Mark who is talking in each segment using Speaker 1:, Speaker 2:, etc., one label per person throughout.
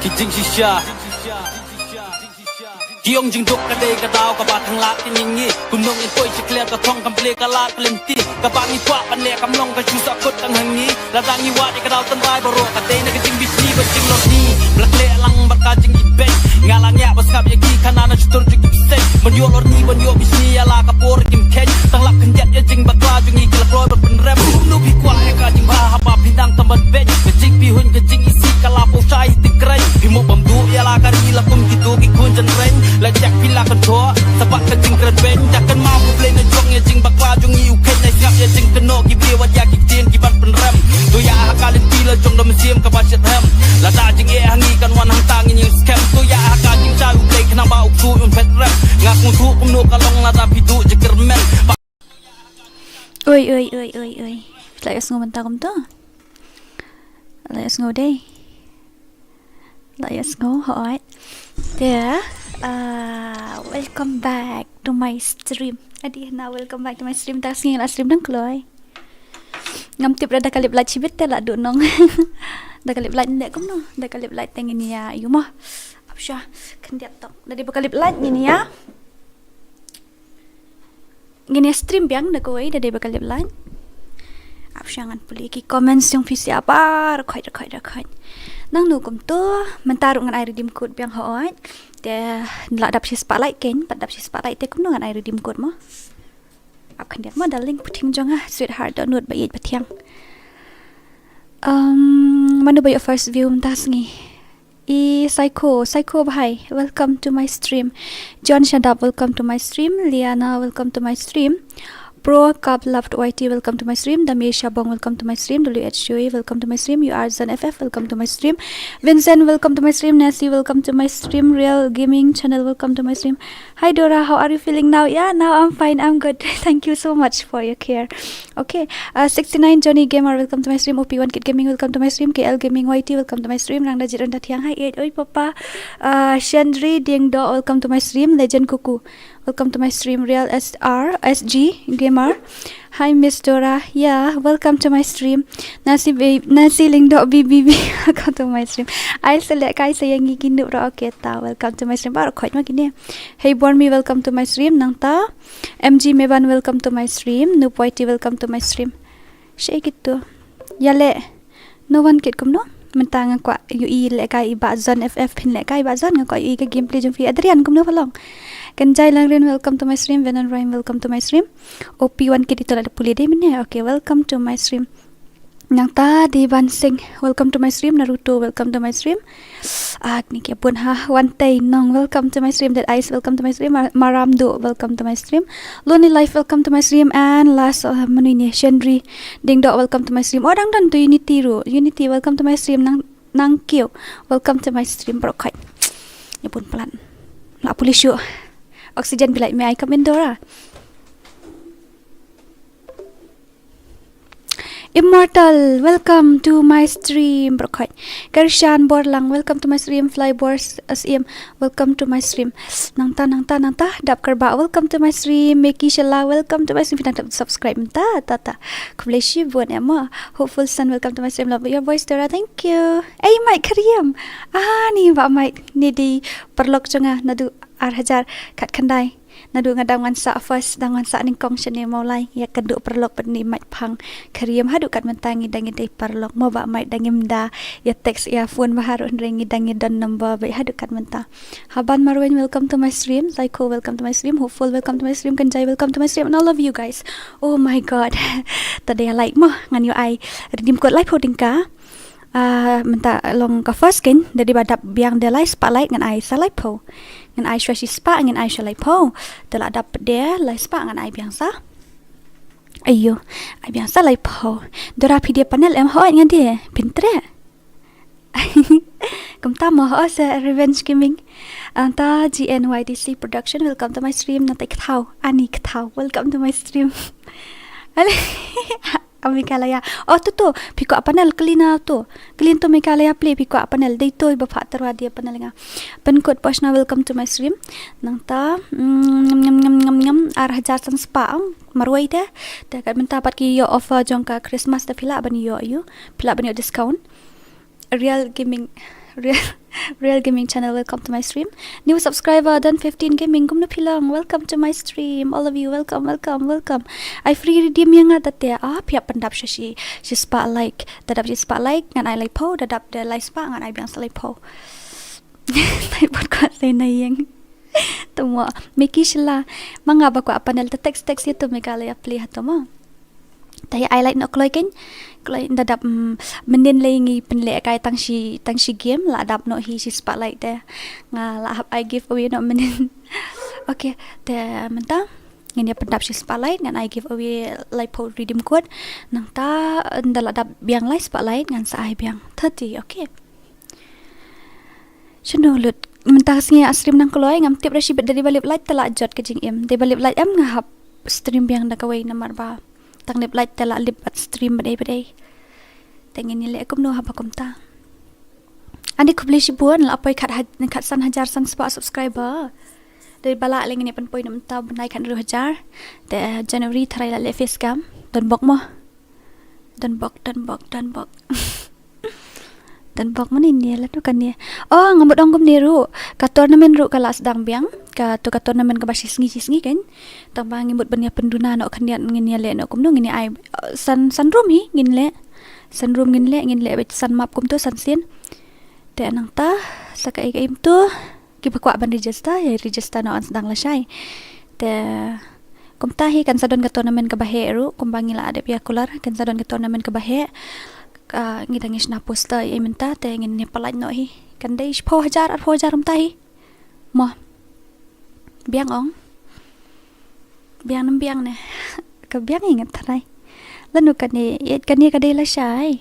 Speaker 1: kijing shisha Kiong jing duk kadai kadau kabat hang lak tingi gunung intoi cikler ka thong kample kala kalenti kabangi kwa panle kamlong ka chusa kut tang hangi ladangi wa de kadau tanbai baro kadai na kijing bisni bajing lorni blakle lang barka jing ibe ngalang ya baskap ya ki kanana chutur jing ipse menyo lorni menyo bisni ala kapor kim ken tang lak kenjat ya jing bakla jungi kelakroy berpenrem nu bi kwa ya ka jing ba hapa pindang tamban be kijing pi hun kijing isi kala po sai tikrai bimu bamdu ya la kari la kum kitu ki kun jan ren lajak pila kedua sebab kecing keren ben takkan mampu play na jong ya jing bakla jong iu ken na siap ya jing keno ki biwa ya ki tien ki ban penrem tu ya hakalin pila jong dom siam ka ba chet hem la da jing e hangi kan wan hang tang ni scam tu ya hakal jing sa u play kena ba u tu un pet rem ngak mu tu kum no kalong la da pidu je kermen
Speaker 2: oi lại ngô mình ta cũng to lại ngô đây lại ngô hỏi there welcome back to my stream adi na welcome back to my stream ta sing la stream dang kloi ngam tip dah kalip la chibit te la du nong dah kalip la ndek kum no dah kalip la teng ini ya yu mah apsha kan dia tok dari kalip la ini ya ngini stream biang dah koi dari kalip la apsha ngan puli ki comments yang visi apa rekhoi nang nu kum tu mentaruk ngan air redeem code biang hoat te la dap si spotlight ken pat dap si spotlight te kum ngan air redeem code mo ap kan dia mo da link puting jong ha sweetheart download ba yet patiang manu ba your first view tas ngi I psycho bhai welcome to my stream John Shadab welcome to my stream Liana welcome to my stream Pro Cup Loved YT welcome to my stream Damesha Bong welcome to my stream WHUA welcome to my stream You Are Zan FF welcome to my stream Vincent welcome to my stream Nancy welcome to my stream Real Gaming Channel welcome to my stream Hi Dora how are you feeling now Yeah now I'm fine I'm good Thank you so much for your care Okay 69 Johnny Gamer welcome to my stream OP1 Kid Gaming welcome to my stream KL Gaming YT welcome to my stream Rangda Jiron Datiang Hi 8 Oi Papa Shandri Ding Do welcome to my stream Legend Kuku welcome to my stream Real SG Gamer Hi Miss Dora yeah welcome to my stream Nasi Lingdo BBB welcome to my stream I select kai sayangi kindu ro okay ta welcome to my stream baru khoi ma kini Hey Born Me welcome to my stream nang ta MG Meban welcome to my stream Nupoiti welcome to my stream Shay gitu yale no one kit kum no mentang kwa UI le kai ba zon FF pin le kai ba zon nga kwa UI ka gameplay jong free Adrian kum no palong Kenjai Langrin welcome to my stream Venom Rhyme welcome to my stream OP1 kit itu ada pulih deh mana okay welcome to my stream Nang ta Devan Singh welcome to my stream Naruto welcome to my stream ni kia pun ha Wantai Nong welcome to my stream That Ice welcome to my stream Maramdo welcome to my stream Lonely Life welcome to my stream and last manu ini Shendri Dingdo welcome to my stream orang dan tu Unity welcome to my stream Nang Kyo welcome to my stream brokai ni pun pelan nak pulih syuk Oxygen be like may I come in Dora Immortal welcome to my stream brokhoi Karshan Borlang welcome to my stream Flybors SM welcome to my stream nangta dap karba welcome to my stream Meki Shala welcome to my stream pinang subscribe ta kubleshi buat ema Hopeful Sun welcome to my stream love your voice Dora thank you Mike Karyam ni ba Mike ni di perlok jonga nadu ar-hajar kat kandai nadu ngadang sa first dangan sa ning kong shane maulai ya keduk perlok pedni mic phang kariam hadu kat mentangi dangi dai perlok mo ba mic dangim da ya text ya phone bahar rengi dangi don number ba hadu kat menta Haban Marwan welcome to my stream Psycho welcome to my stream Hopeful welcome to my stream Kanjai welcome to my stream and all of you guys oh my god tadi like mo ngan you I redeem code like holding ka menta long ka first skin dari badap biang de live spotlight ngan I sa live po ngan I shwa si spa ngan I shwa live po tela dapat dia live spa ngan I biang sa ayo I biang sa live po Dora video panel em ho ngan dia pintre kumta mo ho sa revenge gaming anta GNYDC production welcome to my stream nanti kthau ani kthau welcome to my stream Mikalaya tu piko panel clean to Mikalaya play piko panel dei to ba fatarwa dia panel nga penkot posna welcome to my stream nang ta ngam ar hajar san spa marwai de kat mentapat ki yo offer jongka Christmas ta pila bani yo pila bani discount Real Gaming Real Gaming channel, welcome to my stream. New subscriber dan 15 gaming kum nu pilang, welcome to my stream. All of you welcome. I free redeem yang ada te piap pendap shi spotlight. Dadap shi spotlight ngan I like po, dadap de like spot ngan I biang selai po. Tai podcast saya na yang temo Miki shila manga ba ko panel te text itu megala ya play hatoma. Tai I like nak kloy ken kloy dadap menen lengi penle kai tang shi game la dap no hi shi spotlight de nga la I give away no menen. Okay, te menta ngin ya pendap shi spotlight ngan I give away like po redeem code nang ta ndala dap biang like spotlight ngan sa I biang 30. Okay, Shino lut mentas ngi stream nang kloy ngam tip rashi dari balik light tela jot ke jing em de balik light em ngahap stream biang da kawai namar ba tang lip light tela lip at stream badai tengin ni le kum no haba kum ta ani kubli shi buan la apai khat san hajar san subscriber dari bala leng ni pan poi nam ta banai kan 2,000 de January tharai la le face cam dan bok dan bok manin ni la tu kan ni ngamut ong kum ni ru ka tournament ru kalas dang biang ka tournament ka basis ngi kan tang bang ngimut bania penduna no kan ngin le no kum no ngin ai san room hi ngin le san map kum tu san sin te nang ta sakai game tu ki bakwa ban register no ans dang la shai te kum ta hi kan sadon ka tournament ka bahe ru kum bangila ade pia kular kan sadon ka tournament ka bahe ngidangis na posta minta te ngin ni palai no hi kan dei 4,000 ta hi mo biang nam biang ne ka biang ingat tharai lanu kan ni ka dei la shai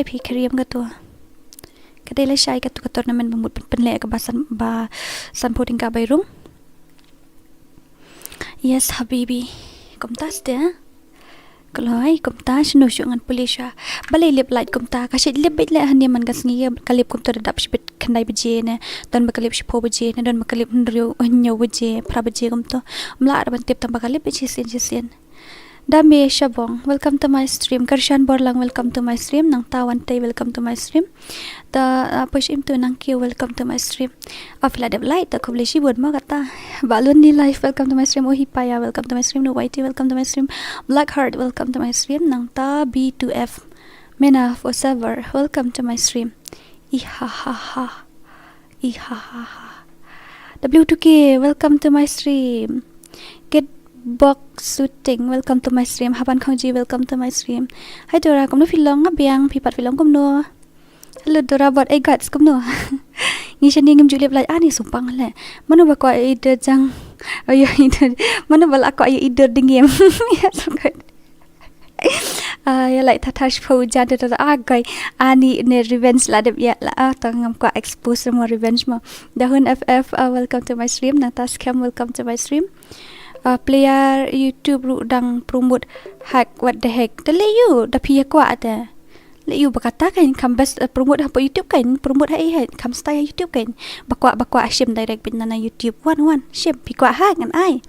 Speaker 2: phi kriam ga to ka dei la shai ka tu ka tournament bamut penle ka ba san photing ka bai room. Yes habibi komtas de Kalai kumta shino shungan pulisha balai lip light kumta kasit lip bit le hani man gasngi kalip kumta dadap shibit khandai bije ne don bakalip shipo bije ne don bakalip nrio nyo bije pra bije kumta mla arban tip tam bakalip bije sin Dami Shabong, welcome to my stream. Karshan Borlang, welcome to my stream. Nang Tawan Tay, welcome to my stream. The push him to Nang Q, welcome to my stream. Afila Dev Light, the Kublishi Wood Magata. Balundi Life, welcome to my stream. Ohipaya, welcome to my stream. No Whitey, welcome to my stream. Blackheart, welcome to my stream. Nang Ta B2F. Mena for Sever, welcome to my stream. Ihahaha. W2K, welcome to my stream. Get box shooting, welcome to my stream. Haban Khongji, welcome to my stream. Hi Dora, kum no filong biang pipat filong kum no. Hello Dora, bot I guts kum no. Ni shani ngim julip lai ani sumpang le. Manu ba ko ide jang. Ayo ide. Manu bal ako ay ide dingem. Ya so good. Ya like tatash po jada da agay ani ne revenge la de ya la tangam ko expose mo revenge mo. Dahun FF, welcome to my stream. Natas Cam, welcome to my stream. Player YouTube ru dang promote hack what the heck tele you da pia kwa ada le you bakata kan kam best promote apa YouTube kan promote hai kam style YouTube kan bakwa shim direct bin na YouTube one shim pi kwa ha kan ai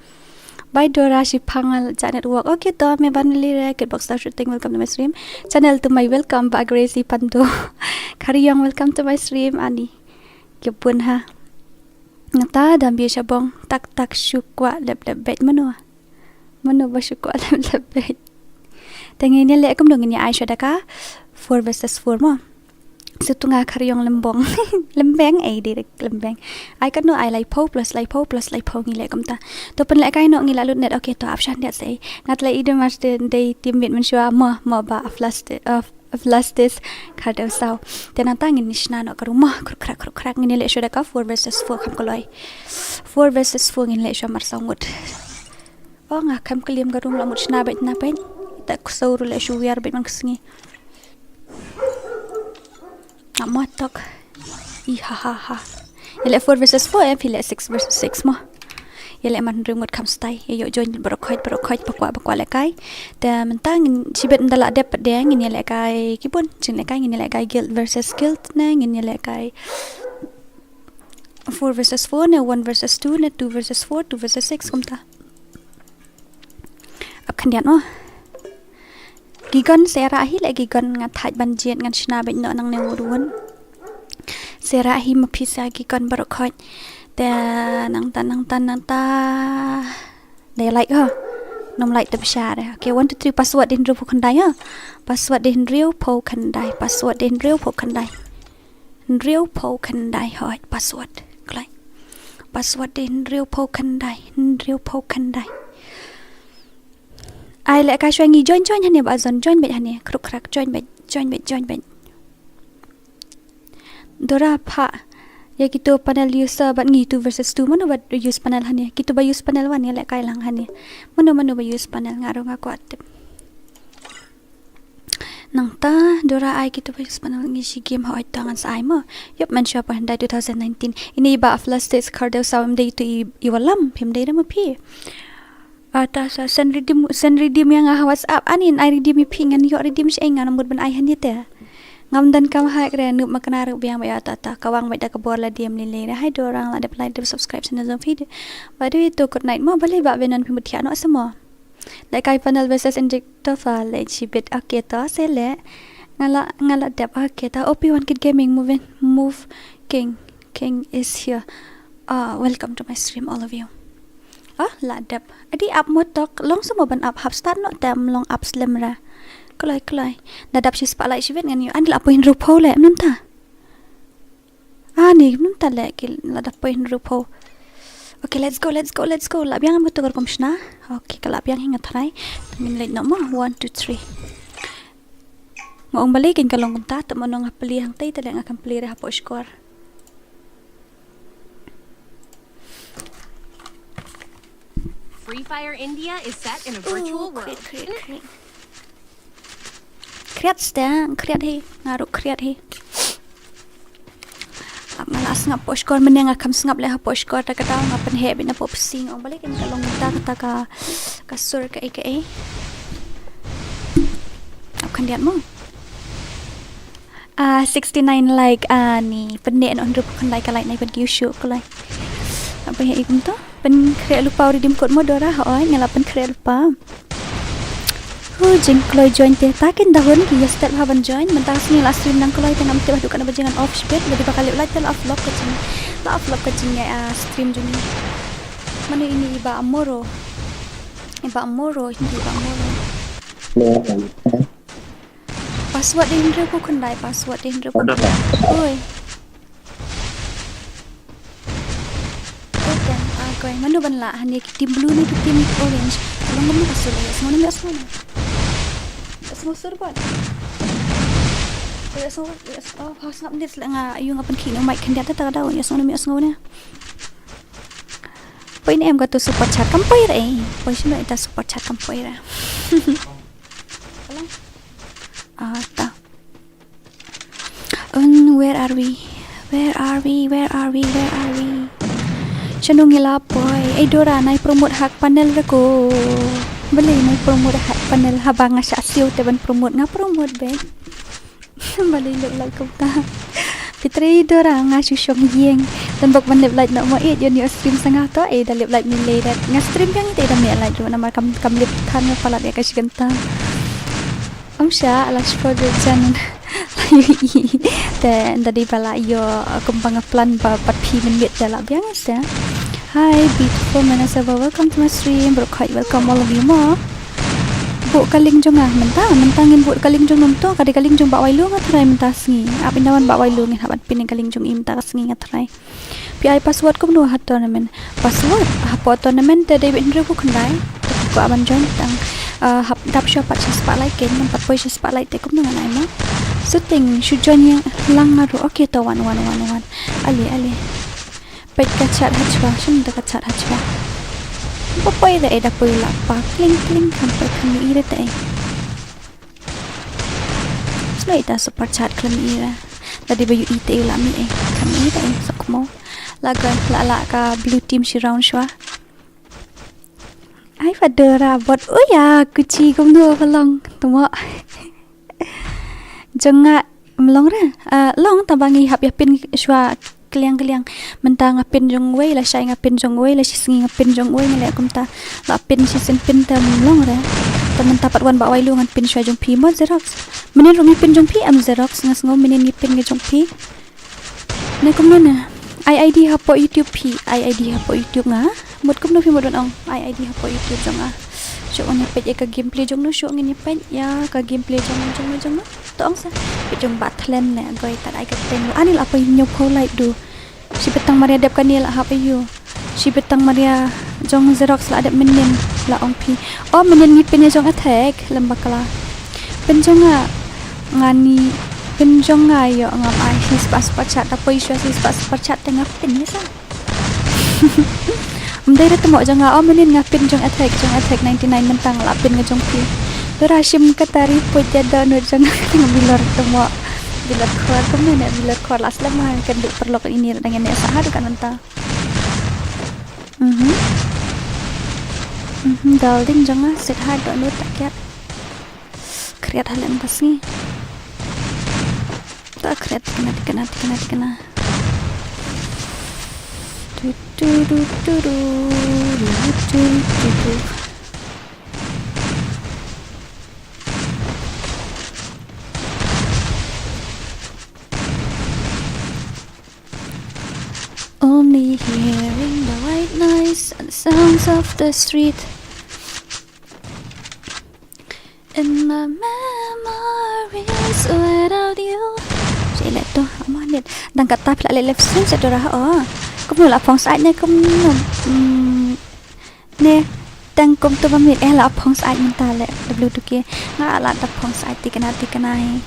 Speaker 2: by Dora shi pangal ja network. Okay to me banli re get box shooting, welcome to my stream channel to my welcome ba Gracie Pando Kariyong, welcome to my stream ani kepun ha Nata dan biasa bong tak syukwa lep bet mano ba syukwa lep bet tengin ni le akum dong ni Aisyah daka 4 versus 4 mo setunga karyong lembong lembeng direct lembeng I kan no I like po plus like po ngi le kum ta to pen le kai no ngi lalut net. Okay to option dia say nat le ide mas de team bit men shwa mo ba flash this kada saw tena tangin ni shna no karuma kruk ngin le shoda ka 4 versus 4 kam koloi 4 versus 4 ngin le shwa mar sangut nga kam kliam garum lamut shna bet na pen tak sauru le shu wiar bet man ksngi amatok ihahaha ile 4 versus 4 pile 6 versus 6 mo yele man remote kam stai yo join brokhoi bakwa le kai ta mentang sibet ndala dep de ngin yele kai kipun chin le kai ngin yele kai guild versus guild na ngin yele kai 4 versus 4 na 1 versus 2 na 2 versus 4 2 versus 6 kumta ap khandian no gigon sera hi le gigon ngat thaj banjien ngan shna bet no nang ne wurun sera hi mapisa gi kon baru khoj te nang ta để lại ha nông lại tập xa đây okay 1 2 3 password đến riu phô khăn đáy ha password đến riu phô khăn đáy password đến riu phô khăn đáy riu phô khăn đáy hỏi password lại password đến riu phô khăn đáy ai lại cái xoay nghi join hả nè bà dần join bệnh hả nè khúc khắc join bệnh Dora pa ya kita panel user bat ngi 2 versus 2 mana bat use panel hanya kita ba use panel wan ya lek kai lang hanya mana ba use panel ngaro ngaku atip nang ta Dora ai kita ba use panel ngi si game ha tangan sai ma yop man sha pa handai 2019 ini ba flash states card sawam day to iwalam pim day ma pi ata sa send redeem yang WhatsApp anin ai redeem pi ngan yo redeem si ngan mud ban ai hanya te ngam dan kam hai kre nup makna ru biang ba ta kawang ba da ka bor la diem le hai dorang la de like de subscribe channel zom feed ba de to good night mo bale ba venan phi muthia no samo lai kai panel versus injector fa le chibet aketa se le ngala dep aketa op1 kid gaming move king is here welcome to my stream all of you la dep adi up motok long samo ban up hub start no tem long up slim ra kelai dadap si spotlight si vet ngan yo an la poin rupo le nam ta ni nam ta le ki la da poin rupo okay let's go la biang am to kom shna okay kala biang hinga thrai min le no mo 1 2 3 ngong balik kin kalong kom ta to mo nong apli hang tai ta le ngakam pli re hapo score
Speaker 3: FreeFire India is set in a virtual world.
Speaker 2: Kreat hi ngaru kreat hi malas ngap poskor meneng akam sngap le poskor ta kata ngapen he bina pop sing ong balik kan kalong ta kata ka sur ka aka akan lihat mo 69 like ni pendek on rup kan like nai pen kiu show ko lai apa he ikum to pen kre lupa redeem code mo Dora hoi ngala pen kre lupa jeng kloy join te takin dahon ki ya step haban join mentas ni last stream nang kloy tengam te badu kana bajangan off speed bagi bakal lihat tel off lock kecing ya stream juni mana ini iba moro ini iba moro password di Indra ko kandai oi okay mana ban la hani tim blue ni tim orange tolong kamu kasih ya semua semua serban. So pas ngap ni selanga ayu ngapan kini mic kan dia tak tahu ya semua ni semua. Poin em kata super chat kampoi re. Poin sini kita super chat kampoi re. Ta. Where are we? Chanung ngila boy. Dora nai promote hak panel reko. Beli nai promote hak panel habang asya siu te ban promote promote be. Beli look like kota. Fitri Dora ngasu syong yeng. Dan bak ban lip like nak mo yon yo stream sangah to da lip like min ledat. Nga stream yang te da me like do nama kam lip kan pala ya kasi ganta. Amsya alas for the jan. Dan tadi pala yo kumpang plan ba patpi minit da la biang sa. Hi beautiful manasaba, welcome to my stream. Welcome all of you mo. Bu kaling jong mentangin bu kaling jong nom to kadi kaling jong ba wailu ngatrai mentas ngi apin dawan ba wailu ngi habat pin kaling jong im tas ngi ngatrai pi password ko no hat tournament password hapo tournament de bin reku khandai ko aban join tang hap dap shop pat spotlight ken pat poi spotlight te ko no ngai mo setting should join yang lang ngaru okay to 1 ali pet kacat hachwa shum da kacat hachwa Papai dah ada pula pa kling sampai kami ira teh. Sudah ita super chat kami ira. Tadi baju ite ulami kami ira sakmo. Lagan lala ka blue team si round shwa. Ai fadera bot ya kuci kom dua pelong tunggu. Jangan melong long tabangi hap yapin shwa keliang mentang ngapin jong wei la syai ngapin jong wei la singi ngapin jong wei ngale akum ta la pin si sen pin tam long ra temen tapat wan ba wai lu ngan pin syai jong pi mod xerox menen rong pin jong pi am xerox ngas ngom menen ngipin ge jong pi Nè cũng nên nè ID hapo YouTube pi ID hapo YouTube nga một cũng nó phi một đoạn ông ID hapo YouTube trong à show anh page cái gameplay trong nó show anh page ya cái gameplay trong nó to ông sa cái trong battleland nè gọi tại ai cái tên anh là apa nhiều phô lại đủ si petang Maria đẹp cái này là apa you si petang Maria trong Xerox là đẹp minion là ông pi minion ni pin trong attack lembak lah pin trong à ngani pin trong ai yo ngam ai si pas chat apa isu si pas chat tengah pin ni sa đây là tụi mọi người minion ngapin trong attack 99 mentang là pin cái trong pi Rashim katari pojada no jangan bilar temo bilar khor kemana bilar khor las lemah kan duk perlok ini dengan ya sahar kan mentah darling jangan set hard no tak kreat hal yang pasti tak kreat kena Only hearing the white noise and sounds of the street in my memories without you. Chị lại to mà điện đang cắt tay lại left switch sẽ ra cũng như là phòng sải này cũng nè đang cùng tôi bấm miền là phòng sải mình ta lại w tu kia ngã là tập phòng sải tikanai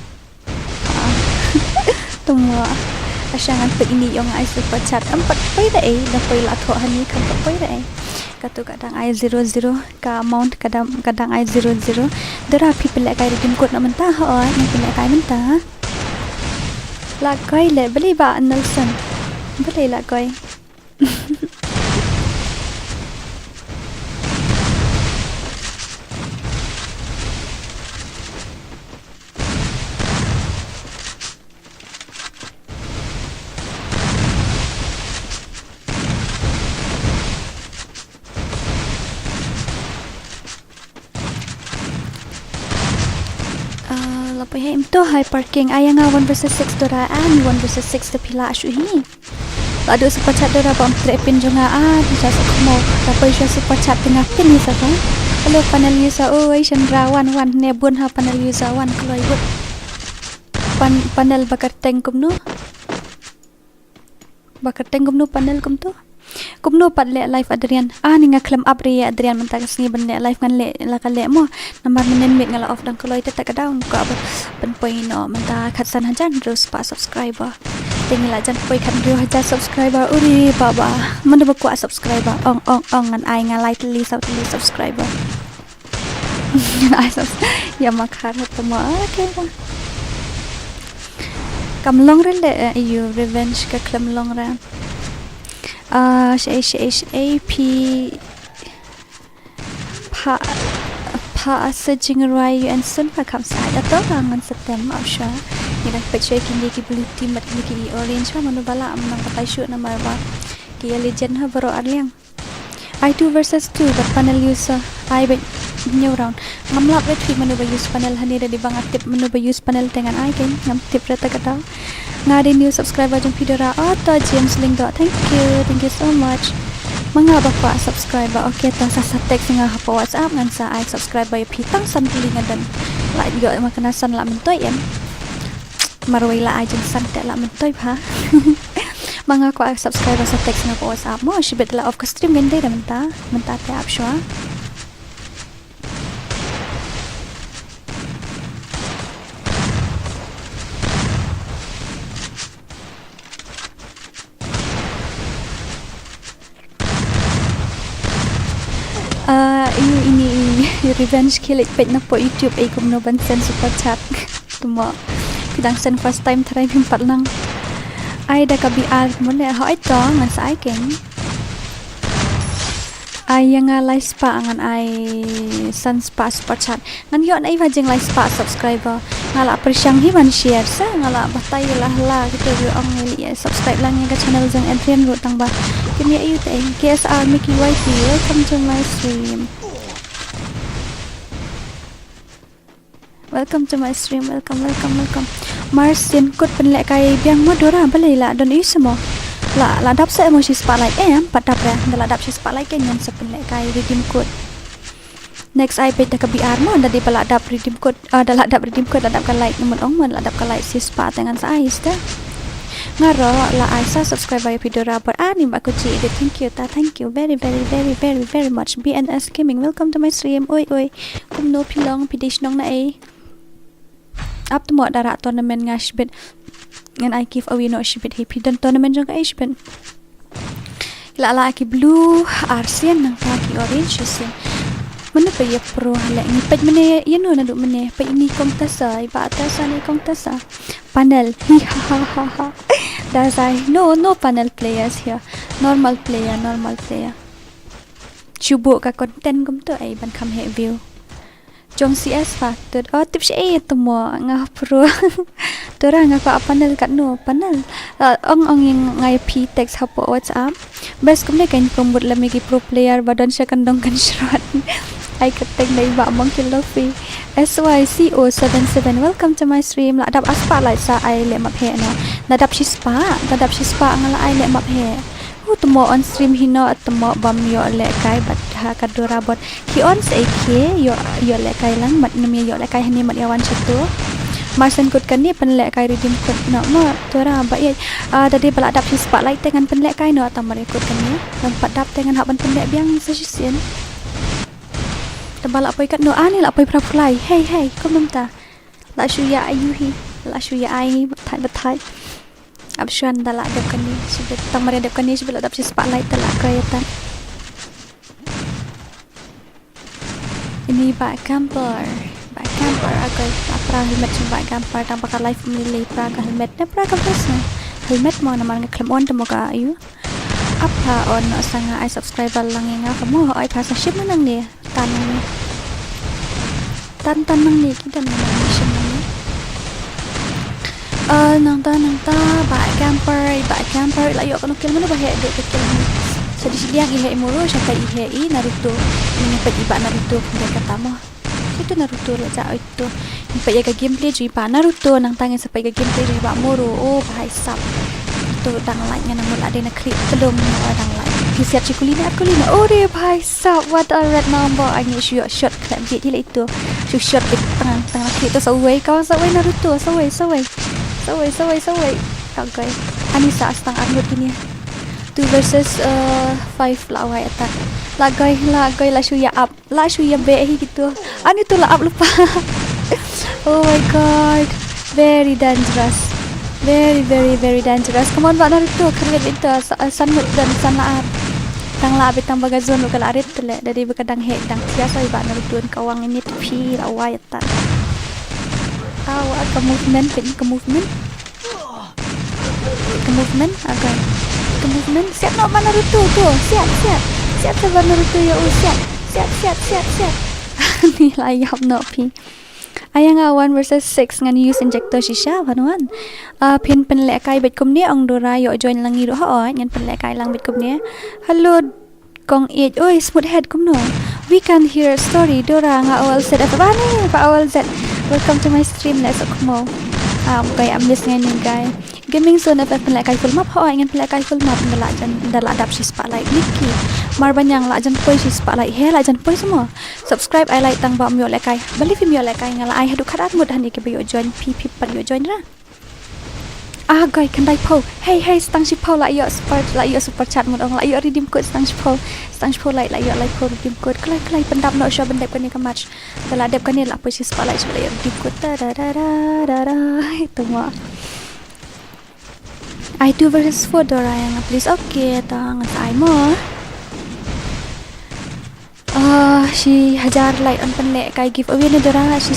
Speaker 2: tung asangan pe ini yang ai super chat 4 pai dai dah pai la tho hani kan pai dai katu kadang ai 00 ka amount kadang ai 00 dera people lại kai redeem code na menta ho ni pin kai menta la kai le beli ba Nelson beli la kai Em to high parking ayang 1 versus 6 dora ani 1 versus 6 the pila shuhi ladu super chat dora bom trepin jonga bisa sakmo tapi sya super chat tengah pin ni saka hello panel user oi Chandra wan ne bun ha panel user wan kloi but panel bakar tank kumnu panel kumtu kumno pat le live Adrian ni ngaklam up re Adrian mentah kesni benda live ngan le la kale mo nomor menen mit ngala off dan kalau itu tak down ko pen point no mentah khatsan hajan terus pa subscriber tinggal jan poi khat rio haja subscriber uri baba mende bakwa subscriber ong ngan ai nga like li subscriber ya makhar tamo okay ba kam long re le you revenge ka klam long ra HAP pa sejing rai and sun pa kam sai atau ngan setem ausha ni dah pecah kini ki blue team mat ki orange pa manu bala amnang patai shoot na marwa ki legend ha baro arliang I2 versus 2 but panel user I bet new round ngamlap red fi manu ba use panel hani di bang aktif manu ba use panel dengan I kan ngam tip rata kata ngade new subscriber jeng video ra James Ling thank you so much mga bakwa subscriber okay ta sa text nga ha WhatsApp ngan sa ai subscriber ya pitang san pilingan dan la juga makana san la mentoy yan marway la ai jeng san te la mentoy ha mga ko subscriber sa text nga WhatsApp mo shibet la off ka stream gende da menta te up shwa ini revenge kill page na po YouTube ay kum no ban sen super chat tumo pidang sen first time try pimpat lang ay da kabi al mo le ho ito ngan sa ay ken ay nga like spa ngan ay san spa super chat ngan yo na iba jeng like spa subscriber ngala persyang himan share sa ngala batay lah kita yo ang ngeli subscribe lang nga channel jeng Adrian ro tang ba kini ayu te KSR Mickey YT welcome to my stream Welcome to my stream. Welcome. Marcin kut penlek kai biang mo Dora balai la don ismo. La dap sa emoji spotlight patap ya. La dap si spotlight kan yang sepenlek kai redeem code. Next I page ka BR mo da di pala dap redeem code. Da la dap redeem code la dap ka like namun ong la dap ka like si spa dengan sa INSTA. Ngaro la Aisyah subscribe by Dora but ani mbak kuci edit. Thank you very much. BNS Gaming, welcome to my stream. Oi kum no pilong pidish nong na up to mo dara tournament ngashbit and I give away no shibit happy dan tournament jong ka ishbit la ki blue arsian nang ki orange sin mana pa ya pro hala ni pet mene yano na do mene pa ini kontasa iba atasa ni kontasa panel ha that's I no panel players here normal player cubo ka content kum to ai ban kham he view Jong CS faktor tips temo nga pro Dora nga ka panel kat no panel ong yang ngai p text hapo WhatsApp best kumne kain promote la megi pro player badan siya kandong kan shot ai kateng dai ba mong kilofi SYCO77 welcome to my stream la dap aspa lai sa ai le map he no nadap shi spa ngala ai le map he temo on stream hino temo bam yo le kai bat ha ka Dora bot ki on sa ke yo le kai lang mat nami yo le kai hani mat yawan satu Marcin kut kan ni penlek kai redeem kut no mo Dora ba ye tadi pala dap si spotlight dengan penlek kai no tamar ikut kan ni dan padap dengan hak ban penlek biang sesien tebal apa ikat no ani la apa fly hey kom ta la shuya ayuhi la shuya ai thai Abshan dala adab kan ni sebab tamar adab kan ni sebab adab si spotlight dala kayatan ini back camper agak pra helmet back camper tanpa ka live milih pra ka helmet na pra ka pasna helmet mo naman nga claim on temo ka ayu apa on sanga ai subscriber lang nga kamo ai pasa ship nang ni tanang ni tan nang ni kita nang mission nang ni nang ta back camper la yo kono kill mana bah do kill ni jadi siang ihe imuro siya kay ihe Naruto ini pa iba Naruto kung kata mo itu Naruto la sa ito yung pa yaga gameplay jo iba Naruto nang tangin sa pa yaga gameplay jo iba Moro bahai sap ito dang like nga namun ada na clip telung nga dang like kisiat si kulina bahai sap what a red number ani siya shot clap jadi itu shot di tengah clip tu saway kawan saway Naruto saway okay Anissa astang armut ini 2 versus 5 lawai attack lagay la shuya up la shuya be gitu ani tu la up lupa oh my god very dangerous very dangerous come on bakar itu keren itu sanmut dan sanlaar tang la betang bagazon lo kala arit tele dari bekadang he dang biasa iba Naruto kawang ini tepi lawai attack ke movement agak ke movement siap nak mana Naruto tu siap sabar Naruto ya siap ni layap no pi ayang 1 versus 6 ngan use injector shisha panuan pin penlek kai bet kum ni ong Dora yo join langi ro ho ngan penlek kai lang bet kum ni hello kong it oi smooth head kum no we can hear story Dora nga all set apa ni pa all set welcome to my stream let's go okay I'm listening guys gaming zone FF penlek kai full map ho ingin penlek kai full map ndala adap si spotlight niki mar banyang la jan poi si spotlight he la jan poi semua subscribe I like tang ba myo le kai bali film yo le kai ngala ai hadu khadat mud hani ke yo join pp par yo join ra guy kan dai po hey stang si po la yo super chat mud ong la yo redeem code stang si po la yo like po redeem code klai pendap no show bendep kan ni ka match dala adap kan ni la poi si spotlight so la yo redeem code itu mah I 2 versus 4 Dora yang please okay tang ai mo she hajar light on penlek kai giveaway ni Dora she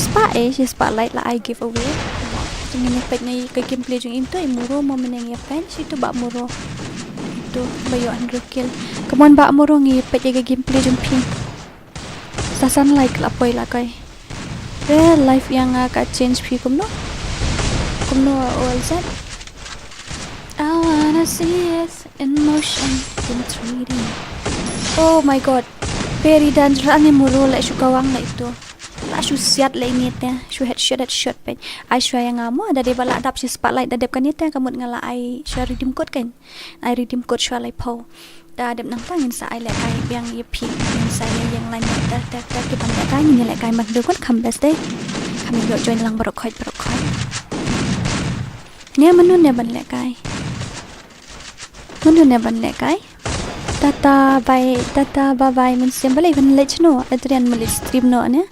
Speaker 2: spotlight la I giveaway ingin efek ni ke gameplay jung into imuro mo meneng ya pen situ bak muro itu bayo 100 kill kemuan bak muro ngi efek ke gameplay jung pin sasan like la poi la kai real life yang ka change pi kumno all set I wanna see it in motion in 3D. Oh my god, very dangerous ni muro la sukawang la itu. la shu siat le ni te shu headshot pe ai shwa yang amo ada de bala adap shi spotlight ada kan ni te kamut ngala ai shwa redeem code kan ai redeem code shwa lai po da adap nang tangin sa ai le kai yang ye pi sa yang lain ta ki pan kai ni le kai mak du kon kham bes de kami yo join lang barok khoi ne manun ne ban le kai manun ne ban le kai tata bye bye mun sembale ban le chno adrian mulis stream no ne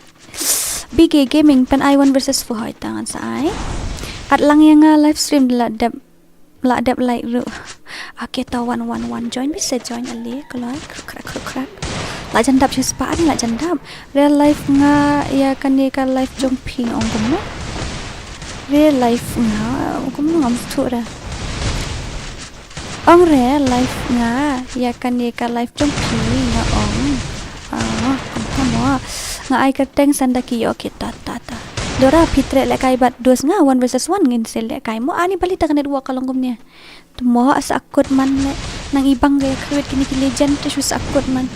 Speaker 2: big gaming pen I1 versus 4 hoi tangan sa ai at lang yang live stream la dep like ru okay ta 111 join bisa join ali kalai krak la jandap si spa ni la jandap real life nga ya kan ni ka live jong ping ong kum no real life nga kum no ngam thu ra ong real life nga ya kan ni ka live jong ping nga ong mo nga ai ka teng sandaki okay ta Dora pitre le kai bat dos nga 1 versus 1 ngin sel le kai mo ani balita kan network kalongom niya mo as akut man le nang ibang gaya create kini legend te sus akut man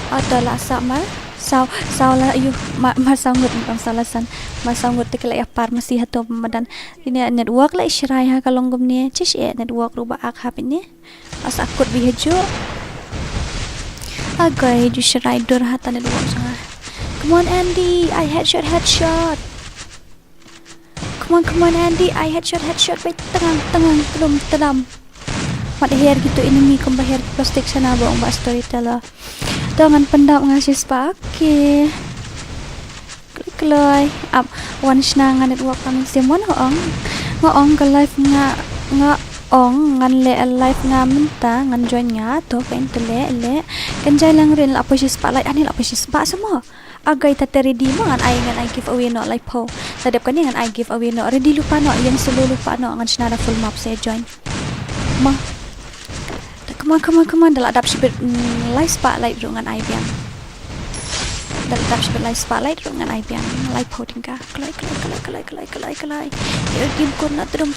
Speaker 2: atala sama saw la ayu ma sangut ang salasan ma sangut te kala par masih hato madan ini network la israi ha kalongom niya chish network ruba ak hapin ni as akut bihejo agay ju shirai dor hata network sanga come on Andy I headshot Come on Andy, I headshot by tengang tedam. Mat hair gitu enemy kong bahir plastik sana baong ba storyteller. Dengan pendap ngasih spake. Klik loy. Up one snang network kami semua ngoong ke live nga ong ngan le live nga menta ngan join nga to pen le kan jai lang rin la posisi spotlight ani la posisi spa semua. Agay tateri di mo ngan ay give away no like po sadap kani ngan ay give away no ready lupa no yang selalu lupa no ngan sinara full map saya join ma come on dal adap sibet live spotlight ru ngan ay biang dal adap sibet live spotlight ru ngan ay biang live po tingka kelai game ko na tedam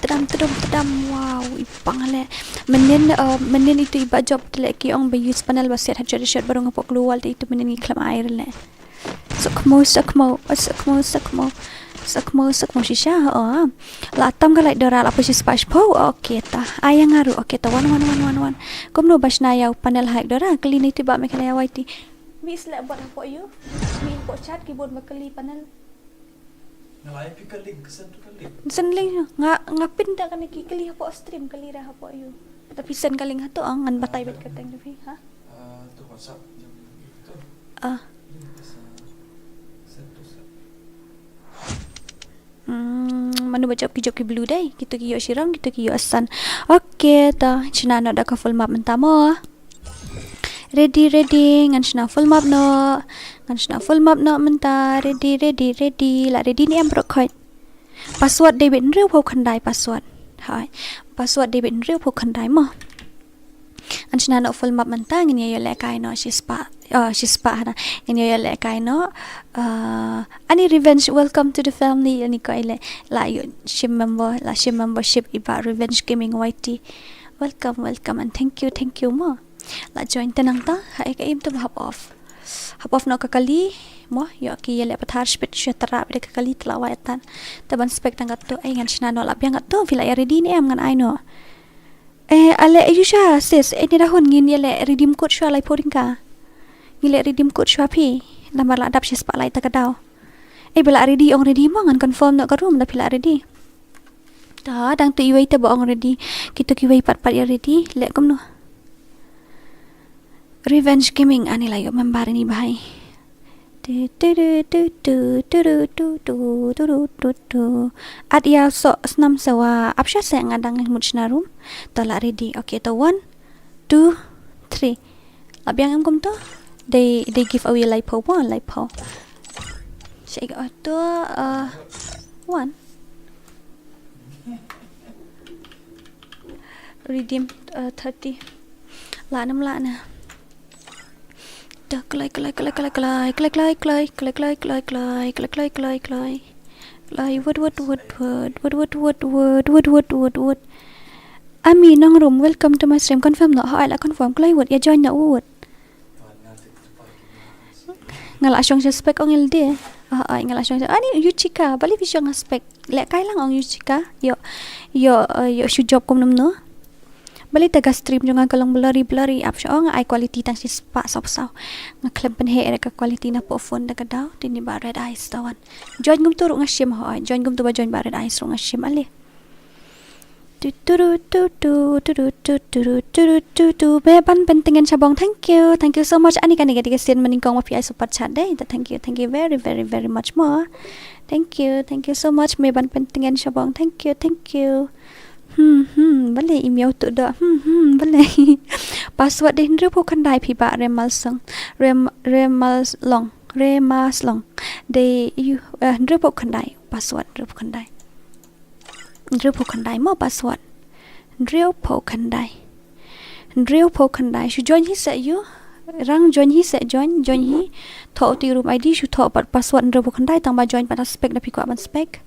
Speaker 2: wow ipang ale menen itu iba job teleki ong be use panel baset headshot baru ngapok keluar itu menen iklam air le Sakmo shisha la tam galai dora la posi spash po okay ta ayang ngaru okay ta 1 komno basna yaw panel hack dora kali ni tiba me kala yawaiti mi sla buat apa you mi import chat keyboard makali panel ngalai pikal link sen link ngapin tak kan ki kali apa stream kali dah apa you tapi sen kaling hato ngan batai bet kateng tapi ha
Speaker 4: tu WhatsApp jam itu
Speaker 2: manu baca job ki blue day kita ki yo shiram kita ki yo asan okay ta china no da ka full map mentamo ready ngan china full map no menta ready la ready ni am brokhoi password debit real pho khandai password hai password debit real pho khandai mo an china no full map menta ngin yo le kai no shi spa na ngin yo le kai no ani revenge welcome to the family ani ko ile la yo ship membership iba revenge gaming YT welcome and thank you mo la join tenang ta ha ka im to hop off no kakali mo yo ki ile pathar spit shatara be kakali tlawatan taban spek tangat to ai ngan china no la biang to vila ya ready ni am ngan ai no ale ayusha sis ini dahun ngin ile redeem code shwa lai podingka ngile redeem code shwa phi lambar la adap shi spotlight ta kadau bila ready ong ready mo ngan confirm nak ka room da pila ready ta dang tu iwai ta ba ong ready kita ki wai pat ya ready le kom no revenge gaming ani la yo member ni bhai at ya so snam sawa apsha se ngadang muchna room ta la ready okay to 1 2 3 abyang am kom to they give away like po check out to 1 redeem 30 la nam la na klai wood Ami nong room welcome to my stream confirm no hỏi là confirm klai wood ya join na wood ngala syong suspect ong ilde Ingat lah ni Yuchika balik vision aspek lek kai lang ang Yuchika yo should job kom namno balik taga stream jangan kalong blurry up syo nga high quality tang si spa saw nga klem pen he ka quality na po phone daga daw tini ba red eyes tawan join gum turu nga shim ho join gum tu ba join ba red eyes nga shim ali Beban pentingan sabong thank you so much ani kan diga sen meningkong mapi super chat deh thank you very very very much more thank you so much Beban pentingan sabong thank you bale email tu dah bale password deh ndru bukan dai pi ba remas long de you ndru bukan dai password ndru bukan dai mo password Drill Pokandai should join his at you rang join his at join he thọ ti room ID should thọ but password Drill Pokandai tang ba join pada spec na piko ban spec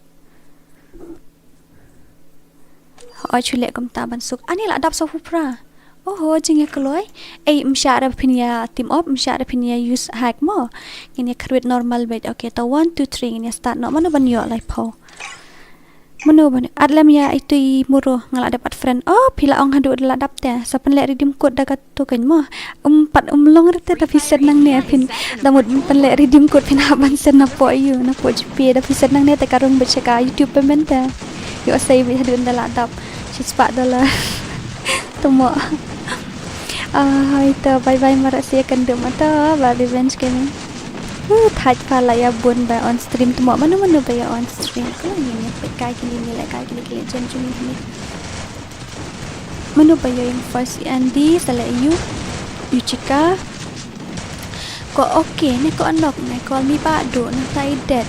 Speaker 2: chule kom ta ban suk ani la dap so pra jing ya kloi msyara pinya team up msyara pinya use hack mo ini create normal bed okay ta 1 2 3 ini start no mana ban yo lai po Mano bani adlam ya itu muro ngala dapat friend pila ong hadu adalah dapte sapan lek redeem code dagat tu kan mo umpat umlong rete tapi senang ne pin damut pan lek redeem code pin haban sen na po GP tapi senang ne te karung becaka YouTube payment ta yo sai bi hadu adalah dap sispa dala tumo itu bye bye marasi akan demata ba revenge gaming thaj pala ya bun by on stream tumo mano ba ya on stream ko ni kai kini jen juni ni mano ba ya yung first Andy sala Yuchika ko okay ni ko unlock ni call me ba do na tai dead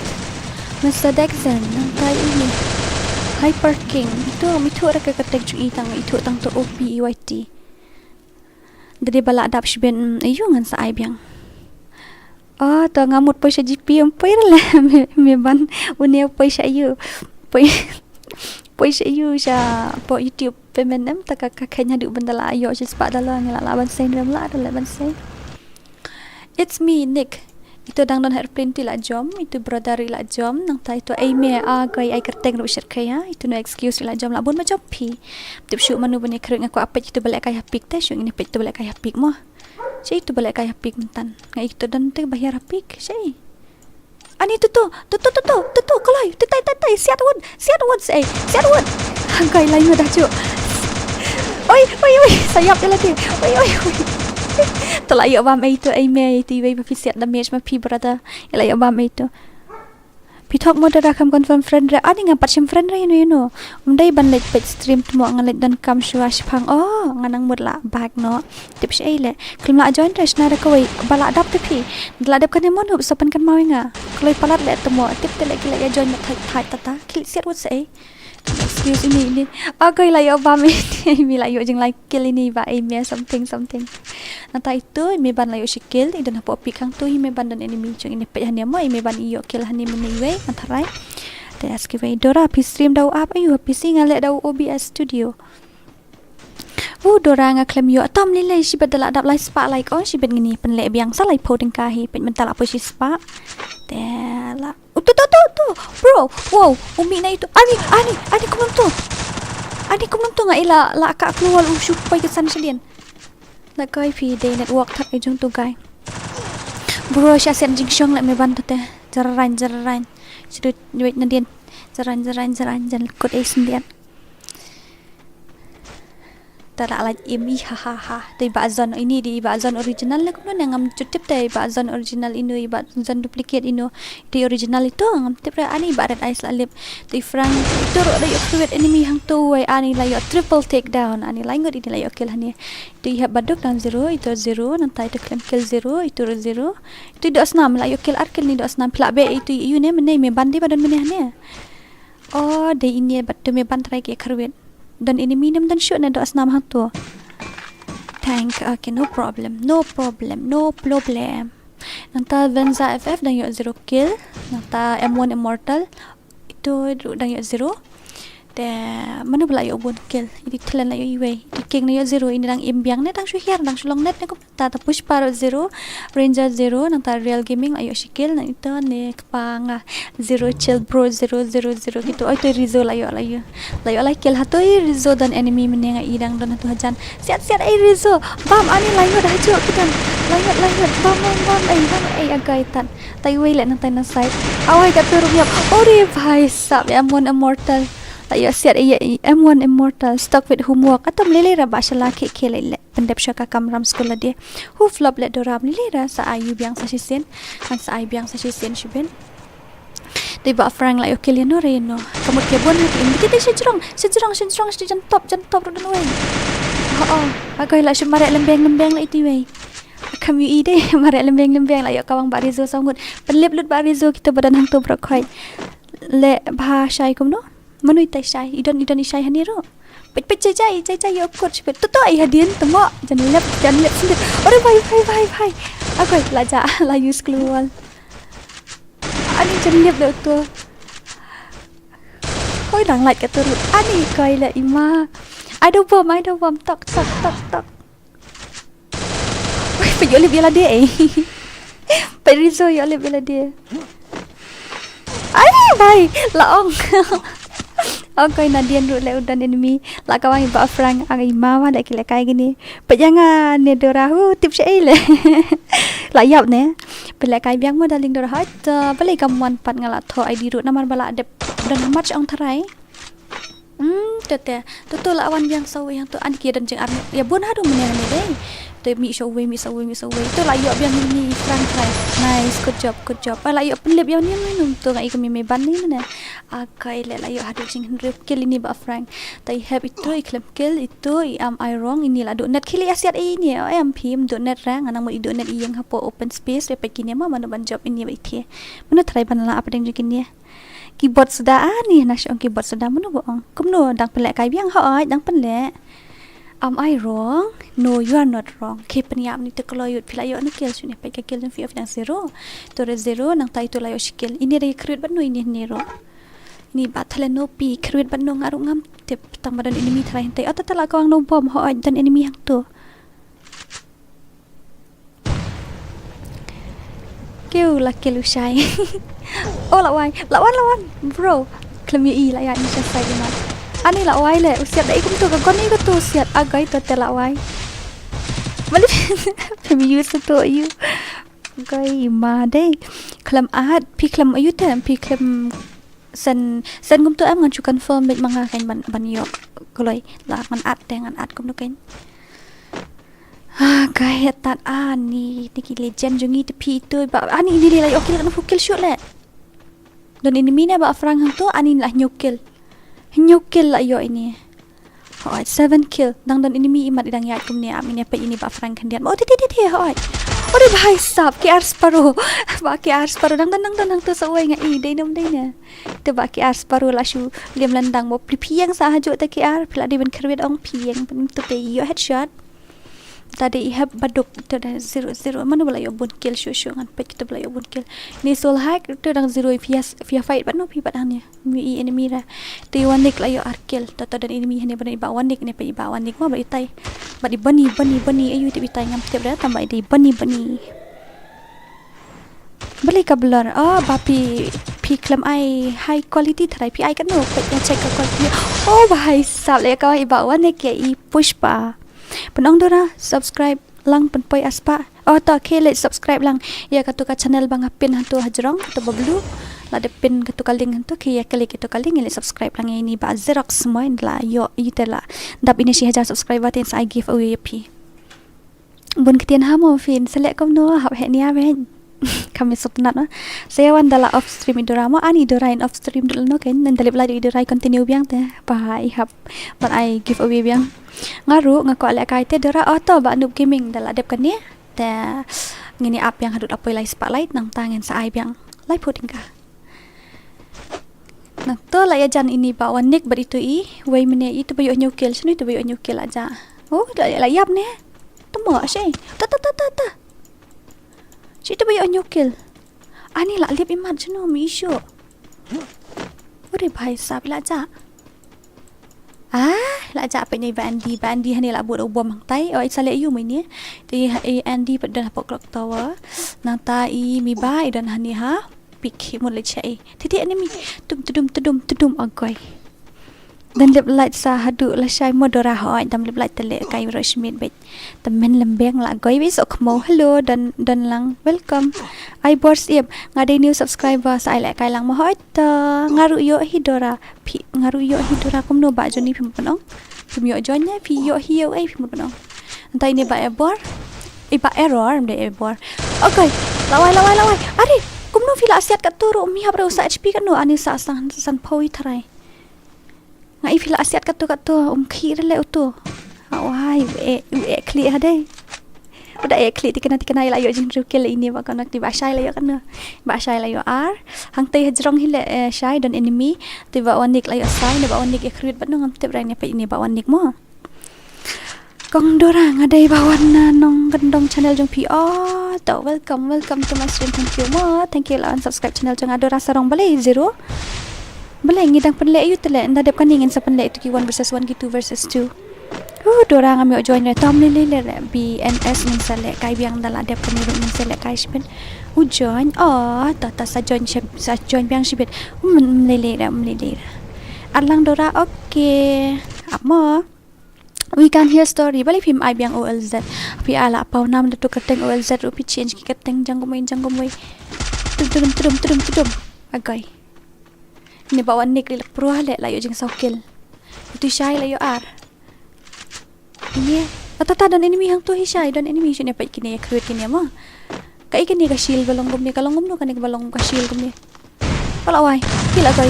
Speaker 2: Mr. Dexon na tai ini hyperking itu mitu ra ka tek ju itang itu tang to OPYT dari bala adap shben ngan sa ai biang to ngamut paisa GP umpai lah meban unia paisa you sa po YouTube payment tak kakaknya du bendala ayo sispa dala ngala laban sen ram la ada laban sen it's me Nick itu dang don airplane ti la jom itu brother la jom nang tai to ai me gai ai kerteng ru syirkaya itu no excuse la jom la bun ma jopi tip syu manu bani kreng aku apa itu balik kaya pik ta syu ini pik tu balik kaya pik mo Cai tu balik kaya pik mentan. Ngai itu dan te bayar pik. Cai. Ani tu kalai. Tai siat won say. Siat won. Hangkai lain dah cu. Oi. Sayap dia lagi. Oi. Telayak bam itu ai me itu vai pi siat damage ma pi brother. Telayak bam itu. Pitok mo dah kam confirm friend ra ani ngapat sim friend ra you umdai ban let page stream mo ngalet dan kam shuash phang nganang mut la bag no tip shai le klimla join resh na ra kawai bala adap tepi la adap kan mo no sopan kan mawi nga kloi palat le temo tip te le kila ya join ma thai tata kil siat what say excuse me agai la yo ba me mi la yo jing like kill ini ba ai me something nata itu me ban la yo shikil idan na po pikang tu me ban dan enemy jing ini pe hanya mo me ban iyo kill hani meniwe antarai te aski vai Dora pi stream dau up ayu pi singa le dau OBS studio Dora nga klem yo atom ni lai si badala adap lai spa like on si ben ngini pen le biang sa lai po ding kahi pen mental apa si spa te la tu bro wow umi na itu ani kumam tu nga ila la ka keluar supaya kesan sedian la kai pi day network tak ejung tu guy bro sya sen jing syong la me bantu te jararan sedut duit nadian jaran jan kod e sendian tara ala imi ha dei bazon ini di bazon original le kuno ngam cutip dei bazon original inu bazon duplicate inu di original itu ngam tip ra ani barat ais lalip di frank itu ro da create enemy hang tu wai ani la yo triple take down ani la ngot ini la yo kill hani di hab baduk dan 0 itu 0 nanti itu claim kill 0 itu 0 itu do asnam la yo kill arkil ni do asnam pila be itu you ne me bandi badan meneh ne dei ini batu me ban try ke create dan ini minum dan shoot na do asnam hang tu tank okay no problem nanta Venza FF dan yo 0 kill nanta M1 immortal itu dan yo 0 แต่มันบ่ละอยู่บนเกลอีดิทลันละอยู่อีเวอีเก่งนะอยู่0อินดังอิมเบียงเนี่ยดังช่วยเฮียดังช่วยลองเน็ตเนี่ยก็ตาpush paro 0 ranger 0 nang ta real gaming laอยู่skill na ito ne kapanga 0 chill bro 000 gitu oi to rizo laอยู่la kill hatoi rizo dan enemy menenga idang dan hatu hajan siat ai rizo bam ani laอยู่dah jok kita la bam ai agai tan tai wei le nang tai na side awai ka turun yap ori bhai sab M1 immortal la yo siat M1 immortal stuck with homework atam lele ra ba shala khele le pendep shaka kamram school dia hu flop le doram lele ra sa ayu biang sa sisen kan sa ayu biang sa sisen shiben de ba frang la yo keleno reno kamut ke bon hati ini kita sejrong sejan top ro dan wei agai la shumare lembeng la itu wei kami ide mare lembeng la yo kawang barizo sangut pelip lut barizo kita badan hang to brokhoi le bha shai kum no manui tai shai idon shai haniro pet cai yo kot pet to ai hadin temo jan lep sendiri ore vai akai laja la use keluar ani jan lep le to koi dang like ke turut ani kai la ima I don't bom tokไปอยู่ลิบยาลาเดไปริโซอยู่ลิบยาลาเดai bay laong okay nadian ru le udan enemy la kawang ba frang ang ima wa da kile kai gini pajanga ne dora hu tip sei le la yap ne pele kai biang mo daling dora hat bale kamwan pat ngala tho id ru namar bala de dan match ong tharai tete to la wan biang sawe yang to an ki dan jeng ar ya bon hadu meneng ne dei te mi so we to la yo biang ni frang try nice good job la yo pelip yo ni num to ngai kami me ban ni na akai le la yo hadu jing rep kill ini ba frang tai have itu iklem kill itu am I wrong ini la do net kill asiat ini am pim do net rang anang mo do net iyang hapo open space re pekini ma mana ban job ini ba ithie mana try ban la apa deng jikin ni keyboard sudah ani na syong keyboard sudah mana boong kumno dang pelek kai biang ha dang pelek am I wrong? No, you are not wrong. Kepen yap ni terkeloyut pila yo ni kill suni pai kill dan fi of dan 0. Tore 0 nang tai tu la yo skill. Ini rai create ban no ini nero. Ini battle no pi create ban no ngaru ngam tip tang badan enemy try hentai. Ata tala kawang no bom ho dan enemy hang tu. Kêu là kêu sai. Oh lawan bro. Klem yi la ya ni sai di mana. Ani la wai le usiat dai kum tu ka kon ni ko tu siat agai to te la wai mali pemi use to you gai ma dei klam ad pi klam ayu te pi klam sen kum tu am ngan chu confirm bet manga kan ban yo koloi la man ad te ngan ad kum tu ken gai tat ani ni legend jungi te pi tu ba ani ni le yo kill kan fukil shoot le don ini mina ba frang hang tu ani la nyokil Nyukil lah yo ini. Alright, 7 kill. Dang dan enemy imat idang yat kumne amine pa ini ba frang kandian. Oh, titi alright. Ore bhai sab KR Sparrow. Ba KR Sparrow dang tu sawai nga i dai nam dai na. Te ba KR Sparrow la shu liam landang mo piang sa hajo ta KR pla di ben kerwet ong piang pen tu pe yo headshot. Tadi ihab baduk tu dah 0 mana boleh yo bun kill show ngan pet kita boleh yo bun kill ni soul hack tu dang 0 via fight but no pi padang ni mi enemy ra tu one nick la yo ar kill tu dan enemy hane bani ba one nick ne pe ba one nick ma ba itai ba di bani ayu ti itai ngam tep dah tambah di bani beli kablar ba pi klam ai high quality tharai pi ai kan no pet check ka quality oh bhai sab le ka ba one nick ke I pushpa penong dora subscribe lang penpoi aspa to kele subscribe lang ya katuka channel bang apin hantu hajrong to bablu la de pin katuka link hantu ki ya klik itu kali ngele subscribe lang ini ba xerox moin la yo itela dap ini si haja subscribe batin I give away pi bun ketian hamo fin selek kom no hab he nia ben kami supnat no saya wan dala off stream idorama ani dorain off stream dulu no kan nan dalip lagi idorai continue biang te pa I have but I give away biang ngaru ngako ale kai te dora auto ba noob gaming dala dep kan ni te ngini up yang hadut apoi lai spotlight nang tangan sa ai biang lai puting ka nak to la ya jan ini ba one nick ber itu I way mene itu bayo nyukil sini itu bayo nyukil aja oh la yap ne temo sei ta Cita bayo nyukil. Ani la lip imat jeno mi isyo. Ore bhai sab la ja. la ja pe ni Bandi hani la buat ubom hang tai oi sale yu mai ni ti Andy pada pok klok tawa nang ta I mi bai dan hani ha pik mo le chai ti enemy tudum agoi dan lep light sa hadu la shai modora hoi dam lep light tele kai rashmit bet temen lembeng la goi besok mo hello dan lang welcome I bors ip ngade new subscriber sa ile kai lang mo hoi ta ngaru yo hidora kumno ba joni phim panong phim yo jonya phi yo hiu ai phim panong antai ni ba ebor iba error de ebor okay lawai are kumno fila asiat kat turu mi habra usa HP kan no ani sa san poi tharai ngai fila asiat kat tu khir le utu wai kli hade udah kli tikana ila yo jin rukel ini ba kana ti ba shai la yo kana ba shai la yo ar hang te hajrong hile shai dan enemy ti ba wanik la yo sai ba wanik create ban ngam te bra ni pa ini ba wanik mo kong Dora ngadai bawan nong gendong channel jong pi to welcome to my stream thank you lah subscribe channel jong Dora sarong balai zero balai ngidang penlek you tele nda dep kan ingin sa penlek tu 1 versus 1 2 versus 2 Dora ngami join le tom le BNS ning sale kai biang dala dep kan ning sale kai spen join ta sa join biang sibet mlele adlang Dora okay apa we can hear story balik film ai biang OLZ api ala pau nam tu keteng OLZ rupi change ki keteng jangomai tudum agai ni bawa nik le pro le la yo jing sokil itu syai la yo ar ini tata dan enemy hang tu hi syai dan enemy sini pa kini ya create kini ma kai kini ka shield balong gum ni kalong gum no kan balong ka shield gum ni pala wai hila kai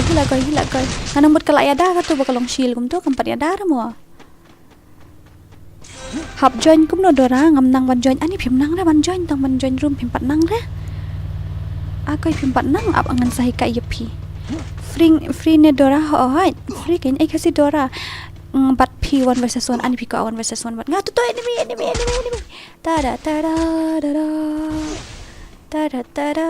Speaker 2: kanang bot kala ya da ka tu bakalong shield gum tu kampat ya da mo hap join kum no Dora ngam nang ban join ani phim nang ra ban join tang ban join room phim pat nang ra akai phim pat nang ap angan sahi ka yepi free ne Dora hoi free ken KHASI Dora bat p 1 versus 1 ani p ko 1 versus 1 bat ngatu to enemy tada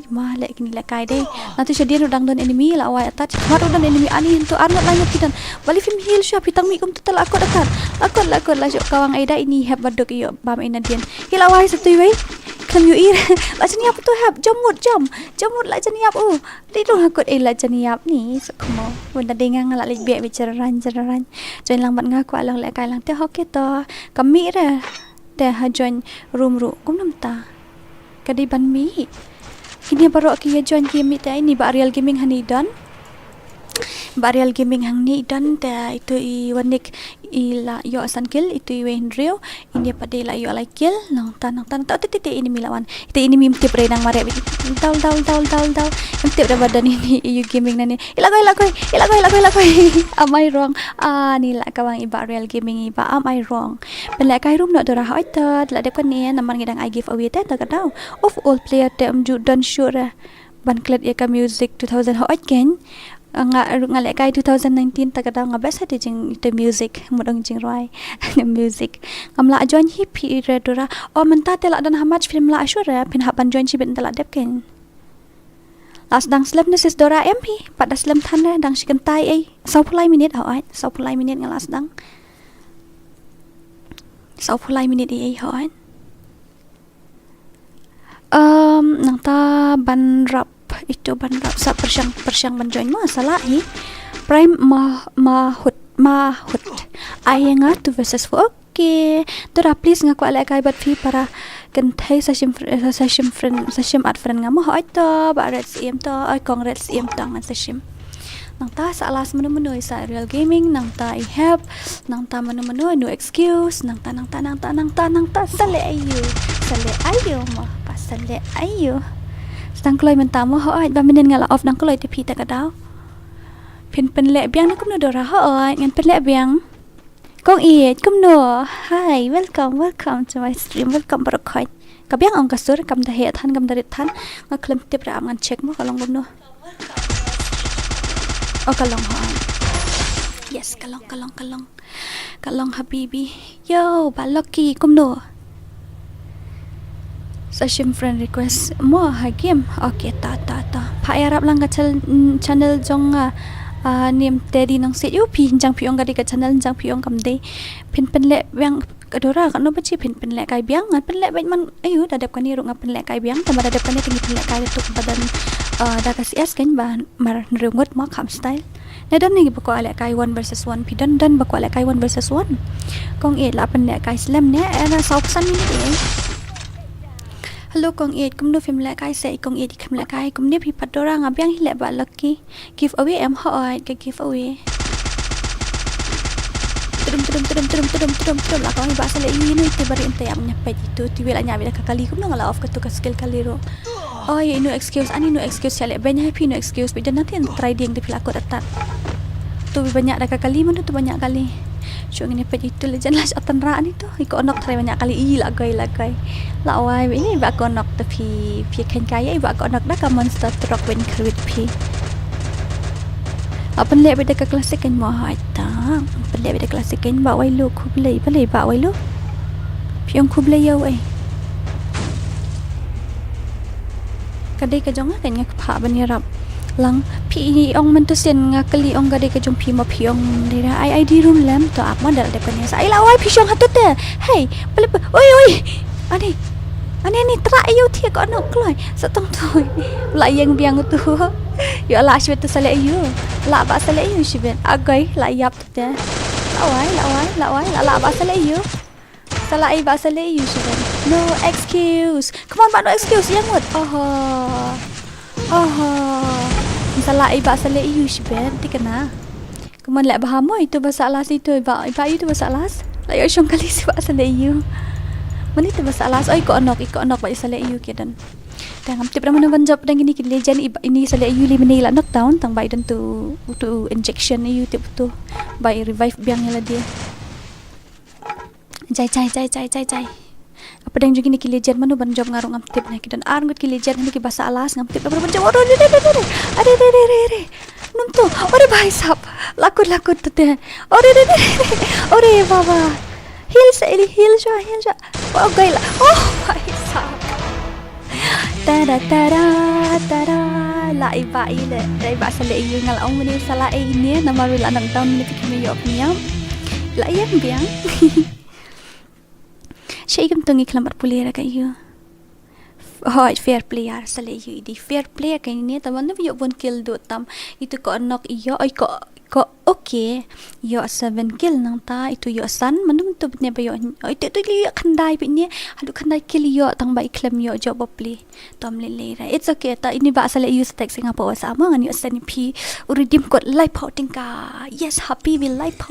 Speaker 2: malek kini la kai dei nanti sedia udang don enemy la awai atat mat udang enemy ani tu arnot lanjut kidan bali film heal shop hitang mi kum total akot atat akot la kawang aida ini heb badok iyo bam ina dian hil awai satu wei kam yu ir la jani apa tu heb jamut la jani ap di dong akot la jani ap ni sakmo benda dengang la lek be bicaran join lang bat ngaku alang le kai lang te hoke to kami ra te ha join room ru kum nam ta kadi ban mi kini baru ki join ki mi ta ini Real gaming hani dan Real gaming hang ni dan ta itu I wanik ila yo asan kill itu I wen rio ini pada ila yo like kill nang tan ta tete ini milawan itu ini mim tip renang mare dal yang tip da badan ini you gaming nani ilagoi am I wrong ni la kawang iba Real gaming iba am I wrong bela kai room no Dora hoita la de kan ni naman ngidang I give away ta kadau of all player tem ju dan sure Bankerlin ka music 2000 hoit ken nga le kai 2019 takada nga best hati jing the music modong jing roi music ngamla join hippie Dora menta tela dan hamach film la ashura pin haban join chi ben tela dep ken las dang slem nesis Dora MP pada slem than dang shikentai 20 minit hoi 20 minit ngalas dang 20 minit hoi nang ta ban rap itu ban rap sa persyang ban join masalah hi prime mahut ayenga tu versus okay Dora please ngaku ala kai bat fi para kentai sashim at friend ngamo hoi to ba red sim to ai kong red sim to ngan sashim nang ta sa alas menu sa Real gaming nang ta I have nang ta menu no excuse nang ta sale ayo ma pasale ayo sedang keloi mentamo hoi ba menen ngala off nang keloi tepi tak kadau pen le biang nak kumno Dora hoi ngan pen le biang kong kumno hi welcome to my stream welcome barokai kabiang ang kasur kam da he than kam darit than ngaklem tip ra ngan check mo kalong kumno kalong hoi yes kalong habibi yo ba lucky kumno sashim friend request mo ha game okay ta pa arab lang ka channel jong nim tedi nang sit yu pi jang pi ong gadi ka channel jang pi ong kam de pen le yang Dora kan no bachi pen le kai biang ngan pen le baik man ayu dadap kan ni ru ngan pen le kai biang tambah dadap kan ni tinggi pen le kai tu badan da kasi es kan ba mar nrungot ma kham style na dan ni bako ale kai 1 versus 1 pi dan bako ale kai 1 versus 1 kong e la pen le kai slam ne ana sau san ni ni hello kong e kum no film le kai se kong e kum le kai kum ni pi pat Dora nga biang hi le ba lucky give away em hoi ka give away lah kau ni bahasa le ini itu bari ente yang nyampe itu tiwi la nyabi dah kali kum ngala off ketu ka skill kali ro oh ya no excuse ani no excuse chale banyak happy no excuse bi dan nanti try dia di pelakon atat tu banyak dah kali mana tu banyak kali so ngene pe itu le jangan atan ra ni tu iko nok try banyak kali i la gai la wai ini ba ko nok tapi pi kan kaya ba ko nok dah ka monster truck ben kredit pi apa le beda ke klasik kan mau haita apa le beda klasik kan ba wai lu khub le ba wai lu piong khub le yo ai kadai ka jong kan ngak pha ban yarap lang pi ong man tu sen ngakali ong kadai ka jong pi ma piong dira ai di room lam to ak ma dal de kan sa ai la wai pi shong hatut te hey pale oi ani ni tra ayu thia ko no kloi sa tong toi la yang biang tu yo la shwe tu sale ayu la ba sale ayu shiben agai la yap te la wai la ba sale ayu sala ai ba sale ayu shiben no excuse come on ba no excuse yang mut sala ai ba sale ayu shiben tikana come on la ba mo itu bahasa alas itu ba itu bahasa alas la yo shong kali si ba sale ayu Mani tu masalah. Oi ko anok ba sale iu kidan. Tang tip ramana banjap dang ini legend ini sale iu li menila knockdown tang bai dan tu injection iu tip tu bai revive biang la dia. Jai. Apa dang juga ni legend manu banjap ngarung ngam tip na kidan arngut ki legend ni ki bahasa alas ngam tip banjap. Ade. Nuntu. Ore bhai sab. Lakut tu te. Ore baba. Heal sha. Oh gila. Oh my god. Tara. La iba sale iu ngal ong ni sala ini nama wila nang tahun ni pikir yo niam. La yang biang. Syaikum tungi kelamar pulira ka iu. Oh, fair play sale iu di fair play ka ini taman na yo bon kill do tam itu ko nok iyo oi ko okay yo 7 kill nang ta itu yo san manum tu ne ba yo itu yo khandai bi ne hadu khandai kill yo tang ba iklem yo job play tom le ra it's okay ta ini ba sale use text singapore sama ngan yo sen pi redeem code live outing ka yes happy will live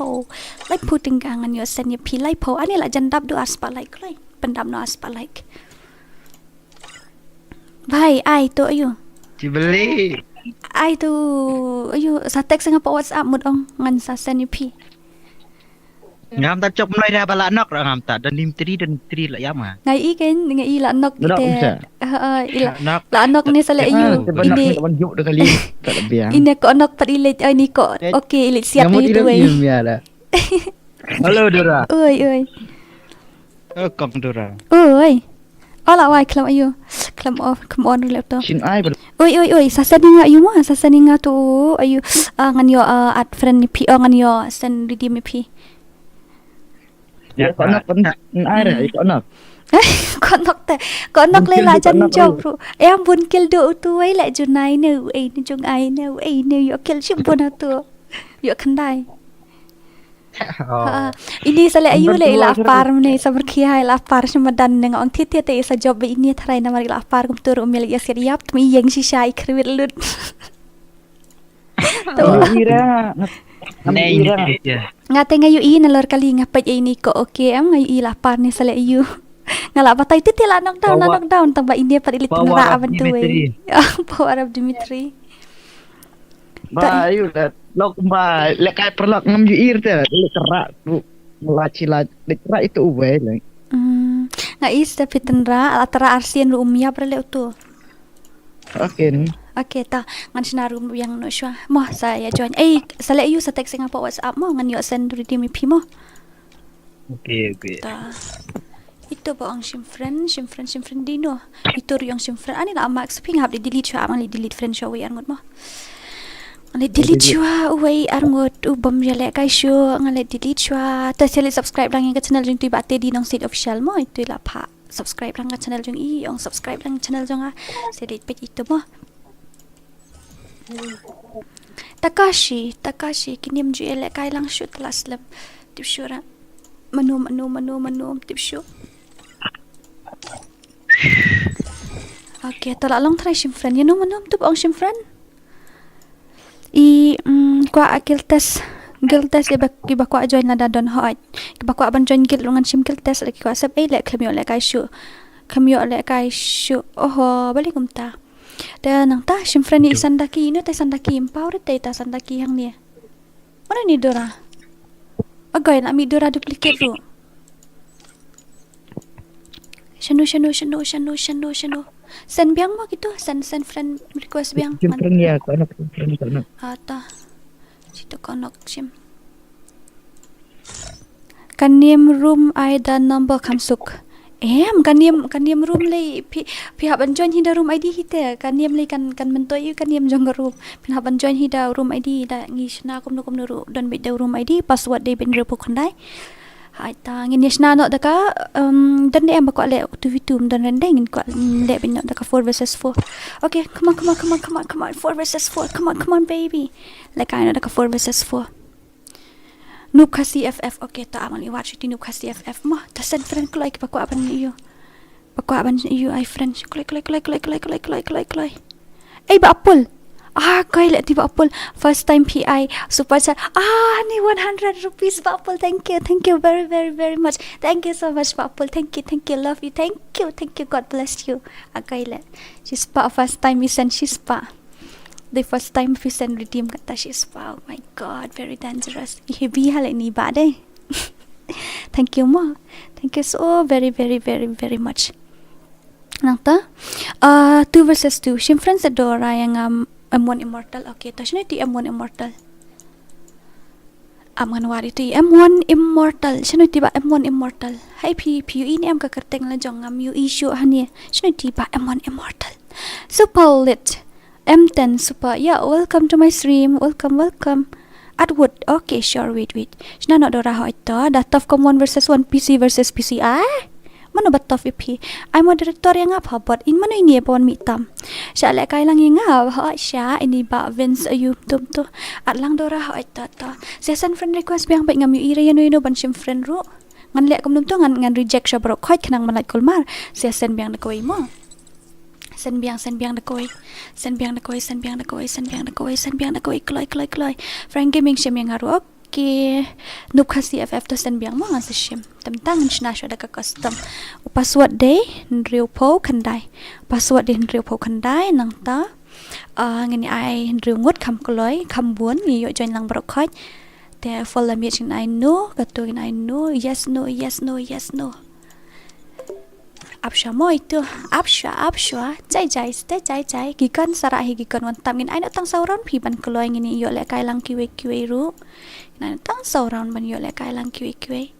Speaker 2: outing ka ngan yo sen pi live out ani la jandap do aspa like pendam no aspa like bhai ai to yo
Speaker 5: Cibeli.
Speaker 2: Ai tu ayu sa text ngapa WhatsApp mud ong ngan sa send pi
Speaker 5: Ngam ta chop noi ra bala nok ra ngam ta dan nim tri la yama.
Speaker 2: ngai i la nok
Speaker 5: Nok
Speaker 2: te
Speaker 5: bisa.
Speaker 2: la nok ni sala ayu ini
Speaker 5: ban juk dah kali tak biang.
Speaker 2: ini ko nok pat ilet ai ni ko okey ilet siap ni tu ai
Speaker 5: Halo Dora.
Speaker 2: oi
Speaker 5: Oh kom Dora.
Speaker 2: oi ala wai klam ayu klam off come on relap to
Speaker 5: Sin ai
Speaker 2: oi sasani nga ayu ma sasani nga tu ayu ngan yo at friend ni pi ngan yo send redeem pi
Speaker 5: Ya konak ai ra konak.
Speaker 2: Konok le la chan chok ru em bun kill do tu ai la junai ne ai ni jung ai ne yo kill chim bun tu yo khandai ini sale ayu le la par ne sabar khia la par semadan ne ngong thit te sa job ini thrai na mari la par kum tur umil ya seriap tmi yeng si shai khriwit lut
Speaker 5: Tu ira.
Speaker 2: ngate ngayu i na lor kali ngapaj ini ko okay am ngayu i la par ne sale ayu ngala batai tit la knockdown tamba ini par ilit nara aban tu power of Dimitri
Speaker 5: Ba ayu lok ba lekai perlok ngam juir te lek kerak tu melaci la lek kerak itu uwe le.
Speaker 2: Ngais tapi tenra atara arsian ru umya prele tu.
Speaker 5: Okey
Speaker 2: ta ngan sinarum yang no shwa mo saya join sale ayu sa text ngapa WhatsApp mo ngan yo send redeem pi mo.
Speaker 5: Okey
Speaker 2: Ta itu ba ang sim friend dino itu ru yang sim friend ani na max ping hab delete shwa amali delete friend shwa wi angot mo Ngale delete chua uai arngot ubam jale kai shu ngale delete chua ta sele subscribe lang yang channel jung tu ba te di nong sit official mo itu la pha subscribe lang channel jung i ong subscribe lang channel jung a sele page itu mo Takashi kinim ju ele kai lang shoot last lab tip shura manu tip shu Okay, tolak long try shimfran. You know manum tu ong shimfran? Kwa akil test kiba kwa join nada don hot. Kiba kwa ban join gil lungan shim kil test lagi kwa sab lek kamyo lek kai shu. Oh, balik kumta. Dan nang ta shimfran ni sandaki no ta sandaki empower ta sandaki hang ni. Mana ni Dora? Agay nak mi Dora duplicate tu. Shanu. Send biang mo gitu, send friend request biang.
Speaker 5: Friend ya, kono friend kono.
Speaker 2: Ata. Situ kono sim. Kanim room ID number kamsuk. Kanim room le pi haban join hida room ID hite. Kanim le kan mentoy kanim jong room. Pin haban join hida room ID da ngishna kum ru don bit room ID password de ben repo khandai. Aita ngin yesna no daka dan em bakwa le tu vitum dan rende ngin kwa le bin no daka 4 versus 4. Okay, come on 4 versus 4. Come on baby. Like I know daka 4 versus 4. Noob KHASI FF. Okay, ta aman watch it noob KHASI FF mo. Ta send friend ko like bakwa ban iyo. Ai friend. Klay. Eh ba apple. Kau lihat tiba apple first time PI super chat. Ni 100 rupees ba apple. Thank you very much. Thank you so much ba apple. Thank you, love you. Thank you, God bless you. Kau lihat she's pa first time we send she's pa. The first time we send redeem kata she's pa. Oh my God, very dangerous. Heavy hal ni ba deh. Thank you ma. Thank you so very much. Nangta 2 versus 2. Shimfran sa DORA yang M1 Immortal. Okay, tasyo na ito M1 Immortal. Aman wari ito M1 Immortal. Siya na ito ba M1 Immortal? Hai PUE ni kakarteng la jong UE show hani. Siya na ito ba M1 Immortal? Super lit. M10 super. Yeah, welcome to my stream. Welcome. Atwood. Okay, sure. Wait. Siya na DORA ho ito. Datov kom 1 versus 1 PC versus PC. Mana batov IP? Ay moderator yang apa buat in mana ini pon mitam. Sya lek kai lang yang apa sya ini ba Vince ayub tum tu. At lang DORA ha ita ta. Session friend request biang baik ngam ira no ban shim friend ro. Ngan lek kum tu ngan reject sya bro khoi khnang malai kulmar. Session biang de koi mo. Sen biang de koi. Kloi. Frank gaming shim yang haru. Okay, noob KHASI FF to send biang mo nga sa shim. Tamtang nshna sya da ka custom. Password day nriu po kandai. Nang ta ngani ai nriu ngut kam koloi kam buon ni yo join lang bro khoi. Te follow me chin I know, gato in I know. Yes no. Apsha mo itu. Apsha. Jai. Gikan sarah gikan wan tam ngin ai na tang sauran pi ban koloi ngini yo le kai lang kiwe ru. Nah, tang sauran ban yo le kai lang kiwe.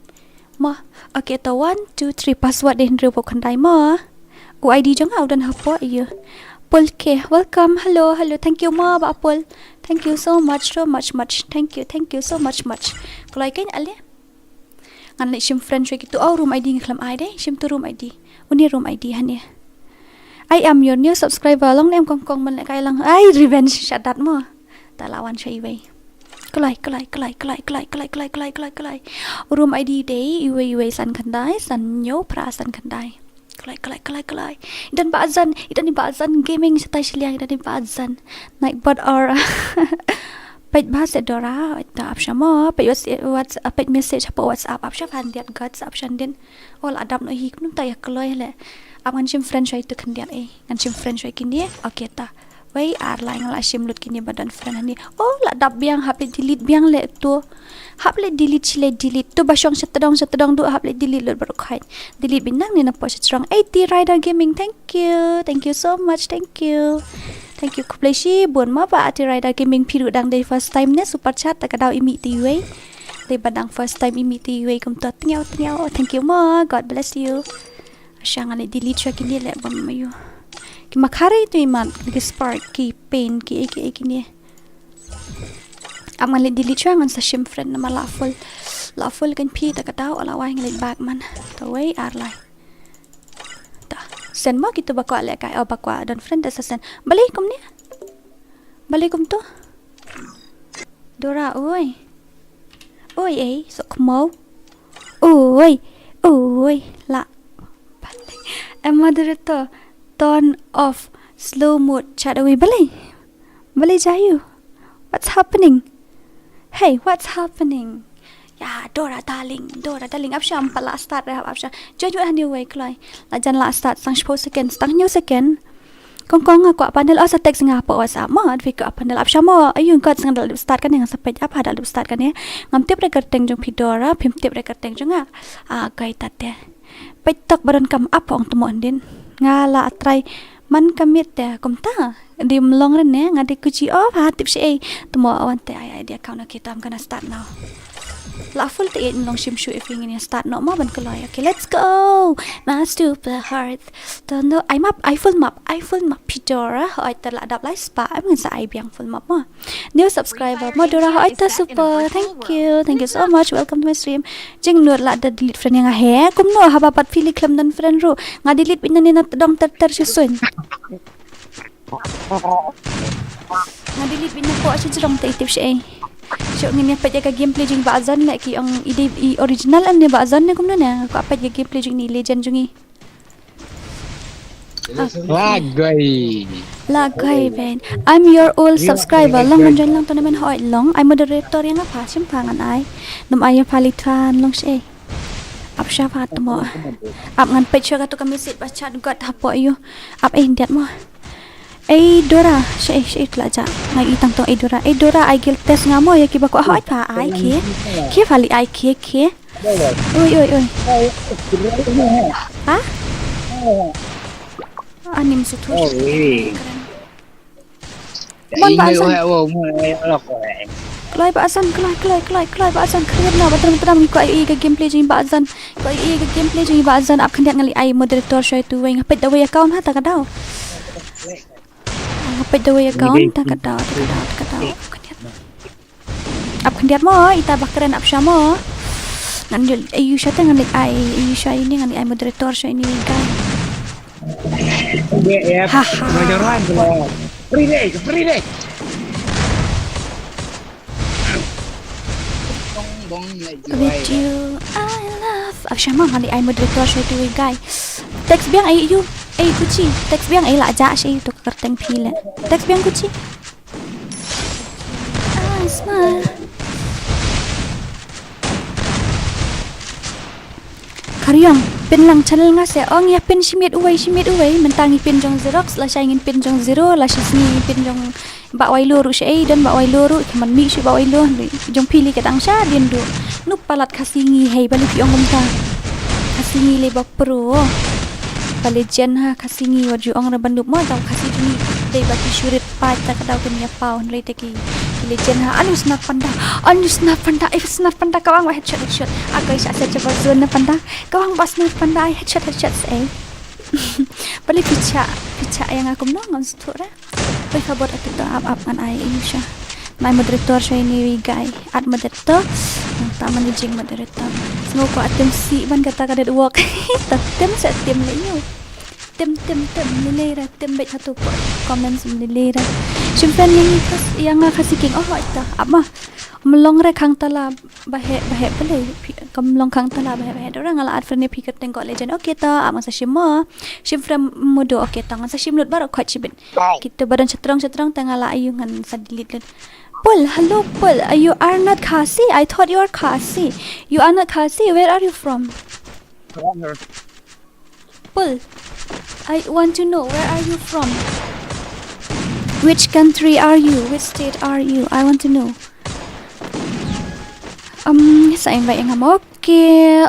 Speaker 2: Mo. Okay, to 1 2 3 password din ru pok kandai mo. UID jong au dan hapo iyo. Polke, welcome. Hello. Thank you mo ba Apple. Thank you so much. Thank you so much. Kalau ikan ale. Ngan le shim friend shoy gitu. Room ID ngklam ai deh. Shim tu room ID. Uni room ID han ya. I am your new subscriber. Long nem kong man le kai lang. Ai revenge shadat mo. Ta lawan shoy way. Kelai. Room ID day iwe san kandai san nyo pra san kandai. Kelai. Dan bazan gaming sa Thailand dan bazan. Naik bot or page bahasa DORA ita apsha mo page WhatsApp page message apa WhatsApp apsha kan diat guts option din all adam no hi kun ta ya keloi le aman shim friend shoy tu kan diat ngan shim friend shoy kini okay ta wei ar lain la shim lut kini badan friend ni la dap biang haple delete biang le tu haple delete tu basong setedong du haple delete lut baru khai delete binang ni na po strong 80 rider gaming thank you so much thank you kupleshi buon ma ba ati rider gaming piru dang day first time ne super chat ta kadau imi ti wei day badang first time imi ti wei kum to tnyao thank you ma God bless you asyang ale delete sya kini le bam mayu ki makhare tu iman ki spark ki pain ki kini Ap ngan delete chua ngan sa shim friend nama lawful kan pi ta ka tahu ala wai ngan bag man ta wei ar lai ta sen mo kita bakwa le kai bakwa dan friend sa sen balikum ni balikum tu Dora oi sok mau oi la moderator turn off slow mode chat away balai jayu what's happening hey what's happening ya Dora darling apsham pala start rehab apsha jojo handi way kloi la jan la start sang 10 second stang new second kong aku panel asa teks ngapa whatsapp ma advi ka panel apsha ma ayun ka sang dal start kan yang sampai apa dal start kan ya ngam tip recording jong Dora phim tip recording jong kai tate petok baran kam apong temon din ngala atrai man kamit te komta di mlong ren ne ngadi kuci ha tip si temo awan te ai dia kau nak kita am gonna start now la full te mlong shim shu if ingin start no ma ban keloi okay let's go my stupid heart don't know I full map Dora ho ai terla dap lai spa am ngan sa ai biang full map ma new subscriber mo Dora ho ai ta super thank you so much welcome to my stream jing nur la da delete friend yang he kum no ha bapat fili klam dan friend ro nga delete bin ni na dong ter susun nga delete bin ko asya jrong ta itip si so ngini pa jaga gameplay jing bazan la ki ang ide original an ne bazan ne kum no na ko apa jaga gameplay jing ni legend jungi Lagay ben. I'm your old subscriber. Long man lang to naman hoy long. I'm moderator yang apa sim pangan ai. Num ay palitan long si. Ap siya pa mo. Ap ngan page ka to kami sit ba chat got hapo ayo. Ap diat mo. Dora, siya itla ja. Ngay itang to Dora. Dora ay guilt test nga mo ya kiba ko hoy pa ai ki. Ki fali ai ki. Oi. Ha? Anim sutur. Mon baasan. Kelai baasan. Keren lah. Betul-betul ni ko ai ga gameplay jing baasan. Ko ai ga gameplay jing baasan. Ap kandiat ngali ai moderator show tu weng hapet dawe account ha tak daw. Hapet dawe account tak daw. Ap kandiat mo ita bakren ap sya mo. Ngan ayu sya ngali ai ayu sya ini ngali ai moderator show ini kan.
Speaker 5: Free day.
Speaker 2: With you, I love. Syama kali I moderator saya tu guys. Teks biang ai you, kuci. Teks biang ai la ja saya tu kerteng pile. Teks biang kuci. I smile. Karyang pin lang channel nga se ong ya pin simit uway mentangi pin jong Xerox la siya ingin pin jong zero la siya sini pin jong ba wai loro siya dan ba wai loro kaman mi siya ba wai loro jong pili kadang siya din do nup palat kasingi hey balik yung umta kasingi le ba pro legend ha kasingi waju ong ra bandup mo daw kasi ni day ba ki shurit pa ta kadaw kanya pa on rate ki legend ha anu snap panda if snap panda kawang headshot agai sa sa coba zone na panda kawang bas snap panda headshot balik picha yang aku ngam sutura oi kabot at ito up an ai siya my moderator siya ini guy at moderator tama ni jing moderator semua ko atem si ban kata kada work tem sa tem leyo tem nilera tem bet satu comments nilera simpan yang kasiking ita apa melong re khang tala bahe pale kamlong khang tala bahe orang ala ad frene piket tengok legend okey ta ama sa shima shimfram modo okey ta sa shimlut baru khat chibin kita badan cetrang tengala ayungan sa delete Pul, hello Pul. You are not KHASI? I thought you are KHASI. You are not KHASI. Where are you from? Pul, I want to know where are you from? Which country are you? Which state are you? I want to know. Sa invite yang kamu okay.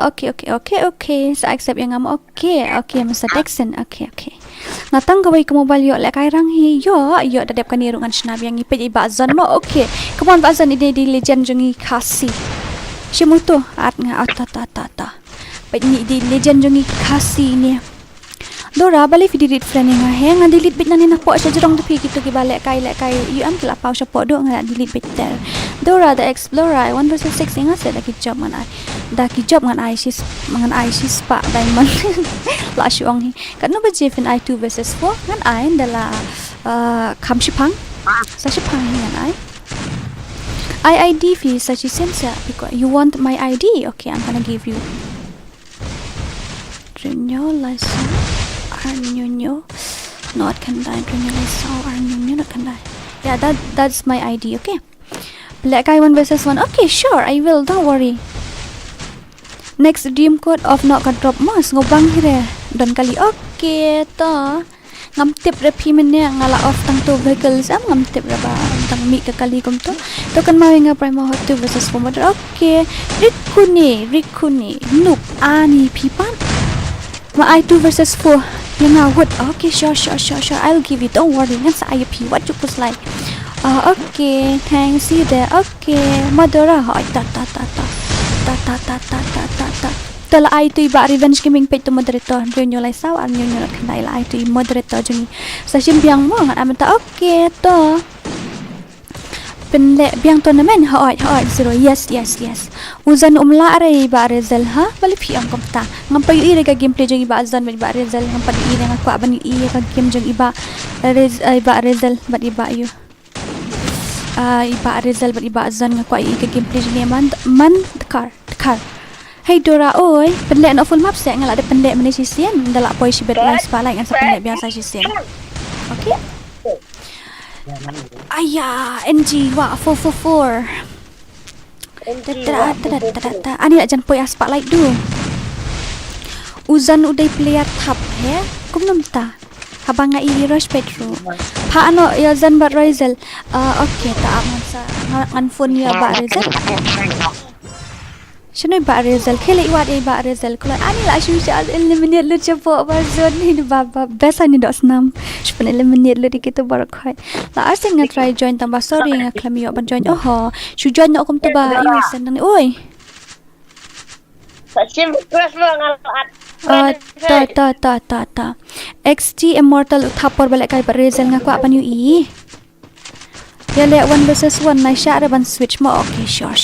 Speaker 2: Sa accept yang kamu okay, Mr. Dixon. Okay. Natang gawai kamu balyo lek kairang hi yo dadap kan irungan snab yang ipet ibazan mo okay. Kamu bazan ide di legend jongi KHASI. Shimuto at nga ta. Pet ni di legend jongi KHASI ni. Dora balik video delete friend yang hang ngan delete bit nani nak pok jerong tepi gitu ki balik kai you am kelap pau pok do ngan delete bit there. Dora the explorer 1 versus 6 ingat saya dah ki job ngan ai. Dah ki job ngan ai sis pak diamond. La syuang hi. Kan no baje fin ai 2 versus 4 ngan ai dalam kam shipang. Sa shipang ngan ai. ID fi sa chi sensa because you want my ID. Okay, I'm gonna give you. Renew license. Arnyonyo not can die. Arnyonyo not can die. Yeah, that's my ID. Okay, black guy 1 versus 1. Okay, sure, I will, don't worry. Next dream code of not can drop mas ngobang hire dan kali. Okay to ngam tip repi menya ngala off tang to vehicles am ngam tip raba tang mi ka kali kom to kan mawi nga prime hot 2 versus 4 model. Okay, rikuni noob ani pipan ma I 2 versus 4 yang what. Okay, sure, I'll give you, don't worry. Ngan sa IP what you was like. Okay, thanks, see you there. Okay, madora hoy ta tala I to iba revenge gaming page to moderator nyo lai saw an nyo nak kanai la I to moderator juni sa simbiang mo ngan amata. Okay to penle biang tournament hoy 0. Yes uzan umla are iba rezal ha bali pi ang komta ngam payu ire ka gameplay jeng iba azan iba rezal ngam payu ire ngam kwa bani ire ka game jeng iba rezal bat iba yu iba rezal bat iba azan ngam kwa ire ka gameplay jeng man car. Hey Dora oi penle no full map se ngala ada penle mene sisian dalak boy si bet live spala ngan sa penle biasa sisian. Okay. Ayah, NG, wah, 444. Ani nak jangan poy spotlight du. Uzan uday player tap he, kum namta. Habang nga rush petro. Pa ano ya zan bat Royale. Okay, ta aman sa ngan phone ya bat Royale. Sino ba Royale? Kele iwat ba Royale. Kalau ani lah syusal eliminate lu cepo bazon ni baba. Besa ni dok senam. Spen eliminate lu dikit baru koi. La asin nga try join tambah sorry nga claim yo ban join. Oh, syu join nak kum tu ba iwasan nang oi.
Speaker 6: Sim request mo ngalat.
Speaker 2: Ta. XT Immortal thapor balik kai ba Royale nga kwa pan yu i. Ya le 1 versus 1 na sya ban switch mo. Okay, sure.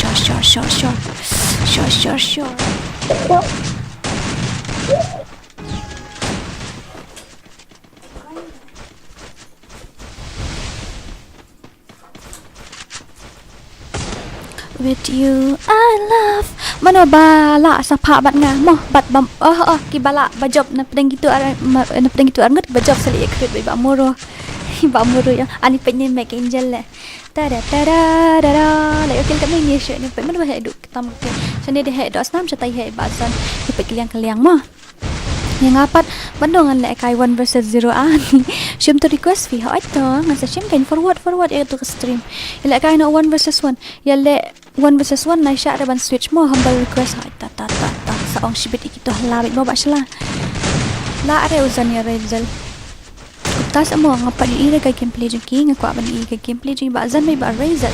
Speaker 2: With you I love mano bala sa pa bat nga mo bat bam ki bala bajob na pedang gitu anget bajob sali ekret ba moro ya ani penye make angel le tada la okil kami ni shit ni pe mana hai duk tam ke sini de hai dos nam chatai hai basan ki pe kaliang mo yang apat bandongan le kai 1 versus 0 ani shim to request fi ha to ngan sa shim kain forward ya to stream le kai no 1 versus 1 ya le 1 versus 1 na sya ban switch mo humble request ha ta sa ong shibit ikito labit mo ba sila la are uzan ya Royale. Tas mo nga pa ire ka gameplay jeng ki nga kwa ban ire ka gameplay jeng ba zan may ba Royale.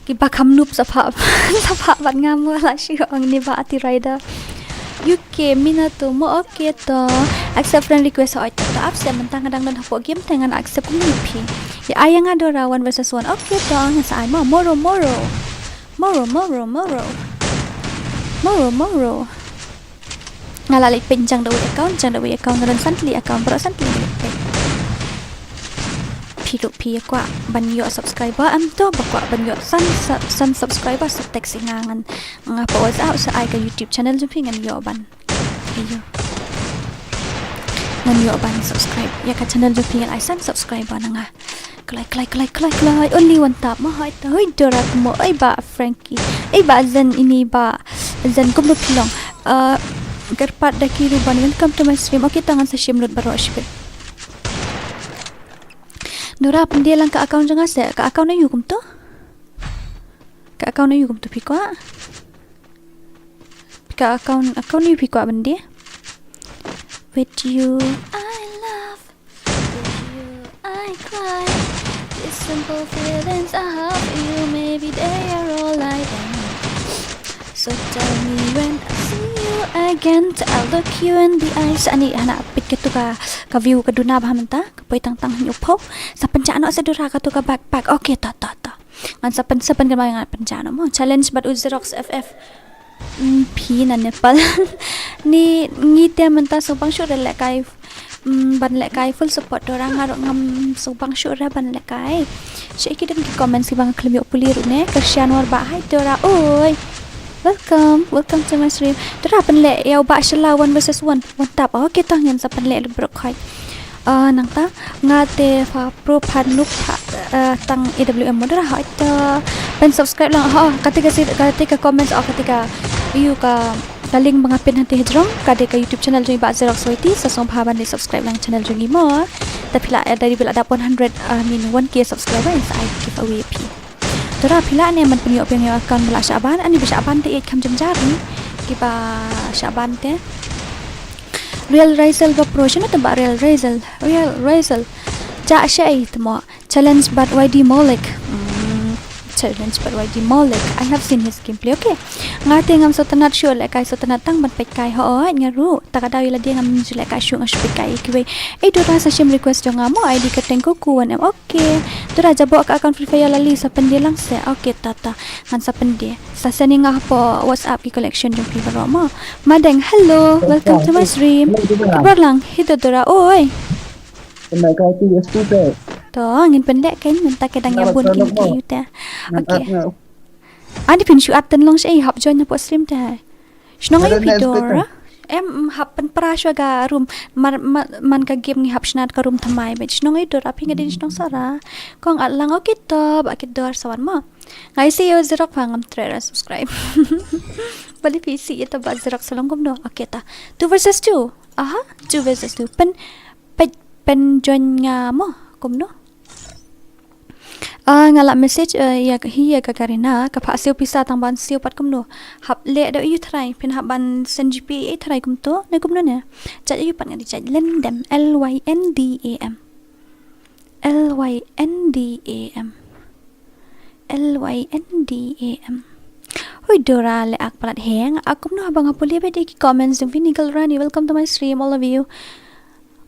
Speaker 2: Ki ba kam noob sa pa ban nga mo la siya ang ni ba ati rider. UK minato mo okay to accept friend request sa ito to accept mentang kadang dan hapo game tengan accept community. Ya ayang nga Dora 1 versus 1 okay to nga sa ay mo moro. Ngalalay penjang dawi account dan santli account pero santli pilu kwa banyo subscriber am to bakwa banyo san subscriber sa text ngangan nga pa WhatsApp sa ay ka YouTube channel juping ngan yo ban subscribe ya ka channel juping ay san subscriber na nga like only one tap mo hay ta hoy Dora mo ay ba Frankie ay ba zan ini ba zan kum pilong Gerpat daki ruban welcome to my stream. Okay tangan sa shimlot baru ashbet. Dora pendia lang ka account jangan sa ka account na yukum to. Ka account na yukum to pikwa. Ka account na pikwa bendia. With you I love, with you I cry. These simple feelings I have for you, maybe they are all I am. So tell me when I see you again to I look you in the eyes. Ani hana pit ke tu ka view ke duna bah menta kapoi tang hanyu po sa pencana sa dura ka tu ka backpack. Okay ta ngan sa pen kan ngan pencana mo challenge but Xerox FF P na Nepal ni ngite menta so bang sure le kai ban le kai full support orang ngaro ngam so bang sure ban le kai shake dan ki comments ki bang klim yo pulir ne kersian war ba hai Dora oi welcome to my stream Dora ban le yaw ba shala 1 versus 1 tap okay ta ngan sa ban le lu brok khai nang ta ngate fa pro phan lup tang AWM modera hai ta pen subscribe lang ketika comments ketika you ka kaling mga pinanti hidrong kade ka YouTube channel jeng ba Xerox Waiti sa song phaban di subscribe lang channel jeng mo tapila dari bila ada 100 1k subscriber sa I give away p Dora pila ne man penyo pengyo akan mula Syaban ani bisa Syaban te kam jari kiba Syaban te Real Rizal ba promotion atau ba Real Rizal ja shay tmo challenge but YD Molik challenge but YD Molik I have seen his gameplay okay ngate ngam so tanat show like kai so tanat tang ban pek kai ho ngaru takadaw ila dia ngam jule kai show ngas pek kai kiwe Dora sa shim request jo ngamo ID ka tengko kuan em okay Dora jabo ka account FreeFire lali sa pendie lang se okay tata ngan sa pendie sa sending nga po WhatsApp ki collection jo pi baro mo madeng hello welcome to my stream kabar lang hito Dora oi
Speaker 5: Kena kau tu ya stupid.
Speaker 2: to ngin pendek kan minta kedang yabun ki ta okay Adi pin shu atan long say hap join na po stream ta. Shnong ay Dora. Em hap pen pra shwa ga room man ka game ni hap shnat ka room thamai bet shnong ay Dora pinga din shnong sara. Kong atlang okay to ba kit Dora sawan mo. Ngai see you Xerox pangam trera subscribe. Bali PC ita ba Xerox salong kum no. Okay ta. 2 versus 2. Aha, 2 versus 2. Pen join nga mo kum no. Ngala message ya hiya ka karina ka phasiu pisa tang ban siu pat kum no hap le da yu try pin hap ban sen gpa try kum to ne kum no ne cha yu pat ngadi cha Lyndem Lyndem Lyndem Hoi Dora le ak palat heng akum no abang apuli be ki comments Vinigal Rani welcome to my stream all of you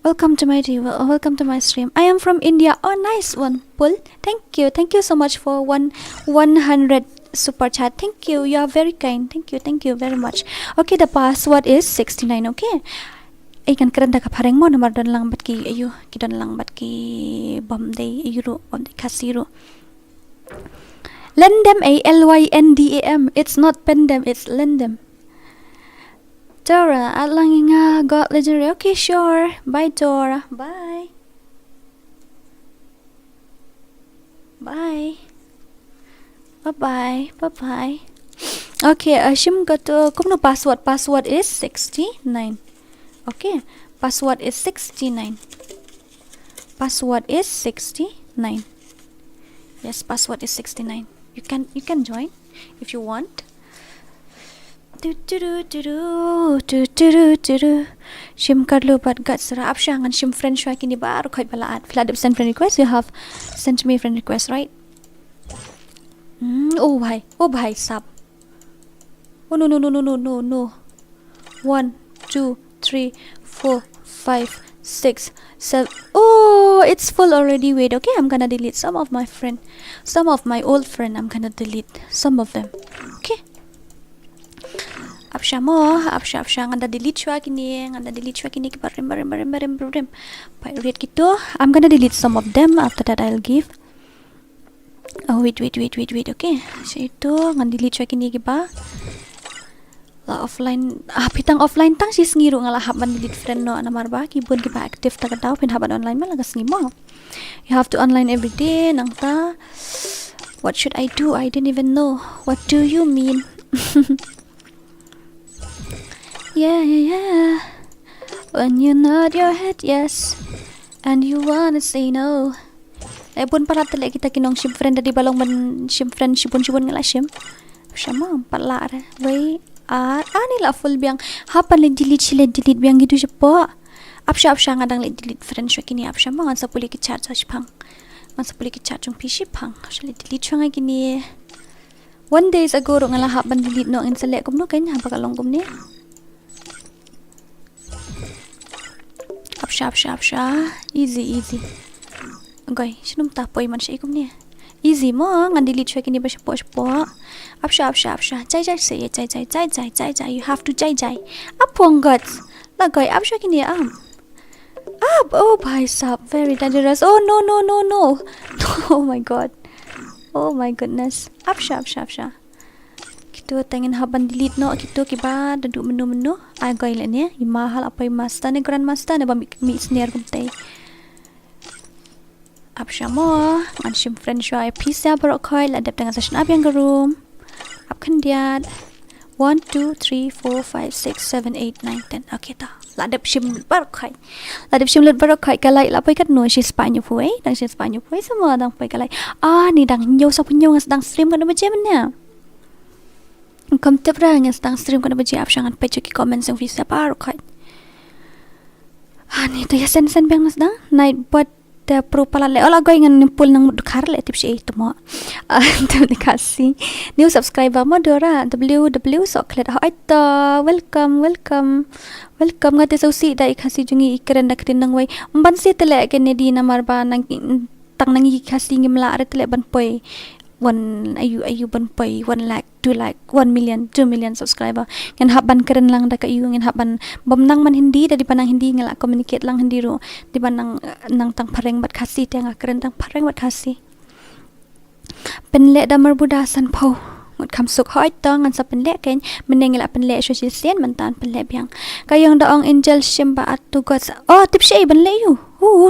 Speaker 2: Welcome to my stream. I am from India. Oh, nice one, Pul. Thank you so much for 100 super chat. Thank you. You are very kind. Thank you very much. Okay, the password is 69. Okay. Ikan keren dah kapareng mo nomor don lang bat ki ayu ki don lang bat ki bom day euro bom day kasiro. Lyndem Lyndem. It's not pendem. It's Lyndem. Dora, at lang nga got legendary. Okay, sure. Bye, Dora. Bye. Okay, Ashim got kumno password. Password is 69. Okay, password is 69. Yes, password is 69. You can join if you want. Shim kadlo but got sara apshangan shim friend shwa kini baru khoi balaat filad send friend request. You have sent me friend request, right? Oh bhai sab. Oh no 1 2 3 4 5 6 7 Oh, it's full already. Wait, okay, I'm gonna delete some of my old friend. I'm gonna delete some of them. Okay, apsha nganda delete shwa kini ki barim pai read gitu. I'm gonna delete some of them. After that I'll give wait okay, so itu ngan delete shwa kini ki ba la offline pitang offline tang sis ngiru ngala haban delete friend no namar ba ki bun ki ba active ta kataw pin haban online ma lagas ngimo. You have to online every day nang ta. What should I do? I didn't even know. What do you mean? Yeah. When you nod your head yes, and you wanna say no. Pun parat tele kita kinong ship friend tadi balong ban ship friend shipun ngala shim. Sama pala re. Wei ani la full biang hapan le delete biang gitu siapa. Apsha ngadang le delete friend shwa kini apsha mangan sa puli ki chat sa shipang. Man sa puli ki chat jung pi shipang. Actually delete shwa gini. 1 days ago ro ngala hapan delete no in select kum no kanya hapakalong kum ni. Easy. Okay, sino tapoy man siya ikum niya. Easy mo, ngan delete siya kini ba siya po. Apsha. Jai. You have to jai. Apong guts. Lagay, apsha kini Up. Oh, bhai sab, very dangerous. Oh no. Oh my god. Oh my goodness. Apsha. Kita tengin haban delete no kita kiba duduk menu agay la niya imahal apay master ni grandmaster na ba mi snare kumtay apsha mo man sim friend siya pisa barokoy la dap dengan session up yang room up kan dia 1 2 3 4 5 6 7 8 9 10 okay ta la dap sim barokoy kalai la pay kat no si Spanyol puai dang si Spanyol puai semua dang pay kalai ni dang nyo sa punyo ngas dang stream kan ba jam niya Kom te bra nga stang stream ko na baji apsang at pecho ki comments yung visa paro kai. Ani to ya sen bang nas dang night but the pro pala le ola goy ngan nimpul nang mudukar le tip si ito mo. Terima kasih. New subscriber mo DORA www so klet ha ito welcome nga te sausi dai KHASI jungi ikren dak tin nang way mbansi tele ken di na marba nang tang nang KHASI ngimla are tele ban poi 1 ayu ban pay 1 lakh 2 lakh 1 million 2 million subscriber ngan haban keren lang da kayu ngan haban bamnang man hindi da di panang hindi ngala communicate lang hindi ro di panang nang tang pareng bat KHASI tang keren tang pareng bat KHASI penle da marbudasan pau ngut kam suk hoi to ngan sa penle ken menengela penle social sen mentan penle biang kayong daong angel shimba atu gods tip shay penle yu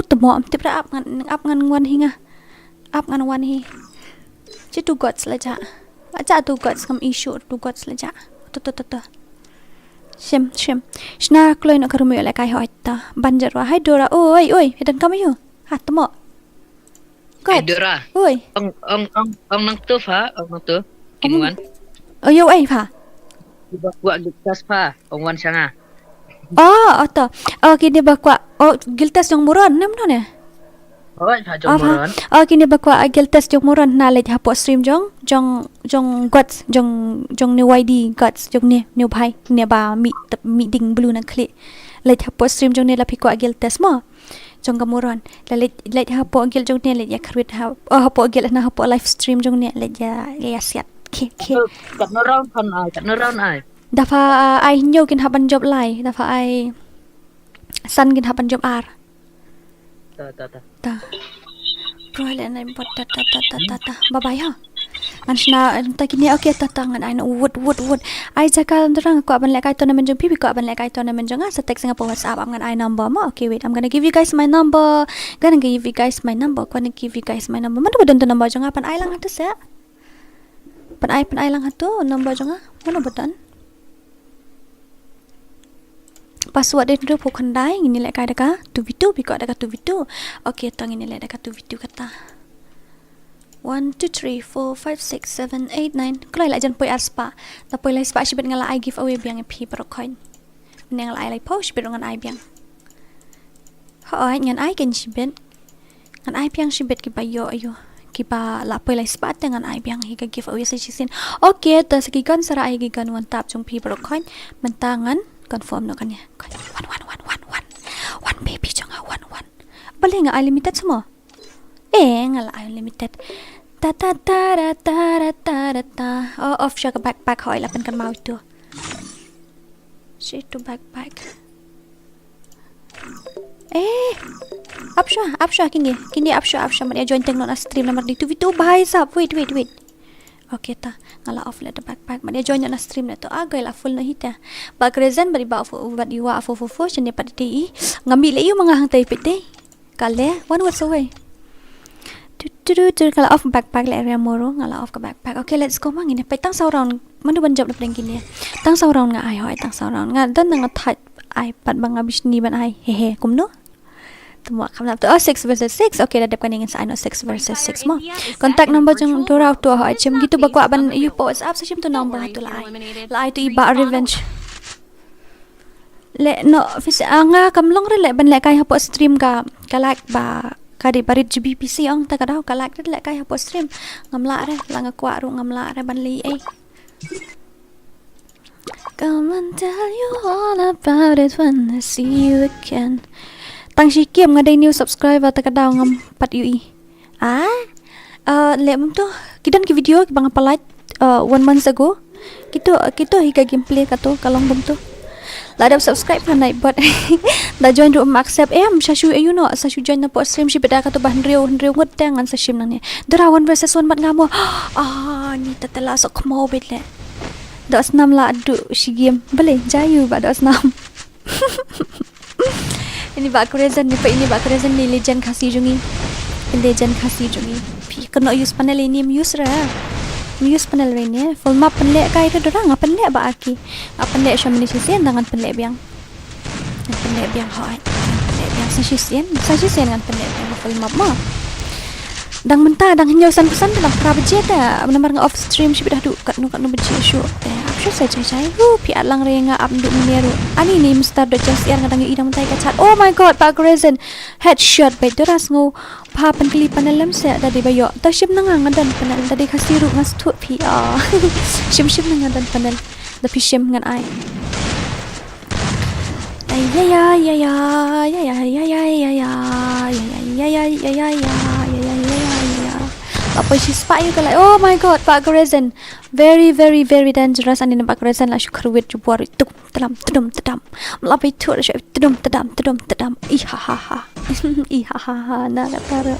Speaker 2: temo tip ra ap ngan wan hinga ap ngan wan hi Ci tu gods laja. Aja tu gods kam issue tu gods laja. Tu. Shim. Shna kloy nak rumyo la kai hoita. Banjar wa hai DORA. Oi, hedan kam yo. Temo. God.
Speaker 5: DORA.
Speaker 2: Oi.
Speaker 5: Ang nang tu fa, ang nang tu. Kinuan.
Speaker 2: Yo ai pha.
Speaker 5: Buat gitas fa, ang wan sanga.
Speaker 2: Ato. Kini bakwa. Giltas yung muron nam no ne.
Speaker 5: Moron.
Speaker 2: Kini bakwa giltas yung muron na lej hapo stream jong gods jong ni YD gods jong ni bhai ne ba mi ding blue na kli lej hapo stream jong ni la pikwa giltas mo jong gamuron la lej hapo gil jong ni lej ya kharwit hapo gil na hapo live stream jong ni lej ya siat ke
Speaker 5: Kat neron ai.
Speaker 2: dafa ai nyo kin haban job lai dafa ai san kin haban job ar ta bro le na bot ta bye ha ansna ta kini okay ta ngan ai no wood ai jakal ndrang ko ban le kai tournament jong pipi ko ban le kai tournament jong sa text nga po WhatsApp am ngan ai number mo okay wait I'm gonna give you guys my number ko na give you guys my number man ba don number jong pan ai lang hatu sa pan ai lang hatu number jong mana botan password dia tu pokon dai ngini lek kai daka tu video biko daka tu video okay tang ngini lek daka tu video kata 1 2 3 4 5 6 7 8 9 klai la jan poi aspa ta poi lai spa shibet ngala I give away biang pi pro coin neng la ai lai post shibet ngan ai biang ngan ai ken shibet ngan ai biang shibet ki bayo ayo kipa la poi lai spa dengan ai biang hi ka give away sa chisin okay ta sekikan sara ai gigan wan tap jong pi pro coin mentangan confirm no kanya 1 baby jangan 1 balik nga unlimited semua ngala unlimited ta off siya ka backpack hoy lapan kan mau itu shit to backpack apsha kini apsha maria join teng non stream namar di tu video bhai sab wait okay ta ngala off le the backpack madia join na stream na to agay la full na hita bag reason bari ba what you are for chene pati ngambil le yu mga hangtay pite kale one what's away ngala off backpack le area moro ngala off ka backpack okay let's go mang ini pai tang sau round manu ban job na pling kini tang sau round nga ai hoy tang sau round nga don nga thai ai pat bang abis ni ban ai hehe kumno Tuma kam to 6 versus 6 okay dadap kan ingin sa 6 versus 6 mo contact number jong DORA to ha chem gitu bakwa ban you po WhatsApp sa chem to number to lai to iba revenge le no fis anga kamlong re le ban le kai ha po stream ka like ba kadi barit GBPC ang ta kadaw ka like le kai ha po stream ngamla re langa kwa ru ngamla re ban li come and tell you all about it when I see you again tang shi kiem ngadai new subscriber ta kadau ngam 4 UI lek mum tu kidan ki video ki bang apalai 1 month ago kita higa gameplay kato kalong bum tu la dap subscribe pa naik bot da join ru accept shashu sashu join na po stream shi beda kato bah nriu ngut tangan sa shim nang ni dora 1 versus 1 mat ngamo ni tatala sok mo bet le dos nam la adu shi game boleh jayu ba dos nam ini bak reason ni legend KHASI jungi pi kena use panel ini use panel ini full map panel kai ke dorang panel ba aki panel syam ni sisen dengan panel biang hoi panel biang sisen dengan panel biang full map mah dang mentah dang hinyosan pesan dalam prabajet benar off stream shi dah duk kat nu bejek syu apa saya cai pi atlang renga up duk meneru ani ni mstar do just yang kadang idang tai kacat oh my god pak reason headshot by doras ngo pa pankli panelem se dadi bayo ta shim nang ngadan panel dadi KHASI ru ngas tu pi shim nang ngadan panel da pi shim ngan ai apa si spy you like oh my god pak reason very very very dangerous ani pak reason la syukur wit jubuar itu tedam melapai tu la syukur tedam ihaha na para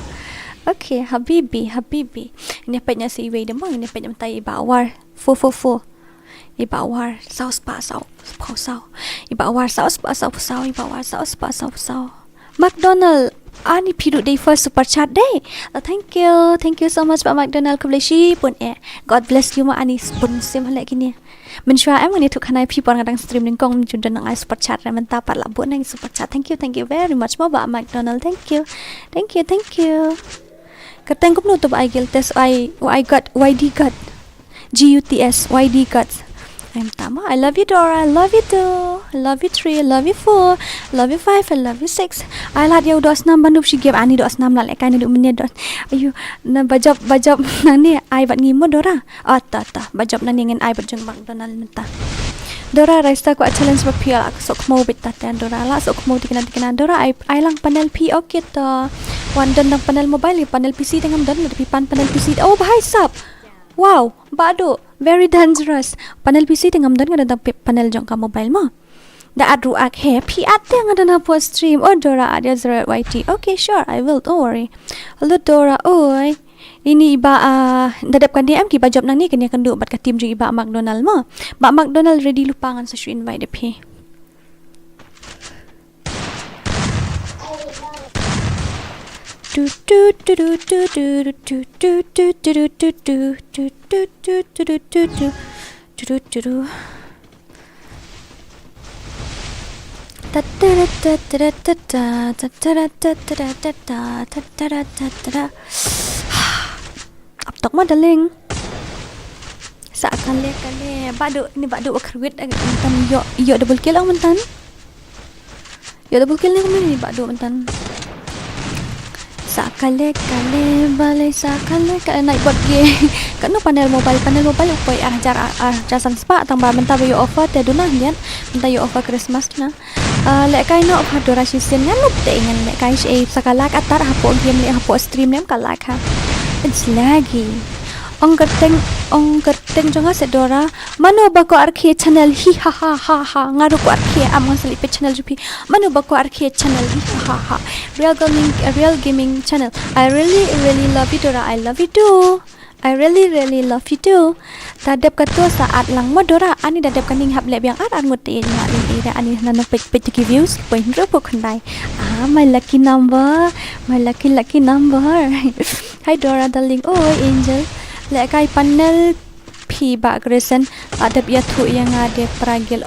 Speaker 2: okay habibi ini apanya si way demang ini apanya tai bawar 444 ibawar saus pa sau ibawar saus pa sau McDonald ani pidu day first super chat day thank you so much Pak McDonald kubleshi pun God bless you ma ani pun sim halek kini mensyua em ni tu kanai people ngadang stream ning kong jundan nang super chat ra menta pat labut nang super chat thank you very much ma Pak McDonald thank you kateng kup nutup I gil test I got YD got GUTS YD got I'm Tama. I love you, Dora. I love you too. I love you 3. I love you 4. I love you 5. I love you 6. I like you dos nam bandup shi game ani dos nam la lekai ni duk menit dos. Ayu na bajab nang ni ai bat ngimo Dora. Ta bajab nang ni ngen ai bat jeng McDonald menta. Dora raista ko challenge ba pia ak sok mo bit ta tan Dora la sok mo tikana Dora ai lang panel P okay ta. Wan don nang panel mobile panel PC dengan don lebih panel PC. Oh bahai sap. Wow, bado very dangerous. Panel PC tengam dan ngada panel jangka mobile mah. Da adru ak happy ate ngada na post stream. Oh Dora ada zero YT. Okay, sure, I will. Don't worry. Hello Dora. Oi. Ini iba dadapkan DM ki bajab nang ni kena kendu bat ka team ju iba McDonald mah. Ba McDonald ready lupangan sa show invite depi. Aptok madaling seakan kali badu akhirwit mentan yo double kill ang mentan yo double kill ni badu mentan sakale balai sakale naik bot ge kan panel mobile upoi jasan spa tambah mentah yo offer te duna lian mentah yo offer Christmas na lek kai no offer Dora season ngan lup te ngan lek kai sakala atar hapo game le hapo stream nem kalak ha it's lagi ong gerteng jonga se Dora mano bako arke channel hi ha ngaru ko arke am ngasali pe channel jupi mano bako arke channel hi ha real gaming channel I really love you Dora I love you too I really love you too dadap kato saat lang mo Dora ani dadap kaning hap leb yang ar ngut te nga ni ira ani nano page ki views point ro po khandai my lucky number hi Dora darling oh angel lekai panel pi bak reason ada biya tu yang ada peragil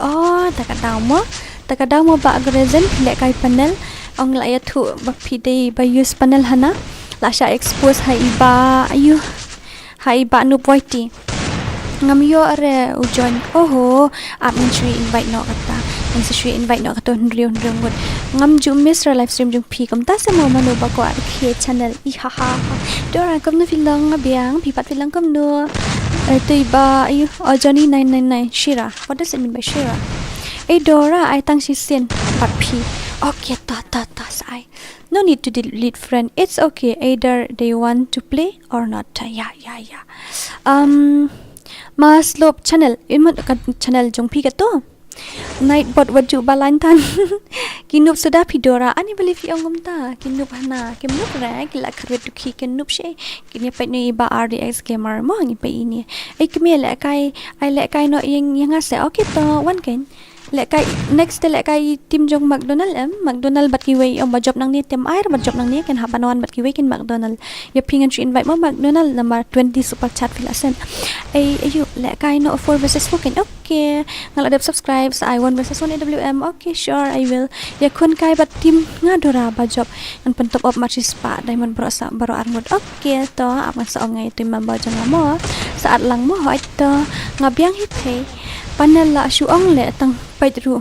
Speaker 2: takadaw mo bak reason lekai panel ong la ya tu bak pi dei ba use panel hana la sha expose hai ba nu poiti ngam yo are ujon ap mentry invite no kata ang sa invite no kato nrion ngot ngam ju miss live stream jung pi kam ta sa mo mano ba ko arke channel ha Dora kam no filang biang pipat filang kam no tu iba Johnny 999 Shira what does it mean by Shira Dora I tang si sin pat pi Okay, ta sai. No need to delete friend. It's okay. Either they want to play or not. Yeah. Mas lop channel. Imut kan channel jong pi kato. Night bot waju balantan. Kinup sudah pidora. Ani believe yang ngumta. Kinup hana. Kinup re. Kila karwet tuki kinup she. Kini pet ni iba RDX gamer mo ngi pe ini. Kemi lek kai no yang ase. Okay to one kan. Lek kai next lek kai tim jong McDonald bat ki way om job nang ni tim air bat job nang ni kan hapanon bat ki way kin McDonald ya pingan invite mo McDonald number 20 super chat filasen ayu lek kai no 4 versus 4 kan okay ngal ada subscribe sa I 1 versus 1 AWM okay sure I will ya kun kai bat tim ngadora ba job kan pen top up matches pa diamond bro sa baro armod okay to apa sa ngai tim member jong mo saat lang mo hoit to ngabiang hit hey panel la syuang le tang paidru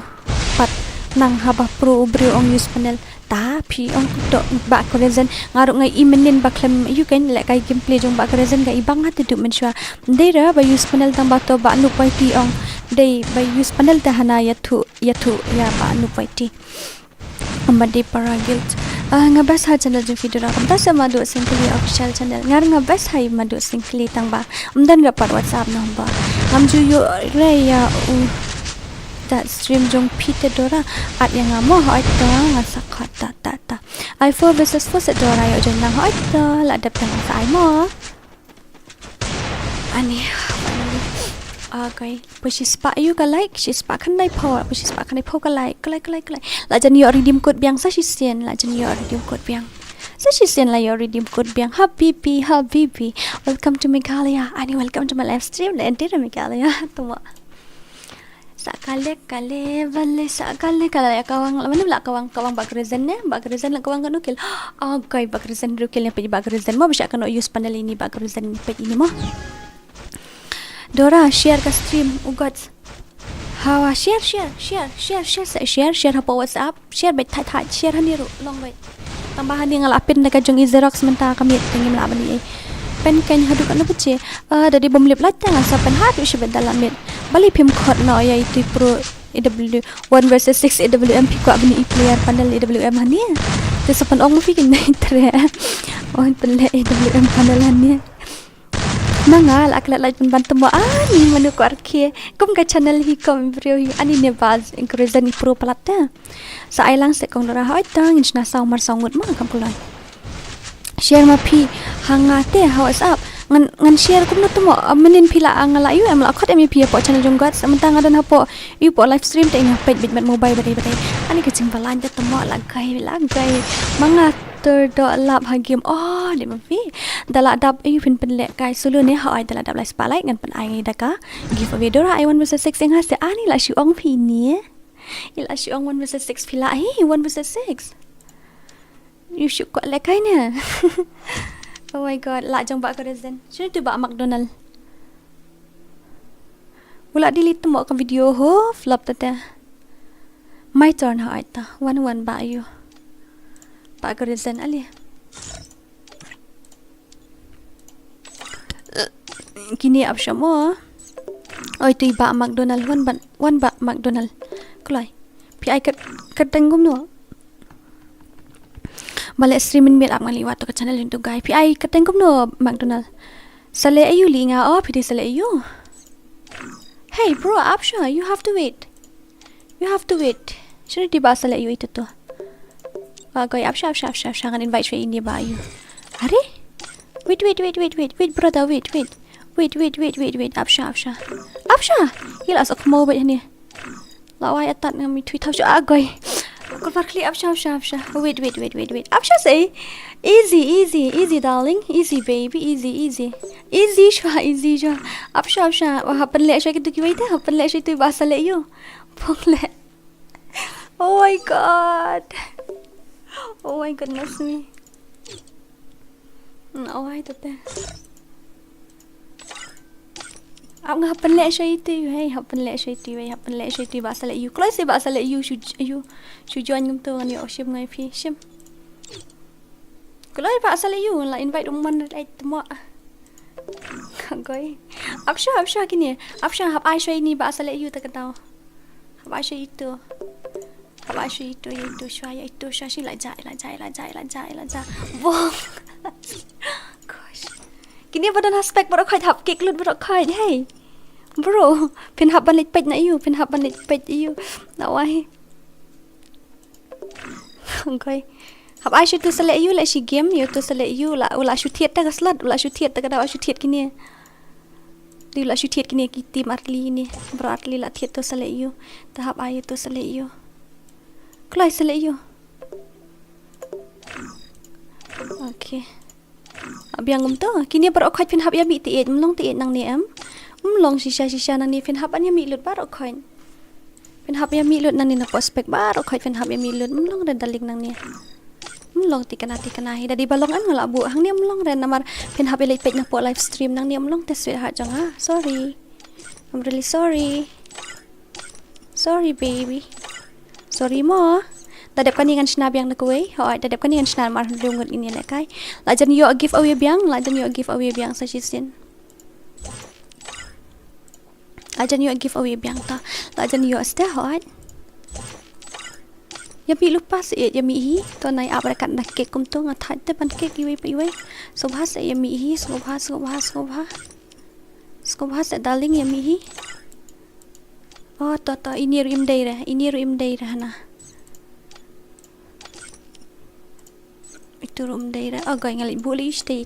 Speaker 2: pat nang haba pro brio ong use panel tapi ong to ba korezen ngaru ngai imenin ba klem you can le kai gameplay jong ba korezen ga ibang hat du menswa deira ba use panel tang ba to ba nu paiti ong dei ba use panel ta hana yathu ya ba nu paiti amade para guilt ngabas ha channel jong video rakam ta sama do simply official channel ngar ngabas hai ma do simply tang ba umdan ga par whatsapp number amju yo re ya that stream jong pite dora at yang amo ha ita ngasakhat ta I 4 versus 4 set dora yo jong nang ha ita la dap tang sa ai mo ani okay pushi spa you ka like shi spa kan nai power pushi spa kan nai power ka like la jan yo redeem code biang sa shi sen la jan yo redeem code biang sa shi sen la yo redeem code biang habibi welcome to Meghalaya ani welcome to my live stream la entire Meghalaya tuwa sakale vale sakale kawang mana pula kawang bagrezen la kawang kan ukil okay bagrezen rukil yang pergi bagrezen mo bisa kan use panel ini bagrezen pet ini mo Dora share ke stream ugot hawa share apa WhatsApp share bet thai share haniru long bet tambahan yang ngalapin dekat jong Xerox menta kami tinggi melaban ni pen kan hadu kan pece dari bom lip latang asa pen hadu shi dalam mit bali pim khot no ya itu pro AW 1 versus 6 AWM pi ko abni player panel AWM hani tu sapan ong fi kin nai tre on panel AWM panel hani mangal aklat laj bantu mo ani manu ko arke kum ka channel hi kom video hi ani ne baz encourage ni pro palata sa ailang se kong dora hoi tang inchna saw mar sangut ma kam pulai share ma phi hangate WhatsApp ngan share kum no tumo menin phila angala yu am la khot mi phi po channel jong gat samtang adan hapo yu po live stream te nga page bit mobile badai ani ka ching balan te tumo lagai manga do lap ha game de mafi dala dap you pin pen lek kai sulu ne ha ai dala dap lai spotlight ngan pen ai daka giveaway dora I 1 versus 6 eng hase ani la shu ong phi ni ila shu ong 1 versus 6 phila hi 1 versus 6 you should ko lek kai ne oh my god la jong ba ka rezen shu tu ba McDonald wala delete mo ka video ho flop ta my turn ha ai ta 1 ba you Pak Gerizan ali. Kini absya mo. Oi tu iba McDonald one ba McDonald. Kulai. Pi ai kat tengum no. Balik streamin bil ap ngaliwat to ke channel itu guys. Pi ai kat tengum no McDonald. Sale ayu li nga pi di sale ayu. Hey bro, absya you have to wait. Sini di ba sale ayu itu tu. Kau absha kan invite saya ini bayu. Hari? Wait, brother, wait. Absha. Gila sok mau buat ni. Lawai atat ngami tweet absha agoi. Kau farkli absha. Wait. Absha say, easy, darling, easy baby, easy. Easy shwa. Absha. Happen lek shwa kitu kiwait hai. Happen lek shwa tu bahasa lek you. Pongle. Oh my god. Oh my goodness me. Oh my god. Ab ngapan lek shay itu hey hapan lek shay itu bahasa lek you. Kalau saya bahasa lek you join ngam tu ni oshim ngai fi shim. Kalau bahasa lek you la invite umman lai temo. Kagoi. Absha kini. Absha hab ai shay ni bahasa lek you tak tahu. Hab ai shay itu. 好吧，是一堆一堆刷呀，一堆刷是来炸来炸来炸来炸来炸，哇！Gosh， kini badan aspek baru kau hap kek lut baru kau hey, bro, pin hap balik page na you, pin hap balik page you, nawai. Okay, hap ai shoot tu select you lah si game you tu select you lah, ulah shoot thiet tak slot, ulah shoot thiet tak ada shoot thiet kini. Dia ulah shoot thiet kini kita marli ni, berarti lah thiet tu select you, tahap ai tu select you. Kelai select you. Okay. Abiang tu. Kini baru kau pin hab ya mi tiet, melong tiet nang ni am. Melong sisa nang ni pin hab anya mi lut baru kau. Pin hab ya mi lut nang ni na prospek baru kau pin hab ya mi lut melong dan daling nang ni. Melong tikana hi dari balong an ngala bu hang ni melong dan namar pin hab ya page na po live stream nang ni melong tes sweetheart jang ha. Sorry. I'm really sorry. Sorry baby. Sorry mo. Tadap kani ngan snap yang nak kuai. Hoi, tadap kani ngan snap mar dungut ini lek kai. Lajan yo give away biang, lajan yo give away biang sa sisin. Lajan yo give away biang ta. Lajan yo sta hoi. Ya bi lupa se ya mi hi to nai abra kan nak kek kum to ngathai te pan kek iwe iwe. Sobha se ya mi hi, sobha. Sobha se darling ya mi hi. Oh, to ini rim day ra na. Itu room day ra. Oh, gay ngalit boleh stay.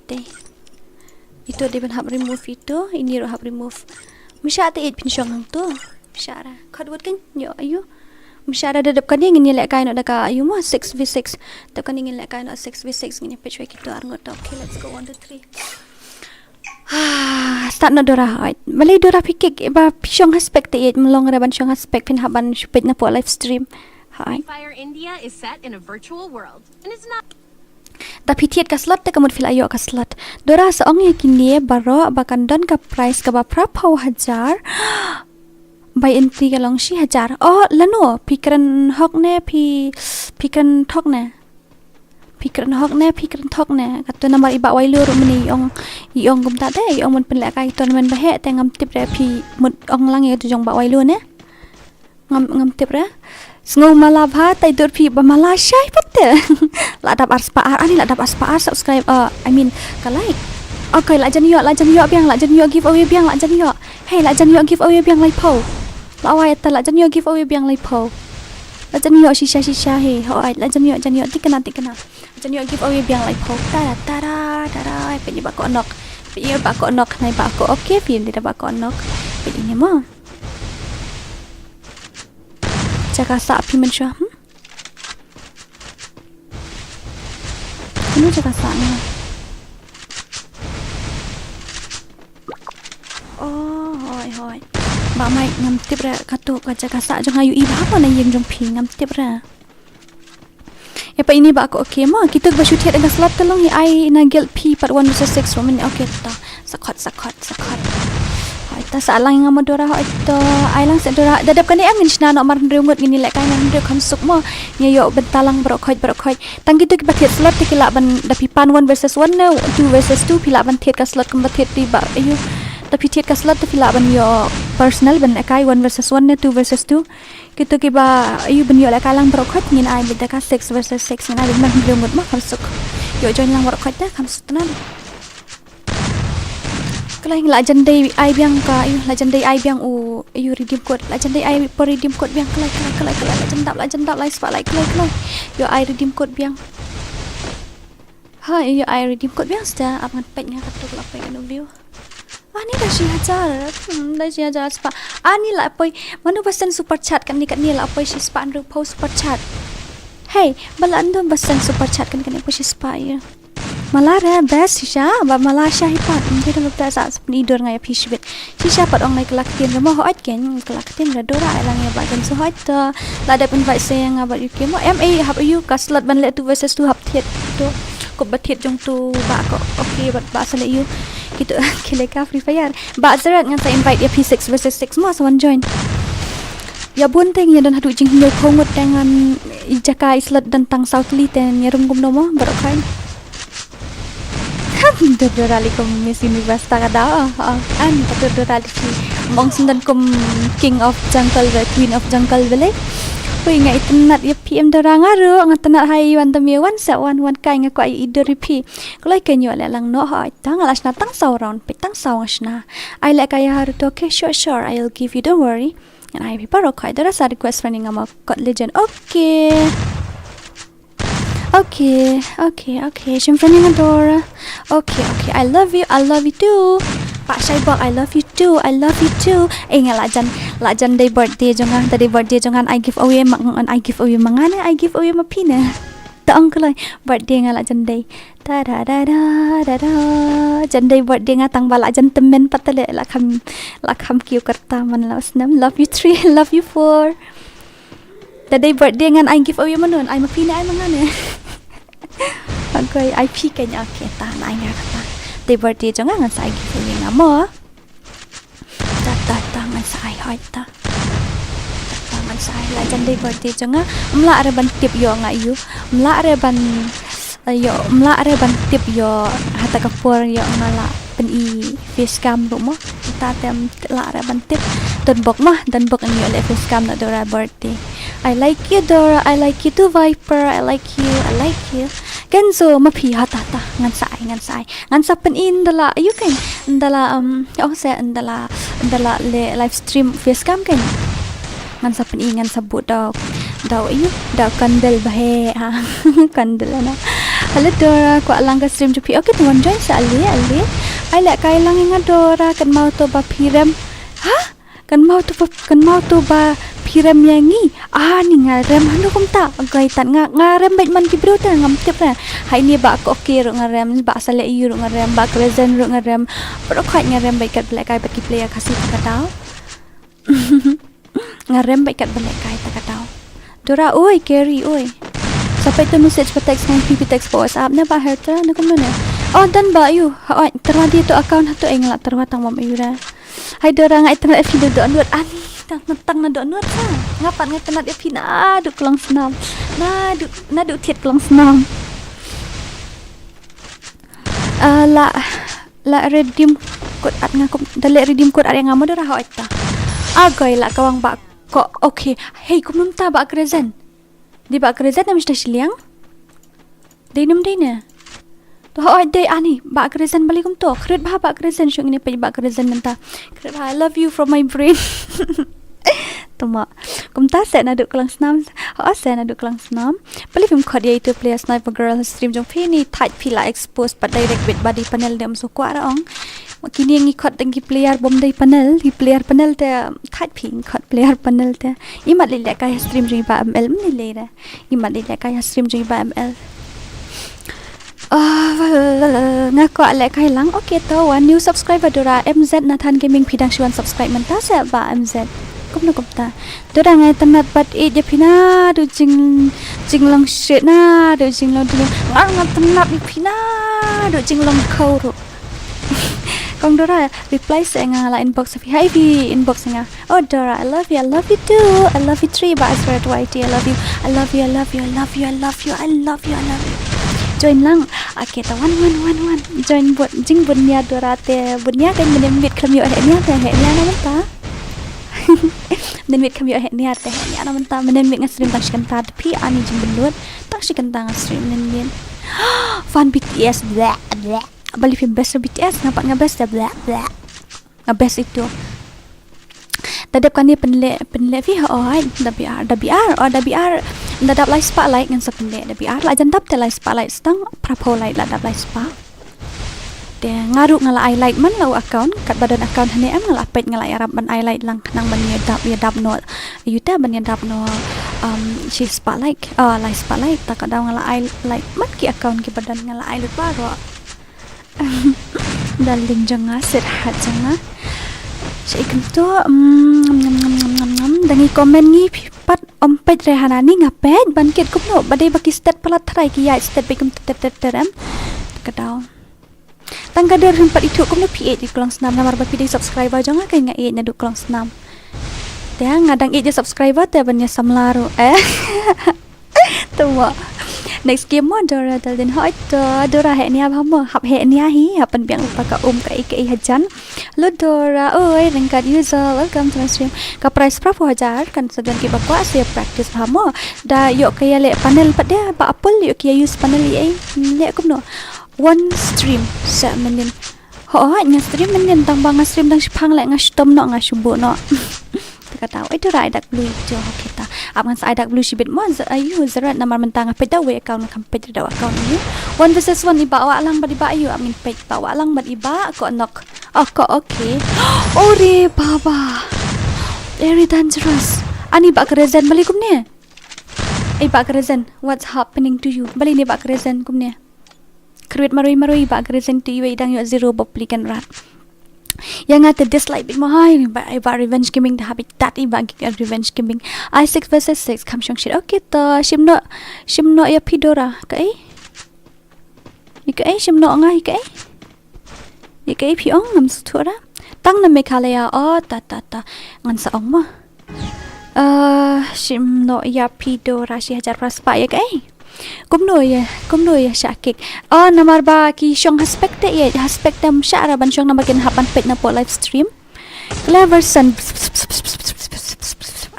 Speaker 2: Itu dia pun hab remove itu, ini ro hab remove. Misha te 8 pin syong hang tu. Misha ra. Kod word kan? Yo ayu. Misha ra dadap kan ngin lek kai no daka ayu mo 6v6. Dap kan ngin lek kai no 6v6 ngin page wek itu arngot. Okay, let's go 1 2 3. Start na Dora hoi. Malay Dora pikik ba syong aspek te 8 melong ra ban syong aspek pin haban page na po live stream. Hai.
Speaker 3: FreeFire India is set in a virtual world, and it's not.
Speaker 2: Tapi tiat ka slot te kamut fil ayo ka slot. Dora saong ye kini baro bakan don ka price ka ba prapau 1000. By entry ka long si 1000. Oh, lano pikran hok ne pikran thok ne. Pikran thok ne kato namar iba wailu ru meni ong gum ta de ong mun pen lek kai ton men bahe te ngam tip re pi mut ong lang ye tu jong ba wailu ne ngam tip re sngo mala bha tai dur pi ba mala shai patte la dap arspa ani la dap arspa subscribe I mean ka like okay la jan yo biang la jan yo give away biang la jan yo hey la jan yo give away biang lai po la wa ta la jan yo give away biang lai po la jan yo shisha he ho ai la jan yo tikana jan yo give away biang lai po tara pe ni ba ko nok nai ba ko okay pi ni ba ko nok pe ni mo jaga sa pi men sha ini jaga sa ni oh hoi ba mai ngam tip ra kato ka jaga sa jong ayu i ba pa na yeng jong pi ngam tip ra ya pa ini ba ko okay mo kita ba shoot dengan slot telong hi ai na gel pi part 1 versus 6 women okay ta sakot hai ta salang ngam Dora ha to ai lang se Dora dadap kan ni angin sna no mar reungut ngini lek kai nan kam suk mo nya yo bentalang bro khoj tang gitu ki bathet slot ti la ban da pi pan 1 versus 1 no 2 versus 2 pi la ban thet ka slot kam bathet ti ba ayu da pi thet ka slot ti la ban yo personal ban kai 1 versus 1 ne 2 versus 2 gitu ki ba ayu ban yo lek kai lang bro khoj ngin ai bida ka 6 versus 6 ngin ai ban reungut ma kam suk yo join lang bro khoj ta kam suk tanan Kalau la jandai ai biang ka la jandai ai biang u you redeem code la jandai ai per redeem code biang kelai la jandap lai spa lai kelai yo ai redeem code biang ha yo ai redeem code biang sta apan pet nya katuk la pet no view ani dah si hajar spa ani la poi manu basan super chat kan ni la poi si spa ru post super chat hey balan do basan super chat kan poi si spa ya Malara best shisha ba malasha hipat hindi na magta sa nidor nga pishbit shisha pat ong nai kelaktin mo hoat ken kelaktin ra Dora lang ya ba kan so hoat la da invite saya nga ba yuke mo ma hab you kaslat ban le 2 versus 2 hab thiet to ko bathiet jong tu ba ko okay ba sa le you gitu kile ka FreeFire ba zarat nga sa invite ya P6 versus 6 mo so join ya bunteng ya dan hadu jing hinyo khongot dengan ijaka islat dan tang southly ten ya rum gum no mo barokai Dora kum Miss Universe ta kada an Dora li mong sundan kum King of Jungle Queen of Jungle bele Hui ngai tenat ya PM Dora ngaru ngat tenat hai wan temi wan sa wan kai ngaku ai ideri pi. Kulai kenyo le lang no ha tang alas na tang sau round pe tang sau ngasna. I like I haru to okay sure I'll give you, don't worry. And I be paro kai Dora sa request running ama got legend. Okay. Shimfrani Dora. Okay. I love you too. Pak Syaiบอก I love you too. Nga lajan day birthday jangan tadi birthday jangan I give away mangan I give away mangana I give away mapina. Taong kelai birthday nga lajan day. Da jan day birthday nga tang bala jan temen patale la kham kiu karta man la snam love you 3 love you 4. Tadi birthday ngan I give away manon I mapina I mangana. Agoi I pi kanya okay ta na nga kata. Day birthday jangan ngan sa I give away nga mo. Ngan sa ai hoi ta. Ngan sa ai la jan day birthday jangan mla are ban tip yo nga yu. Mla are ban tip yo hata kapur yo ngala pen I face cam ro mo. Ta tem la are ban tip dan bok ang yo le face cam na Dora birthday. I like you Dora, I like you too Viper, I like you. Kenzo mapi hata ngan sa ai ngan sa pen in dala you kan dala dala le live stream face cam kan ngan sa pen ngan sabut daw kandel bahe ha kandel na halo Dora ko alang ka stream jupi okay tuan join sa ali ai la kai lang nga Dora kan mau to ba pirem ha kan mau to ba pirem yangi ni ngarem hanu kumta agai tan ngarem bet man kibro ta ngam tip na hai ni ba ko okay ro ngarem ba sale yu ro ngarem ba present ro ngarem pro khat ngarem bet kat black kai bet ki player kasi ta tau ngarem bet kat black kai ta tau Dora oi carry oi sampai tu message pa text ngan PP text po WhatsApp na ba hertra na kum na dan ba yu ha terwadi tu account hatu eng la terwatang mam yura hai Dora ngai tena video do anut ani tang na do anut ha ngapan ngai tena pina du kelang senam na du tiet kelang senam la redeem code at ngakum dale redeem code at ngamo Dora ha ita agoi la kawang ba ko okay hey kum ta ba krezen di ba krezen na mista siliang deinum deina to ha day ani ba krezen balikum to kret ba krezen syung ini pe ba krezen nanta kret I love you from my brain tuma kumta se na du kelang snam se na du kelang snam beli film khod ye to play sniper girl stream jong phini tight pila expose pa direct with body panel dem so kwa raong kini ngi khod tengi player bom dai panel hi player panel te tight ping khod player panel te imat le ka stream jong ba ml ni le ra imat le ka stream jong ba ml ngako ale kai lang okay to one new subscriber Dora MZ Nathan Gaming pidang shuan subscribe menta se ba MZ kum ta Dora ngai tanat pat e je pina du jing long shit na du jing long du ngat tanat ni pina du jing long khau ro kong Dora reply se nga la inbox fi hi vi inbox nga oh Dora I love you too I love you 3 ba I swear to IT I love you join lang okay ta one join bot jing bunya Dora te bunya kan menemit kami he nya na menta menemit kami he nya na menta menemit ngasrim tak shikanta pi ani jing belut tak shikanta ngasrim nen fan BTS bla bali film best BTS nampak ngabest bla ngabest itu tadap kan dia penle vi oi WR dadap live spotlight ngan sependek WR la jandap te live spotlight stang prapo light la dap live spa de ngaru ngala highlight man lau account kat badan account hane am ngala pet ngala arab ban highlight lang nang ban ya dap no yuta ban ya dap no she spotlight live spotlight tak ada ngala highlight mat ki account ki badan ngala highlight baro daling janga serhat janga Syaikum tu dangi komen ni pat ompet rehana ni ngapet banket kupno badai baki stat palat try ki ya stat bekum teteteram kadau tangga der sempat itu kupno P8 di kelang senam namar baki di subscriber jangan kai ngai na du kelang senam dia ngadang je subscriber te banya samlaru tuwa Next game mo Dora dalin hoi to Dora he nia bhamo hap he nia hi hapan biang lupa ka ka hajan lo Dora oi ringkat user welcome to my stream ka price pra 4,000 kan sedang ki bakwa saya practice bhamo da yok kaya le panel pada ba apple yok kaya use panel ye le kumno one stream sa menin ho nya stream menin tang bang stream dang phang le nga stom no nga shubu no kata itu rai dak blue jo kita aman sa dak blue shibit mo ayu zarat namar mentang apa dah we account kam page dah account ni one versus one iba wa lang ba iba ayu amin page ba wa lang ba iba ko knock ko okay ore baba very dangerous ani ba krezen balik kum ne ba krezen what's happening to you balik ni ba krezen kum ne create maroi ba krezen to you idang yo zero boplikan rat yang ada dislike bit mahal ni ba revenge gaming dah habis that iba revenge gaming I6 versus 6 kam shong shit okay to shimno ya pidora kai ikai shimno nga ikai piong ngam sutura tang na mekalaya ta ngan sa ong ma shimno ya pidora si hajar praspa ya kai kumno ya syakik namar ba ki syong haspekte ya haspekte syara ban syong namakin hapan pet na po live stream clever son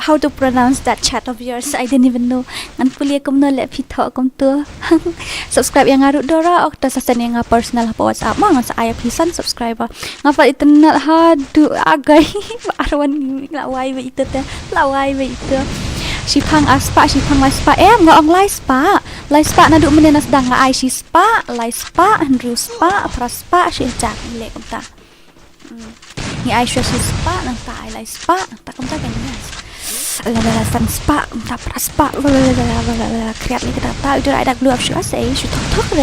Speaker 2: how to pronounce that chat of yours I didn't even know ngan pulia kumno le pitho kum tu subscribe yang ngaru Dora ok ta sasan yang personal po WhatsApp mo ngan sa ayap hisan subscriber ngapa itnal hadu agay arwan lawai be itu Shipang aspa ngong lai spa na du menena sedang nga ai shi spa lai spa andrew spa praspa shi jak le kumta ni ai shi spa nang ta ai lai spa ta kumta kan ni la san spa ta praspa kreat ni kita ta udah ada blue option say shi thok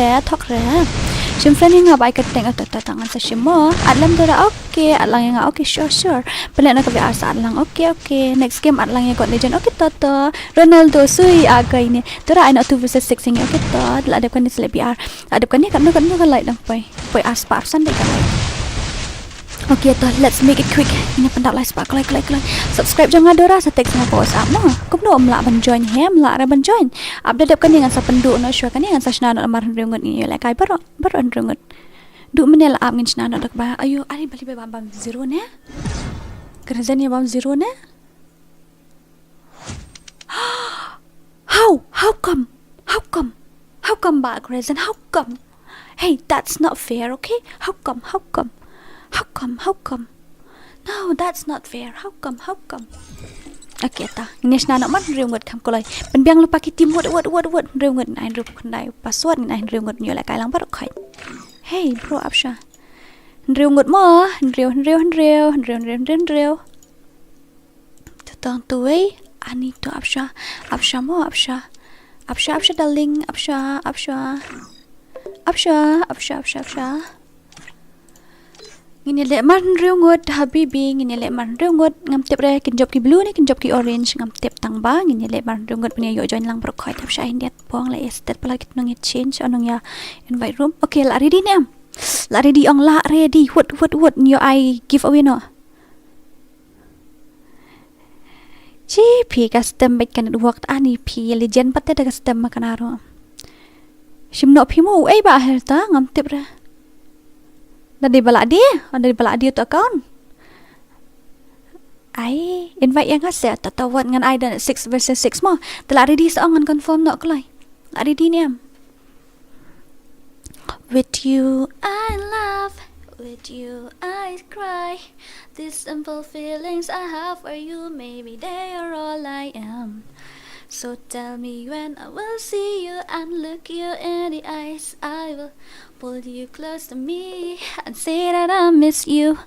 Speaker 2: re Shim friend nga bai ka teng tangan sa shimo adlam Dora okay adlang nga okay sure pala na ka biar sa adlang okay next game adlang nga god legend okay to Ronaldo sui agay ni Dora ay na 2 versus 6 nga okay to adap kan ni sila biar adap kan ni kan like dang poi aspa san dai kan okay to let's make it quick ini pendak like spark like subscribe jangan Dora sa text nga post up mo kumno mla ban join hem la ra ban join update kan nga sa pendu no sure kan nga sa shna no mar rengot ni like ay baro rengot du menel am ngin shna no dak ba ayo ari bali ba bam zero ne kerja ni bam zero ne how come ba Rezen how come hey that's not fair okay how come no that's not fair how come okay ta ngesh na man reungot kam kolai ben biang lupa ki tim wot reungot nai rup khandai password nai reungot nyo la kai lang par khai hey bro apsha reungot mo reu tang tuai ani to apsha darling apsha ngine le man reungot habibi ngine le man reungot ngam tep re kin job ki blue ni kin job ki orange ngam tep tang ba ngine le man reungot punya yo join lang pro khoi tap sha indiat pong le estet pala kit nang change anong ya invite room okay la ready nem la ready ong la ready what yo I give away no chi pi custom bet kan work ani pi legend patte da custom makanaro shimno pi mo ai ba herta ngam tep re dari balak dia tu account ai invite yang hase tatawat ngan ai dan 6 versus 6 mo telah ready seangan confirm nak kelai ready ni am with you I love with you I cry these simple feelings I have for you maybe they are all I am. So tell me when I will see you and look you in the eyes. I will pull you close to me and say that I miss you.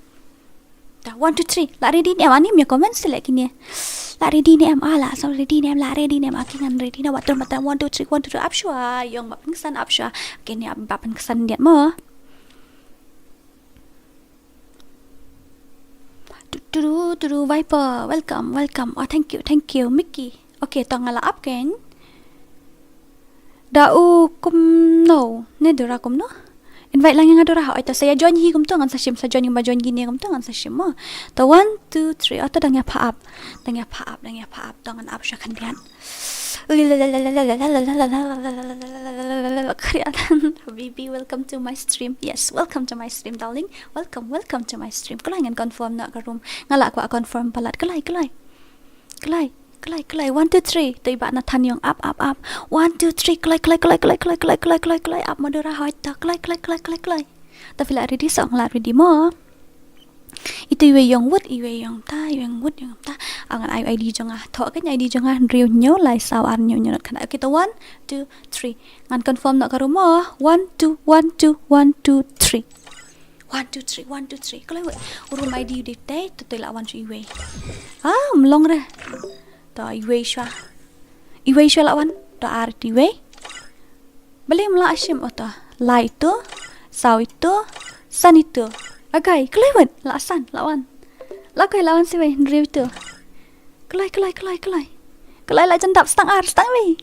Speaker 2: Dah 1, 2, 3. La ready ni am ani punya comment select ni. La ready ni am ala so ready ni am la ready ni am akingan ready na water mata 1, 2, 3 1, 2, 3 up shua yong bap pingsan up shua. Okay ni ab bap pingsan diat mo. Tudu Viper welcome oh thank you Mickey. Okay, tong ngala up ken. Dau kum no. Ne Dora kum no. Invite lang yang Dora ha. Ito saya join hi kum to ngan sa shim sa join yung ba join gini kum to ngan sa shim mo. To 1, 2, 3. Ito dang ya pa up. Dang ya pa up. Tong ngan up siya kandian. Habibi, welcome to my stream. Yes, welcome to my stream, darling. Welcome to my stream. Kalai ngan confirm nak ke room. Ngalak aku confirm palat. Kalai. 1 2 3 tu iba na tan yang up 1 2 3 kalai up modera hoi ta kalai tapi la ready song la ready mo itu iwe yang wood yang ta angan ID jongah tho cái ID jongah riu nyo lai sao an nyo kana kita 1 2 3 ngan confirm nak ka rumah 1 2 1 2 1 2 3 kalai we urum ID di te tu la wan chu iwe mlong re ta iwe shwa lawan ta arti we beli mla asyim ota la itu sau itu san itu agai kelewat la san lawan lawan si we riu tu kelai la jandap stang we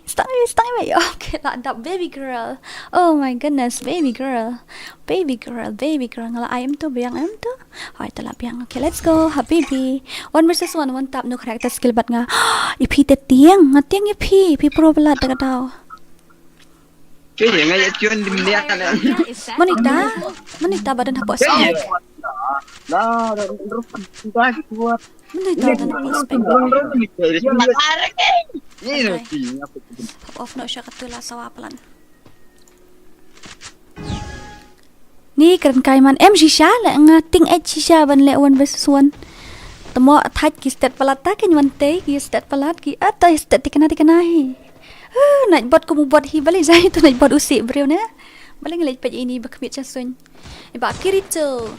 Speaker 2: okay la dap baby girl, oh my goodness, baby girl ngala ayam tu biang ayam tu hoi ta la biang. Okay, let's go habibi 1 versus 1 one tap no character skill bat nga ipi te tiang ipi pro belat ta tau
Speaker 5: Cái gì ngay chuyên đi nè cái này.
Speaker 3: Area is set on a virtual
Speaker 2: Manita badan hapos
Speaker 5: Đó, rút cái buat.
Speaker 2: Manita badan hapos
Speaker 5: Ini nanti apa itu?
Speaker 2: off no siya katula sa wapalan. Ni keren kaiman shisha la nga ting shisha ban le 1 versus 1. Temo attack ki stat palat ta ken wante ki stat palat ki ata stat tikana nak buat kamu buat hi balik zai tu nak buat usik beriau ne. Balik ngelaj paj ini bakmit chasun. Iba kiri tu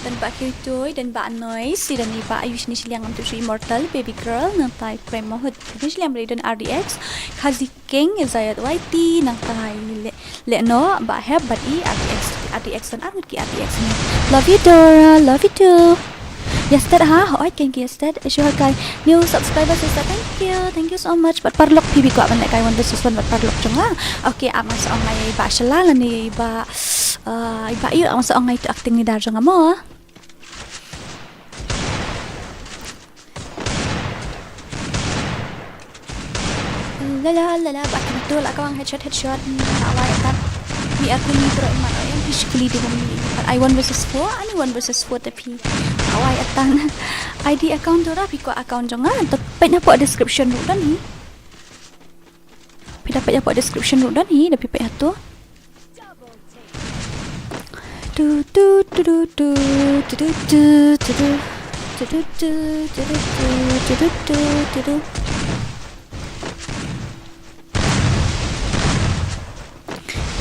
Speaker 2: dan ba kiri tu dan ba noise dan iba ayush ni siliang am tu immortal baby girl nang tai prem mohut. Ni siliang beri dan RDX KHASI King Zayat YT nang tai le no ba have but RDX dan arut ki RDX ni. Love you Dora, love you too. Yes, that hỏi kênh kia that show kai new subscribers is thank you so much but parlok pibi ko aban kai 1 versus 1 but parlok chunga okay aman sa ongai ba shalala ni ba iyo aman sa ongai tu acting ni dar chunga mo la ba kan tu la kawang headshot awai ta mi aku ni pro iman yang physically di bumi I 1 versus 4 ani 1 versus 4 tapi awai atan ID account Dora piko account jonga tapi na po description ru dan hi dapat ya po description ru dan hi tapi pe tu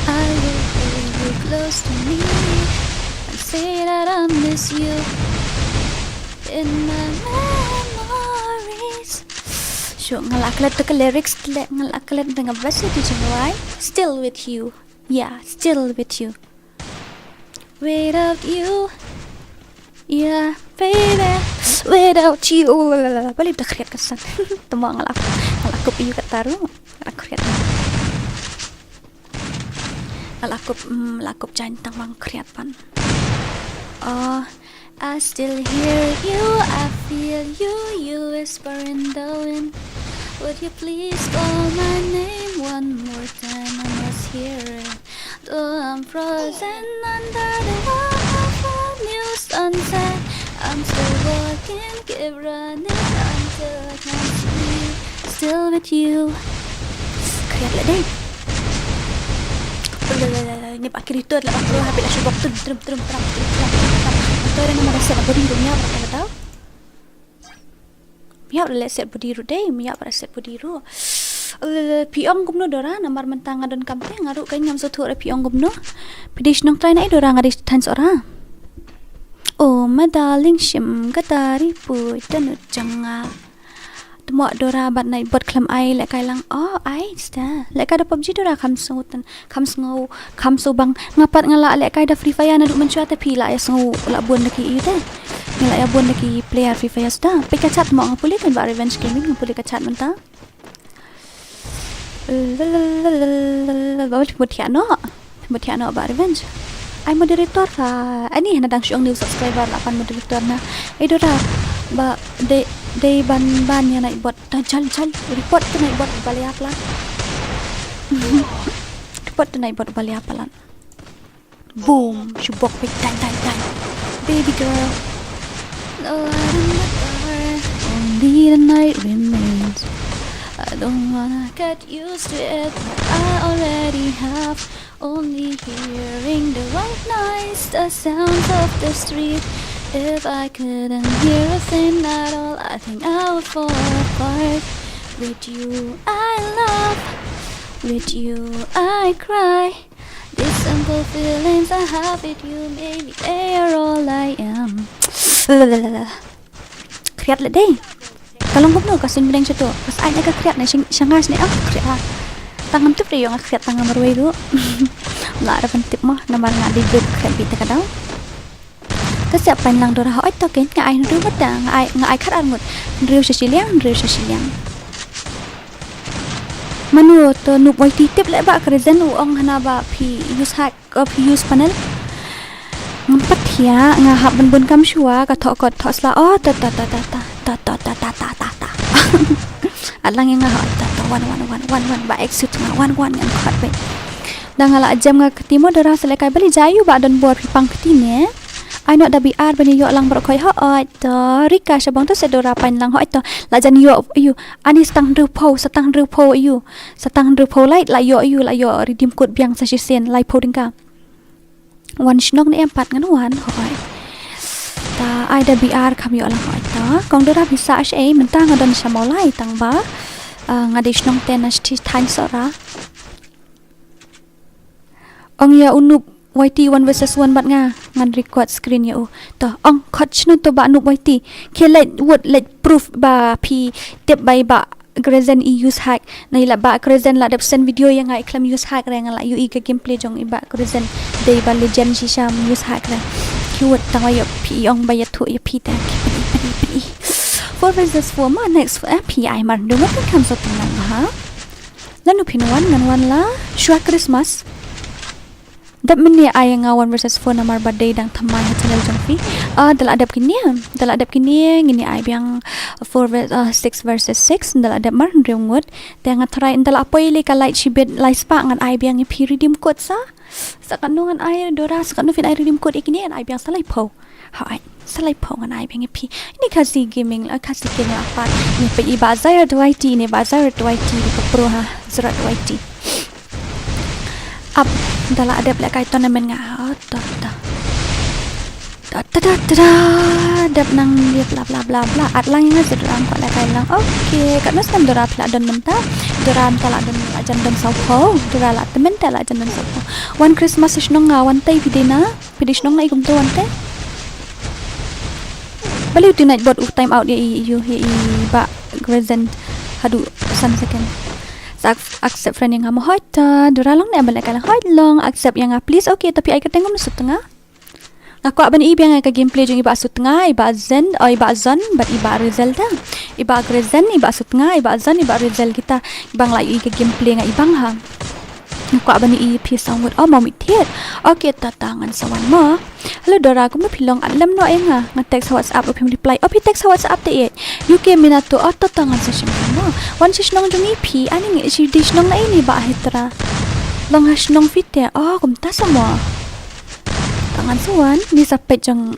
Speaker 2: I will hold you close to me and say that I miss you in my memories. So ngalaklet tu ke lyrics ngalaklet dengan bahasa tu jengai. Still with you, yeah, still with you. Without you, yeah, baby. Without you, balik dah kriat kesan. Temu ngalak piu kat taru, kriat. Lakup jantang mang kriat pan. Oh, I still hear you, I feel you, you whisper in the wind. Would you please call my name one more time? I must hear it. Though I'm frozen under the warmth of a new sunset, I'm still walking, keep running until I can see you. Still with you. Kriat lah deh. Ni pak kiri tu adalah waktu habis dah syubok trum. Itu ada nama set body room ya, berapa tahu? Miap dah set body room deh, miap dah set body room. Piong gumno Dora, namar mentang adon kampe ngaruk kan ngam sotu ada piong gumno. Pidish nong try na Dora ngaris tan seorang. Oh, my darling shim katari pui tanut janga. Temo Dora bat nai bot klam ai lek kai lang INSTA lek kai da PUBG Dora kam so bang ngapat ngala lek kai da FreeFire na duk mencuat tapi la ya so la bun deki itu ngala ya bun deki player FreeFire sta pe kacat mo ngapuli kan ba revenge gaming ngapuli kacat mentang ba mutiano ba revenge ai moderator fa ani na dang syong new subscriber 8 moderator na Dora ba de ban yang naik bot jal report tu naik bot balik apa lah. Report tu naik bot balik apa lah. Boom, shubok big dan baby girl. Only the night remains. I don't wanna get used to it, but I already have. Only hearing the white noise, the sounds of the street. If I couldn't hear a thing at all, I think I would fall apart. With you I love, with you I cry. These simple feelings I have with you, maybe they are all I am. Kriat le deh. Kalau ngomong kasun bidang tu, pas ada ke kriat ni syangas ni kriat. Tangan tu priyo nga kriat tangan marway tu. Lah ada pentip mah namar nga di group kriat bita kadang. Kasi apa lang dora ho ito ken nga ay nrumat nga ay karan ngut. Nriyo sa silyang. Manu to nup way titip le ba krezen uong hanaba pi use hack pi use panel. Ngampat ya nga haban bun kam shua ka thok sla ta alang yang nga ta one ba exit nga one yang khat be dang ala jam nga ketimo dora selekai bali jayu ba don bor pang ketine ai not da bi ar bani yo lang bro khoi ho oi to rika shabang to sedora pan lang ho to la jan yo ayu ani stang ru po ayu satang ru po lai la yo redeem code biang sa sen lai po dingka wan shnok ni empat ngan wan hoi ta ai da bi ar kham yo lang hoi to kong dora bisa ai mentang ngadon samolai tang ba ngadi shnok ten as ti thain sora ong ya unup YT 1 versus 1 bat nga ngan record screen ya to ong coach no to ba nu YT ke let proof ba pi tip by ba grezen use hack na ila ba grezen la dep send video yang ai klam use hack reng la ui ka gameplay jong iba grezen dei ba legend si sham use hack ra kiwat tanga yo pi ong ba ya thu ya pi ta pi 4 versus 4 ma next API mar do mat kan so tang ha lanu pinwan ngan wan la shwa Christmas dap meni ay nga 1 versus 4 namar birthday dang thamai ha channel jong fi dal adap kini ngini ay biang 6 versus 6 dal adap mar rengut tang try dal apoy le ka light shibet light spa ngan ay biang pi redeem code sa kanungan ay dora sa kanun fin ay redeem code ikini an ay biang salai po ha salai po ngan ay biang pi ini KHASI gaming la KHASI kini apa ni pe bazar YT ni bazar YT ko pro ha zerat YT up dala ada black kai tournament nga dap nang dia bla at lang nga sedang ko la kai lang okay kat mas tam dora pla don menta dora tala don ajan don saupo dora la temen tala ajan don saupo one Christmas is nong nga one tay pidina pidish nong na igum to one tay baliw tonight bot time out you ba present hadu san second accept friend yang kamu hoita dura long ne balik kalang hoit long accept yang please okay tapi ai ketengom nu setengah ngaku aban i biang ka gameplay jong iba setengah iba zen but iba result dah iba grezen iba setengah iba zan iba result kita bang la i ka gameplay nga ibang ha ngaku aban i pi sangwat mau mithet okay tatangan sawan mo hello dora ko mapilong alam no ay nga text WhatsApp o reply o text WhatsApp te UK minato tatangan sa siya mo wan si nong jung ip aning si dish nong na ini ba hitra long hash nong fit ya kumta sa mo tangan suwan ni sapet jong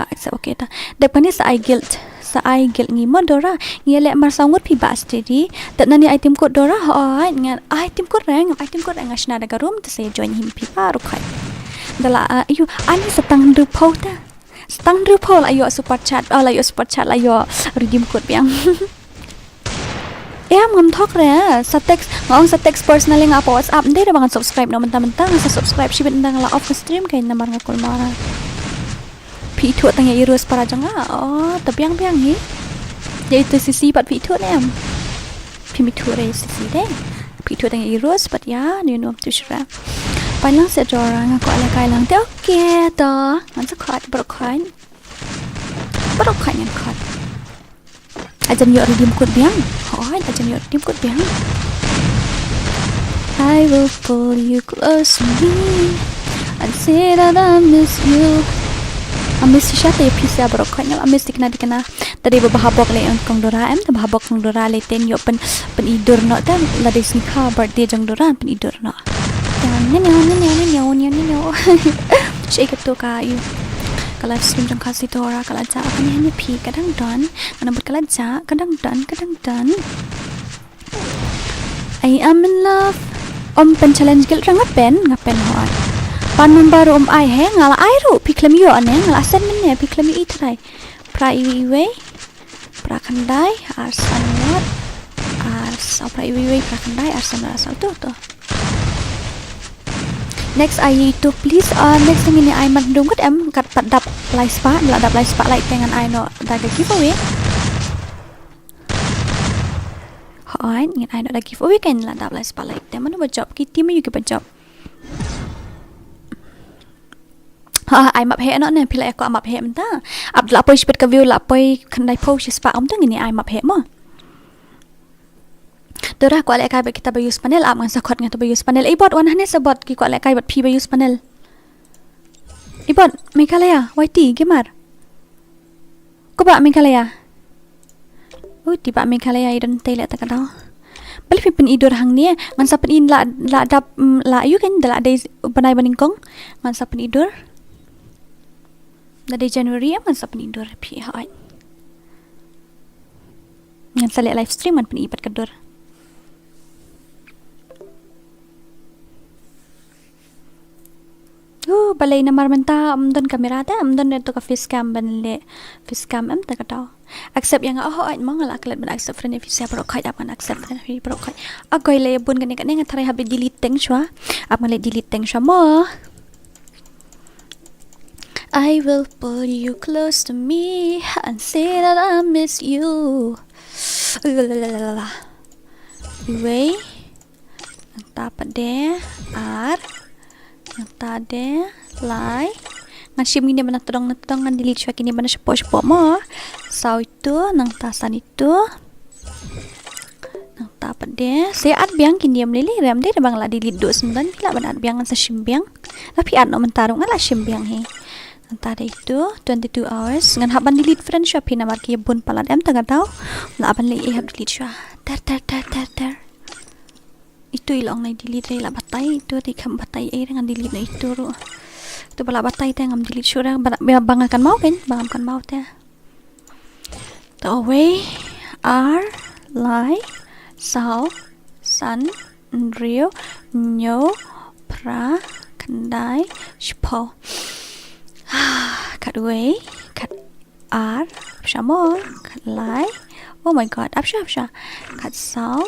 Speaker 2: accept okay ta depan ni sa I guilt ni mo dora ngele mar sangut pi ba steady dat nani item code dora ngan item code rang asna daga room to say join him pi paru khai dala ayu ani setang rupo la yo super chat la yo redeem code biang ngam thok re sa text personally nga po WhatsApp ndai ra bang subscribe no mentang-mentang sa subscribe shibet ndang la off stream kay namar nga kulmara pi thu tang ya irus para janga tabiang hi ya itu sisi pat pi thu nem pi mi thu re sisi de pi thu tang ya irus pat ya ni no tu shra pai lang se dora nga ko ala kai lang te okay to ngan sa khat brokhan yang khat ajan yo redeem code biang ajan yo redeem code biang I will pull you close to me and say that I miss you Amis siya tayo pisa barok kanya amis dikena tadi bahabok le kong Dora em bahabok kong Dora le ten yo pen idur no ta la de sing ka birthday jang Dora pen idur no nyo shake to ka you kalau stream jang KHASI DORA kalau ja apa ni hanya pi kadang dan mana buat kalau ja kadang dan I am in love pen challenge gil ngapen hot pan membaru ai he ngala ai ru piklem yo ane ngala sen menne piklem I trai pra iwe pra kandai arsanot pra iwe pra kandai arsanot asal tu next I to please next thing ini I mandung kat em kat padap live spa la dap live spa like dengan I no da giveaway Hoan, ngin I no da giveaway kan la dap live spa like tem mana job kita me juga job I map he no ne pila aku map he menta ab la poi spet ka view la poi kandai post spa om tang ini I map he mo Dora ko alek kai kita ba use panel am ngan sakot ngan to ba use panel ibot wan hane sabot ki ko alek kai bat pi ba use panel ibot mekalaya waiti gemar ko ba mekalaya tiba mekalaya idan tele ta kadau bali pin idur hang ni ngan sapen in la dap la you kan dala day banai baningkong ngan sapen idur dari Januari ngan sapen idur pi ha ngan sale live stream man pin ibat kadur balai na marmenta amdon kamera ta amdon to ka face cam banle face cam am ta katao accept yang ai mong ala klet ban accept friend if you say pro khai ap kan accept friend hi pro khai agoi le bun kan kan thare habe delete teng shwa ap male delete teng shwa mo I will pull you close to me and say that I miss you Iwe tapade ar tade lai ngashim ini mana todong ngan delete shwa kini mana shpo mo sau itu nang tasan itu nang tapade se at biang kini lili ram de bang la delete do semdan pila ban at biang sa shimbiang tapi at no mentarung ala shimbiang he nang tade itu 22 hours ngan haban delete friend shwa pina marki bun palat em taga tau la ban le have delete shwa tar itu ilang na delete la batai itu di kam batai dengan delete na itu ru itu bala batai teh ngam delete syura bang akan mau kan bang akan mau teh the way are lai sao san rio nyo pra kandai shpo kat way kat are shamo kat lai oh my god apsha kat sao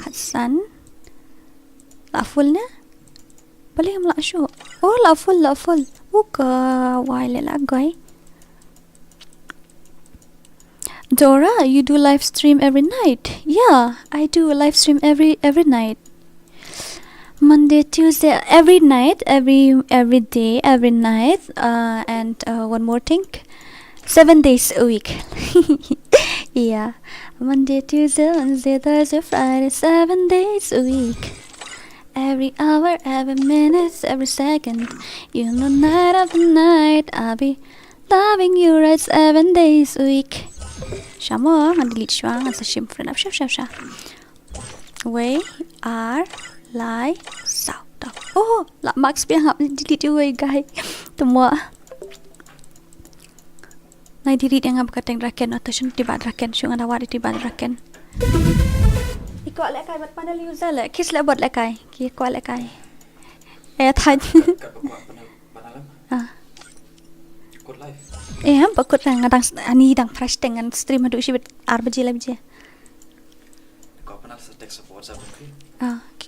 Speaker 2: kat san la full na balik la show oh la full buka wile la guy Dora you do live stream every night yeah I do a live stream every night Monday Tuesday every night every day every night and one more thing 7 days a week yeah Monday Tuesday Wednesday Thursday Friday 7 days a week Every hour, every minute, every second You know night after night I'll be loving you right 7 days a week Shamo, ngan delete shwa ngan sa shim friend up sha Way, are, lie, sao oh, la max biang hap delete you way guy Tumwa Nai delete yang hap kateng raken Atau shun tiba raken Shun ngan awari tiba raken Iko lek kai bat panel user lek kis lek bot lek kai ki ko lek kai thai
Speaker 4: Kod live.
Speaker 2: ham pakut rang ngadang ani dang fresh dengan stream hadu shibit arbaji la bije
Speaker 4: Kau pernah text support WhatsApp ni?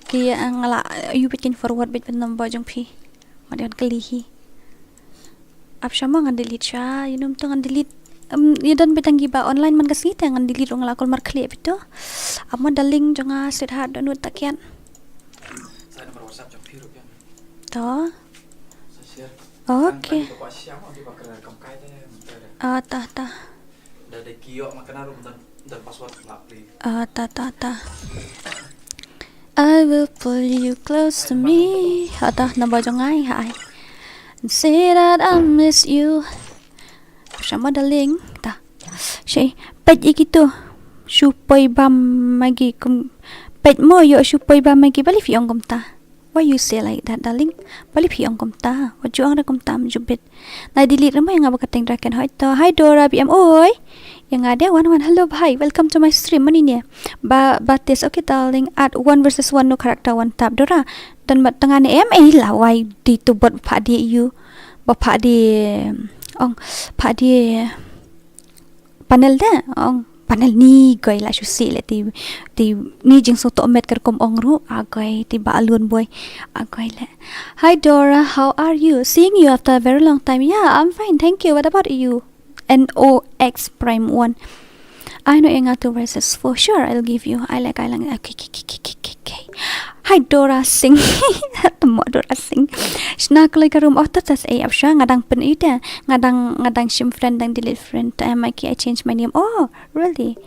Speaker 2: ki ngala you bikin forward bit number jong pi madian kelihi ap shama ngan delete sha yunum tu ngan delete Yadan betang giba online man kasi tangan delete ong lakol mar clip itu amo daling jonga sit hard donut takian
Speaker 4: Saya nomor WhatsApp jom piru kan.
Speaker 2: to
Speaker 4: Saya share.
Speaker 2: okay
Speaker 4: Kau siapa di bakar kamkai teh?
Speaker 2: ta
Speaker 4: Dari kio makan arum dan password lapli.
Speaker 2: ta I will pull you close to me. Hata nambah jongai hai. Say that I miss you. sama darling ta shay pet gitu supaya bam magi kum pet mo yo supaya bam magi bali fi ongkom ta. Why you say like that, darling? Bali fi ongkom ta. What you ang kom ta jubit. Na delete na mo yang abakating draken hoy to. Hi Dora BM oi. Yang ada one hello bye. Welcome to my stream mani ni. Batis okay darling at 1 versus 1 no character 1 tab Dora. Dan mat tengah ni lah why di tu buat pak dia you. Bapak dia ong pak dia panel dah ong panel ni goi la susi le ti ni jing so to met ker kom ong ru agoi ti ba alun boy agoi le. Hi Dora, how are you? Seeing you after a very long time. Yeah, I'm fine, thank you. What about you? NOX prime 1. I know yang 2 versus 4. Sure, I'll give you. I like okay. Hi Dora sing. Temo Dora sing. Snak like room tas afsha ngadang pen ida. Ngadang shim friend dang delete friend. I change my name. Oh, really?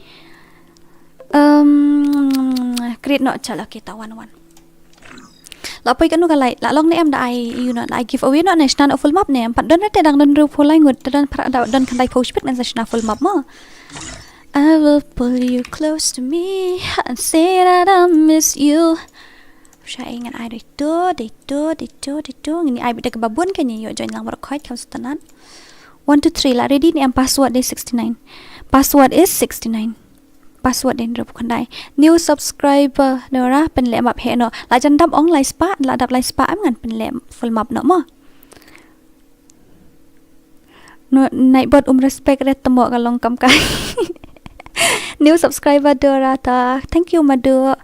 Speaker 2: Create not chala kita 1-1. La poi kanu kalai la long ne em da I you know I give away no national full map ne pat don te dang don ru pholai ngut don don kan dai post pit national full map mo. I will pull you close to me and say that I miss you. Saya ingat I itu ini I bida kebabun kan yo join lang work kau setanan 1 2 3 lah ready ni am password is 69 password is 69 password din rup kandai new subscriber Dora pen le map he no la jan dap ong lai spa la dap lai spa am ngan pen le full map no mo no naik buat respect ret temo kalong kam kai new subscriber Dora ta thank you madu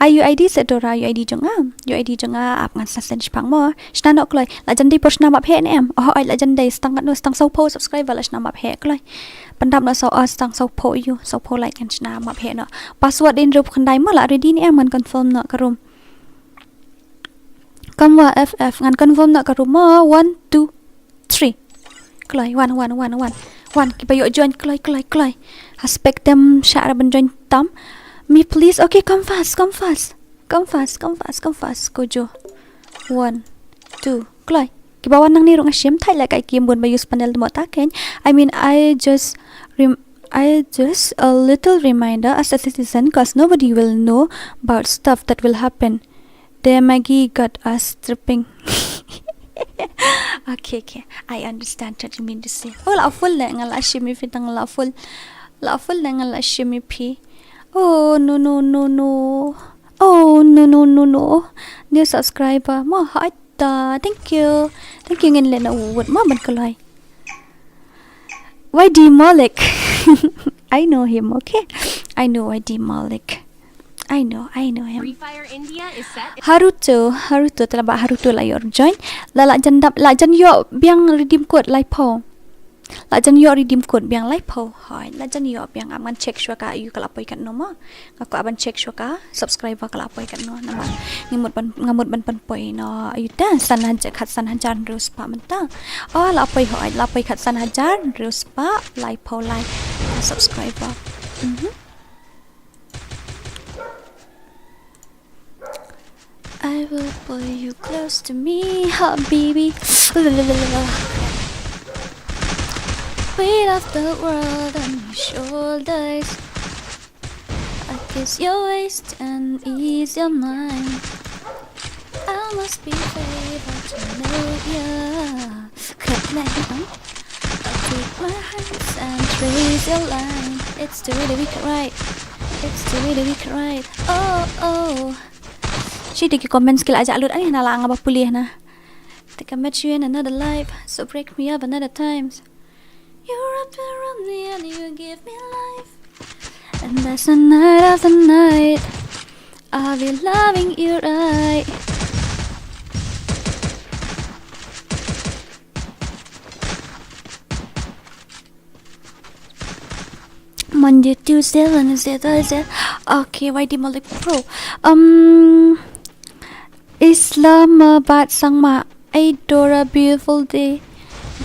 Speaker 2: UID set Dora UID jonga ap ngan sasen pang mo shna no kloi la jan di pos nama phe em ai la jan dei stang no stang so po subscriber la shna map he kloi pandap no so stang so po you so po like kan shna map he no password din rup khandai mo la ready ni em man confirm no karum kamwa ff ngan confirm no karum mo 1 2 3 kloi 1 kita yo join kloi aspect them syara ben join tam me please. Okay, come fast. Kojo 1 2 kloi kibawan nang nirong asyam thai la kai kim bun ba use panel mo ta ken I mean I just a little reminder as a citizen cause nobody will know about stuff that will happen. The Maggie got us tripping. Okay I understand what you mean to say. Oh la full la ngal asyami fitang la full la ngal asyami pi. Oh no. New subscriber mo haita. Thank you ngin le na wud mo ban kalai. YD Malik. I know him, okay? I know YD Malik. I know him.
Speaker 3: FreeFire India is set.
Speaker 2: Haruto terlebak Haruto lah your join. La jan yo biang redeem code lai po. La jan yo redeem code biang lai po. Hai, la jan yo biang aman check shwa ka you kalapoi kan no ma. Aku aban check shwa ka subscriber kalapoi kan no nama. Ngamut ban poi no ayu ta san hajar terus pa menta. Oh la poi hai la poi khat san hajar terus pa lai po lai subscriber. I will pull you close to me, habibi. Weight of the world on your shoulders. I kiss your waist and ease your mind. I must be able to know ya. I'll take my hands and trace your line. It's the way that we can ride. Oh. She take your comments skill aja alut ani nala ngaba pulih na. Think I met you in another life, so break me up another times. You wrap around me and you give me life. And that's the night after night. I'll be loving you right. Monday, Tuesday, Wednesday, Thursday. Okay, YD Malik Pro. Islamabad Sangma. Hey Dora, beautiful day.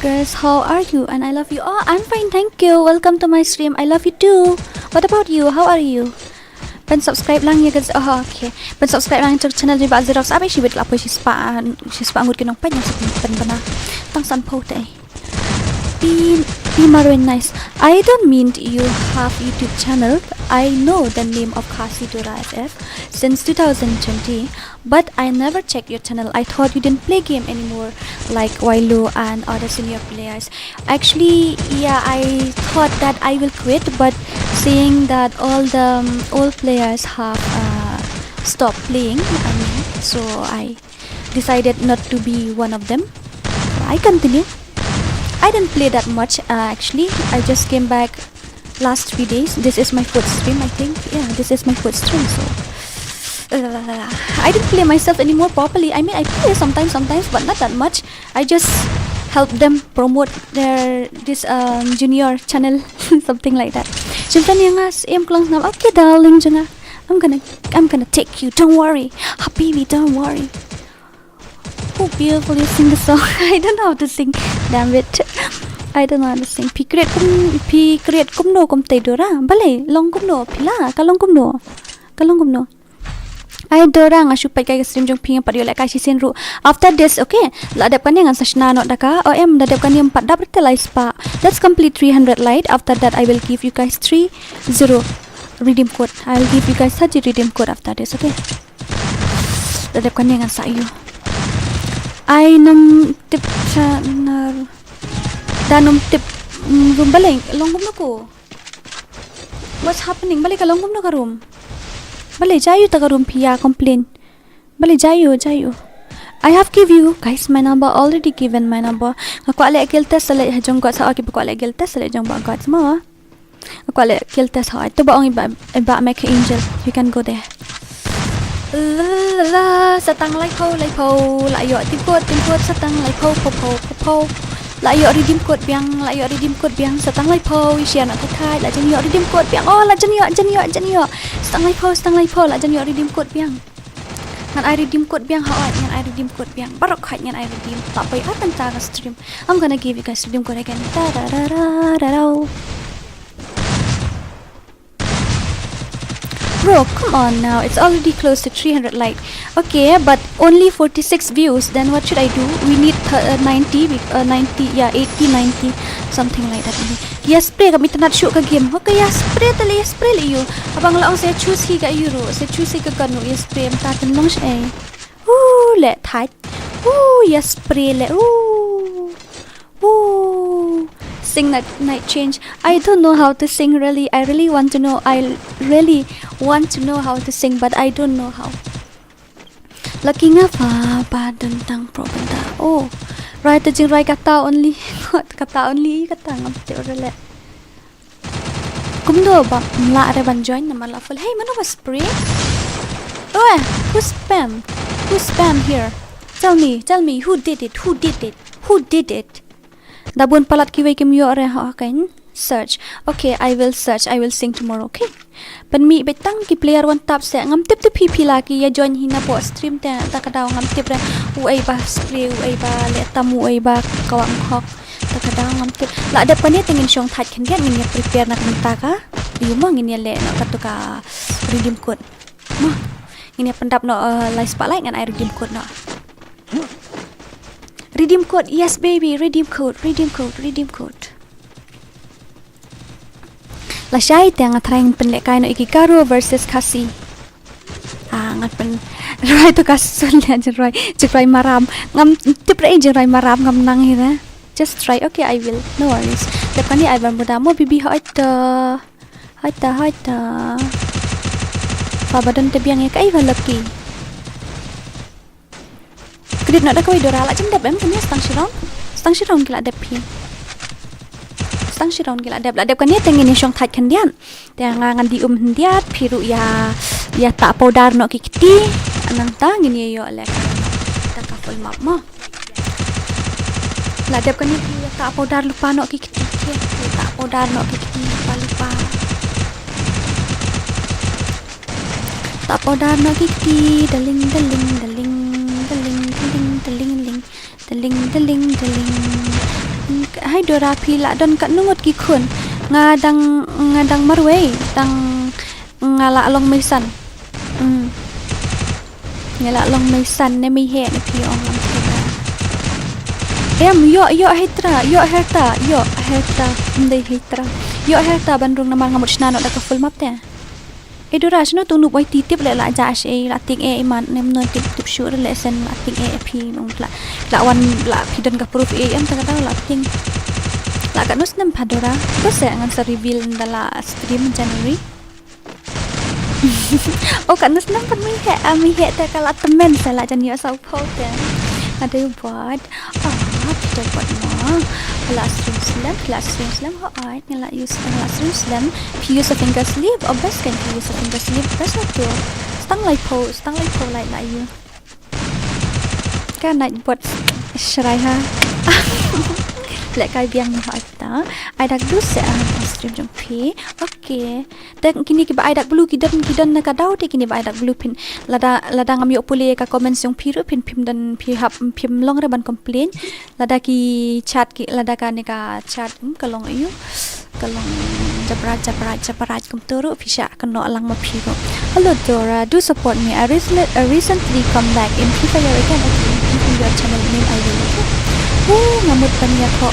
Speaker 2: Girls, how are you? And I love you. Oh, I'm fine, thank you. Welcome to my stream. I love you too. What about you? How are you? Pen subscribe lang ya guys. Oh, okay. Pen subscribe lang sa channel ni Bazir of Sabi. She will upload she's pa ngut kinong pa niya sa pen bana. Tang san po tay. Pin Maroon, nice. I don't mean you have YouTube channel. I know the name of KHASI DORA FF since 2020, but I never checked your channel. I thought you didn't play game anymore, like Wailu and other senior players. Actually, yeah, I thought that I will quit, but seeing that all the old players have stopped playing, so I decided not to be one of them. I continue. I didn't play that much actually. I just came back last 3 days. This is my fourth stream, I think. Yeah, this is my fourth stream. So I didn't play myself anymore properly. I mean, I play sometimes, but not that much. I just help them promote this junior channel, something like that. Okay, darling, I'm gonna take you. Don't worry, Habibi, don't worry. Oh, beautiful, you sing the song. I don't know how to sing. Damn it. I don't know how to sing. Pi create kum no kum tay Dora. Balay, long kum no. Pila, kalong kum no. Ay Dora nga supay kay stream jong pinga padio like kasi sinru. After this, okay. Ladap kan yang sasna no daka. OM dadap kan yang 4 dapat light spa. Let's complete 300 light. After that I will give you guys 30 redeem code. I will give you guys 30 redeem code after this, okay. Dadap kan yang sa iyo. I nam tip sa nar danum tip balay long gum ko. What's happening? Balay ka long gum na ka room. Balay jayo taga room piya complain. Balay jayo. I have give you guys my number, already given my number. Ako ale kill test sala jong got sa aki ko ale kill test sala jong ba got mo. Ako ale kill test ha. Ito ba ang iba make angel. You can go there. Satang like po layo tipot satang like po layo redeem code biang satang like po share nak kai la janyo redeem code biang oh la janyo satang like po la janyo redeem code biang ngan I redeem code biang ha ngan I redeem code biang barok khat ngan I redeem tak pay akan ta stream. I'm gonna give you guys redeem code again. Bro, come on now. It's already close to 300 like. Okay, but only 46 views. Then what should I do? We need 90, yeah, 80, 90, something like that. Yes, spray kami tanat shoot ka game. Okay, yes, spray liyo. Abang laong saya choose hi ka euro. Saya choose hi ka kanu. Yes, spray am tatan long siya. Let tight. Yes, spray le. Sing that night change. I don't know how to sing really. I really want to know how to sing, but I don't know how. Laki nga pa tentang problem ta. Oh, right jing right kata only. Kata ngam te orale. Kumdo ba mla are ban join na malaful. Hey, mano ba spray? Oh, who spam here? Tell me who did it? Dabun palat kiway kim yo are akin search. Okay, I will search. I will sing tomorrow, okay? Pan mi betang ki player one tap se ngam tip pipi laki ya join hina po stream ta kadaw ngam tip ra uay ba spray uay ba letamu uay ba kawang hok ta kadaw ngam tip la ada pa ni tingin syong that kan gan ni prepare na kanta ka yumo ngin le na katuka redeem code mo ngin pendap no live spotlight ngan I redeem code no. Redeem code, yes baby, redeem code. La syai tang trying pen lek kaino ikikaru versus KHASI. Ngat pen Roy to kasul ya Roy maram ngam tipre Roy maram ngam nang hira. Just try, okay, I will. No worries. Depan ni I ban muda mo bibi hoita. Pabadan te biang ya kai valaki. Kedip nak dah kau Dora lah jendap kami stang shiron gila dep hi. Stang shiron gila dep kan ni tengin ni syong that kan dian. Ngan di hendiat piru ya tak powder no kikiti. Anang ta ngini yo lek. Ta ka full map mo. La dep kan ni ya tak powder lupa no kikiti. Tak powder no kikiti lupa. Tak powder no kikiti daling. Hai Dora pila don kat nungut kikun ngadang marway dang ngala long mesan ngala long mesan ne mi he ne pi ong lam Yo herta ndai hitra yo herta bandung namal ngamut snano da ka full map te Dora shno tu nu boy titip le la ja she la ting iman nem no tip sure lesson la ting pi nong la wan la pidan ka proof am ta la ting la ka nus nem padora to se ngan sa reveal ndala stream January oh kan nus nem pan mi he ta kala temen sa la jan yo sa po te ada buat kita buat mo classroom slam ho ait ngala use classroom slam use a finger sleeve or best can use a finger sleeve best tu stang lai po lai you kan nak buat serai ha lek kai biang ni ha ta ai dak du se stream jumpi okay dan kini ki ba ai dak blue kidan na ka dau te kini ba ai dak blue pin lada ngam yo pule ka comments yung piru pin pim dan pi hap pim long re ban complain lada ki chat ki lada ka ni ka chat kalong ayu kalong japrat kum turu pisha kano lang ma piru hello Dora do support me I recently come back in FreeFire again in your channel name I will ngamut panya ko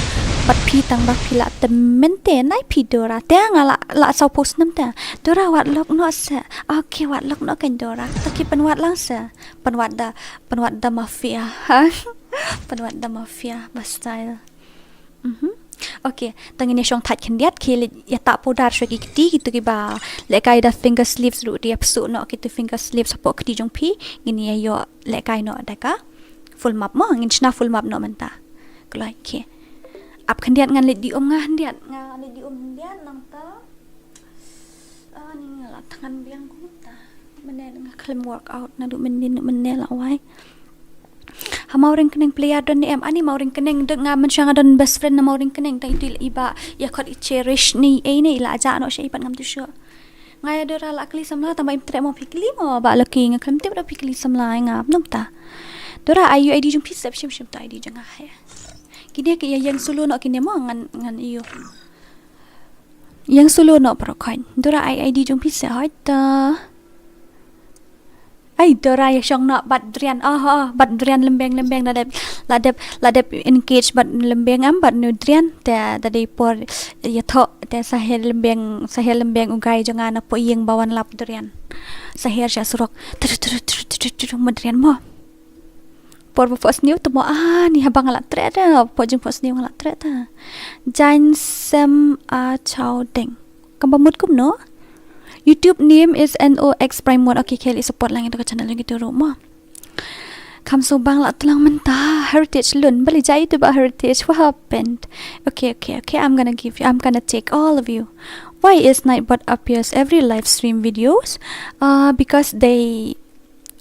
Speaker 2: pat pi tang bak pila temente nai pi Dora te ngala la sau post nam ta Dora wat lok no sa okay wat lok no kan Dora taki penwat lang sa penwat da mafia ha penwat da mafia style okay tangin ni syong that kendiat kile ya tak podar shwe ki gitu ki ba le kai da finger sleeves ru dia psu no ki finger sleeves po ki jong pi gini yo le kai no da ka full map mo ngin chna full map no menta klai ke ap kendiat ngan le di om ngan le di om ndiat nang ta ni ngala tangan biang ku ta menel ngakhlem workout na du menel awai ha mauring keneng player don em ani mauring keneng de nga men syang don best friend na mauring keneng ta itu iba ya khot I cherish ni ni la ja no shei pan ngam tu syo ngai Dora la kli samla ta mai tre mo fikli mo ba laki ngakhlem te ba fikli samla ngap nom ta Dora ayu ID jum pis shim ta ID janga ha kini ke yang sulu no kini mo ngan iyo yang sulu no pro coin Dora ID jum pis ha ta ai Dora ya syong no bat drian bat drian lembeng ladep engage bat lembeng am bat nutrian ta tadi por ya tho ta sahel lembeng ugai jangan na po yeng bawan lap drian sahel sya surok madrian mo por first new to mo ni habang ala tre ta po jing first new ala tre ta jain sem a chao deng kambamut kum no YouTube name is NOX Prime 1 okay kali support lang itu ke channel yang gitu rumah kam so bang la tulang menta heritage lun bali jai tu ba heritage what happened okay I'm gonna take all of you why is Nightbot appears every live stream videos because they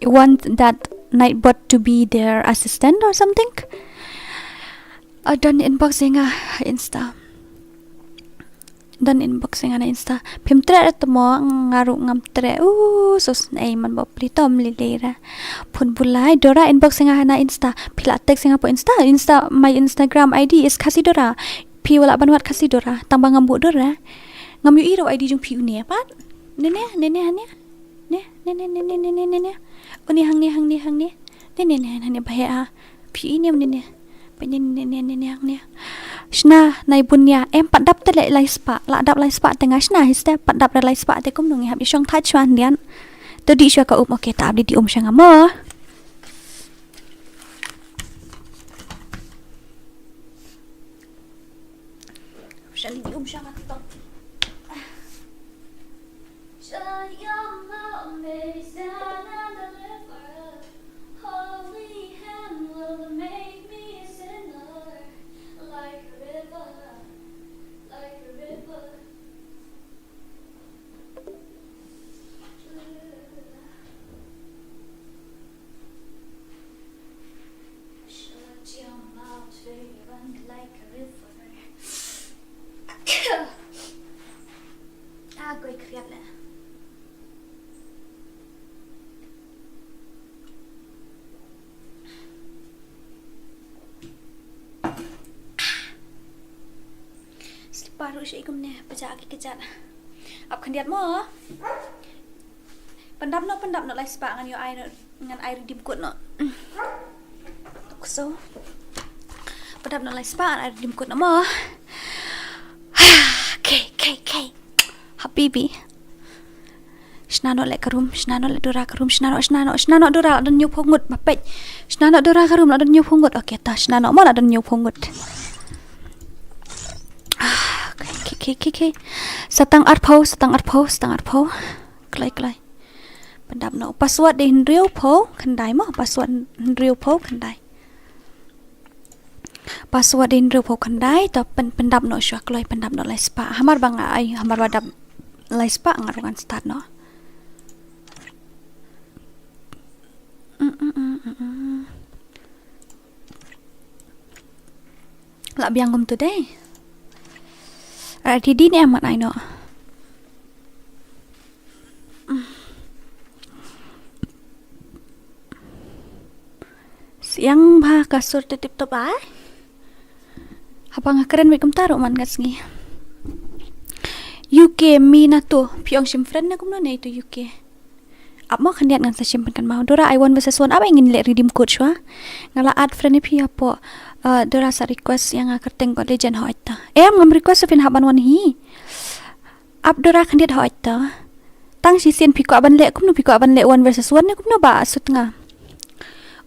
Speaker 2: want that Nightbot to be their assistant or something done unboxing Insta dan inboxing ana Insta pimtre at mo ngaru ngam tre sus nei man bo pritom lilera pun bulai Dora inboxing ana Insta pila text nga po Insta my Instagram ID is KHASI Dora pi wala banwat KHASI Dora tambang ngambu Dora ngam yu iro ID jung pi une pat nene hanya ne uni hang ne bahaya pi ini nene nene hang ne Shna nai bunya em padap te lai spa la dap lai spa tengah shna histe padap lai spa te kum nungi hab syong thai chwan dian to di syaka okay ta abdi di syang mo shali di syang atto holy hand will make me a sinner like a river. Shut your mouth, run like a river. Gue kriat lah. Baru syai kumne baca aki kejat ap khandiat mo pendap no lai spa ngan yo air di bukut no so Padam no lai spa ada dimkut nama. Okay. Habibi. Snano lek karum, snano lek dora karum, snano dora ada nyup hongut mapet. Snano dora karum ada nyup hongut. Okay, ta snano mo ada nyup hongut. Okay. Satang arpo. Klai. Pendap no password din real po kandai mo password real po kandai. Password din real po kandai ta pendap no syak klai pendap no lai spa. Hamar bang ai hamar wadap lai spa ngarungan start no. La biangum today. Di ni amat ai no. Siang bah kasur titip top ai. Apa ngakeren mekum taruh man kasngi. UK mi na to piong sim friend na kumno na itu UK. Apa kan lihat ngan sa simpan kan mau Dora I want versus one apa ingin lihat redeem code shwa. Ngala add friend ni pi apa Dora sa request yang kerteng ko legend hoita. Ngam request fin haban one hi. Up Dora kan lihat hoita. Tang sisian pi ko aban le kumno pi ko aban le one versus one ni kumno ba asut nga.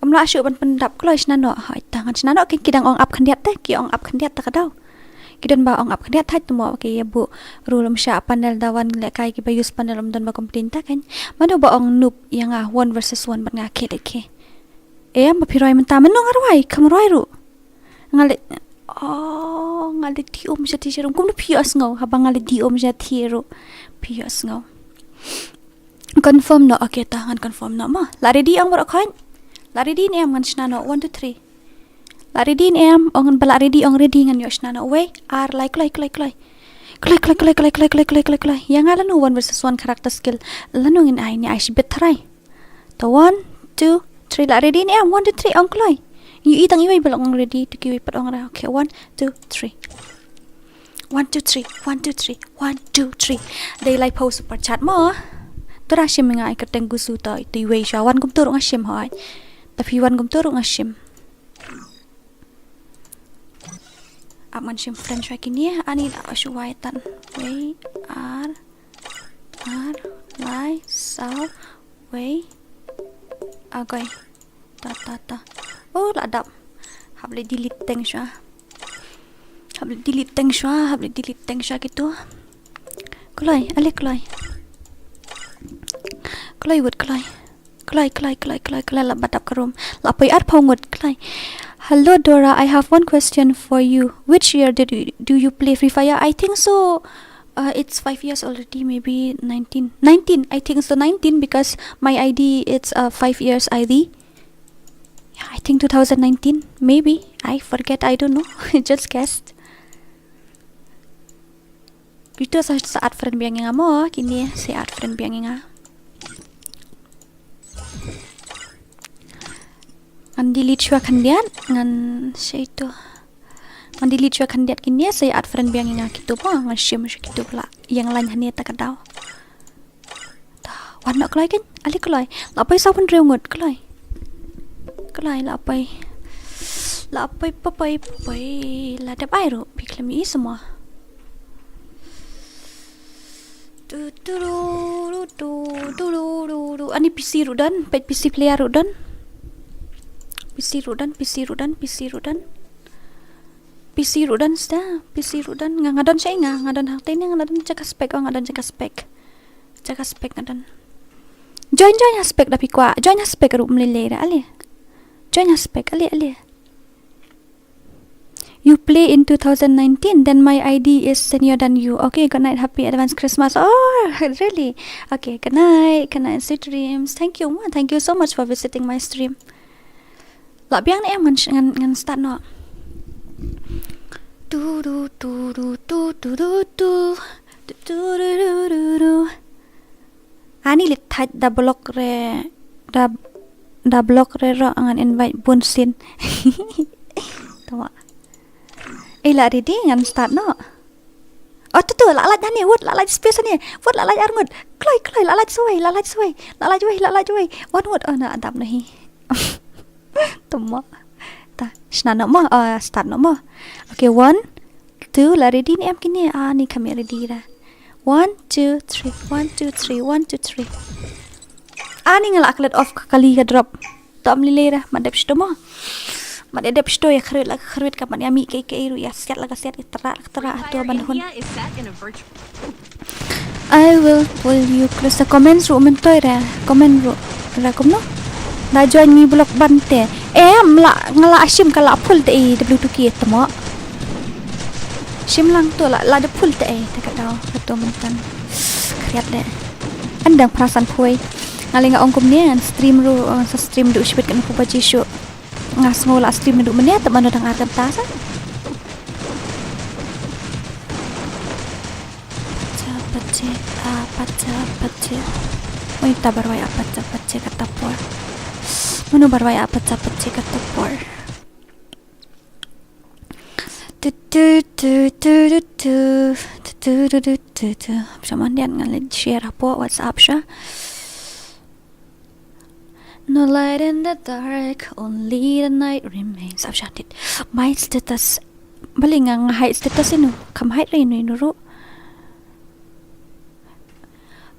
Speaker 2: Omla asyuk ban pendap kloy snano hoita ngan snano kidang ong up kan lihat teh ki ong up kan lihat ta kadau. Kidon ba ong up kan lihat hai tumo ke bu rulum sya panel dawan le kai ki bayus panel don ba komplain ta kan. Mano ba ong noob yang one versus one ban nga ke. Ma piroy menta menong arwai kamroy ru. Ngale ngale diom ja tijerum kum pios ngau habang ngale diom ja tiru pios ngau. Confirm no okay ta ngan confirm no ma. La ready ang bro kan. La ready ni am ngan snano 1 2 3. La ready ni am ong bala ready ong ready ngan yo snano we are like. Yang ala no 1 versus 1 character skill. Lanu ngin ai ni ai sibet try. To 1 2 3 la ready ni am 1 2 3 ong kloy. You itang iway balong ong ready to kiwi pat ong ra. Okay 1 2 3. 1 2 3 1 2 3 1 2 3. Daylight post super chat mo. Tora sim nga ai kateng gusu ta itu iway sya wan kum turung asim hoy. Tapi wan kum turung asim. Aman sim friend sya kini ani da ashuwaitan. We are lai sao we agoy ta. Oh ladap. Hable delete teng sya. Hable delete teng sya gitu. Klai ale klai. Klai wut klai la batap karum la poi ar pongot klai. Hello Dora, I have one question for you. Which year do you play FreeFire? I think so it's 5 years already, maybe 19 I think so 19 because my ID it's 5 years ID. Yeah, I think 2019 maybe. I forget, I don't know. Just guessed. Itu saat friend biang nga mo kini saat friend biang nga. Ngan delete shwa kandiat ngan siya ito. Ngan delete shwa kandiat kini saya ad friend biang nga gitu po ngan shim siya gitu pala. Yang lain hanya tak kadaw. Wan nak kelai kan? Ali kelai. Lapay sa pun reungut kelai. Kelai lapay. Lapay papay. Ladap airo. Piklami semua. Ani PC rudan, pet PC player rudan. PC rudan sta, PC rudan ngadon siya ngadon hakte ni ngadon jaga spek ngadon. Join aspek tapi kwa, join aspek ru mlilera ali. Join aspek ali. You play in 2019, then my ID is senior than you. Okay, good night, happy advance Christmas. Oh, really? Okay, good night, sweet dreams. Thank you so much for visiting my stream. La biang ni ngan start no. Ani lit tight da block re ro ngan invite bunsin. Tawa. La ready ngan start no. Oh tu lalaj ni wud lalaj space ni. Wud lalaj arngut. Klai lalaj suai. Wan wud ana adab nahi. Tuma. Ta Start no more. Okay, 1 2 là ready ni em kini ni kami ready dah. 1 2 3 1 2 3 1 2 3. Ni ngelak klet off kali ke drop. Tom lile dah madep sto mo. Madep sto ya khrut ka man yami ke ru ya siat la ka siat tera tu ban hun.
Speaker 3: Idea is set in a virtual.
Speaker 2: I will pull you close the comments room mentoy ra. Comment ro. Ra kom no. Na join mi blog bante. Em la ngala asim kala pull te W2K temo. Sim lang tu la de pull te dekat dau tu mentan. Kriat deh. Andang perasaan puai. Ngaling ongkom ni stream ru sa stream du shibet kan ku baji show. Ngas ngola stream du menia tak mana dang arkan tasa. Pace. Oi tabarwai pace kata por. Manu barwai pace kata por. Sama dia ngalin share apa WhatsApp sya. No light in the dark, only the night remains. I've shot it. My status, balik nga hide status inu, kam hide rin inu ro.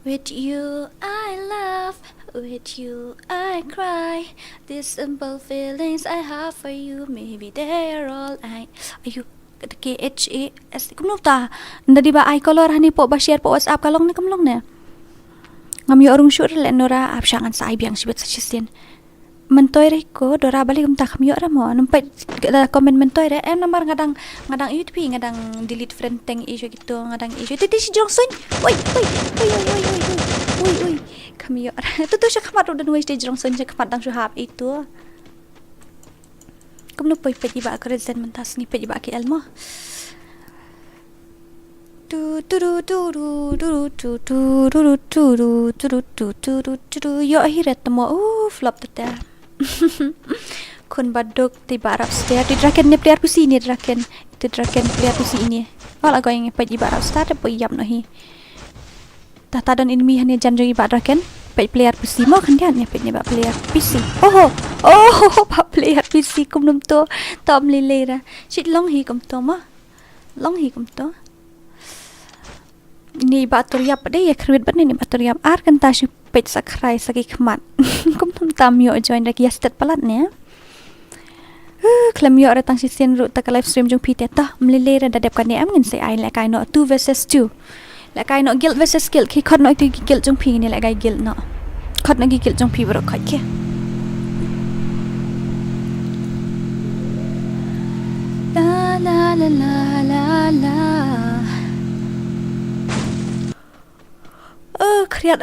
Speaker 2: With you I laugh, with you I cry. These simple feelings I have for you, maybe they are all I. Ayu, KHASI. Kumno ta? Nda di ba I color hani po ba share po WhatsApp kalong ni kamlong na. Ngami orang syur le nora absyangan sa ay biang sibet sa chisin. Mentoy re ko Dora balik umta kami ora mo nampai komen mentoy re nambar ngadang YouTube ngadang delete friend teng isu gitu ngadang isu titi si Jongsun. Oi kami ora tu siya kamat udah nulis di Jongsun siya kamat dang suhab itu. Kamu poi pedi ba ko rezen mentas ni pedi ba ki elmo. Yo akhirat mo flop tete. Kun baduk tiba Arab star di draken ni player pusi ni draken itu draken player pusi ini. Wala ko yang pagi Arab star po yam no hi. Ta don enemy hanya janjoi ba draken pe player pusi mo kan dia ni pe ni ba player PC. Oh ba player PC kum num to tom lilera. Sit long hi kum to mo. Long hi kum to. Ni batur yap deh ya kruit ban ni batur yap ar kan ta shu pet sakrai sagi khmat kum tum tam yo join dak yastet palat ne klam yo ratang si sen ru tak live stream jong pite ta mlile ra dadep kan ne am ngin se ai la kai no 2 versus 2 la kai no guild versus guild ki khot no tu guild jong pi ni la kai guild no khot no gi guild jong pi bro khot ke la kriat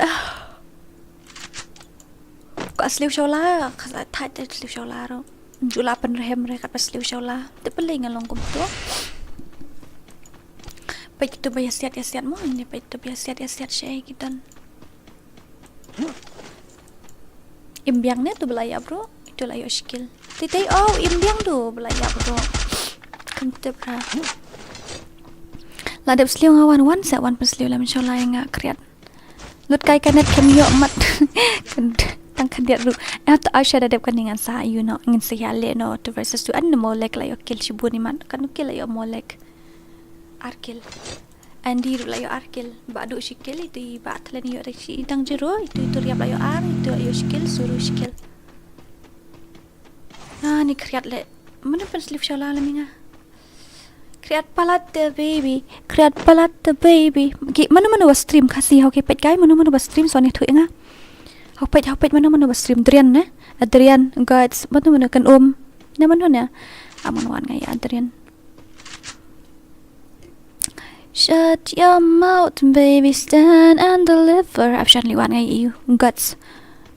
Speaker 2: ko asliu shola khasa thai te asliu shola ro jula pen rehem re kat asliu shola te peling along kum to pai tu bayasiat mo ni pai tu bayasiat shay kitan imbiang ne tu belaya bro itu layo skill titai imbiang tu belaya bro kentep ra la dep sliu ngawan wan sa wan pesliu lam shola yang kriat lut kai kanet kemyo mat tang kandiat ru ta asha dadep kan dengan sa you know ngin sia le no to versus to an molek la yo kill shibuni man kan kill yo molek arkil andi ru la yo arkil badu shikil itu ba thlen yo re shi tang jero itu riap la yo ar itu yo shikil suruh shikil ni kriat le mana pen slip shala la minga kriat palat the baby mana was stream KHASI okay pet guy mana was stream so ni thu nga hau pet mana was stream Adrian ne Adrian guys mana kan na mana ne amon wan nga ya Adrian shut your mouth baby stand and deliver option li wan nga you guts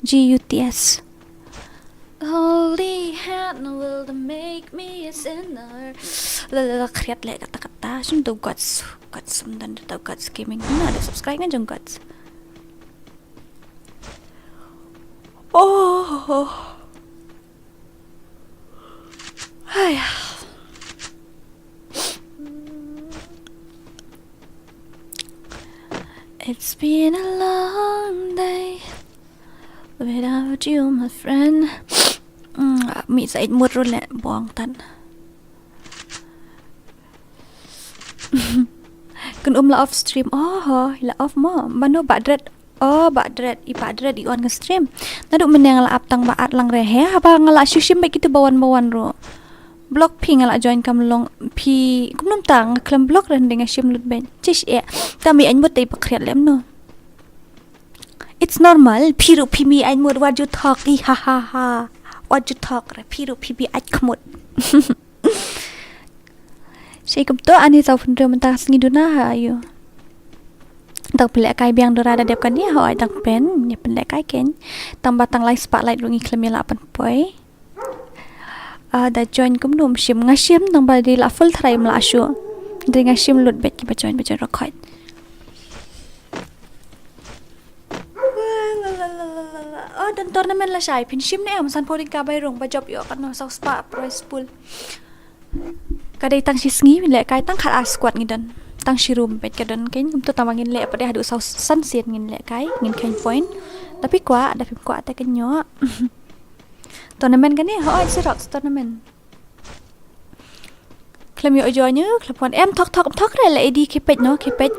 Speaker 2: GUTS holy hand will make me a sinner la kriat le kata-kata sum tu guts dan tu guts gaming na ada subscribe kan jong guts Hai it's been a long day without you my friend mi sa mut ro le bong tan kun la off stream la off mo mano badret badret i on ke stream nadu meneng la ap tang baat lang re he apa ngala shushim ba kitu bawan ro blog ping ala join kam long pi kumnum tang klam blog ren ding shim lut ben chish tami an mut ei pakriat lem no it's normal piru pimi an mut what you talk ha what you talk re piru pimi at kmut sei kum to ani zau phun re man ta sngi du na ha ayu tang pelek kai biang dora da dep kan ni ha tang pen ni pelek kai ken tang batang light spotlight rungi klemela pan poi da join kum dum shim ngashim nang ba di la full thrai mla shu de ngashim lut bet ki ba join record dan tournament la shai pin shim ne am san poding ka bai rong ba job yo kan no sau spa prize pool ka dei tang sisngi le kai tang khat squad ngi dan tang shirum bet ka dan ken kum to tamangin le pa de hadu sau san siet ngin le kai ngin kain point tapi kwa ada pim kwa ta ken nyo tournament kan ni ho ai rock tournament klem yo join như klapon em thok re la edi kepet no kepet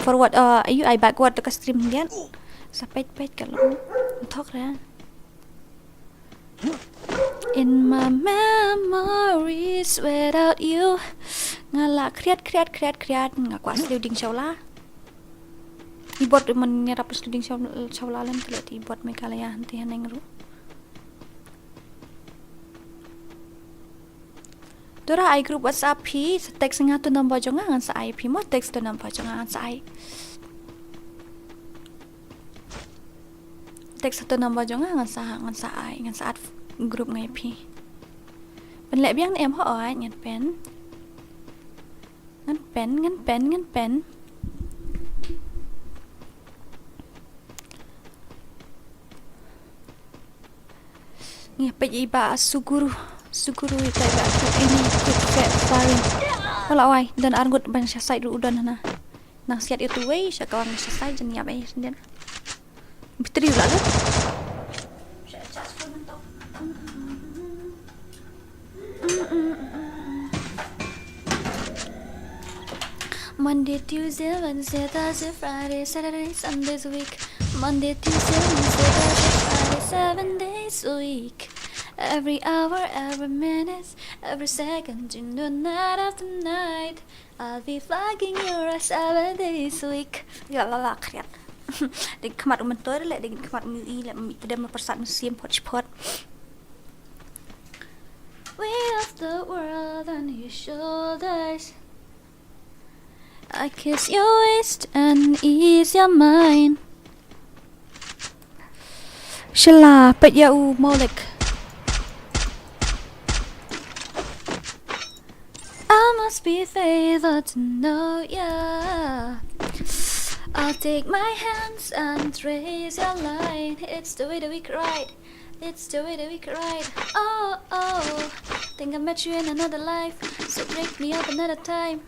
Speaker 2: forward ayu ai backward ka stream dian sa pet ka lo thok ra in my memories without you ngala kriat ngakwa sliding shawla ibot man ni rap sliding shawla len tlet ibot me kala ya hanti haneng ru Dora ai group WhatsApp hi text nga tu number jonga ngan sa ai phi mo text tu number jonga ngan sa ai text tu number jonga ngan sa ai ngan sa group ngai phi ben le biang em ho ai ngan pen ngi pe iba suguru ita ba ini FreeFire wala oi dan argut ban sya ru udan na nang siat itu wei sya kawang sya sai jen ya bai senden bitri ula la Monday, Tuesday, Wednesday, Thursday, Friday, Saturday, Sunday's a week. Monday, Tuesday, Wednesday, Thursday, Friday, 7 days a week. Every hour, every minute, every second, in the night after night, I'll be flagging you 7 days a week. Ya la kriat. Ding khamat men toy le ding khamat mu I le mi tedem persat musim pot. Weight of the world on your shoulders. I kiss your waist and ease your mind. Shala pet ya u molek. I must be favored to know ya. I'll take my hands and trace your line. It's the way that we cried. It's the way that we cried. Oh, think I met you in another life. So break me up another time.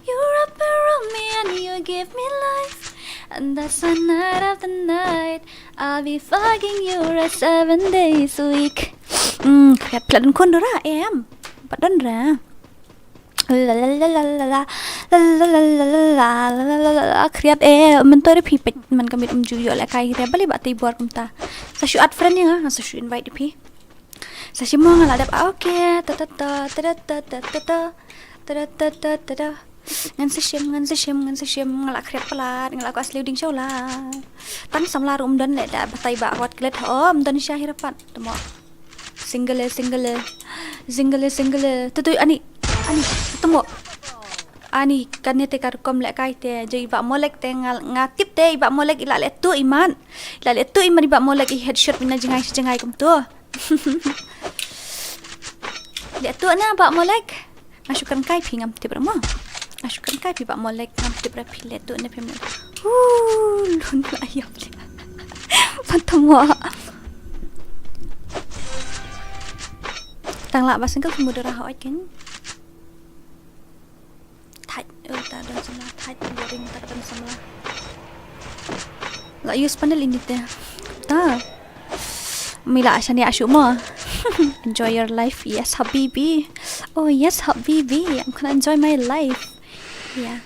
Speaker 2: You wrap around me and you give me life. And that's the night after night. I'll be fucking you 7 days a week. Khét lần con đó ra em. Bắt đơn ra. Kriat men to pi pet man kamit juyo la kai re bali bati bor kumta sa shu at friend nga sa shu invite pi sa shi mo ngala dap okay ta ngan sa shim ngala kriat pala ngala ko asli ding show la tan samla rum dan le da batai ba wat klet dan syahirapat temo single tu ani temo ani kanne te kar kom le kai te je iba molek te ngatip te iba molek ila le tu iman iba molek I headshot mina jengai kum tu le tu na ba molek masukkan kai pingam te bermo masukkan kai pi ba molek ngam te berpi le tu ne pem lun ayam le pantamo tang la ba singkal mudara ha ken ta dan sama tight boring ta dan sama la use panel ini teh ta Mila asyani asyuk mo. Enjoy your life. Yes, habibi. Oh, yes, habibi. I'm gonna enjoy my life. Yeah.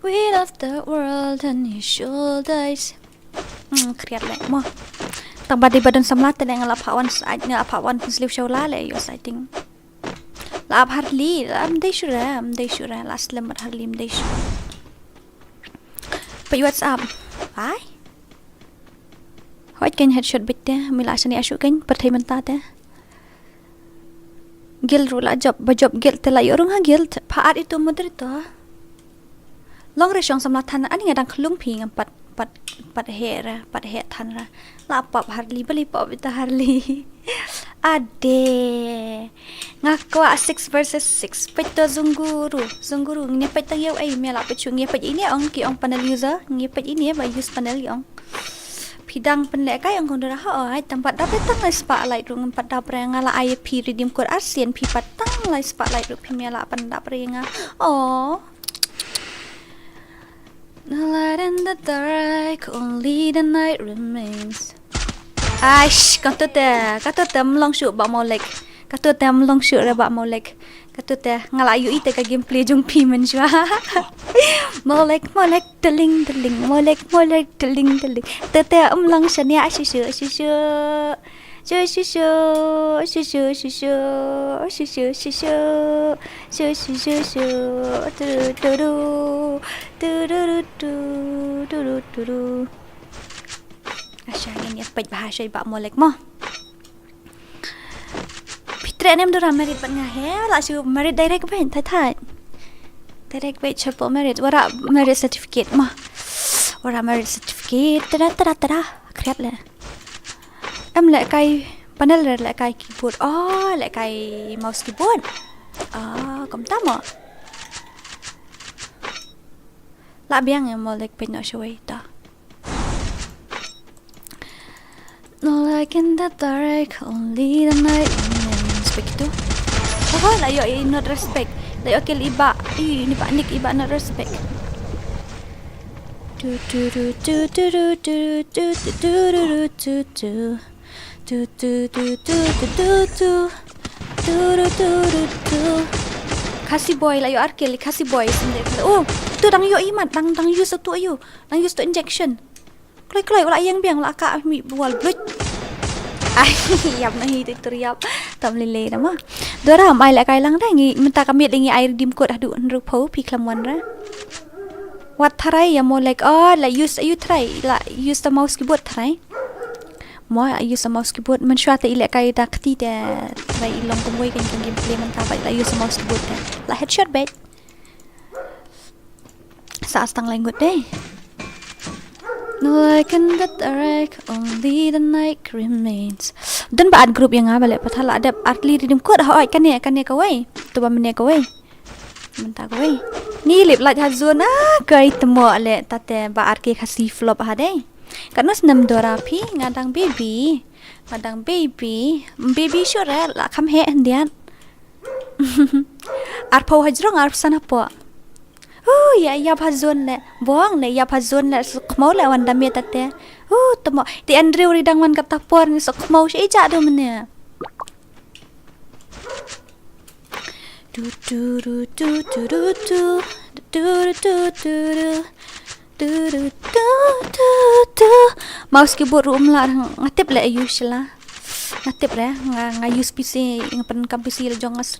Speaker 2: Weight of the world on your shoulders. Kriat le mo. Tang badi badan samlat te ngal aphawan aphawan sleep show la le yo sighting. La harli am de shura last lemar harlim de shura. But what's up? Bye. Hoi kan headshot bit te mila asyani asyuk kan perthai menta te. Gil rula job bajob gil te la yorung ha gil phaat itu modri to. Long reshong samlat tan ani ngadang klung pi ngam pat hera pat he tan ra la pap harli bali pap ita harli ade ngakwa 6 versus 6 peto zunguru ngi petang yau ai mela pechu ngi pet ini ong ki ong panel user ngi pet ini ba use panel ong pidang penlek kai ong kondora ha ai tempat dapat tang lai spotlight rung empat dapre ngala IP redeem code ASEAN pi patang lai spotlight ru pi mela pan dapre nga oh. The light in the dark, only the night remains. Aish, kata melong shoot bak molek. Kata melong shoot bak molek. Kata ngalayu ite ka gameplay jung pi menjua. Molek teling, molek teling. Tete melong shania shishu. Asyangin ya pej bahasa ibak molek mo. Pitre nem dora merit ban ngahe la su merit direct ben thai. Direct ben triple merit wara merit certificate mo. Wara merit certificate tara kriat le. Em lại cay panel lại cay keyboard. Oh, lại cay mouse keyboard. Công tắm à. Lạ biang em mau like pin showy ta. No like in the dark, only the night remains. Begitu. Oh, lah yo not respect. Lah yo kill iba. Ini panik iba not respect. Do. KHASI boy lah you arkil KHASI boy sendiri. Oh, tu dang yo imat dang use tu ayu. Dang use tu injection. Kloi wala yang biang la ka mi bual blut. Ai yap nahi tu yap. Tam lele dah mah. Dora mai la kai lang dah ngi minta kami dengi air dim kod adu nru pau pi klamwan ra. Wat try ya mo like la use you try la use the mouse keyboard try. Mo use the mouse keyboard man shwa ta ile kai ta khti te try long komoi kan gameplay man ta bai la use the mouse keyboard te la headshot bet sa astang langut deh. Like in the dark, only the night remains. Dan ba ad group yang ngabale pathala ada artli redeem code ha kan ne kawai tu ba mene kawai menta kawai ni lip light hazun kai temo ale tate ba arke khasi flop ha deh. Karena senam DORA pi ngadang baby sure la kam he ndian arpo hajrong arp sana po ya phazon le bong le ya phazon le sukmau le wan dame tate tomo ti Andrew ridang wan kata por ni sukmau si ja do mene mouse keyboard room lah ngatip le usual ngatip le nga use PC ngapen kam PC le jong asu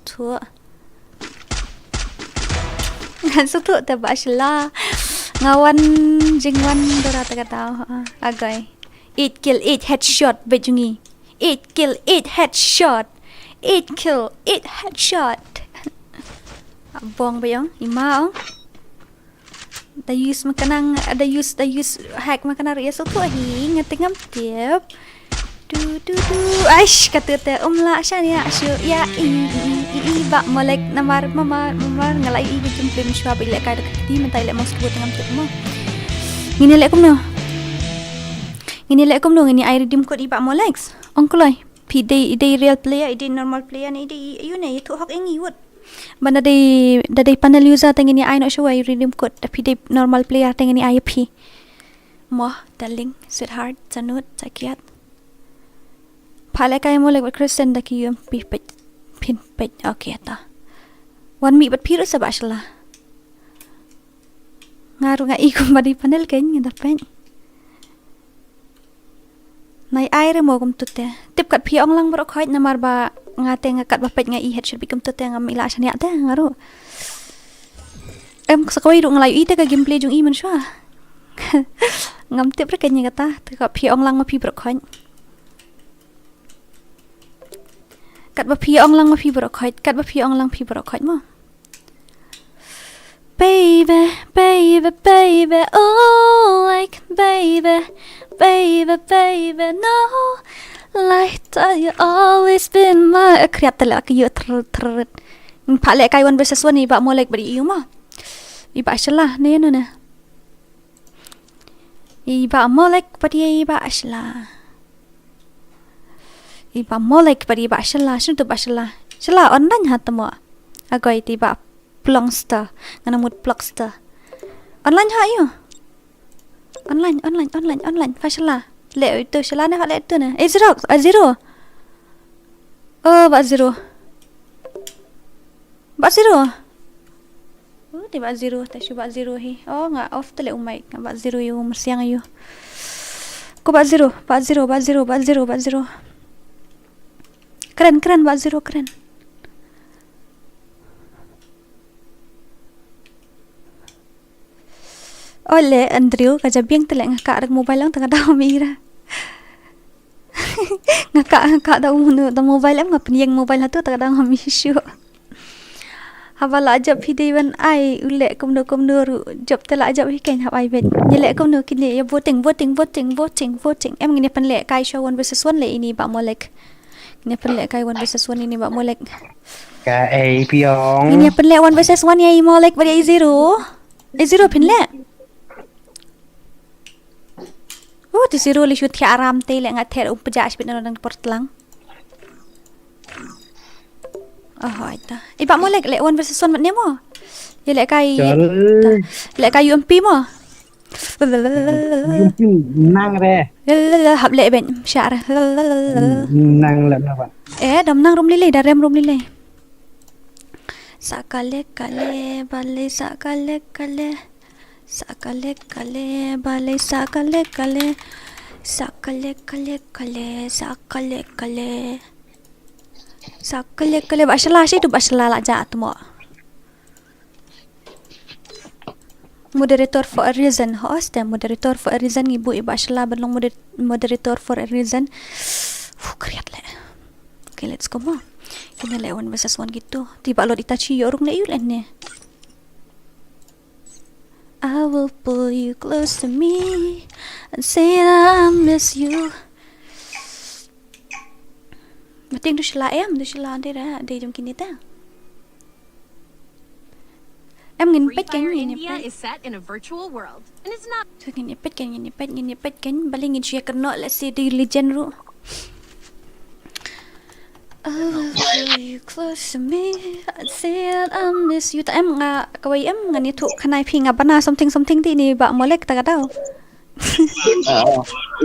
Speaker 2: ngan sutu te basla ngawan jingwan dora ta kata agai 8 kill 8 headshot bejungi 8 kill 8 headshot 8 kill 8 headshot bong bayong imao da use makanang ada use hack makanar ya sutu hi ngatingam tiap du aish kata te umla syania syu ya i ba molek namar mama ngalai i bikin film shwa bila ka dekati mentai le mas buat ngam tu mo ngini le kum no ngini I redeem code i ba molek ongkloi pi day real player day normal player ni day you ne tu hok engi wot bana day panel user tengini I not sure I redeem code tapi day normal player tengini IP mo darling sweetheart sanut sakiat Pale kai mo like Kristen da ki yum pi pin pet okay ta. Wan mi bat piru sa basla. Ngaru nga ikum badi panel ken nga dapen. Nai aire mo kum tutte. Tip kat pi ong lang bro khoit na marba ngate nga kat bapet nga I het should become tutte nga mila sania ta ngaru. Em sakoi ru ngalai ite ka gameplay jung I man shwa. Ngam tip ra ken nga ta kat pi ong lang ma pi bro khoit. Kat ba pi ong lang ma pi bro khoit, kat ba pi ong lang pi bro khoit mo. Baby, baby, baby, oh, like baby, baby, baby, no, like that you always been my. Kriat tala kayo ter. Pale kay one versus one iba mo like bari iyo mo. Iba sila na yun na. Iba mo like bari iba sila. Iba mo like bari iba sila. Sino to ba sila? Sila online hat mo. Agoy tiba plongster. Ngana mood plongster. Online ha iyo. Online. Fa sila. Le itu sila na le itu na. Zero. Oh, ba zero. Oh, di ba zero. Ta ba zero hi. Oh, nga off tele umay. Nga ba zero yung masyang iyo. Ko ba zero. Keren ba zero keren. Ole Andrew kajabiang tele ngaka rag mobile lang tengah dah mira. ngaka dah mobile am ngapin yang mobile hatu tengah dah misyu. Havala ajab hidewan ai ulek komno ru job tela ajab hiken hab ai ben. Nyelek komno kini ya voting. Em ngini pan lek kai show one versus one le ini ba molek. Ngini pan lek kai one versus one ini ba molek.
Speaker 5: Ka ai piong.
Speaker 2: Ngini pan lek one versus one ya i molek bari zero. Zero pin lek. Oh, di zero li shoot ya aram te le ngat ter pejas bin nang portlang. Oh, aita. Iba mo like one versus one matnya mo. Ya lek kai. Lek kai UMP mo.
Speaker 5: Nang re.
Speaker 2: Hab lek ben syar.
Speaker 5: Nang la ba.
Speaker 2: Dam nang rum lile darem rum lile. Sakale kale bale sakale kale. Sakale kale bale sakale kale. Sakale bashala sih tu bashala lah jat mo. Moderator for a reason. Host moderator for a reason ibu bashala belong moderator for a reason. Kriat le. Okay, let's go mo. Kena le one versus one gitu. Tiba lo ditaci orang na yulen ne. I will pull you close to me and say that I miss you. Mating du sila dira de jom kini ta. Em ngin pet kan
Speaker 3: FreeFire
Speaker 2: ngin
Speaker 3: India
Speaker 2: pet.
Speaker 3: is set in a virtual world, and it's not.
Speaker 2: So ngin pet kan balingin siya kerno let's say the legend ru. I will pull you close to me and say that I miss you. Ta em nga kawai em ngani tu kanai phi nga bana something ti ni ba molek ta daw.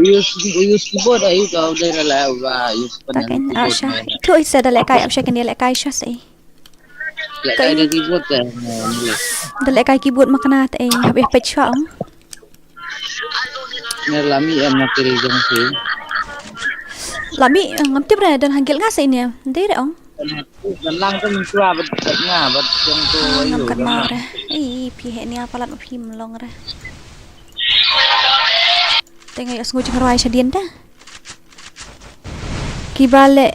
Speaker 5: Use keyboard ayu kau dari la wa use
Speaker 2: Takan Asha. Tu isa dalek kai Asha kan dalek kai Asha sai.
Speaker 5: Kai ada keyboard kan.
Speaker 2: Dalek kai keyboard makna ta ai habis pet syang.
Speaker 5: Ngerlami em nak kiri jeng sih.
Speaker 2: Lami ngamti bre dan hangil ngasai ni. Ndai re ong.
Speaker 5: Lang kan tua betnya bet jeng tu ayu.
Speaker 2: Ngam kan mau re. Pi he ni apalat pi melong re. Tengok ya sengaja ngeruai sedian dah. Kibalik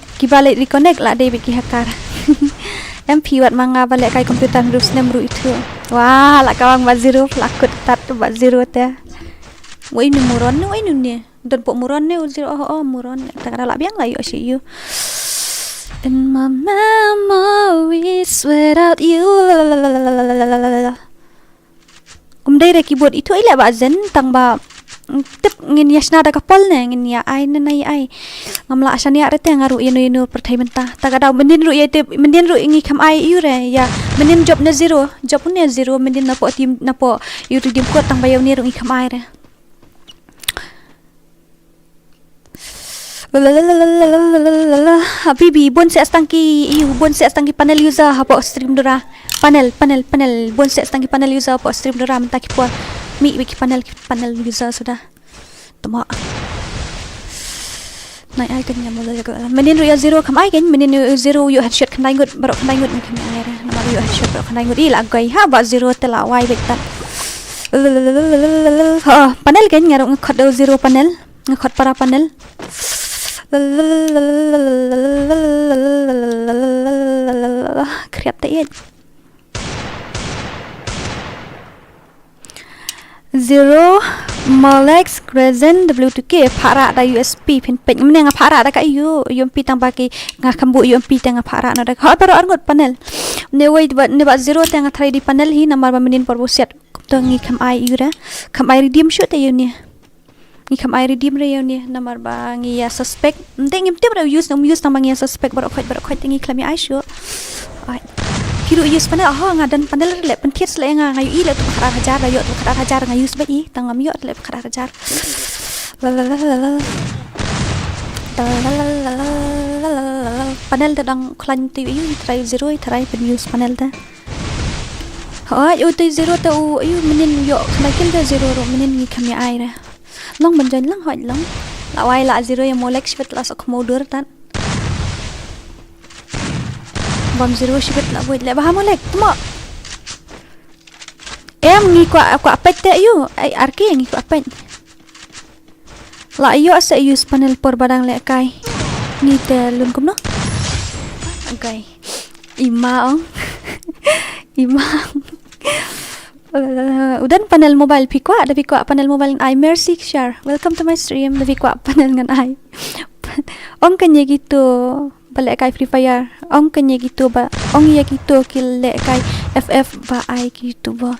Speaker 2: reconnect lah dia bagi hakar. Em piwat manga balik kai komputer terus nemru itu. Wah, lah kawang baziro lakut tat tu baziro teh. Woi ni moron ni. Dan pok moron ni uzir moron. Tak ada lah biang lah you asyik you. In my memories without you. Umdai re keyboard itu ilak bazen tang ba tip ngin yasna da kapal ne ngin ya ai na nai ai ngamla asani are te ngaru inu pertai mentah tagadaw mendin ru ye te mendin ru ngi kam ai yu re ya mendin job na zero mendin na po tim na po yu dim ko tang bayaw ni ru ngi kam ai re Habibi, bon set stangki panel user apa stream dora. Panel bon set stangki panel user apa stream dora mentaki puan. Mi wiki panel user sudah. Tama. Naik ai kan yang mulai jaga. Menin Royale zero kam ai kan menin zero you headshot kan ngut barok kan ngut kan ai nama you headshot barok kan ngut ila gai ha ba zero tela wai betan. Ha panel kan ngarok ngkot zero panel ngkot para panel. Kriap tak yet. Zero Molex Crescent W2K parak da USP pin pin mana ngah parak da ka UMP tang bagi ngah kambu UMP tang parak na da ha baru arngot panel ne wait but ne ba zero tang try di panel hi namar ba menin por buset tangi kam ai ura kam ai redeem shoot ayo ni ni kam ai redeem re ni namar ba ngi ya suspect ndeng im tibra use tang bang ya suspect baru khoi tingi klami ai shoot ai Kiru use panel ngadan panel lep pentit sele ngayu i lep khara hajar ayo khara hajar ngayu sbe i tangam yo lep khara hajar panel tadang klan tu i try zero i try pen use panel ta ai tu zero ta u menin yo khlakin ta zero ro menin ni kami ai ra long banjan lang hoi long la wai la zero ya molek shvet la sok modur tan bom zero shibet la buat le baham lek tmo em ngi kwa apet te yu ai arki ngi kwa apet la yo asa use panel por badang le kai ni te lun kum no okay ima udan panel mobile pikwa da pikwa panel mobile ai mercy share welcome to my stream da pikwa panel ngan ai ong kanya gitu balik kai FreeFire ong kanya gitu ba ong ya gitu kill le kai FF ba ai gitu ba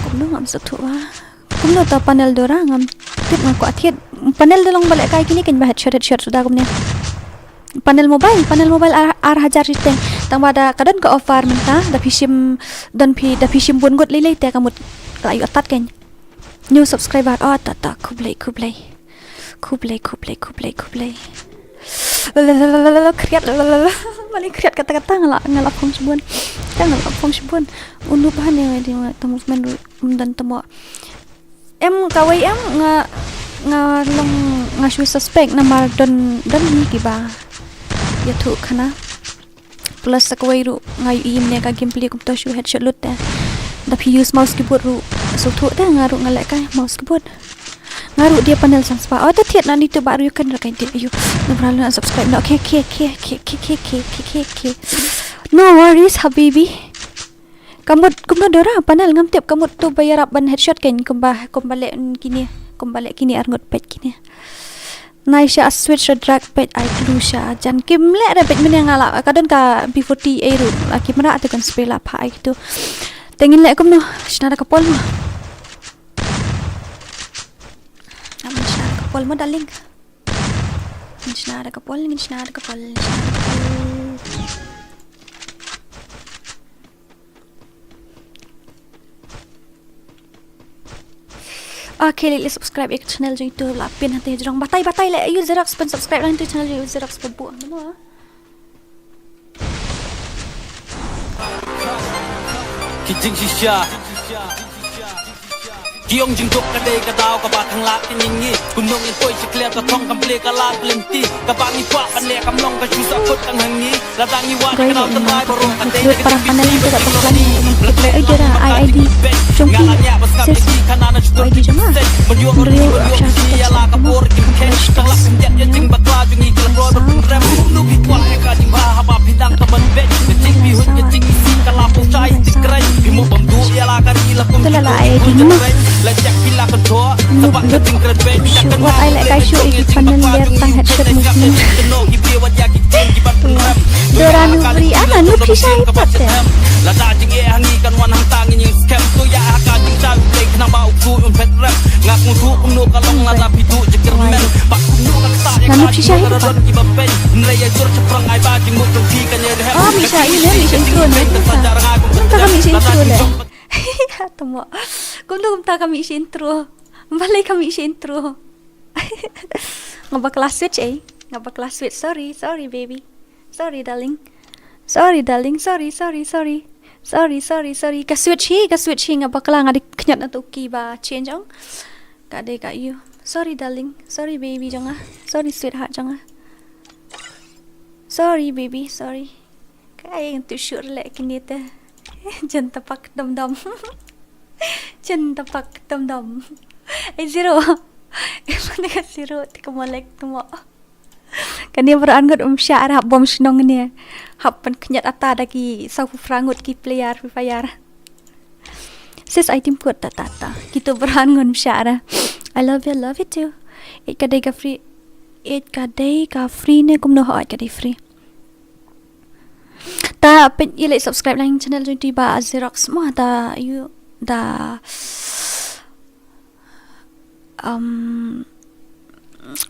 Speaker 2: kumno ngam satu ba kumno ta panel DORA ngam tip ngam ko athiet panel dalong balik kai kini kan ba headshot sudah kumne panel mobile ar hajar riteng tang bada kadan ka offer minta da pishim bun got lele te kamut layu atat kan new subscriber ta kublai kriat balik kriat kata-kata ngalap fong shibun unu bahan yang di movement dan temu em kawai em ngalong ngasui suspek nama don ni kiba ya tu kana plus kawai ru ngayu ne ka gameplay kum to shoot headshot lut da use mouse keyboard ru so tu da ngaru ngalek ka mouse keyboard ngaru dia panel sanspa ta thiet na ni tu baru kan rakai dia ayo nubral na subscribe na okay no worries habibi kamut kumno DORA panel ngam tiap kamut tu bayar ban headshot kan kumbalik kini arngot pet kini Naisha switch drag pet ai lusha jan kimle repet men ngala kadon ka B40 eru laki mera atu kan spela pa ai tu tengin le kumno snara kapol mo mo darling snara kapol okay le subscribe ek channel jo itu la pin hati jrong batai le user ox pen subscribe lang tu channel jo user ox bu mo
Speaker 1: kijing shisha Kiong jing tuk kadai kadau kabat hang lak tiningi Gunung ipoi cikliat ka thong kample ka lak lenti Kabangi kwa kanle kamlong ka chusa kut ang hangi Latangi wad kadau tanay barong kadai
Speaker 2: para panel itu tak terlalu idea ID jongki sis ID jama real
Speaker 1: Siya la kapor kim cash talak senjat ya jing bakla jungi kelam roy berpinrem Lupi kwa ka jing bahaba bidang taban bet Jing bihut ya jing isi kalapong chay tikray Bimo bamdu ya la karila kum Lajak bila kedua sebab keting kerbet
Speaker 2: what I like I show it panel liar tang headshot movement DORA nubri ana nupi sai patte
Speaker 1: la da jing e hangi kan wan hang tangin yang scam tu ya ka jing sa play kena ba uktu un pet rap ngak mutu kumno kalong la da pitu jekir men ba kumno ka sa ya
Speaker 2: nupi sai
Speaker 1: don ki bapen nlay ya sur chaprang ai ba jing mutu ti kan ya
Speaker 2: oh bisa ini intro ne tak kami intro le temo kumno tak kami intro balik kami intro ngaba kelas switch Ngapa kelas sweet? Sorry baby. Sorry darling. Sorry. Ka switch hi ngapa kelang adik kenyat na tuki ba change ong. Ka de ka you. Sorry darling. Sorry baby jong ah. Sorry sweetheart jong ah. Sorry baby, sorry. Kaya yang tu syur lek kini teh. Jan tapak dom. Jan tapak dom. Zero. Mana ka zero tika molek tumo. Kani beraan ngot syarah bom snong ni. Hapan kenyat ata dagi sau frangut ki player FreeFire. Sis item kod tata. Kita beraan ngot syarah. I love you too. It kadai ka free. It kadai ka free ne kum no hot kadai free. Ta pen ilai subscribe lang channel join tiba Xerox mo ta you da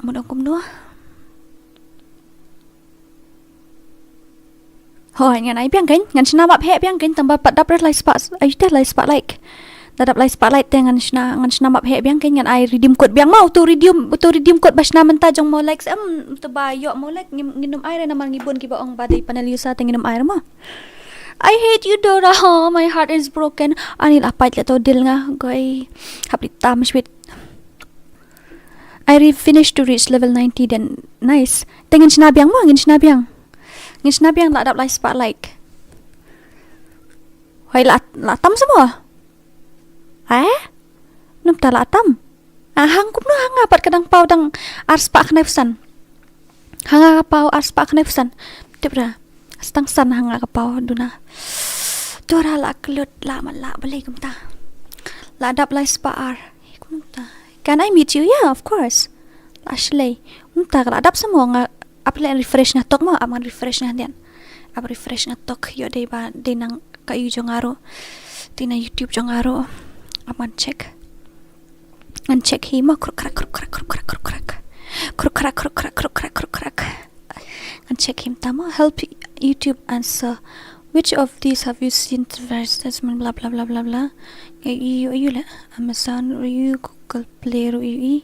Speaker 2: mo kum no. Hoi ngan ai piang kan ngan sna bap he piang kan tambah pat dap light spot ai teh light spot like dadap light spotlight teh ngan sna bap he piang kan ngan ai redeem code piang mau tu redeem code basna menta jong mo like tu ba yo mo like nginum air na mang ngibun ki ba ong badai panel yusa teh nginum air ma. I hate you Dora. Oh, my heart is broken. Anil apat le to dil nga goi hapli tam sweet. I finished to reach level 90 then nice. Tengen sinabiang mo ngin sinabiang la dap light spotlight. Hoi la tam semua. Num tala atam. Hang kum no hanga pat kadang pau dang arspa knefsan. Hanga pau arspa knefsan. Tibra. Stang san hanga pau duna. Dora la klut la mala balai kum ta. La dap lai spa ar. Kum ta. Can I meet you? Yeah, of course. Ashley. Ta la dap semua nga apple refresh na tok mo aman refresh na dian. Ap refresh na tok yo dei ba dinang kayu jongaro. Tina YouTube jongaro. Aman check. And check him kruk krak. And check him tama help YouTube answer which of these have you seen first blah blah blah blah blah. You la Amazon you Google Play you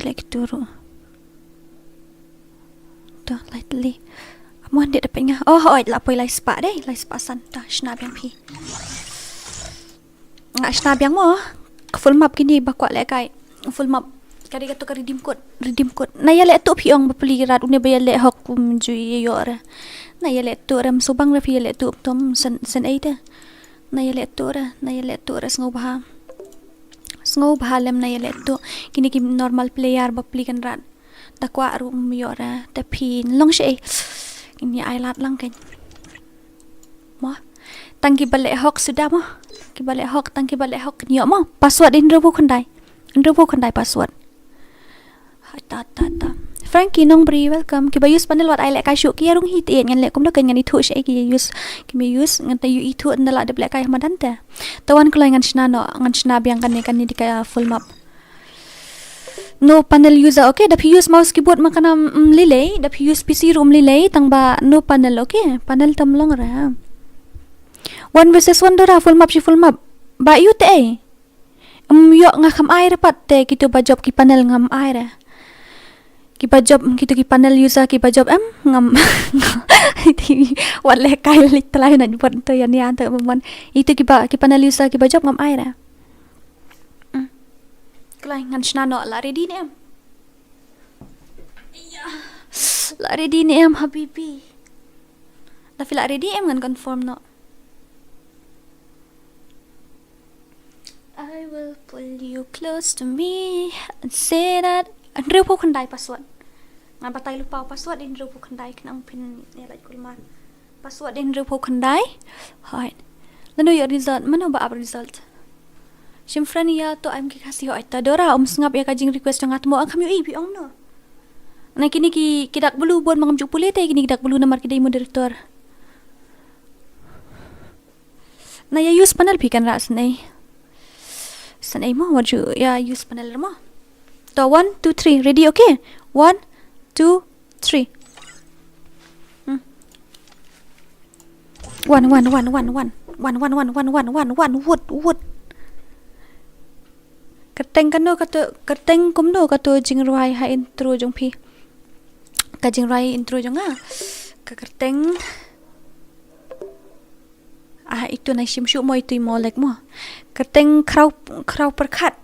Speaker 2: like turu. Dah lightly. Amuan dia dapat ngah. Oh, la poi lai spa deh, lai spa san dah snap yang pi. Ngak snap yang mo full map kini bakwak lek kai full map kadi gato ka redeem code na yale tu piong bapli rat une bayale hok ju yor na yale tu ram subang ra yale tu tom sen aida na yale tu ra ngau bha lem na yale tu kini ki normal player bapli kan rat dakwa rum yor ta pin long she kini ai lat lang kan mo tangki balik hok sudah mo tangki balik hok nyo mo password indro khandai password ta Frankie nong bri welcome ki bayus panel wat ai lek kai syuk ki rung hit en ngan lek kum dak ngan itu syai ki use ngan ta yu itu ndala de blek kai madan ta tawan klai ngan shna biang kan ni di kai full map no panel user okay da use mouse keyboard makana lilei da use PC room lilei tangba no panel okay panel tamlong ra 1 versus 1 Dora full map ba yu te yo nga kham ai rapat te kitu ba job ki panel ngam ai ra ki ba job kitu ki panel user ki ba job ngam wale kai lik tlai na buat to yan ya to mon itu ki panel user ki ba job ngam ai ra klai ngan shna no la ready ne la ready ne habibi la fila ready ngan confirm no I will pull you close to me and say that Andrew po kandai password. Nga batay lupa password Andrew po kandai kanang pin nilai kulman. Password Andrew po kandai. Right. Lano yung result? Mano ba ab result? Siyempre niya to I'm KHASI ho ita Dora sngap ya kajing request ng atmo ang kami ibi ang no. Na kini kidak bulu buat mangamjuk pulit kini kidak bulu namar kidai moderator. Na ya use panel pi kan ras nay. Sanay mo, what you use panel mo. So 1, 2, 3, ready? Okay. 1, 2, 3. 1 wood. kerteng kano kata kerteng kumno kata jing ruai ha intro jong pi ka jing ruai intro jong ka kerteng itu na sim syu mo itu molek mo kerteng krau perkat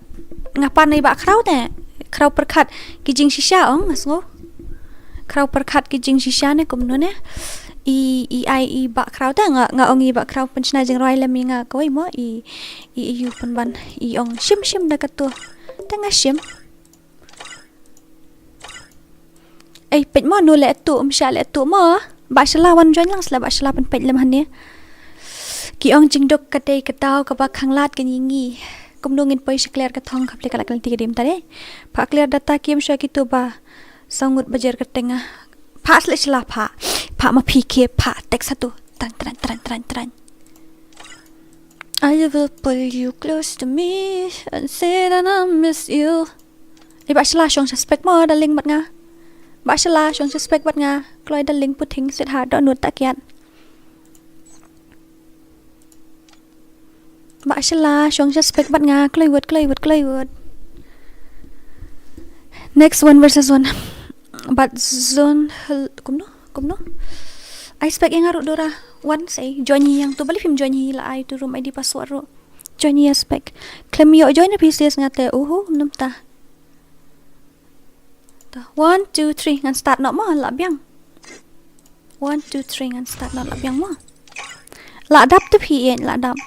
Speaker 2: ngapa nai ba krau ne krau perkat ki jing shisha ong asngo krau perkat ki jing shisha ne kumno ne i ba krau ta nga ong i ba krau penchna jing ruai lami nga koi mo i yu penban i ong sim da katu tanga sim pet mo no le tu msha le tu mo ba shala wan join lang sla ba shala pen pet lam han ne ki ong jing dok katei katau ka ba khanglat ka nyingi kumdongin poi clear ka thong khaple kala kala tiga dim tare pha clear data kiem sha ki to ba sangut bajar ka tenga phas le sla pha ma pk pha tek satu tran I will pull you close to me and say that I miss you ba sla shong suspect mo daling mat nga ba sla shong suspect bat nga kloi daling puting set ha do nut takian ba shala shong suspect bat nga kloi word next one versus one but zone kumno I spec yang aru dora one say join yang tu balik film join la ai tu room ID password ro join ya spec claim yo join the pcs ngate num ta 1 2 3 ngan start nok mo la biang 1 2 3 ngan start nok la biang mo la dap tu pn la dap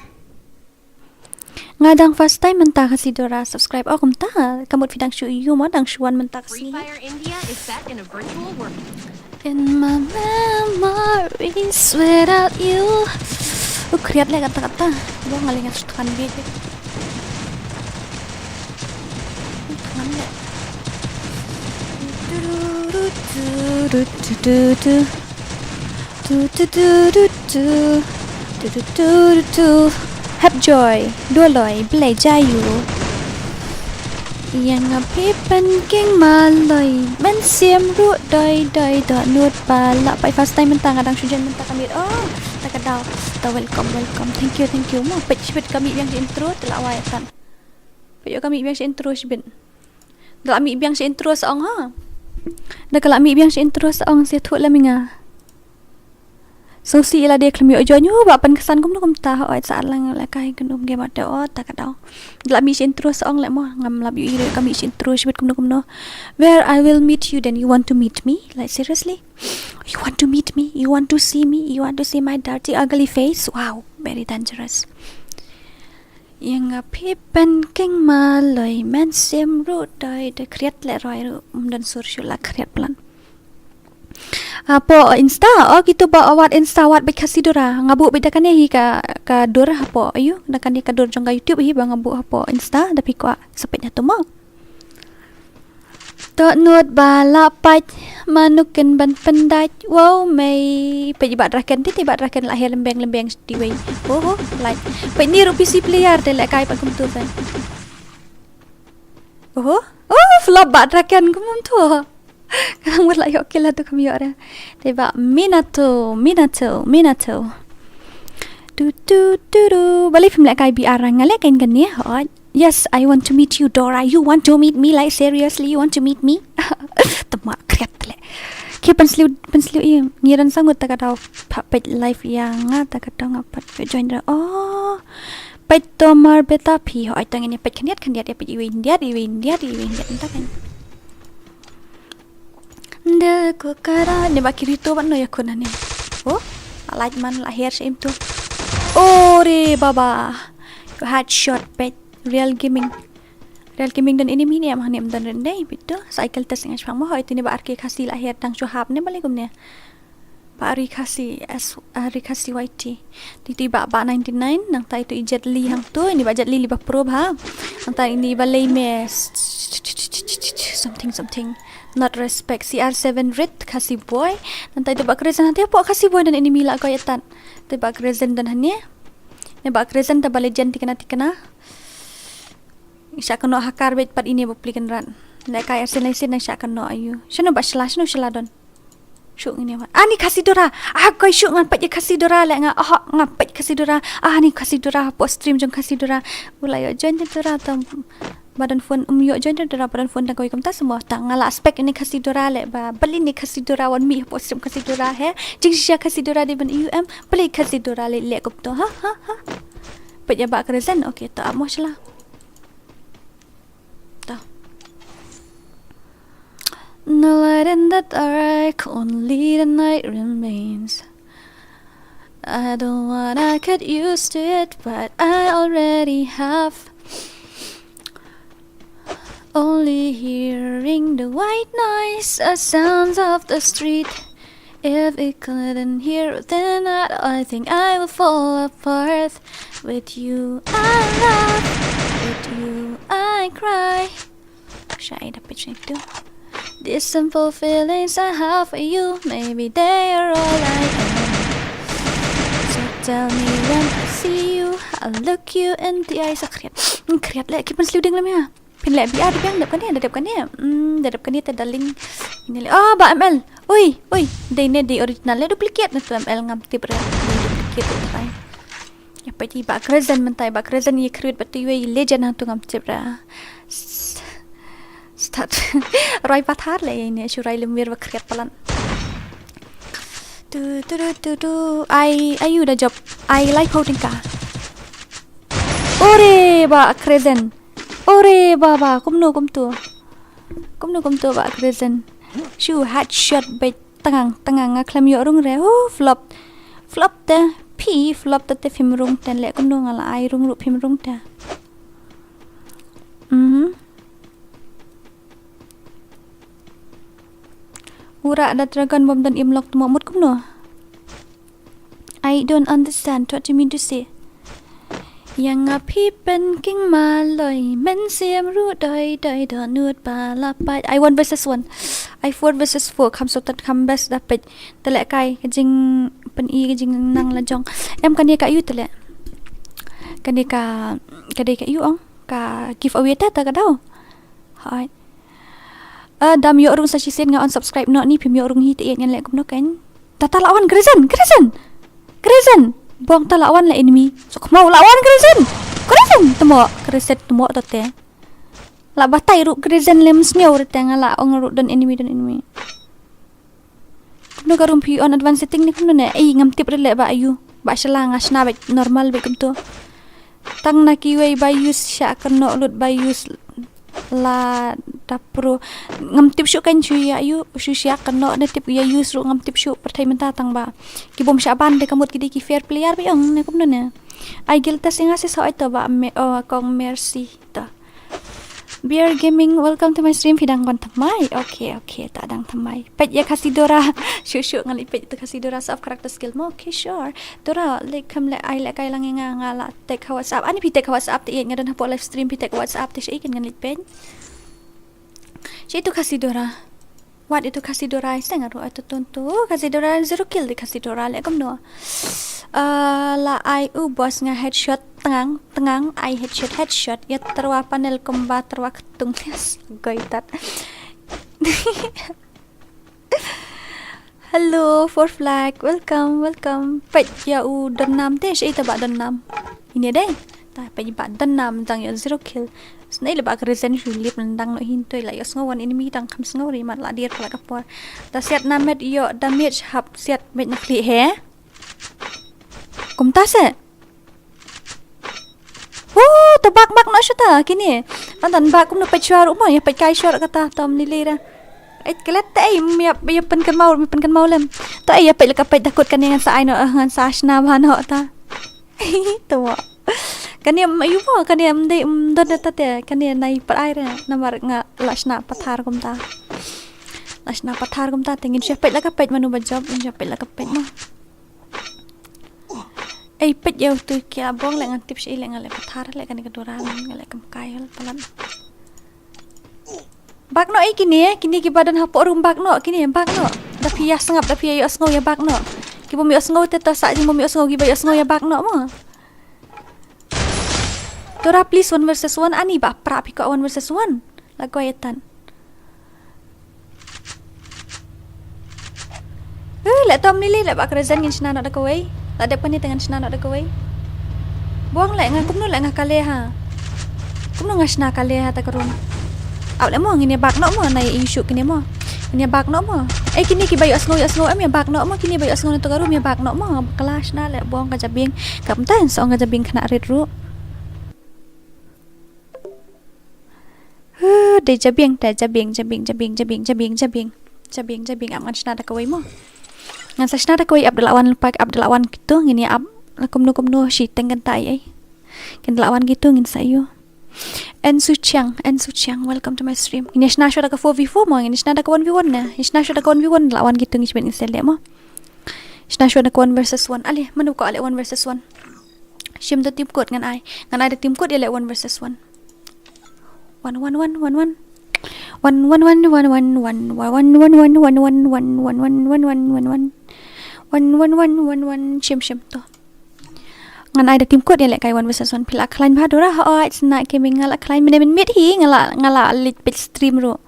Speaker 2: ngadang first time menta kasi dora subscribe akum ta kamut fidang shu yu mo dang shuan menta kasi
Speaker 3: FreeFire India is set in a virtual world.
Speaker 2: in my memories without you kriat le kata-kata bo ngalingat tekan be tekan le have joy doloi blai jayu yang api penking maloi men siam ru doi do nut pala pai first time mentang kadang sujan mentang kami tak kadau ta welcome thank you mo pet kami yang intro telah wayatan pet kami yang intro sibin dak mi yang intro saong ha dak kala mi yang intro saong se thu laminga so si ila de klemi ojo nyu ba pan kesan kum ta oi sa lang la kai kunum ge ma de ta kadau la mi intro saong le mo ngam lab yu ire kami intro sibit kum no where I will meet you then you want to meet me like seriously you want to meet me you want to see me you want to see my dirty ugly face wow very dangerous yang api pen king maloi men sim ru dai de kriat le roi ru dan sur shula kriat plan apo insta gitu ba awat insta wat bekasi dora ngabu bedakan hi ka dora apo ayu dakan ka dor jong youtube hi ba ngabu apo insta tapi ko sepetnya tu mo to nut bala pat manukin ban pendai wow mai pejibat rakan tiba rakan lahir lembeng di way like pe ni PC player de la kai pa kum tu fan flop bat rakan kum tu Kang wala yo kila tu kami ora. Tiba minato. Tu. Balik film like IBR ngale kain kan ni. Yes, I want to meet you Dora. You want to meet me like seriously you want to meet me? Tama kriat le. Ke pensliu ngiran sangut ta katau pet live yang ta katau ngapat join ra. Pet tomar beta pi ho ai tangene pet kaniat ya pet iwin dia entah kan. Nda ko kara ne bakiri to ban no yakuna ne alaj man lahir sim tu re baba you had shot pet real gaming dan ini mini am hanem dan rende bitu cycle test ngai phang mo hoy tini ba arke khasi lahir tang chu hap ne balikum ne ba ari khasi YT titi ba 99 nang tai tu jet li hang tu ini ba jet li ba pro ha nang tai ini ba lay mes something not respect CR7 red kasih boy nanti tu bak reason nanti apa kasih boy dan ini mila kau yatan tu bak reason dan hanya ne bak reason ta legend tikana isya kano hakar bet pat ini buplikan ran le kai arsenal isya kano ayu shano basla don syuk ini apa ani kasih dora kau syuk ngan pat kasih dora le ngapet kasih dora ni kasih dora post stream jong kasih dora mulai join dora tam badan phone yuk join Dora badan phone dah kau ikum tak semua tak ngala aspek ini kasih Dora le ba beli ni kasih Dora wan mi po sim kasih Dora he jing sia kasih Dora di ban beli kasih Dora le kup to ha Pet ba krezen okey tak amoh lah tak no light in the dark only the night remains I don't wanna get used to it, but I already have. Only hearing the white noise, the sounds of the street. If it couldn't hear, then I think I will fall apart. With you I laugh, with you I cry. Shy dapat macam itu. These simple feelings I have for you, maybe they are all I am. Tell me when I see you, I'll look you in the eyes. Kriat lek kipan seluding lam ya. Pin lek biar biang dap kan ni terdaling. Ini le. Ah, ba ML. Oi. Dai ne di original le duplicate na tu ML ngam tip re. Duplicate tu pai. Ya pa ti ba krezen mentai ba krezen ye create ba tu ye legend tu ngam tip ra. Start. Roi pathar le ini surai lemir ba kriat palan. I dah job. I like holding car. Ore ba krezen. Ore baba kum tu ba krezen. Shoe headshot by tangang ngaklam yo rung re. Flop ta flop ta te phim rung ten le kum ngala ai rung ru phim rung ta. Ura ada dragon bomb dan imlock tu mamut kum no. I don't understand what you mean to say. Yang api pen king maloi men siam ru doi donut balapai. I 1 versus 1. I 4 versus 4 kam sotat kam best dapat telek kai kejing pen i kejing nang lajong. Em kan dia ka yu telek. Kan dia ka yu ong ka giveaway ta ka dau. Hai. Dam yo rung sa sisen nga unsubscribe no ni pim yo rung hi te ngan lek kum no kan. Tata lawan Krezen. Buang ta lawan la enemy. So mau lawan Krezen temo Krezen temo tote. La batai ru Krezen lem sneo re tang la ong ru dan enemy. No garum pi on advanced setting ni kum no ne. Ngam tip re le ba ayu. Ba shalang asna ba normal be kum to. Tang na ki wei ba use sha kan no lut ba use la tapro ngam tip syu kan chu ya yu syu sya kan no ne tip ya use ru ngam tip syu perthai menta tang ba ki bom sya ban de kamut ki di ki fair player bi ong ne kum no ne ai gil ta singa se so ito ba me kong mercy ta Beer Gaming, welcome to my stream. Hidang kon thamai. Okay, tak dang thamai. Pet ya kasih Dora. Syuk ngali pet tu kasih Dora self character skill mo. Okay, sure. Dora, like kam le ai le kai lang ngala tek WhatsApp. Ani pi tek WhatsApp te ngadan hapo live stream pi tek WhatsApp te syai kan ngali pen. Syai tu kasih Dora. What itu kasih Dora? Saya ngaru itu tuntu. Kasih Dora 0 kill di kasih Dora le kam no. La ai bos nga headshot tengang ai headshot ya terwa panel combat terwa ketung gaitat. Hello for flag, welcome pet ya dan nam te syai ba dan nam ini deh ta pet ba dan nam tang ya 0 kill snai le ba kresen julip nandang no hintoi la ya sngowan enemy tang kham snori mat la dir pala kapor ta siat namet yo damage hap siat met nakli he kumta se tabak no syuta kini antan bak kum no pechwar umma ya pekai syar kata tom nilira kelet tai ya pen kan mau lem ta ya pe ka pe takut kan dengan sa ai no ngan sa shna ban ho ta to kan ya ayu mo kan ya mde don ta te kan ya nai par ai ra namar nga lashna pathar kum ta tengin syah pe la ka pe manu ba job syah pe la ka pe mo pet jauh tu kia bong le ngan tips ile ngale pathar le kan kedoran ngale kam kail palan bakno kini ki badan hapo rum bakno kini bakno da pia sangap da pia yo sngo ya bakno ki bom yo sngo te ta sa jing bom yo sngo ki ba yo sngo ya bakno mo Dora please 1 versus 1 ani ba pra pi ko 1 versus 1 la goyetan le tom ni le ba krezen ngin sna na da ko wei la depan ni dengan senang nak dekat wei. Buang lek ngah kumno lek ngah kale ha. Kumno ngasna kale hata karun. Awle mo ngini bak no mo nai issue kini mo. Kini bak no mo. Kini ki bayu asno em ya bak no mo kini bayu asno to karum ya bak no mo. Kelas na le buang ka jabing. Kapten so nga jabing kena rit ru. De jabing am ngasna da kawai mo. Ngan sa sna da kawai Abdulawan gitu ngini ab kumno shi tengan tai ai. Kin lawan gitu ngin sayo. En Suchiang, welcome to my stream. Ini sna shoda ka 4v4 mo, ini sna da ka 1v1 na. Ini sna shoda ka 1v1 lawan gitu ngi ben install mo. Sna shoda ka 1 versus 1. Ali, manu ko ale 1 versus 1. Shim da team code ngan ai. Ngan ai da team code ele 1 versus 1. 1 shim to. Ngan ai da team code ele kai 1 versus 1 pila klain ba dora ha sna ke ngala klain men mit hi ngala lit page stream ro.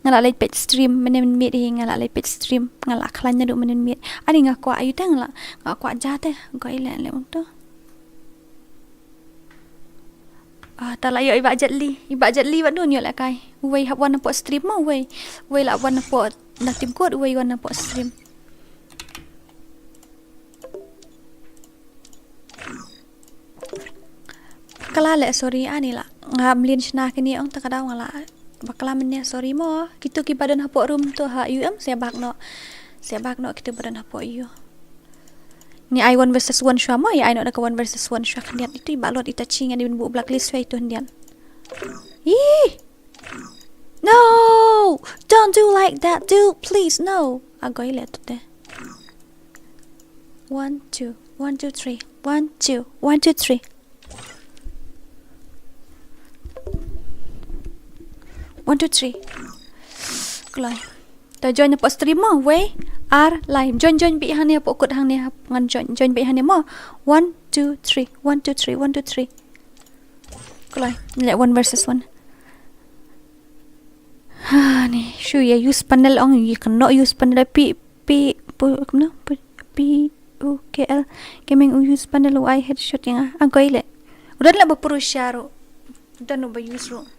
Speaker 2: Ngala lit page stream men mit hi ngala lit page stream ngala klain na du men mit. Ani ngakwa ayu tang la ngakwa jate ko ile le to. Tala yo iba jetli wat nun yo la kai. Wei hab wan po stream mo wei la wan po na team code wei wan po stream. Kala le sorry ani la ngamlin sna kini ong takadaw ngala bakla mennya sorry mo kitu ki badan hapo room to ha UM saya bakno kitu badan hapo yu ni I 1 versus 1 shwa mo ya I no da ka 1 versus 1 shwa kandian itu ibalot itachi nga din bu blacklist way to ndian. No, don't do like that, dude, please, no. Agoy le to de 1 2 1 2 3 1 2 1 2 3 1 2 3 Kelai ta join po stream mo we are live join bi hang ni po kut hang ni ngan join bi hang ni mo 1 2 3 1 2 3 1 2 3 Kelai le 1 versus 1 ni shu ya use panel ong you cannot use panel p kumno p UKL gaming use panel I headshot yang angkoi le udah la berusyaro udah no ba use ro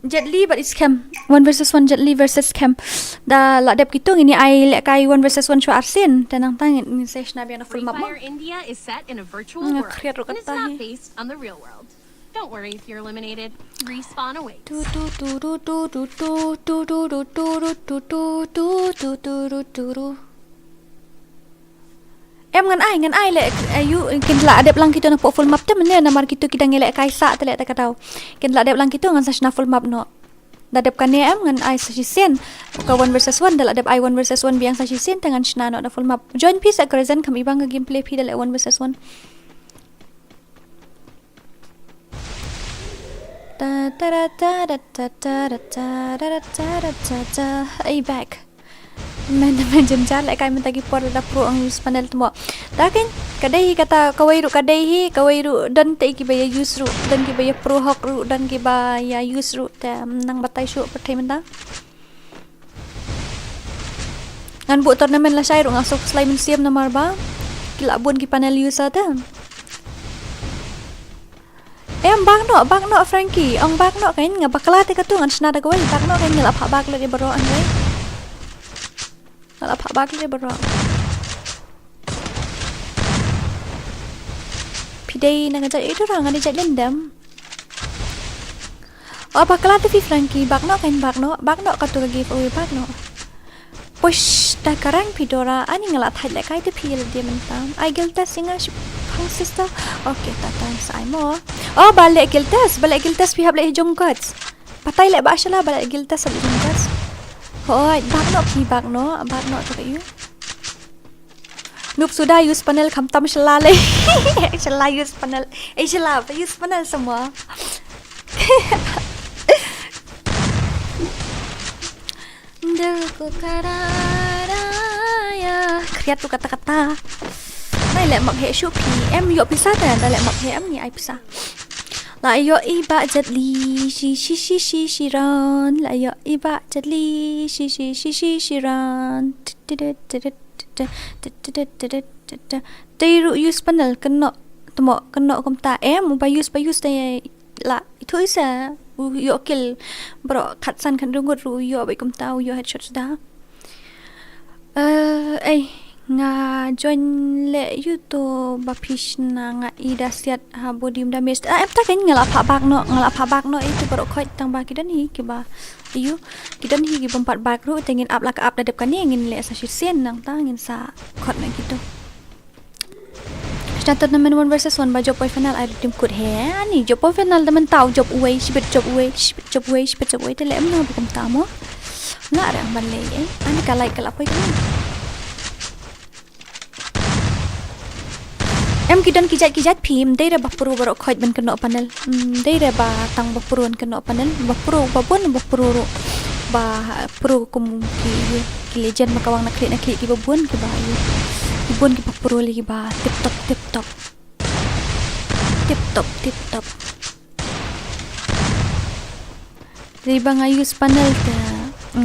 Speaker 2: Jetli but it's cam 1 versus 1 Jetli versus cam da la dep gitu ini ai le kai 1 versus 1 shwa arsin tanang tangin ni session na biang full map mo
Speaker 3: FreeFire India is set in a virtual world, and it's not based on the real world. Don't worry if you're eliminated. Respawn awaits. Em ngan ai le ayu kin la adep lang kita na po full map te men na mar kita kita ngele kaisa te le ta katau kin la adep lang kita ngan sa full map no da adep kan em ngan ai sa sen ka 1 versus 1 da adep ai 1 versus 1 biang sa sen tangan shna no da full map join piece ak reason kam ibang gameplay pi da le 1 versus 1 ta ta ta ta ta ta ta ta ai back men jenjar lại kai mentagi por da pro ang use panel tumo takin kadai kata kawai ru dan te ki baya use ru dan ki baya pro hok ru dan ki baya use ru ta nang batai shu pathai menda ngan bu tournament la sai ru ngasuk slime siam na marba kila bun ki panel use ta em bang no Frankie ong bang no kain nga bakla te katu ngan snada gawai bang no kain ngala pha bak le baro an wei ngala pha bak le baro pidai na ngajak itu orang ngani jak Lyndem oh bakla te fi Frankie bang no kain bang no katu ga give away bang no push da karang pidora ani ngala thai le kai te phil dia mentam I gilta singa sister okay tatan sai mo oh balik giltas pi hable jongkats patai le bashala balik giltas hable jongkats hoi bak no to you noob sudah use panel khamtam shala le shala use panel shala use panel semua dil ko karaya kriat tu kata-kata Nai lek mak he shu pi em yo pisah ta da lek mak he em ni ai pisah la yo iba jatli shi ran la yo iba jatli shi ran Teiru use panel kena temo kena kom ta bayus te la itu isa yo kill bro khatsan kan rungut ru yo bai kom ta yo headshot sudah nga join le yuto bapish na nga ida siat ha body damage em ta kan ngala pha bak no itu bro khoi tang ba kidan hi ki ba iyu kidan hi ki bompat bak ru tengin up la ka up dadep kan ngin le sa sen nang ta ngin sa khot na gitu start tournament 1 versus 1 ba job boy final ai tim kut he ani job boy final teman tahu job away shibet job away te le em no bukum ta mo nga ra ban le ani ka like kala poi kan em kidan kijat phim dei ra bapuru baro khoj ban keno panel dei ra ba tang bapuruan keno panel bapuru babun bapuru ba pro kum ki legend makawang na klik ki babun ki ba yu bun ki bapuru lagi ba tip top dei ba ngayus panel ta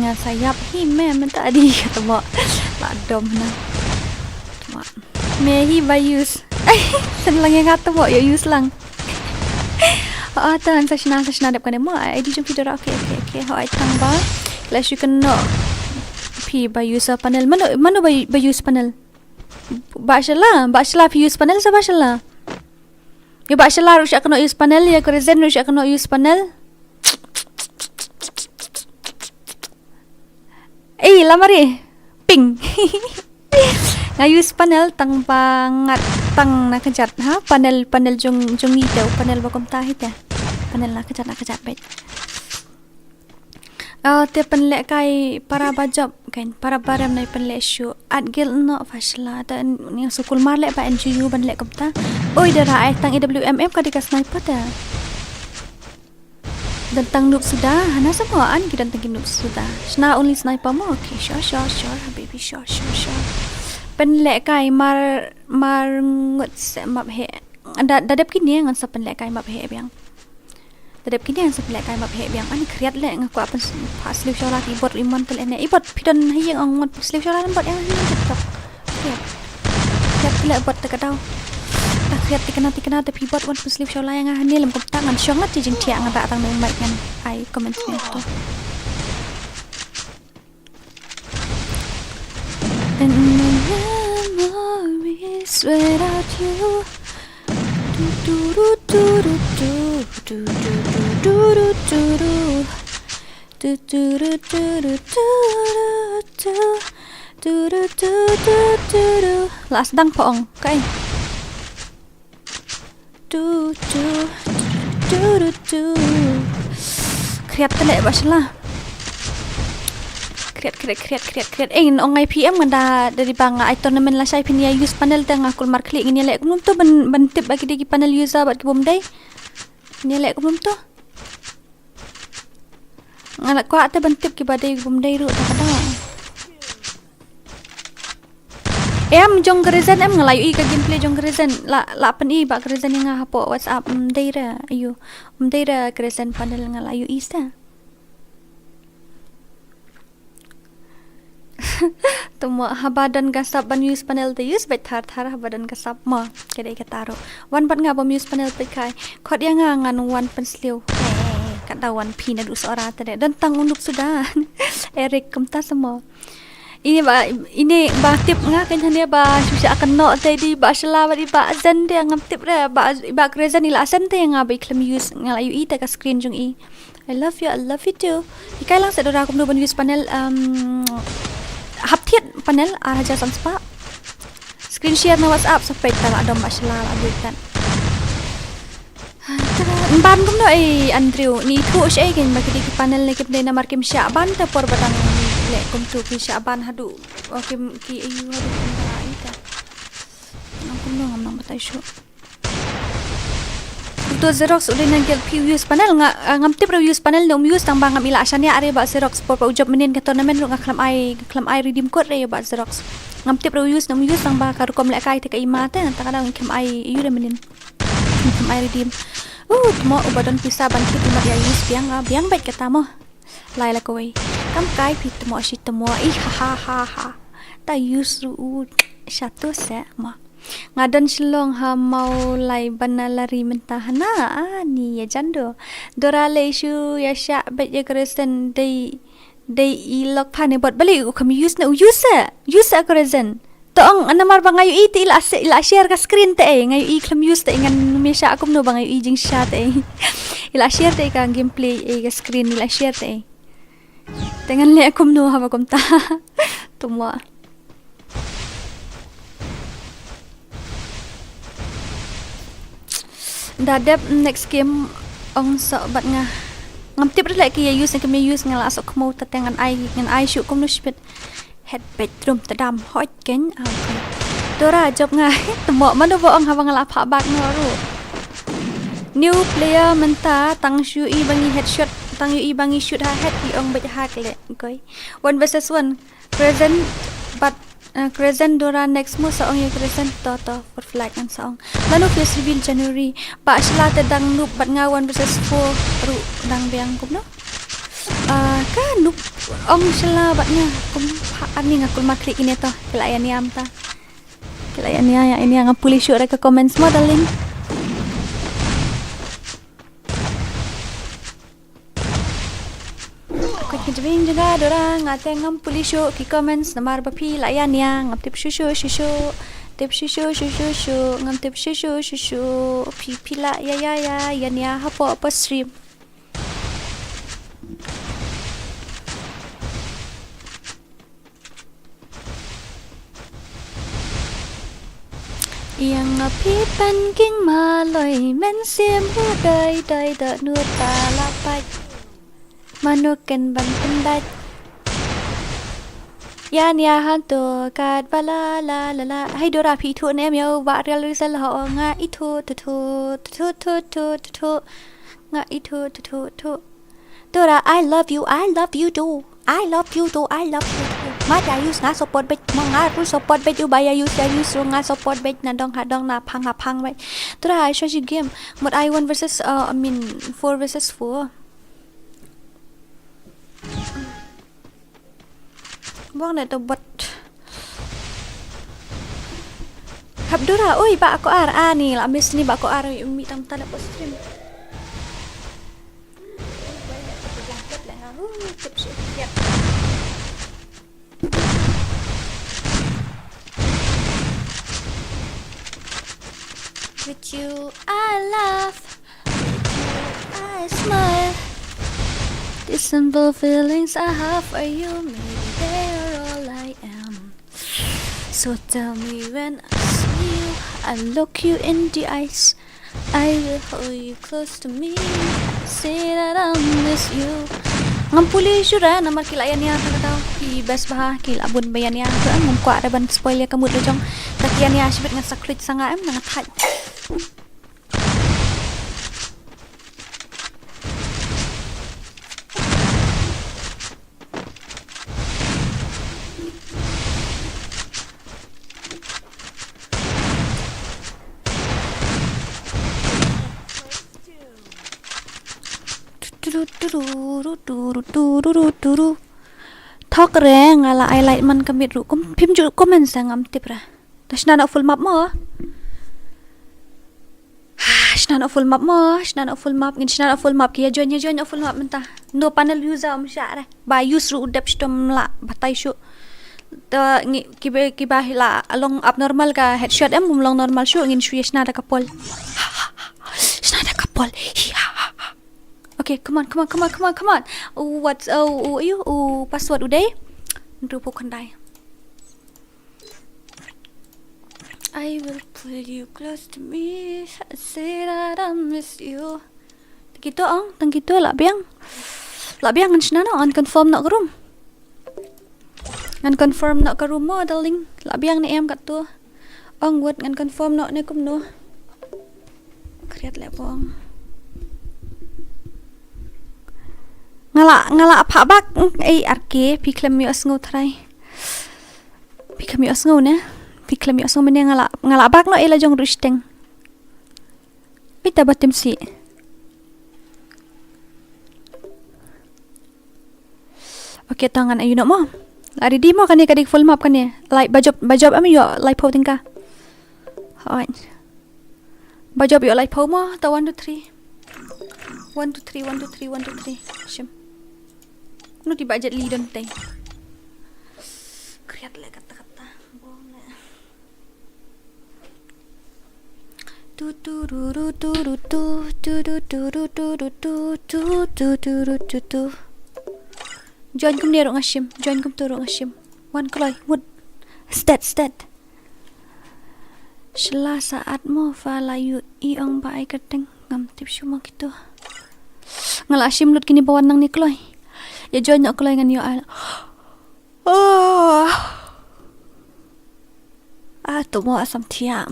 Speaker 3: nga sayap hi mem tadi kata mo la dom na me hi bayus sen lang yang kata mo use lang tan sa sina dep kan mo ai di jom video okay ho ai tang ba clash you can no pi bayus panel mano bayus panel bashala use panel sa bashala yo bashala ru syak no use panel ya rezen ru syak no use panel lamari ping nga use panel tang pangat tang nakajat ha panel jong itaw panel bakom tahit ya panel nakajat bet te panle kai para bajab kan para baram nai panle shu at gil no fashla ta ni sukul marle ba NGU banle komta oi dara ai tang EWMM ka dikas sniper ta dan tang noob sudah hana semua an kidan tang noob sudah shna only sniper mo okay sure habibi sure penlek kai mar ngut se map he dadap kini ngan sa penlek kai map he biang dadap kini ngan sa penlek kai map he biang ani kriat le ngaku apa pas sleep shola keyboard iman tel ene ibot pidon hayang angot sleep shola bot yang ni tiktok kriat le bot ta kadau ta kriat tikana tapi bot wan sleep shola yang ni lem kop tangan syongat jing tiang ngata tang meng mic kan ai comment ni to and memories without you last dang poong kai kriat tele baslah kriat ongai PM ngada dari banga ai tournament la sai pinia use panel tang akul mar klik ngini lek kunum to ban tip bagi di panel user bat ki bom dai ni lek kunum to ngala ko ate ban tip ki badai bom dai ru ta kada jong gerezen ngalayu i ka gameplay jong gerezen la pen i ba gerezen yang hapo WhatsApp dai ra ayu dai ra gerezen panel ngalayu i sta tumo habadan gasap ban use panel te use bet thar habadan gasap ma kedai kataro wan bat nga bom use panel pe kai khot yang ngan wan pen sliu kata wan pi na du sora tade dan tang unduk sudah Eric kemta semua ini ba tip nga kan dia ba susah akan no tadi ba shala ba di ba azan dia ngam tip ra ba kreza ni la asan te nga ba iklam use ngalayu i ta ka screen jung i I love you too ikai lang sa dora kum do ban use panel haptiat panel araja sanspa screen share na WhatsApp sampai tala adom mashallah abuitan ban kum no Andrew ni thu shay gen makidi panel ne kipne na markim Syaban ta por batang le kum tu ki Syaban hadu okay ki ayu hadu kunda ita ngam batai shu to Xerox udah nangkel use panel ngam tip use panel no use tang bang amila asanya are ba Xerox por pa ujob menin ka tournament ro ngaklam ai redeem code re ba Xerox ngam tip use no use tang ba karu kom lek kai te ka imate ta kadang ngam ai yu re menin ngam ai redeem mo ubadon pisa ban kit mat ya use biang bet kata mo lai la koi kam kai pit mo ashi temo ha ta use ru satu se mo Ngadon silong ha mau lai banalari mentahana ni ya jando. Dora leishu ya syak bet ya kristen day ilok pane bot balik kami use kristen. Tong anamar bangayu iti ila share ka screen te ngayu I klam use te ngan mesha akum no bangayu I jing sha te. Ila share te ka gameplay ka screen ila share te. Tengan le akum no ha bakum ta. Tumwa. Dadap next game ong so bat nga ngam tip lagi ya use kami use ngala sok mo ta tengan ai shoot kum no spit head bedroom tadam hot ken Dora job nga temo mano bo ong hawang ngala pha bak no ru new player menta tang shu I bangi headshot tang yu I bangi shoot ha head I ong bet ha kle koi 1 versus 1 present but Crescent Dora next mo sa ong yung Crescent to for flag and sa ong lalo face reveal January pa sila tadang noob bat nga 1 versus 4 ru dang biang kum no ka noob ong sila bat nga kum ani nga kul maklik ini to kelayan niam ta kelayan niya ini nga puli show ra ka comments mo darling. Kejabing juga Dora ngate ngam pulisyo ki comments namar bapi layan ya ngam tip shushu tip shushu ngam tip shushu pi la ya yan ya hapo apa stream yang api king maloi men sim hu dai da nu ta la pai manukan ban pendat yan ya hantu kat bala la hai Dora pi thu nem yo ba real result ho nga itu tu nga itu tu Dora I love you too ma ja use nga support bet ma nga ru support bet you baya use nga support bet na dong na phang bet Dora I show you game but I 1 versus 4 versus 4 buang na to bot Habdura oi ba ako ani la miss ni ba ako umi tam tala po stream with you I laugh with you I smile. These simple feelings I have for you, maybe they're all I am. So tell me when I see you, I look you in the eyes, I will hold you close to me, say that I'll miss you. Ngampuli syura namar kilayan niya tau ki best bah kila bun bayan niya kan ngumkwa ada ban spoiler kamu lejong takian niya sibit ngan sakrit sanga em nang thaj. Thok reng ala I like man kamit ru kom phim ju comment sang am tip ra tashna na full map mo shna na full map ngin shna na full map kia join na full map menta no panel user am sha ra ba use ru dep stom la batai shu ta ngi ki ba la along abnormal ka headshot em long normal shu ngin shu shna da kapol Okay, come on. What's you? Password udah? Rupo kandai. I will pull you close to me. Say that I miss you. Gitu ong, tang gitu lah biang ngan sina on confirm nak room. Ngan confirm nak ke room mo darling. Lah biang ni em kat tu. Ong buat ngan confirm nak ni kum no. Kriat le bong. ngala apa bak arke piklem yo asngo trai piklem yo asngo ne piklem yo asngo mene ngala bak no ela jong rusteng pita batim si okay tangan ayu no mo ari di mo kani kadik full map kani like bajob ami yo like pouting ka
Speaker 2: Alright. Bajab yo like poma ta 1 2 3. 1 2 3 1 2 3 1 2 3. Shim. Nu di budget li don tay. Kriat le kata-kata. Bohong le. Tu tu ru ru tu ru tu tu tu tu ru tu ru tu tu tu tu ru tu tu. Join kum dia ngashim. Join kum tu ngashim. Wan kloy mud. Stat. Shela saat mo fa layu I ang ba ay kateng ngam tip syuma gitu. Ngala asim lut kini bawan nang ni kloy. Ya join nak kloy ngan yo ay. Tu mo asam tia.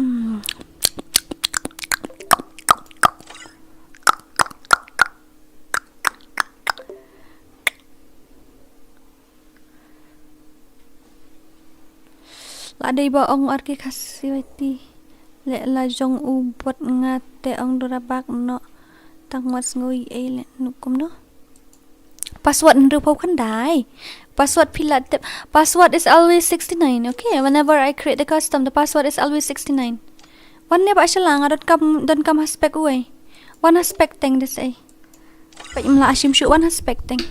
Speaker 2: Ladai ba ong arki khasiwati. Le la jong u bot ngate ang dorabak no tangwas ngui le nukum no password ndu pau khandai password pilat password is always 69. Okay, whenever I create the custom the password is always 69. One ne ba shalang don't come aspect way one aspect thing this ay pa imla asim shu one aspect thing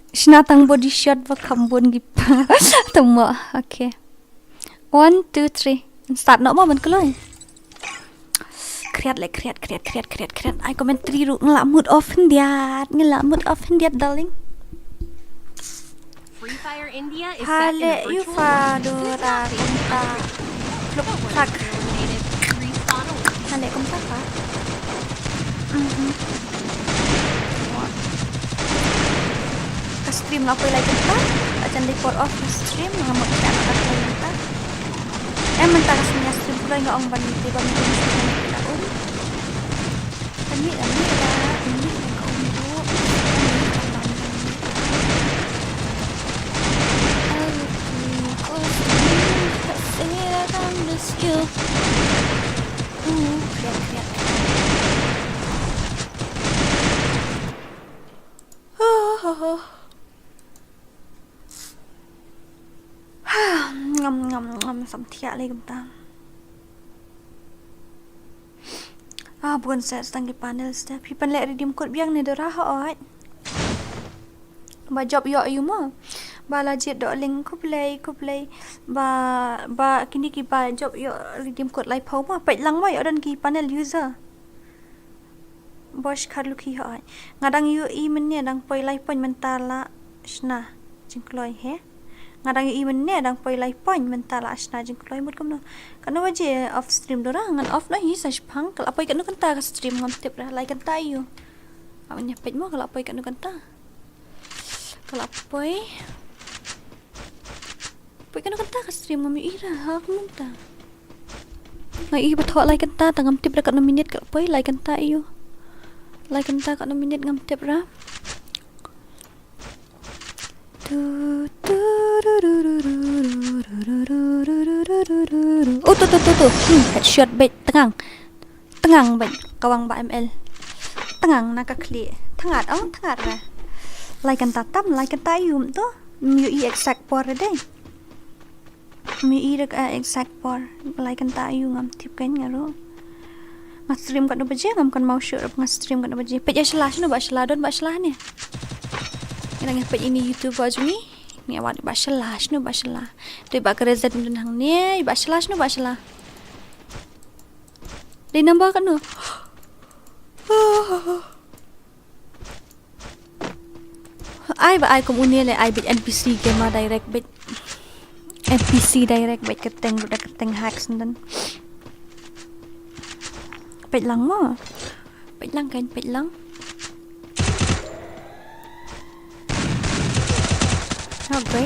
Speaker 2: Shnatang body shot ba kambon gipa tumo. Okay. 1 2 3. Start no moment kloy. Kreat. I commentary ru ngla mood off hendiat darling.
Speaker 7: FreeFire India is set in
Speaker 2: Hale
Speaker 7: a
Speaker 2: you
Speaker 7: virtual
Speaker 2: fa
Speaker 7: world with
Speaker 2: dora kunta. Pluk
Speaker 7: native respawn alerts.
Speaker 2: Hale kum ta fa. Stream na apoy like kita acan report off stream ngamuk kita anak kita mentah kasihnya stream pula nggak ong ban tiba minggu kita ini nggak ngam samtia lagi kita. Bukan saya setanggi panel step. Pipan lek redeem code biang ni DORA hot. Ba job yo you mo. Ba lajit dok link ku play. Ba kini ki ba job yo redeem code lai pau ma. Pait lang mo yo dan ki panel user. Bosh khar luki hot. Ngadang you men ni dang poi lai pon mentala shna jingkloi he. Ngadang i men ne dang poi lai point mentala asna jing kloi mut kamno kanu waje off stream DORA ngan off no hi sa phang kal apoi kanu kanta ka stream ngam tip ra lai kanta yu amnya pej mo kal apoi kanu kanta kal apoi kanu kanta ka stream ngam ira ha kanta ngai i batho lai kanta tangam tip ra kanu minute ka apoi lai kanta yu lai kanta kanu minute ngam tip ra tu headshot bet tengang bet kawang ba ml tengang nak kli tengat ra like kan tatam like kan tayum tu mu i exact por deh mu i exact por like kan tayu ngam tip kan ngaro stream kan baje ngam kan mau shoot stream kan baje pej slash no ba slash don ba slash ni Nang pej ini YouTube aja ni awak ba slash no ba slash tu ba kerezat dun hang ni ba slash no ba slash di number kan no ai kom unie le ai bit NPC game direct bit NPC direct bit keteng hacks dan bit lang mo bit lang great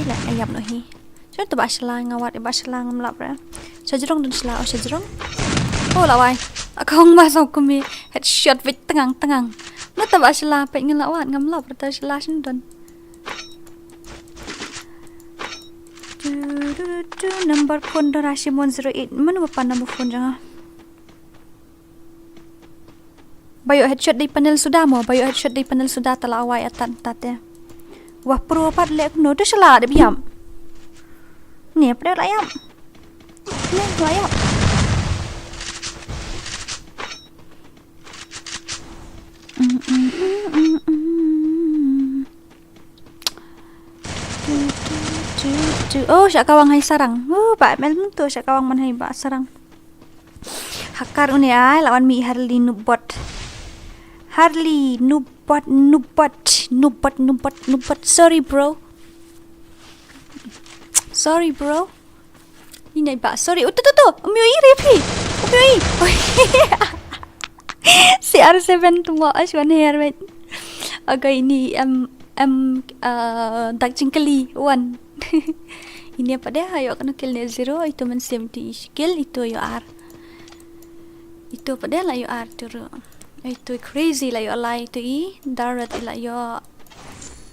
Speaker 2: lah ayam no hi so tu basla ngawat basla ngamlap ra sajrong dun sla o sajrong lawai akong masuk kumi headshot with tengang no tu basla pe ngelawat ngamlap ra sla dun number phone DORA 108 mana apa number phone jangan bayo headshot di panel sudah telah awai atan tat ya wah pro pat lek no tu sala de biam
Speaker 3: Ni pada layap. Ni layap. Oh, syak kawang hai sarang. Oh, pak mel tu syak kawang man hai ba sarang. Hakar uni ai lawan mi Harley nubot. Harley nubot. Sorry bro. Ini ba sorry. Oh, tu. Umyo iri pi. CR7 tu mo aswan hair wait. Agak ini dak cingkeli one. Ini apa dia? Ayo kena kill net 0 itu men SMT kill itu yo R. Itu apa dia lah yo R tu. Itu crazy lah yo lie tu I darat lah yo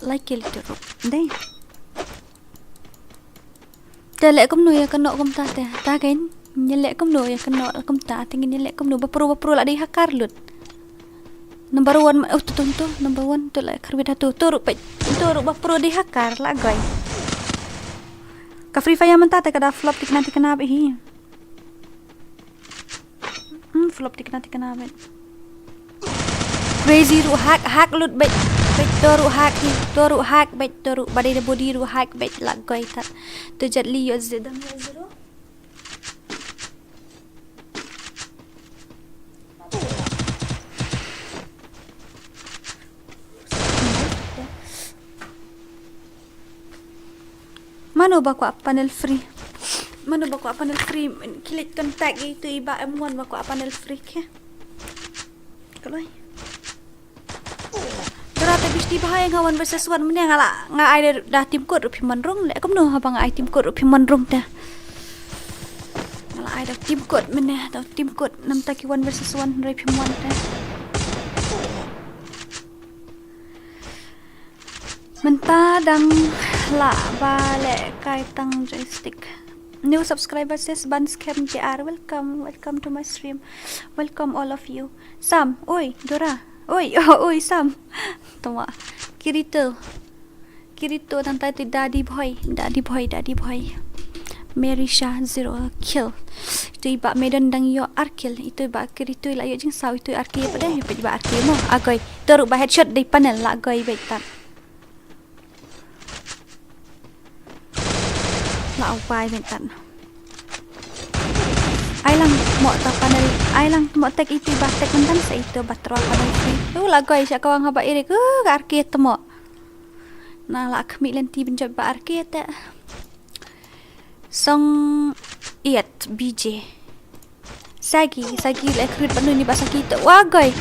Speaker 3: like kill tu. Dai. Telek kum nu ya kena kum ta te. Ta kan nyelek kum nu ya kena kum ta tingin nyelek kum nu bapro lah dai hakar lut. Number 1 tu number 1 tu lah kerwit tu turuk bapro dai hakar lah guys. Ka FreeFire menta te kada flop tikna be hi. Flop tikna be. Crazy ru hack lut bet toru hack bet toru badai de body ru hack bet lag goi ta. Tu jadli yo zedam yo zero. Mano ba ko panel free? Kilit kontak itu iba M1 ba ko panel free ke? Kaloi. Terata bisti bahaya ngawan versus one mene ngala nga ai dah tim kod rupi manrung le kom no habang ai tim kod rupi manrung dah. Ngala ai dah tim kod mene dah tim kod nam taki one versus one rupi man dah. Menta dang la bale kai tang joystick. New subscriber says Banscam JR. Welcome to my stream. Welcome all of you. Sam, oi, Dora. Oi, Sam. Tama. Kirito dan tadi daddy boy. Merisha 0 kill. Itu iba medan dang yo arkil. Itu iba Kirito la yo jing saw itu arkil pada yo iba arkil mo. Agoi. Teruk ba headshot di panel la agoi betat. La upai bentan. Ai lang mo ta panel, ai lang mo tek itu batek bentan sa itu batro panel free. Tu la goi sya kawang haba ire ke arcade mo. Na la kmi lenti benjot ba arcade. Song iat BJ. Sagi le krit panu ni basaki tu. Wa goi.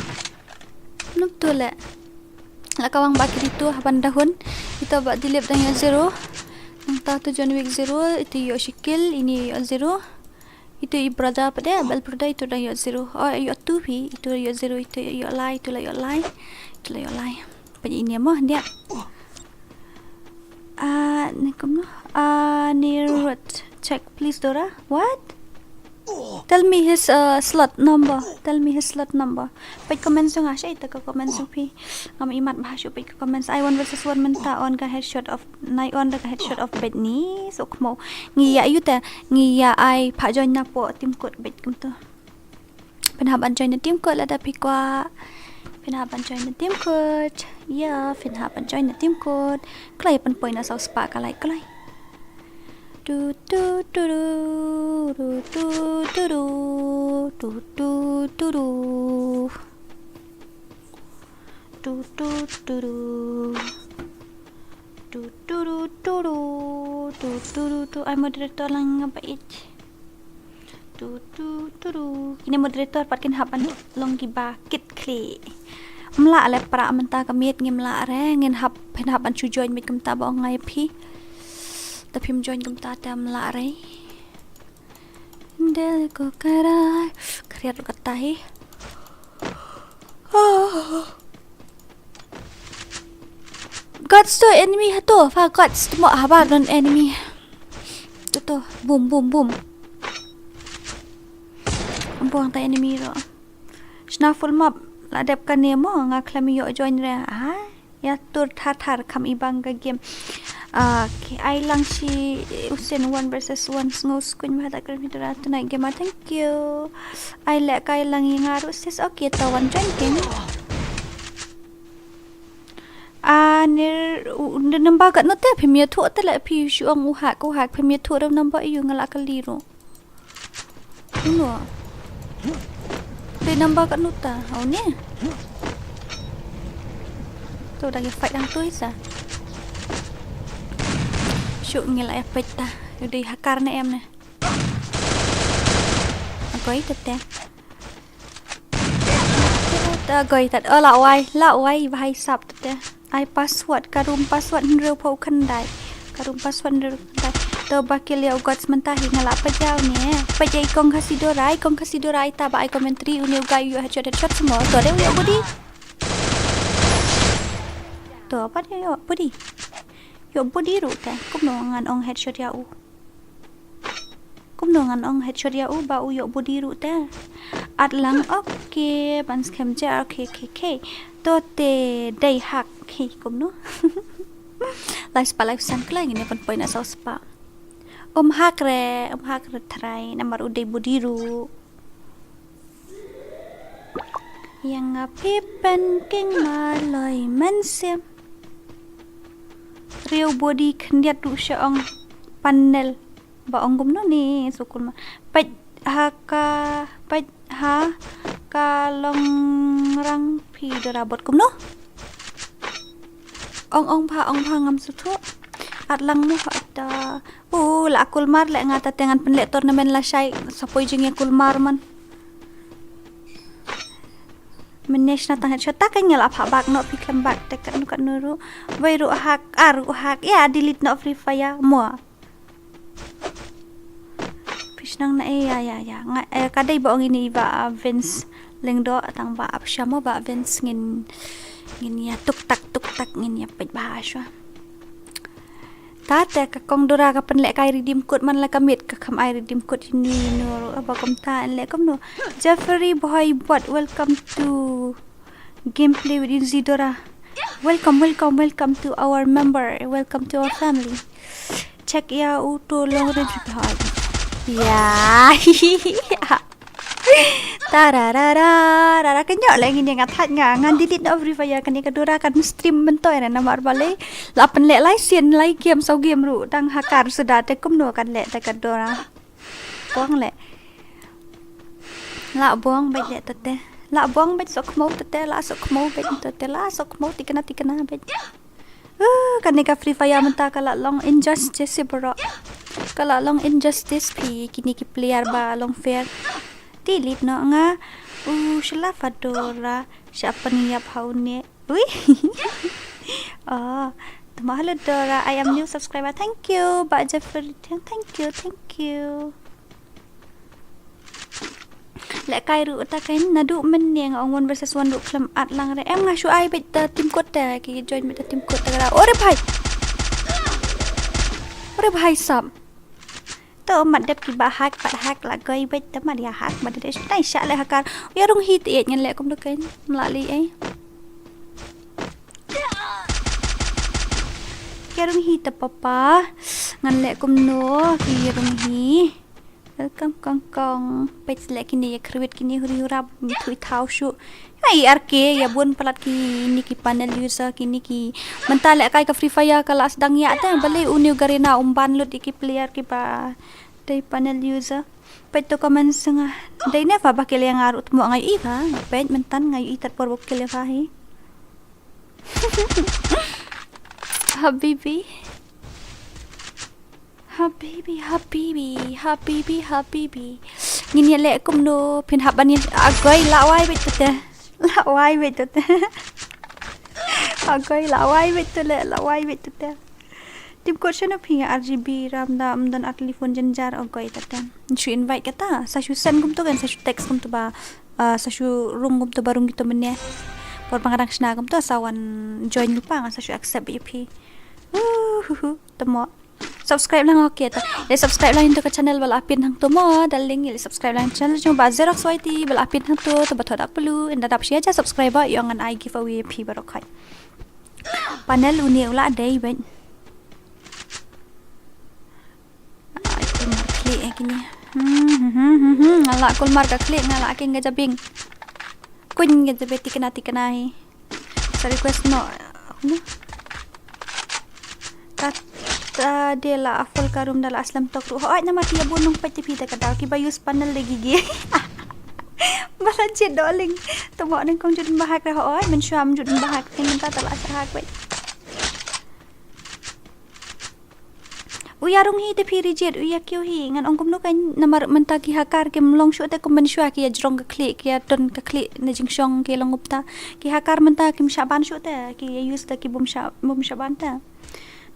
Speaker 3: Nup tu le. La kawang bakir itu haban dahun. Kita ba dilip dengan 0. Entah tu John Wick 0 itu yo shikil ini yo 0 itu ibrada pada bel brada itu dah yo 0 oh yo 2 itu yo 0 itu yo lie itu lah yo lie pada ini mah dia ni kamu near check please Dora what tell me his slot number page comments nga siya ita ka comments pi ngam imat bahasyo page comments I one versus one menta on ka headshot of night on ka headshot of bed ni so kmo ngiya yuta ngiya ai pha join na po team code bed kum to penhaban join na team code la da pi kwa penhaban join na team code ya penhaban join na team code klai pan point na sau spa ka like klai du du du du du du du du du du du du du du du du du du ai moderator lang ngabait du du du ini moderator patkin hapan long giba kit kli mla le pra menta kamit ngimla re ngin hap pen hapan chu join mit kamta ba ngai phi tapi join kamta tam la re del ko karai kriat katai Gods to enemy hato fa gods mo habag non enemy to boom buang ta enemy ro snaffle map la dep kan mo nga klami yo join re ya tur thar kam ibang ga game Okay, I lang si Usen 1 versus 1 ngos kun bahata krim hidra tonight game. Thank you. I lek kai lang yang harus sis okay tawan join game. Nir namba kat no te phimia thu te la phi shu ang u hak phimia thu ram namba yu ngala kaliru. No. Te namba kat no ta. Oh ni. Tu dah fight dang tu isa. Syuk ngila efek ta. Udah hakar na em na. Agoi tete. Ta agoi tat la wai bahai sap tete. Ai password karum password nreu phau khandai. Karum password nreu khandai. To bakil ya ugat sementahi ngala pa jau ni. Pa jai kong KHASI DORA ta ba ai commentary uni ugai yu headshot semua. To de yu budi. To apa dia yo budi. Yo body ru ta kum no ngan ong headshot ya u ba u yo body ru ta at lang okay ban scam ja okay to te dai hak ki kum no live san kla ngine pon point asal spa hak re trai namar u dai body ru yang api pen king maloi mansem real body kendiat tu seong panel ba ongum no ni sukul ma paj ha kalong rang phi dora bot kum no ong pha ngam su thu at lang mu ta la kulmar le ngata tengan penlek tournament la syai sapoi jing ya kulmar man menesh na tang chota kan ngel apa bak no piklam bak tekan nu kan nuru vai ru hak ya delete no FreeFire mo pisnang na ya kadai ba ong ini ba Vince lengdo tang ba apsyamo ba Vince ngin ya tuk tak ngin ya pej bahasa Tata ka kong dora ka panlek kai redeem code man la kamit ka kam ai redeem code ini no apa kom ta le kom no Jeffrey boy bot welcome to gameplay with Dora. Welcome to our member, welcome to our family. Check ya uto long range hard. Ya. Tararara kenyok lagi ni ngatat ngan delete no FreeFire kan ni kadora kan stream bentoy na namar bale la pen lek lai sien lai game sau game ru dang hakar sudah te kum no kan lek te kadora buang lek la buang baik lek tete la buang baik sok mau tete la sok mau baik tete la sok mau tikana baik kan ni ka FreeFire menta kala long injustice bro kala long injustice pi kini ki player ba long fair delete no nga shla fadora siapa ni yap haune ui mahalo Dora I am new subscriber thank you ba Jeffrey thank you lek kai ru ta kain nadu men yang ong 1 versus 1 ru klam at lang re em nga shu ai bet tim kot ta ki join bet tim kot ta ore bhai sab to mat dep ki ba hak pat hak la goi bet ta ma dia hak ma de dai sha le hakar ya rung hit e nyen le kom do kain mlali ai ya rung hit ta papa ngan le kom no ki rung hi welcome kong pet le kini ya krewet kini huri hurab mi thui thau shu ai arke ya bun palat ki ni ki panel user kini ki mentale kai ka FreeFire kala sedang ya ta bale uniu garena umban lut ki player ki ba dai panel user pet to comment sanga dai ne fa bakil yang arut mo ngai i ba pet mentan ngai i tat por bakil fa hi habibi ngin le kum no pin haban ni agoi lawai bet te agoi lawai bet te tim question of hinga RGB ram da amdan at telefon janjar agoi te shu invite kata sa shu send kum to kan sa shu text kum to ba sa shu room kum to barung gitu menye por pangadang sna kum to sawan join lupa sa shu accept up temo subscribe lang okay ta subscribe lang into ka channel wala apin hang to mo daling subscribe lang channel jung ba Xerox YT wala apin hang to bathodak pelu inda dap share ja subscriber yang an I giveaway pi barokai panel uni ula dai ben
Speaker 2: kini. Ngalak kulmar ka klik ngalak king ga jabing. Kun ga jabe tikena sa request no. Kata dia lah afal karum dala aslam tok ru. Hoy nama dia bunung pati pita kadal ki bayus panel lagi gi. Balan chet darling. Tengok ni kong judun bahak dah hoy men syam judun bahak king minta tala asahak baik. Uya rung hi te phiri jet uya kyo hi ngan ong kumno kan namar menta ki hakar ke mlong shu te kum ben shwa ki jrong ka klik ki ton ka klik ne jing shong ki long upta ki hakar menta ki mshaban shu te ki use te ki bum shaban ta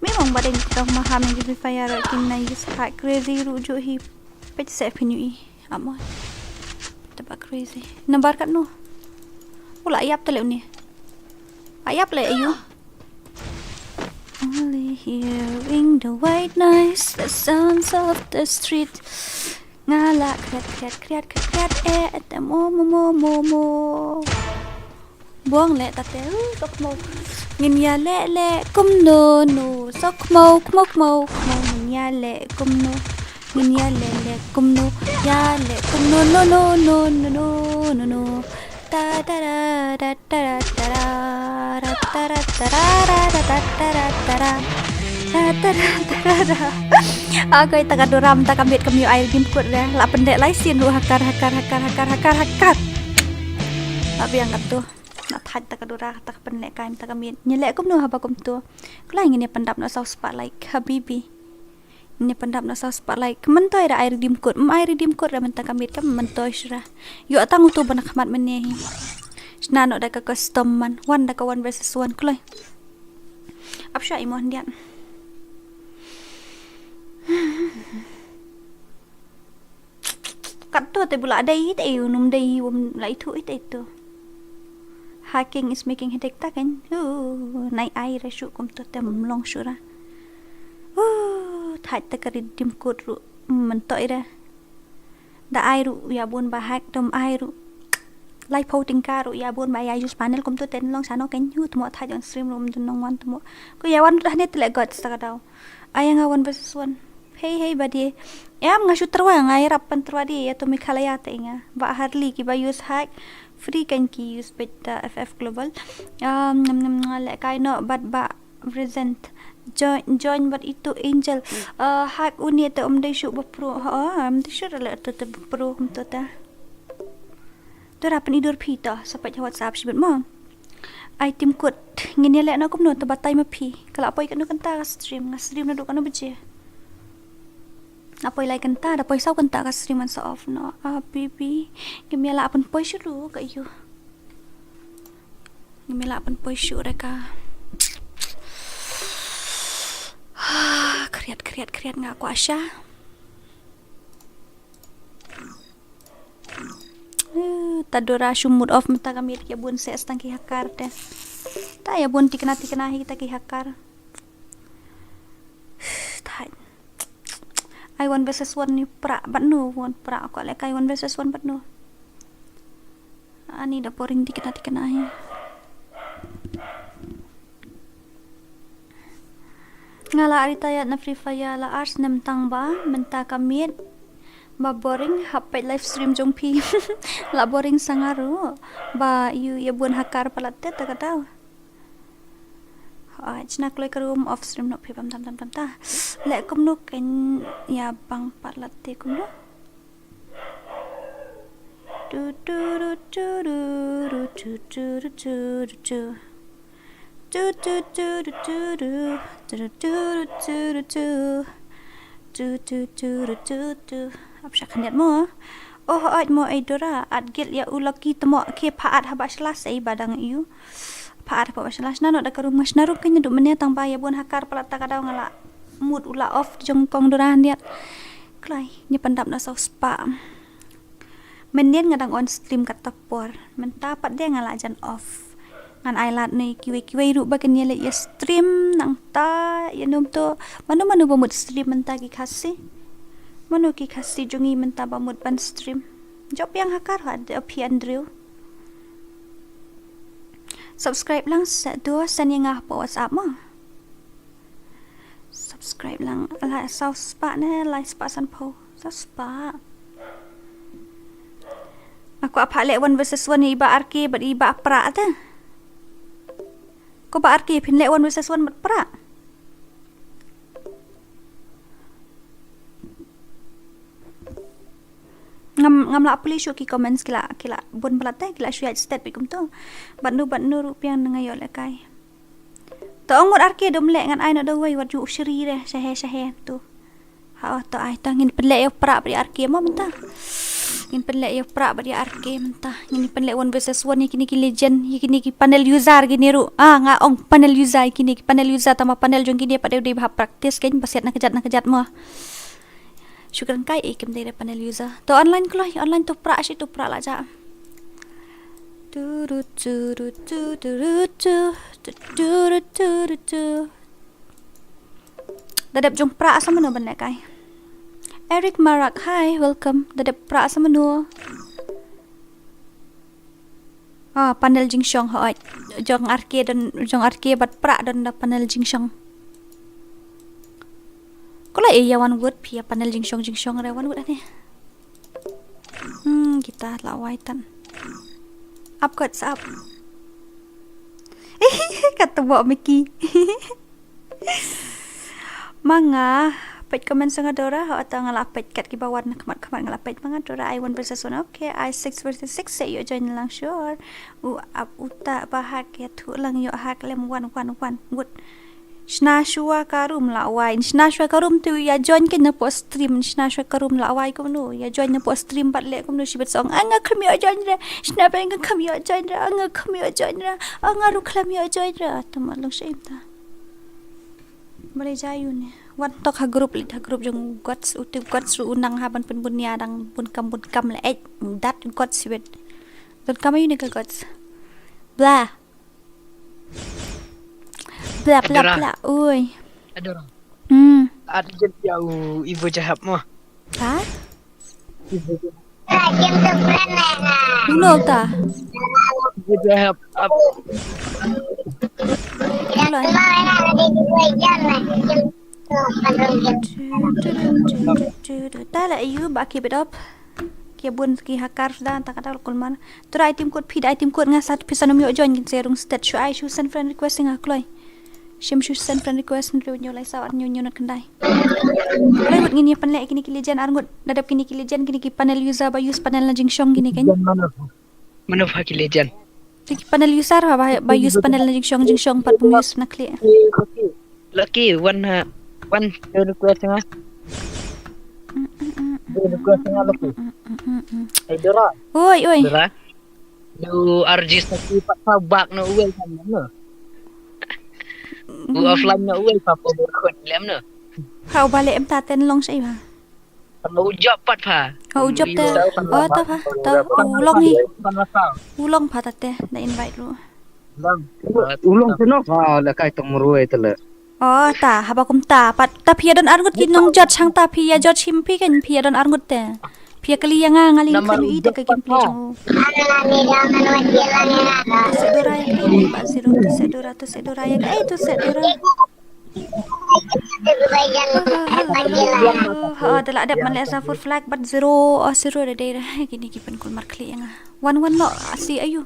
Speaker 2: memang badeng ka maham ki FreeFire ki na use hack crazy ru jo hi pet se finu i amon taba crazy nambar kat no ula ayap te le ni ayap le ayu only hearing the white noise, the sounds of the street. Ngala kriat the mo. Buang le tate sok mo. Ngin ya le kum no sok mo ngin ya le kum no. Ngin ya le kum no ya le kum no. Da da da da da da aku tak ada ram tak ambil kami air game kut dah la pendek lai sin ru hakar tapi yang tu nak thaj tak ada tak pendek kan tak ambil nyelek kum nu haba kum tu kelai ngini pendap nak sau spotlight habibi ini pendap nak sau spotlight mentoi da air game kut air game kut dah mentak ambil kam mentoi syra yo atang tu banak khmat meneh Nano da ka custom man one da ka 1 versus 1 kloi apsha imon dian kat tu te bula dai te unum dai wom lai thu te tu hacking is making headache ta kan nai ai ra shu kum tu te mlong shura thai ta ka dim kut ru man toi ra da ai ru ya bun ba hack dom ai ru lai po tingka ru ya bun ba ya use panel kum tu ten long sano kan hu tmo thai on stream room dun nong wan tmo ko ya wan dah net le god sta daw ayang 1 versus 1 hey badi am nga shooter wa nga rap pan trwadi ya to mi khalaya te nga ba harli ki ba use hack free kan ki use beta ff global le kai no but ba present join but itu angel hack uni te dai shu ba pro am te shu le te pro kum to ta Dora penidur pita sampai WhatsApp sibut mo. Ai tim kut ngini le na kum no to batai ma phi. Kala poi kan kanta ka stream na do kan beje. Apoi like kanta da poi sau kanta ka stream an sa off no. Bibi gimela apun poi shuru ka iyo. Gimela apun poi shuru ka. Kriat nga aku asya. Tadora shumut off mata kami ya bun se stang ki hakar te ta ya bun tikna hi ta ki hakar ta I 1 versus 1 ni pra batnu won pra ko le kai 1 versus 1 batnu ani da poring tikna hi ngala aritaya na FreeFire la ars nam tang ba menta kami ba boring hapet live stream jong pi la boring sangaru ba you ya bun hakar palatte ta kata chna kloi karum off stream no pi tam ta le kum no ken ya bang palatte kum no Apsha kandiat mo mo Dora at gil ya ulaki temo ke paat habas las badang iu paat habas las nano da karum mas naru kanya du menia tang ba ya bun hakar palata kadaw ngala mood ula off jong kong Dora handiat klai ni pandap na sau spa menien ngadang on stream kat tapor mentapat dia ngala jan off ngan island ni kiwe ru bagen ya le ya stream nang ta ya num to manu bamut stream menta ki khasi manu ki khasi jungi menta bamut ban stream job yang hakar ada api Andrew subscribe lang sa dua san yang apa WhatsApp mo subscribe lang ala sau spa ne like spa san po Tas pa. Aku apa lek 1 versus 1 ni iba arke bat iba pra ta. Ko ba arke pin lek 1 versus 1 bat pra. Ngam la puli syu ki comments kila bun pelate kila syu stat bikum tu. Bat nu rupiang ngayo le kai. To ngot arke dom lek ngan ai no do wai wat ju shri re shahe tu. Ha to ai ta ngin pelek yo pra bri arke mo menta. Ngin pelek yo pra bri arke menta. Ngin pelek 1 versus 1 ni kini ki legend, kini ki panel user gini ru. Nga ong panel user kini ki panel user tama panel jong kini pada di bahap praktis kan pasiat nak kejat mo. Syukran kai ikem dari panel user. To online keloi, online tu pra si tu pra lah ja. Dadap jong pra sama no benek kai. Eric Marak, hi, welcome. Dadap pra sama no. Panel jingshong hoi. Jong arke bat pra dan da panel jingshong. Kalau ya one word pia panel jingshong re one word ane. Kita lawaitan. Up cuts up. Kata bawa Mickey. Manga pet comment sanga Dora atau ngalapet kat ki bawah nak kemat ngalapet manga Dora I 1 versus 1 okay I 6 versus 6 say you join lang sure. Uta bahak ya tu lang yo hak lem 1 good. Snashua karum lawai. Snashua karum tu ya join ke na po stream. Snashua karum lawai ko no. Ya join na po stream bat le ko no sibet song. Anga kami join ra. Snapa anga kami join ra. Anga kami join ra. Anga ru kami join ra. Tamalong shame ta. Boleh jayu ni. Wan tok ha group jong gods uti gods ru unang haban pen bunya dang bun kam le that gods sibet. Dan kami ni ke gods. Blah. Bla. Oi.
Speaker 5: Adora. Ada jauh ibu jahap mo.
Speaker 2: Ha? Bunuh ta?
Speaker 5: Ibu jahap up.
Speaker 2: Tala ayu baki bedop. Kia bun ki hakar sudah tak kata kulman. Tura item code pid item code ngasat pisan mi join kin serung stat shu ai shu send friend request nga kloi. Shim shu send friend request nri nyo lai sawat nyo nak kendai. Lai buat ngini panel kini ki legend arngut dadap kini ki legend kini ki panel user ba use panel na jingshong gini kan.
Speaker 5: Mana ki legend.
Speaker 2: Ki panel user ba use panel na jingshong pat pum use na clear.
Speaker 5: Lucky one request nga. Request nga lucky. Ay Dora.
Speaker 2: Oi.
Speaker 5: Dora. Lu RG sakit pak sabak no uwe kan no. Offline na uwe pa po record lem no.
Speaker 2: Kau balik em ta ten long sai ba.
Speaker 5: Mau job pat pa.
Speaker 2: Job te. Ta pa. Ta ulong hi. Ulong pa ta te na invite lu.
Speaker 5: Ulong seno ka la kai tong ruwe tele.
Speaker 2: Ta habakum ta pat ta pia don argut kinong jot chang ta pia jot chimpi kan pia don argut te. Pia kali yang ngali kami ide ke gameplay jong. Sedora ya ini Pak Zero sedora ya itu sedora. Adalah ada malek Zafur flag but zero ada daerah gini kipen kul markli yang 1 lo si ayu.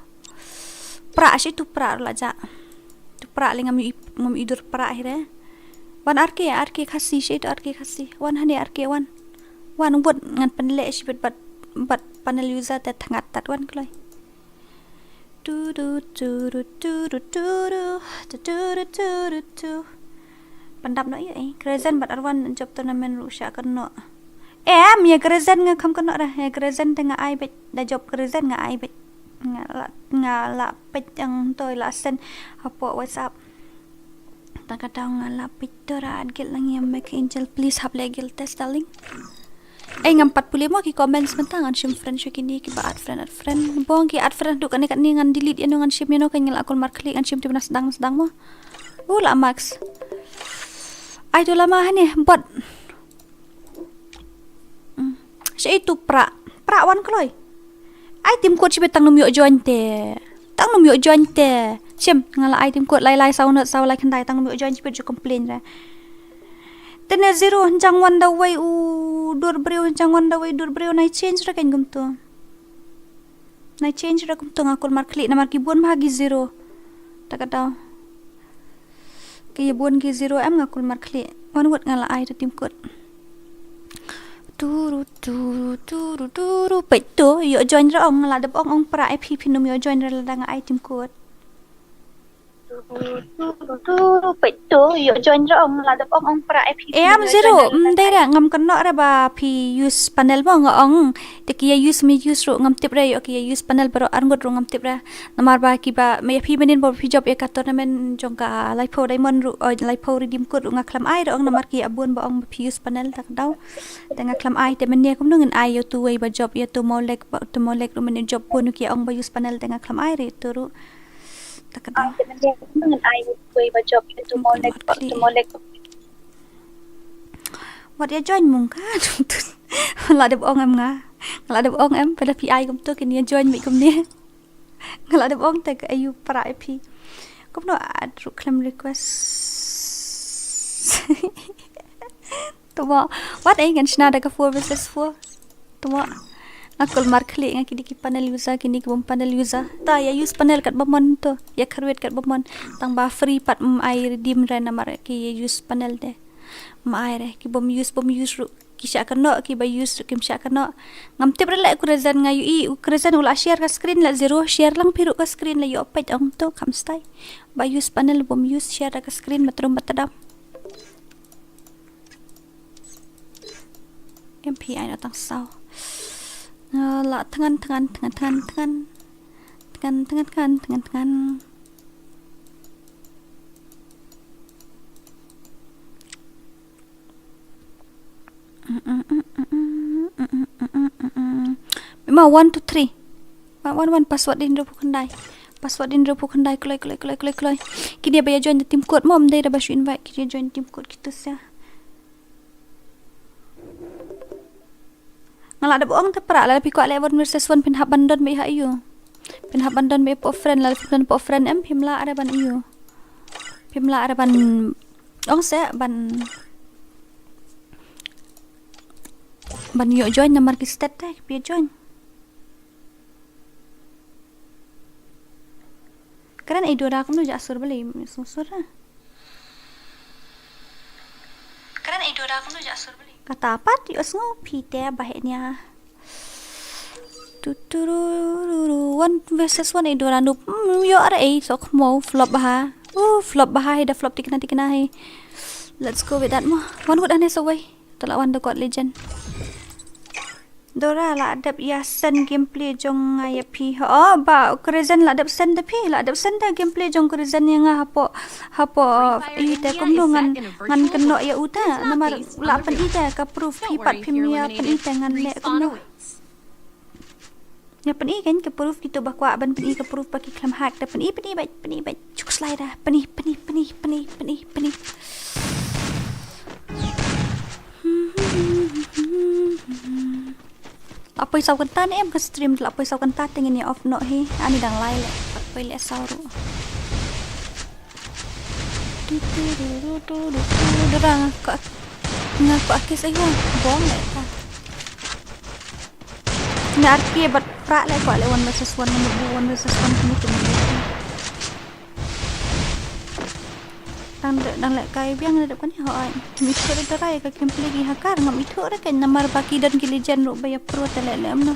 Speaker 2: Pra si tu pra la ja. Tu pra le ngam idur pra akhirnya. Wan arke khasi si tu arke khasi. Wan hani arke wan buat ngan penlek si bat panel user te thangat tat wan kloi. Pandap no ye krezen bat arwan job tournament rusya keno. Ya krezen nga kam keno dah. Krezen tengah ai bet da job krezen nga ai bet. Nga pet yang toy la sen apa WhatsApp. Tak kata nga pet Dora gil lang yang make angel please hap legil test darling. Ngam 45 ki comment sebentar ngan sim friend syu kini ki ba add friend bong ki add friend duk kat ni ngan delete yan ngan sim yano kan ngel akun mar klik ngan sim tibna sedang mo. La max. Ai tu lama ni bot. Si itu pra wan kloi. Ai tim code si betang num yo join te. Sim ngala ai tim code lai saw lai khandai tang num yo join si bet ju complain ra. Tena zero hancang wanda way dur breu hancang wanda way dur breu nai change ra kan gumto. Nai change ra gumto ngakul mar klik na mar kibun bahagi zero. Tak ada. Kibun ki zero em ngakul mar klik. Wan wat ngala ai tu tim kot. Turu peto yo join ra ong ngala dep ong pra IP pinum yo join ra ladang ai tim kot.
Speaker 3: Betul, yo join ra ong la dep ong pra IP.
Speaker 2: Am zero, dai ra ngam kan no ra ba pi use panel mo nga ong te ki use me use ro ngam tip ra yo ki use panel baro arngot ro ngam tip ra namar ba ki ba me pi menin bo pi job e ka tournament jongka life diamond ro life redeem code ro ngaklam ai ro ong namar ki abun ba ong pi use panel tak dau te ngaklam ai te men ne kum nungen ai yo tu way ba job yo tu molek ro men job pun ki ong ba use panel te ngaklam ai re tu ro tak dau
Speaker 3: Dengan ai way ba job itu molek.
Speaker 2: Wat ya join mung ka la dep ong em nga la dep ong em pada pi ai kum tu kin ya join mi kum ne la dep ong te ka ayu para IP kum no add claim request tu mo wat ai kan snada ka 4 versus 4 tu mo akul mar klik ngaki diki panel user kini ke panel user ta ya use panel kat bomon tu ya karwet kat bomon tang ba free pat ai redeem ra namar ki ya use panel de mai re ki bom use ru ki sha kano ki ba use kim sha kano ngam tip ra la ku rezan ngayu i rezan ula share ka screen la zero share lang piru ka screen la yo pet ong to kam stai ba use panel bom use share ka screen matrum batadam MPI na tang sao la tangan memang 1 2 3 1 password din ro pukandai kloi kini ba join the team code mom dai da ba invite kini join team code kita sia ngala da boong te pra la pi ko le 1 versus 1 pin habandon be ha iyo pin habandon be po friend la pin po friend em pimla ada ban iyo pimla ada ban ong se ban yo join namar ki stat te pi join kan ai dora kum no ja sur beli susur kan ai dora kum no ja sur kata apa yo sngo pite bahnya tuturu 1 versus 1 idora nup yo are sok mau flop bah da flop tikna hai let's go with that mo one would ane so way telawan the god legend Dora la adap ya sen gameplay jong ngaya pi oh ba krezen la adap sen de pi la adap sen da gameplay jong krezen yang hapo ite kum ngan keno ya uta namar la pen ite ka proof pi pat pimia pen ite ngan le kum no ya pen kan ke proof gitu bakwa ban pen ke proof paki klam hack da pen i cuk slide dah pen apa isau kentan em ke stream apa isau kentan dengan ni off no he ani dang lai le apa le sauru dorang ka ngaku akis ai hong bong le ta nar pi bat pra le ko le 1 versus 1 ni tu dang le kai biang le kan ho ai mi thore darai ka gameplay gi hakar ngam itho re kan namar baki dan ki legend ro baya pro tele le amno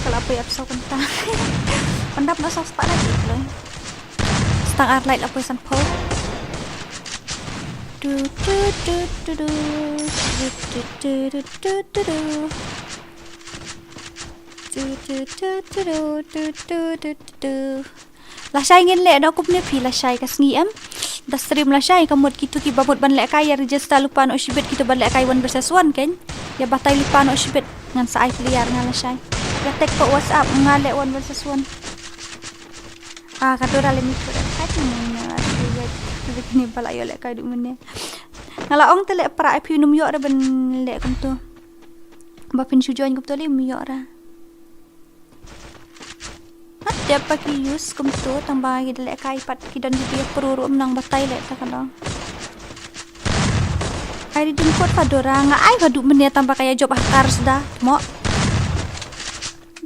Speaker 2: kalau apa ya so kenta pandap na sok spa lagi lo stang art light apa san po la shai ngin le no kup ne phi la shai ka sngi am da stream la shai ka mod kitu ki babot ban le kai ya register lupa no shibet kitu ban le kai 1 versus 1 kan ya batai lupa no shibet ngan sai player ngan la shai ya tek ko whatsapp ngale 1 versus 1 ka dora le mi kura kai ni bala yo le kai du mene ngala ong tele pra ip num yo ra ban le kum tu ba pin chu join kum to le mi yo ra dia pakai use kum tu tambah gid le kai pat kidan dia peruru menang batai le ta kadang
Speaker 3: ai redeem code pa Dora nga ai padu menia tambah kaya job hakar sudah mo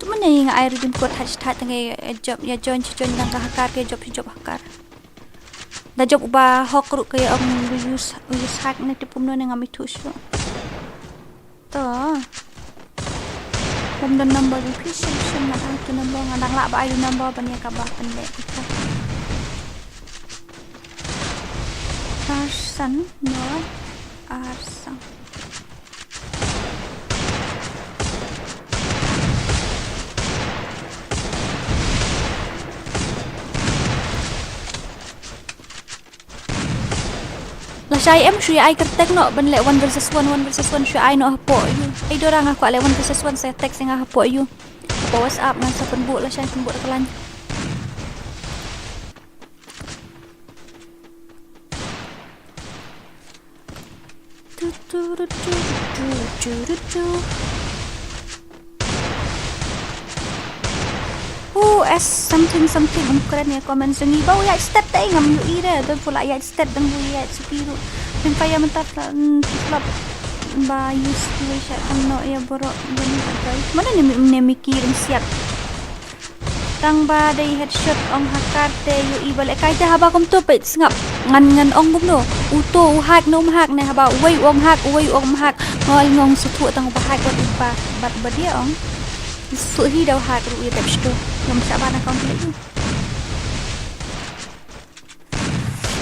Speaker 3: tu menia nga ai redeem code hashtag tangai job ya join nang hakar ke job hakar da job ba hok ru kaya use hack na tipum no nga mitus to dan number appreciation na tu number nga nang la ba ai number ba niya ka ba pande kita Arsan no Arsan lah saya shui ai kertek no ban le 1 versus 1 shui ai no hapo you ai dorang aku le 1 versus 1 saya text nga hapo you hapo WhatsApp ngan sa penbuk lah saya penbuk kelan S something keren ya komen sengi bau ya stat tai ngam yu ira dan pula ya stat dan bu ya sepiru dan paya mentat klub ba use situation no ya borok dan mana ni mikirin siap tang ba dai headshot ong hakar te yu ibal kai ta haba kom to pet ngap ngan ong bum no uto hak nom hak ne haba wei ong hak ngol ngong sutu tang ba hak ba bat dia ong su hi dau hak ru ya tepsto ngam saban account lagi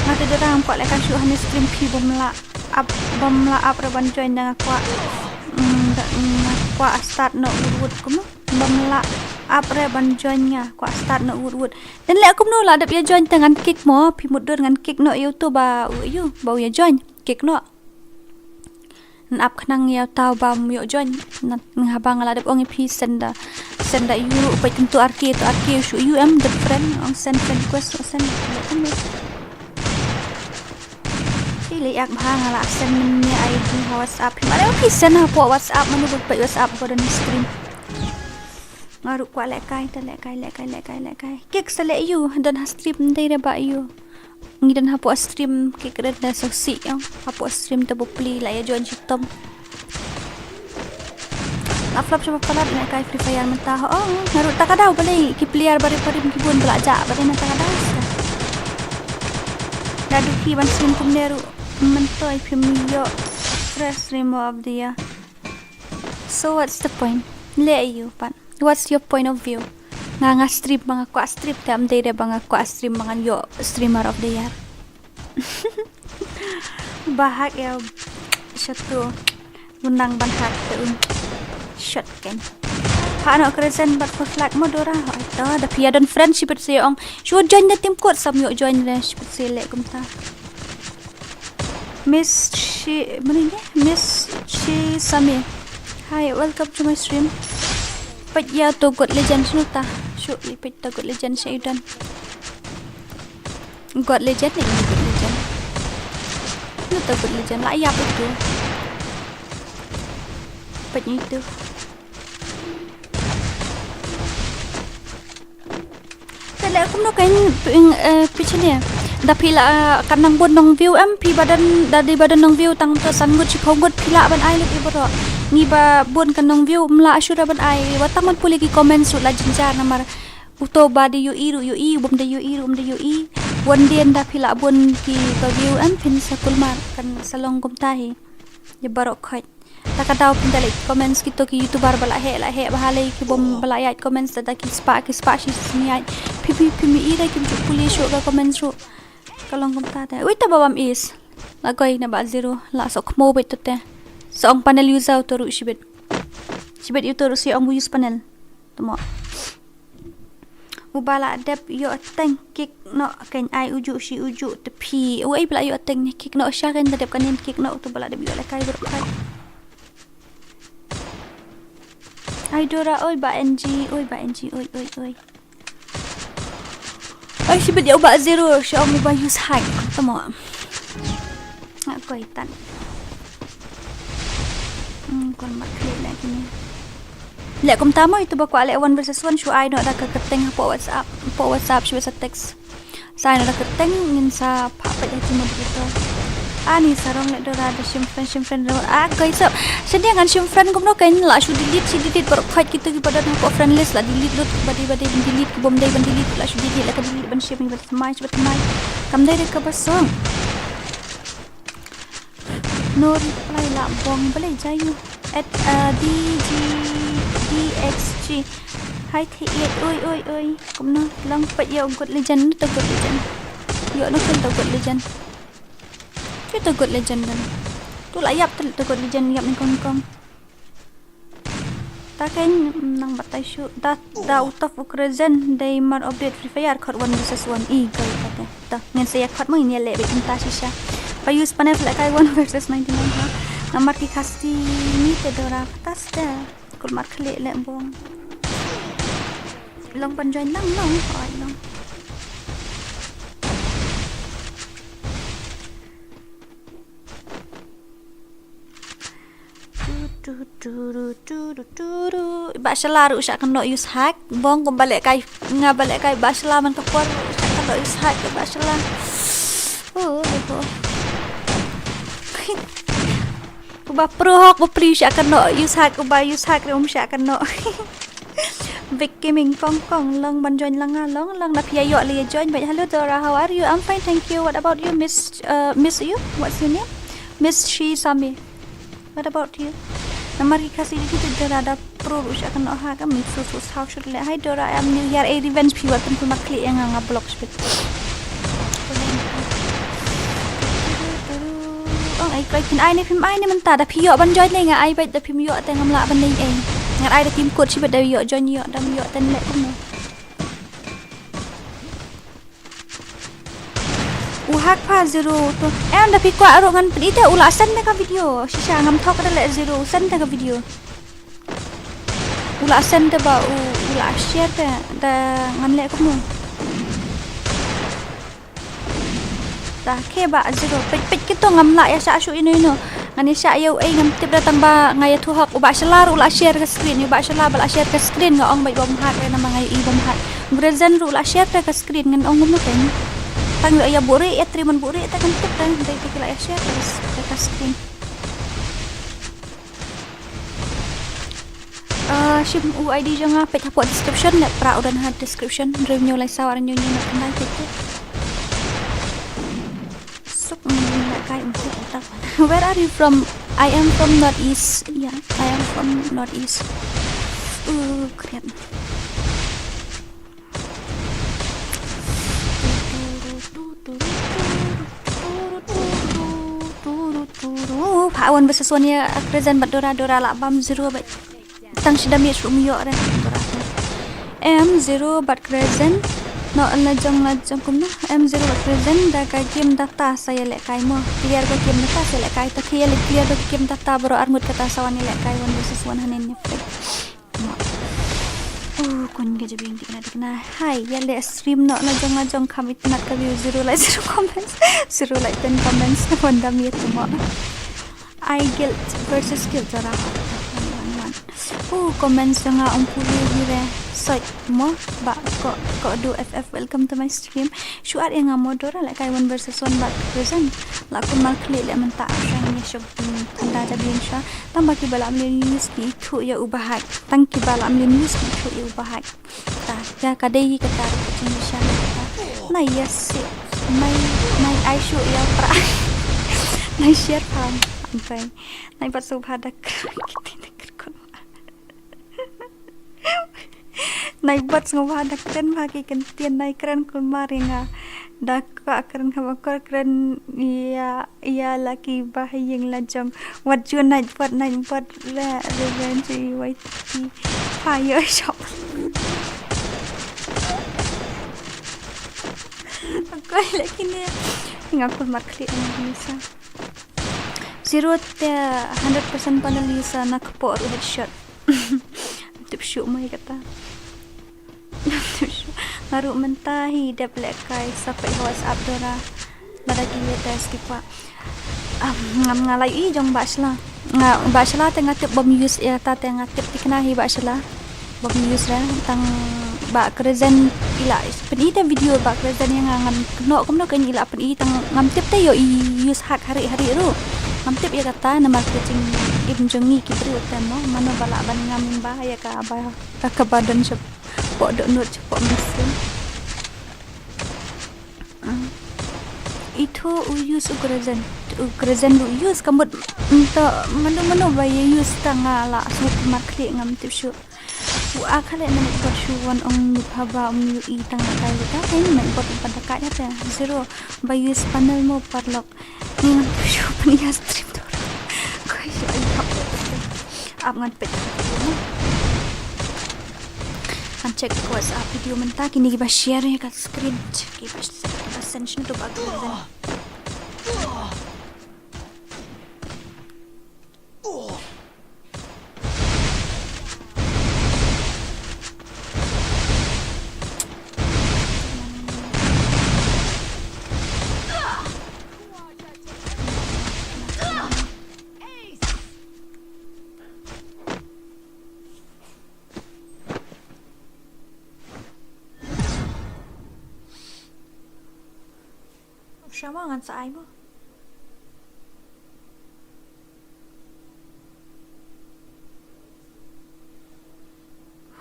Speaker 3: mata dorang kok lekan su hanis stream pi bomla up reban join dengan kwa start no wood kum bomla up reban join nya kwa start no wood dan le akum no la dap ya join dengan kick mo pi mudur dengan kick no youtube ba you bau ya join kick no up khnang ya tau bam yo join ngabang la dap ongi pi senda you pa tentu arki su you am the friend on send request send Sili yak bhang ala send ni ID WhatsApp mana pi send apa WhatsApp manu pa WhatsApp ko dan stream ngaru kwa lekai kek sele you dan stream dai ba you ngidan hapo stream kek red da sosi yang hapo stream ta bopli la ya join chitom aflop coba palat nak kai FreeFire mentah ngaru tak ada boleh ki player bari kibun belajar bari nak tak ada dadu ki ban stream kumneru mentoi pimio press remove dia so what's the point le you pan what's your point of view nga stream mga kwa stream tam day bang kwa stream mga yo streamer of the year bahag ya satu undang banhak teun shot kan Hano kresen bat flag mo Dora ito da pia don friendship it say ong should join the team code sam yo join friendship say le kumta Miss She Sami hi welcome to my stream pet ya to god legend nuta shoot li pet to god legend say dan god legend ni god legend nuta god legend la ya itu pet itu Kala aku no kain pitch ni da pila kanang bon nong view am pi badan dari badan nong view tang to sangut si khogot pila ban ai lagi boro ni ba bon kanong view mla asura ban ai watang man puli ki comment su la jinjar namar uto ba de yu bom de yu bon dien da pila bon ki to view am pin sa kulmar kan salong gum tahi ye baro khoi takadaw pindalik comments kito ki youtuber bala he bahalay ki bom bala yat comments da ki spa shi niya pipi mi ira ki puli show ka comments ro kalong kumtata wait babam is lagoy na ba zero la sok mo bit te so ang panel user to ru shibet ito ru si ang use panel tumo ubala dep yo ateng kick no kan ai uju te pi oi bala yo ateng kick no sha kan dep kanin kick no to bala dep yo la kai ber kai Ay Dora, oi ba NG, oi. Ay si bidi ba zero, siya mo ba use hack? Tamo. Ako itan. Kon maklik lagi ni. Le kom tamo itu ba ko ale 1 versus 1 siya ay no da kakateng po WhatsApp siya sa text. Sa na kakateng ngin sa papat ay mo dito. Ani sarong le Dora ada shimfriend guys sedia kan shimfriend ko no kain la shu delete baru kait kita ki pada ko friend list la delete lut badi delete ki bom dai ban delete la shu delete la ka delete ban share ban mai kam dai ka basong no reply la bong bale jayu at dxg hai thi oi kum no lang pat yo god legend to god legend yo no kan to god legend itu god legend dan tu lah yap tu god legend yap ni kong ta kan nang batai shu da utaf ukrezen dai mar update FreeFire khot 1 versus 1 gal kata ta ngen saya khot mo ini le be ta shisha pa use panel like I 1 versus 99 ha namar ki KHASI ni te Dora tas da kul mar khle le bong long ban join lang oi long Bachelor usah kan use hack bong balik kai bachelor man kapor usah kan use hack bachelor ba pro hok ba pri usah kan use hack use hack usah kan Vic gaming kong lang ban join lang na pia yo le join but hello Dora, how are you? I'm fine, thank you. What about you, miss you? What's your name? Miss Sami. What about you? Namar ki KHASI di tu Dora ada pro usah kan ha ka mix so how should le hi Dora, I am new year a revenge people pun kuma klik yang nganga block spit oh ai kai kin ai ni phim ai ni man ta da phi yo ban join le nga ai bai da phim yo ta ngam la ban nei ai ngat ai da team code si da yo join yo dam yo ten le kum Uhak pa zero tu. Dah pikir arok ngan pedita ulah send ka video. Shisha ngam thok ada le zero send ka video. Ulah send ba ulah share da ngan le kamu. Dah ke ba zero pit kita ngam la ya sya shu ino. Ngani sya yo ngam tip datang ba ngaya tu hak uba shalar ulah share ke screen uba shalar bala share ke screen ngong bai bom hat na mangai i bom hat. Brezen ulah share ke screen ngan ong ngum pen. Tang ya buri ya triman buri ta kan tip dan dai kila ya share terus ke screen. Shim UID jangan pet hapot description le pra udan had description review lai sawar nyu nak kendai itu. Sok nak kai untuk tak. Where are you from? I am from Northeast. Yeah, I am from Northeast. Keren. Pak Wan versus Wan ya present bat Dora la bam 0 bat tang shida mi shum yo ra Dora M0 bat present no lajang kum na M0 bat present da ka game data saya le kai mo clear ka game data saya le kai ta clear ka game data baru armut kata sawan le kai Wan versus Wan hanen nya kun ke jabing dikna hai ya le stream no lajang kami tinat ka view 0 like 0 comments 0 like 10 comments wanda mi tumo I guilt versus guilt Dora. Comments nga umpuli dire site mo ba ko do FF welcome to my stream. Shuar yang mo Dora like I 1 versus 1 ba present. La kun mal klik le menta sang ni shop tanda da bin sha. Tamba ki bala amle news ki thu ya ubahat. Tang ki bala amle news ki thu ya ubahat. Ta ya kadai ka tar chin sha. Na yes mai I show ya pra. Na share pam. Okay. Nai bat so badak. Nai bat so badak ten bagi kentian nai keren kun maringa. Dak keren kama keren ya laki bahayeng lajang. Wat jun nai bat la revenge wait fire shop. Aku lagi ni ngakul markli Indonesia. 0 te 100% panelisa nak por headshot. Tip shoot mai kata. Baru mentahi de black kai sampai WhatsApp Dora. Badagi tes kipa. Ngam ngalai jong basla. Basla tengah tip bom use ya ta tengah tip dikenahi basla.
Speaker 2: use dah tang ba krezen ila peni ta video ba krezen yang ngan keno kan ila peni tang ngam tip te yo use hak hari-hari ru ngam tip ya kata na marketing ibn jongi ki bri utamo mano bala ban ngam ba ya ka ba ka badan sep po do not po mesin itu use ukrezen lu use kambut untuk mano ba ya use tangala so marketing ngam tip shu wa kale na ko shuwan ong phaba yu I tang kai ta kai men bot pada kai ta zero ba use panel mo parlok ni shu pani ya stream to kai shu ai ap ngan pet kan check WhatsApp video menta kini ki ba share ya ka screen ki ba send to ba
Speaker 3: Sama ngan sa ai mo.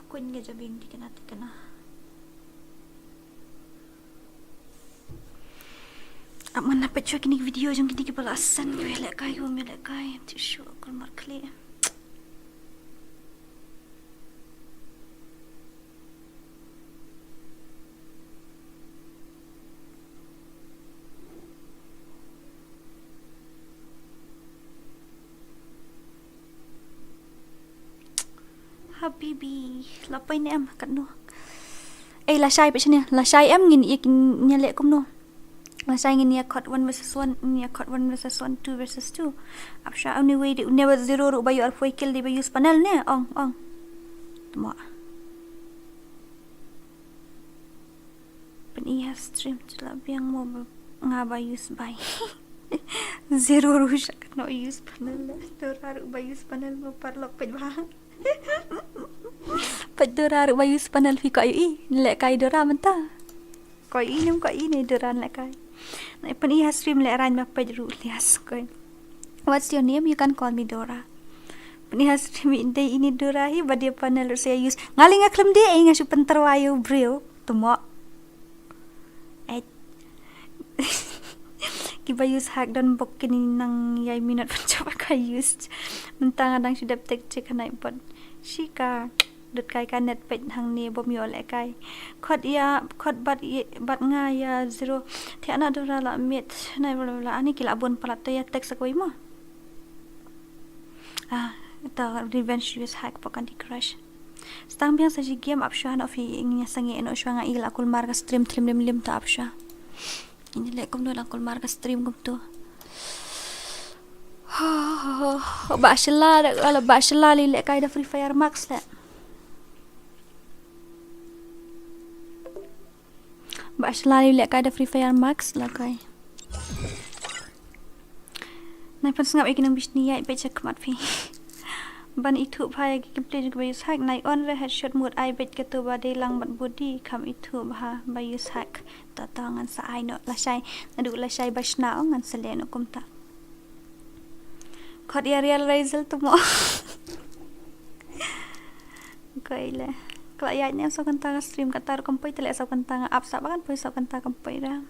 Speaker 3: Kun ga jabing di kana tikana. Aman na pecho kini video jong kini kepalasan melek kai tishu kul markli. Habibi, lapay ni am kano. Lashay pa siya niya. Lashay am ngin ikin niya lekom no. Lashay ngin niya cut 1 versus 1, niya cut 1 versus 1, 2 versus 2. Apsya anyway di never zero ru bayo alfoy kill di bayo panel niya. Ong. Tama. Paniya stream sila biyang mo nga bayo bay. Zero ru siya kano use panel. Dora ru bayo panel mo parlok pa ba? Dora ru bayu panel fi kai lek kai Dora menta kai nim kai ni Dora lek kai na pani has stream lek ran ma pej ru lias kai. What's your name? You can call me Dora. Pani has stream inde ini Dora hi badia panel saya use ngaling aklem dia inga su penterwayo brio tumo kiba use hack dan bok kini nang yai minat coba kai use mentang adang sudah tek cek naik pod shika dut kai kan net pet hang ni bom yo le kai khot bat nga ya zero thi ana Dora la met nai bla ani kila bon palat to ya tek sakoi mo ta revenge use hack po Candy Crush stang biang sa game option of ingnya sangi eno shwanga ila kul marga stream lim ta option ini le kom do la kul marga stream kom to ba shilla li le kai da FreeFire Max le ba shilla li le kai da FreeFire Max la kai nai pan sngap ikinang bisni ya pe check mat phi ban itu phai ki play ba use hack nai on re headshot mode ai bet ke to ba de lang bat body kam itu ba use hack ta tangan sa ai no la shai nadu la shai bashna ngan sele no kumta khot ya real result tu mo kaile kala ya ni so kan ta stream katar kompai tele so kan ta up sa kan poi so kan ta kompai ra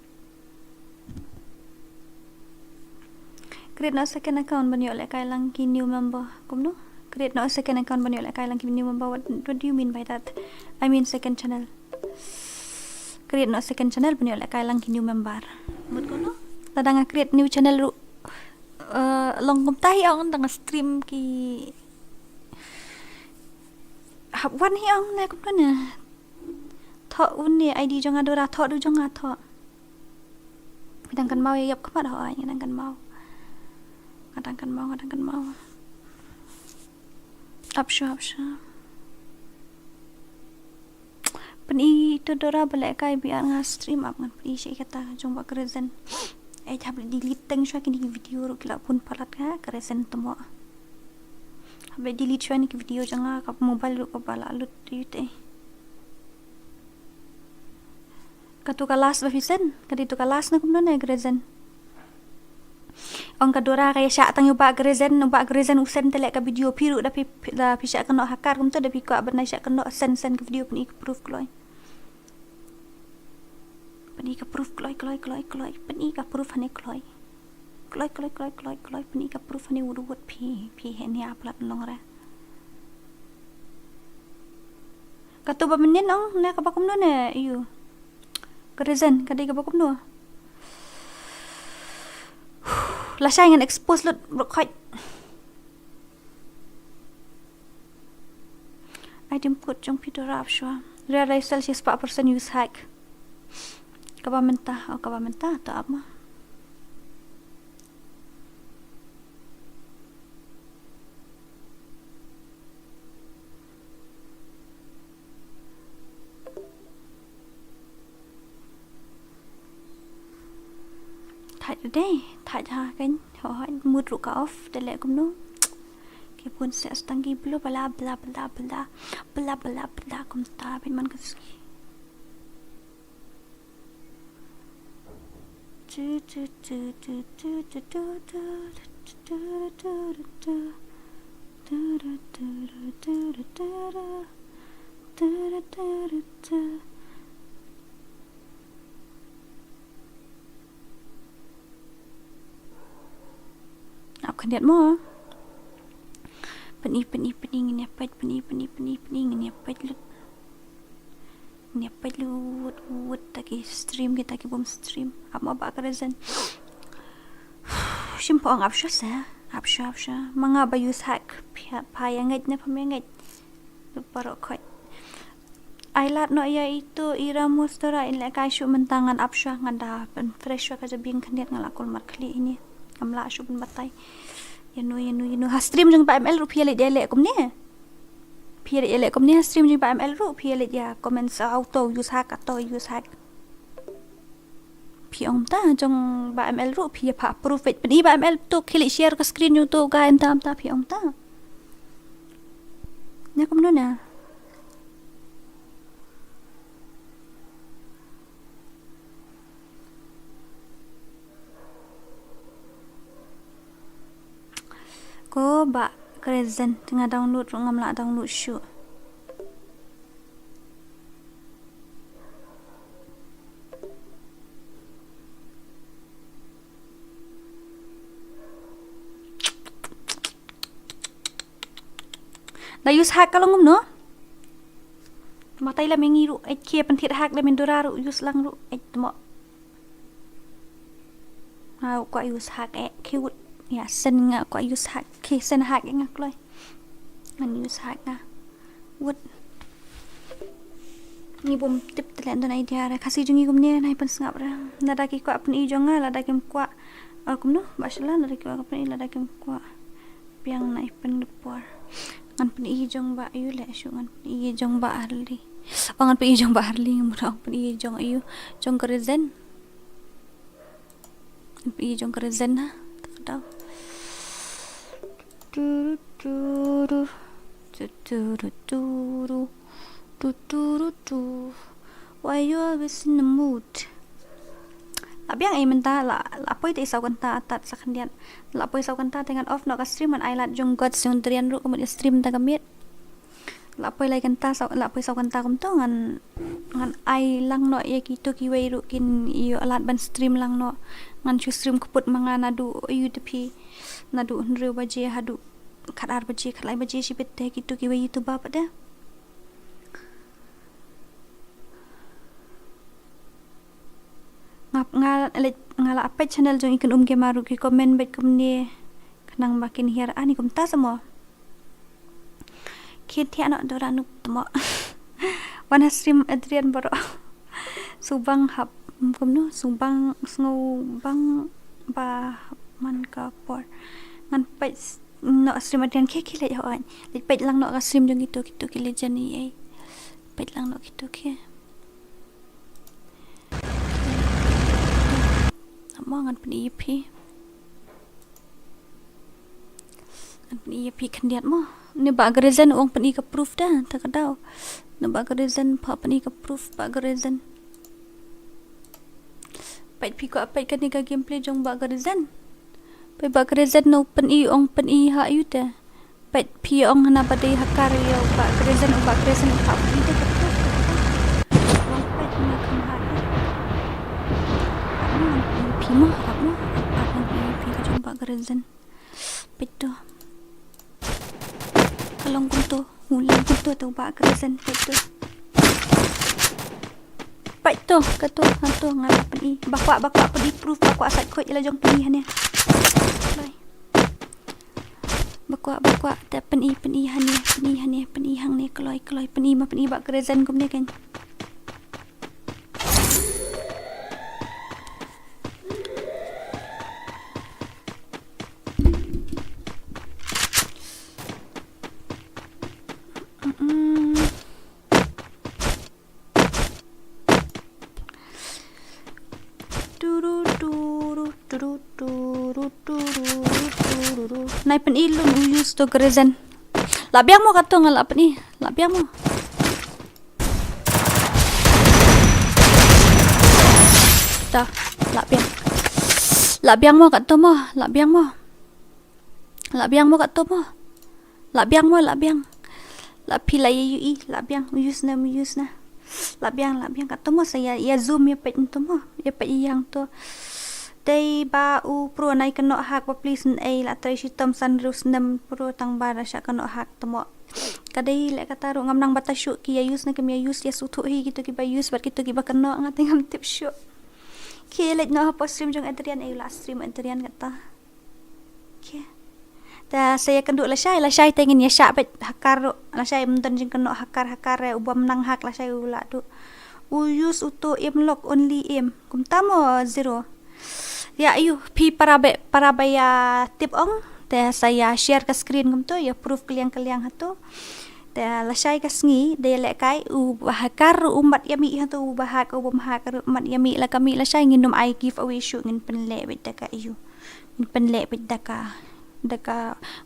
Speaker 3: create no second account banyo le kai lang ki new member kumno create no second account banyo le kai lang ki new member what do you mean by that? I mean second channel create no second channel banyo le kai lang ki new member mut ko no tadang create new channel ru long kom tahi ang tang stream ki hab wan hi ang na kom na tho un ni ID jong Dora tho du jong tho kadang kan mau yap khamat ho ai kadang kan mau apsha pani to Dora bale kai bi ang stream up ngan pi shi kata jong ba krezen tab delete teng shwa kini video ru kila pun palat ka krezen tumo Habis delete ni video jangan kap mobile lu kap bala lut yute. Katu kalas ba fisen, kadi tu kalas na kumno na grezen. Ang kadora kaya sya tang yu ba grezen usen telek ka video piru da pi sya kena hakar kum tu da pi ka benai sya kena sen ke video peni proof kloi. Peni ka proof kloi peni ka proof hane kloi. Kloi peni ka proof hane wud pi hen ya plat nong ra. Katu ba menin ong na ka ba kum no ne yu. Grezen kadai ka ba kum no. Lasai ngan expose lut rokhoi. I didn't put jong pito rap shwa. Rare Celsius 4% use hack. Kaba menta to apa? Thạch ha cái hỏi mua rượu cả off để lại cũng nó cái buồn sẽ tăng ghi bla cũng ta bên man cái Apa kan mo? Peni ngene pet peni ngene pet lut. Ngene pet lut taki stream kita ki bom stream. Apa ba karezen? Simpo ang apsha sa. Apsha. Mga ba use hack pa yang ngait na pamengait. Paro khoi. Ai lat no ya itu ira mustara in la kai shu mentangan apsha nganda pen fresh ka jabing khandiat ngalakul markli ini. Kamla shu pun batai. Yanu ha stream jeng pa ml rupiah le dele kom ne. Pia le dele kom ne stream jeng pa ml rupiah le dia comment auto use hack atau use hack. Pia om ta jeng pa ml rupiah pa profit peni pa ml tu klik share ke screen you tu ga entam ta pia om ta. Ne kom no na. Ko ba krezen tengah download ngam la download show. Da use hack kalau ngum no. Matai la mengiru ai kia pentit hack la mendora ru use lang ru ai temo. Au ko use hack cute. Ya sen nga ko use hack ke sen hack nga kloi ngan use hack nga wood ni bom tip telen don idea ra khasi jungi gumne nai pan sngap ra nada ki ko apni jonga la da kem ko kum no basla nada ki ko apni la da kem ko piang nai pen depor ngan pni jong ba yu le shu ngan pni jong ba harli ngan pni jong ba harli ngam pni jong ayu jong krezen pni jong krezen ha tau Why you always in the mood? Labiang ay menta la apoy te isaw kanta atat sa kandian. La apoy isaw kanta dengan off no ka stream an island jong gods yung trian ru kemudian stream ta gamit. La apoy lay kanta la apoy isaw kanta kum to ngan ay lang no ye kitu ki way ru kin iyo alat ban stream lang no ngan chu stream kuput mga nadu UDP nadu nru baje hadu kadar baje khalai baje sipet te kitu ki way YouTube apa dah. Ngala apa channel jong ikan ke maru ki komen bet kumni kanang makin hiar ani kum ta semua kit ya nak dora nup temo wana stream Adrian baro subang hap kum no subang sngo bang ba man ka por ngan pet no stream Adrian ke le hoan le pet lang no ka stream jong gitu ki legend ni ai pet lang no gitu ke ngan peni EP ngan peni EP kandiat mo
Speaker 2: Ni bak reason orang peni ke proof dah. Tak kadau. Ni bak reason pa peni ke proof bak reason. Pait pi ko apait kan ni ka gameplay jong bak reason. Pai bak reason no peni ong peni ha yu ta. Pait pi ong hana badai hakar yo bak reason pa peni te ke proof. Ong pait ni kan ha. Pi mo apa? Apa pi ka jong bak reason. Pait tu. Kalong kuntu, ulang kuntu tu bak reason pait tu. Pait tu, katu hantu ngala peni. Bakwa pedi proof bakwa sat kod jela jong peni han ya. Bakwa ta peni han ya, peni hang ni keloi peni ma peni bak reason kum ni kan. Nai pen ilun use to reason. Labiang mo kato nga lapan ni. Labiang mo. Ta, labiang. Labiang mo kato mo. Labiang mo kato mo. Labiang. Lapi la yui. Labiang use na. Labiang kato mo saya ya zoom ya pet to mo. Ya pet yang to. Day ba u pro nai kano hak pa please ai la trai sitam san rus nam pro tang ba sya kano hak tomo kadai le kata ro ngam nang bata syu ki ya use na kemi use ya su thu hi gitu ki ba use bar gitu ki ba kano ngate ngam tip syu ki le no pa stream jong Adrian ai la stream Adrian kata ki ta saya kenduk la syai tengen ya sya bet hakar ro la syai menten jing kano hakar ubam nang hak la syai ula du u use uto im lock only im kum tamo 0. Ya ayu pi para baya tip ong te saya share ke screen kum tu ya proof kaliang hatu te la syai ka sngi de le kai u bahakar umat yami hatu bahak hak umat yami la kami la syai nginum ai give away shoot ngin penle bit ka ayu ngin penle bit daka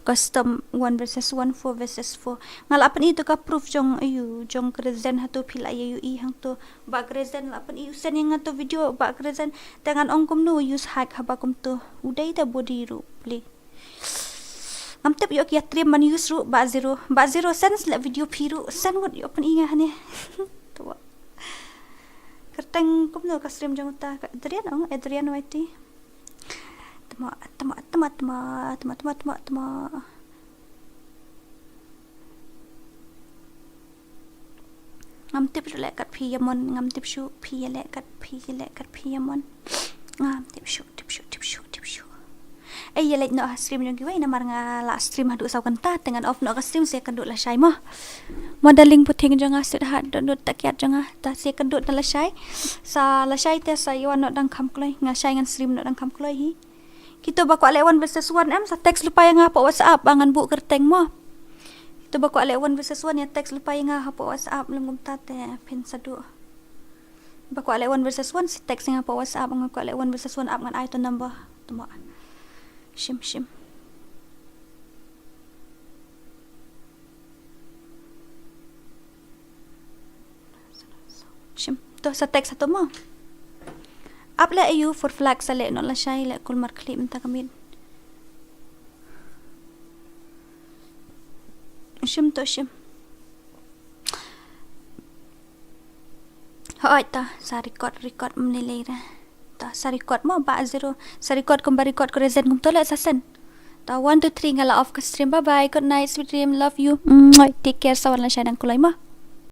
Speaker 2: custom 1 versus 1 4 versus 4 ngal apan itu ka proof jong ayu jong krezen hatu pila ayu i hang tu ba krezen apan i usen yang hatu video ba krezen dengan ongkum nu use hack haba kum tu udai ta body ru play ngam tep yo kia trim man use ru ba 0 sense la video piru sen wat yo apan i nga ne tu kerteng kum nu ka stream jong ta Adrian waiti tama ngam tip le kat phi yamon ngam tip shu phi le kat yamon ngam tip shu ai le no stream jong giwai na mar nga la stream hadu saw kanta dengan off no ka stream se kan du la syai mo modeling puting jong asit hat do takiat jong ta se kan du la syai sa la syai te sa yo no dang kham kloi nga syai ngan stream no dang kham kloi hi kita bakwa le 1 versus 1 sa text lupa yang apa WhatsApp angan bu kerteng mo kita bakwa le 1 versus 1 ya text lupa yang apa WhatsApp lengum tate pin sadu bakwa le 1 versus 1 si text yang apa WhatsApp angan bakwa le 1 versus 1 up ngan item number tuma shim to sa text satu mo Apla ayu for flag sa le no la syai le kul mar clip ta kamit. Shim. Hoy ta sa record mnilay ra. Ta sa record mo ba 0. Sa record ko reason kum to le sa sen. Ta 1 2 3 ngala off ka stream. Bye bye. Good night sweet dream. Love you. Take care sa wala syai nang kulay mo.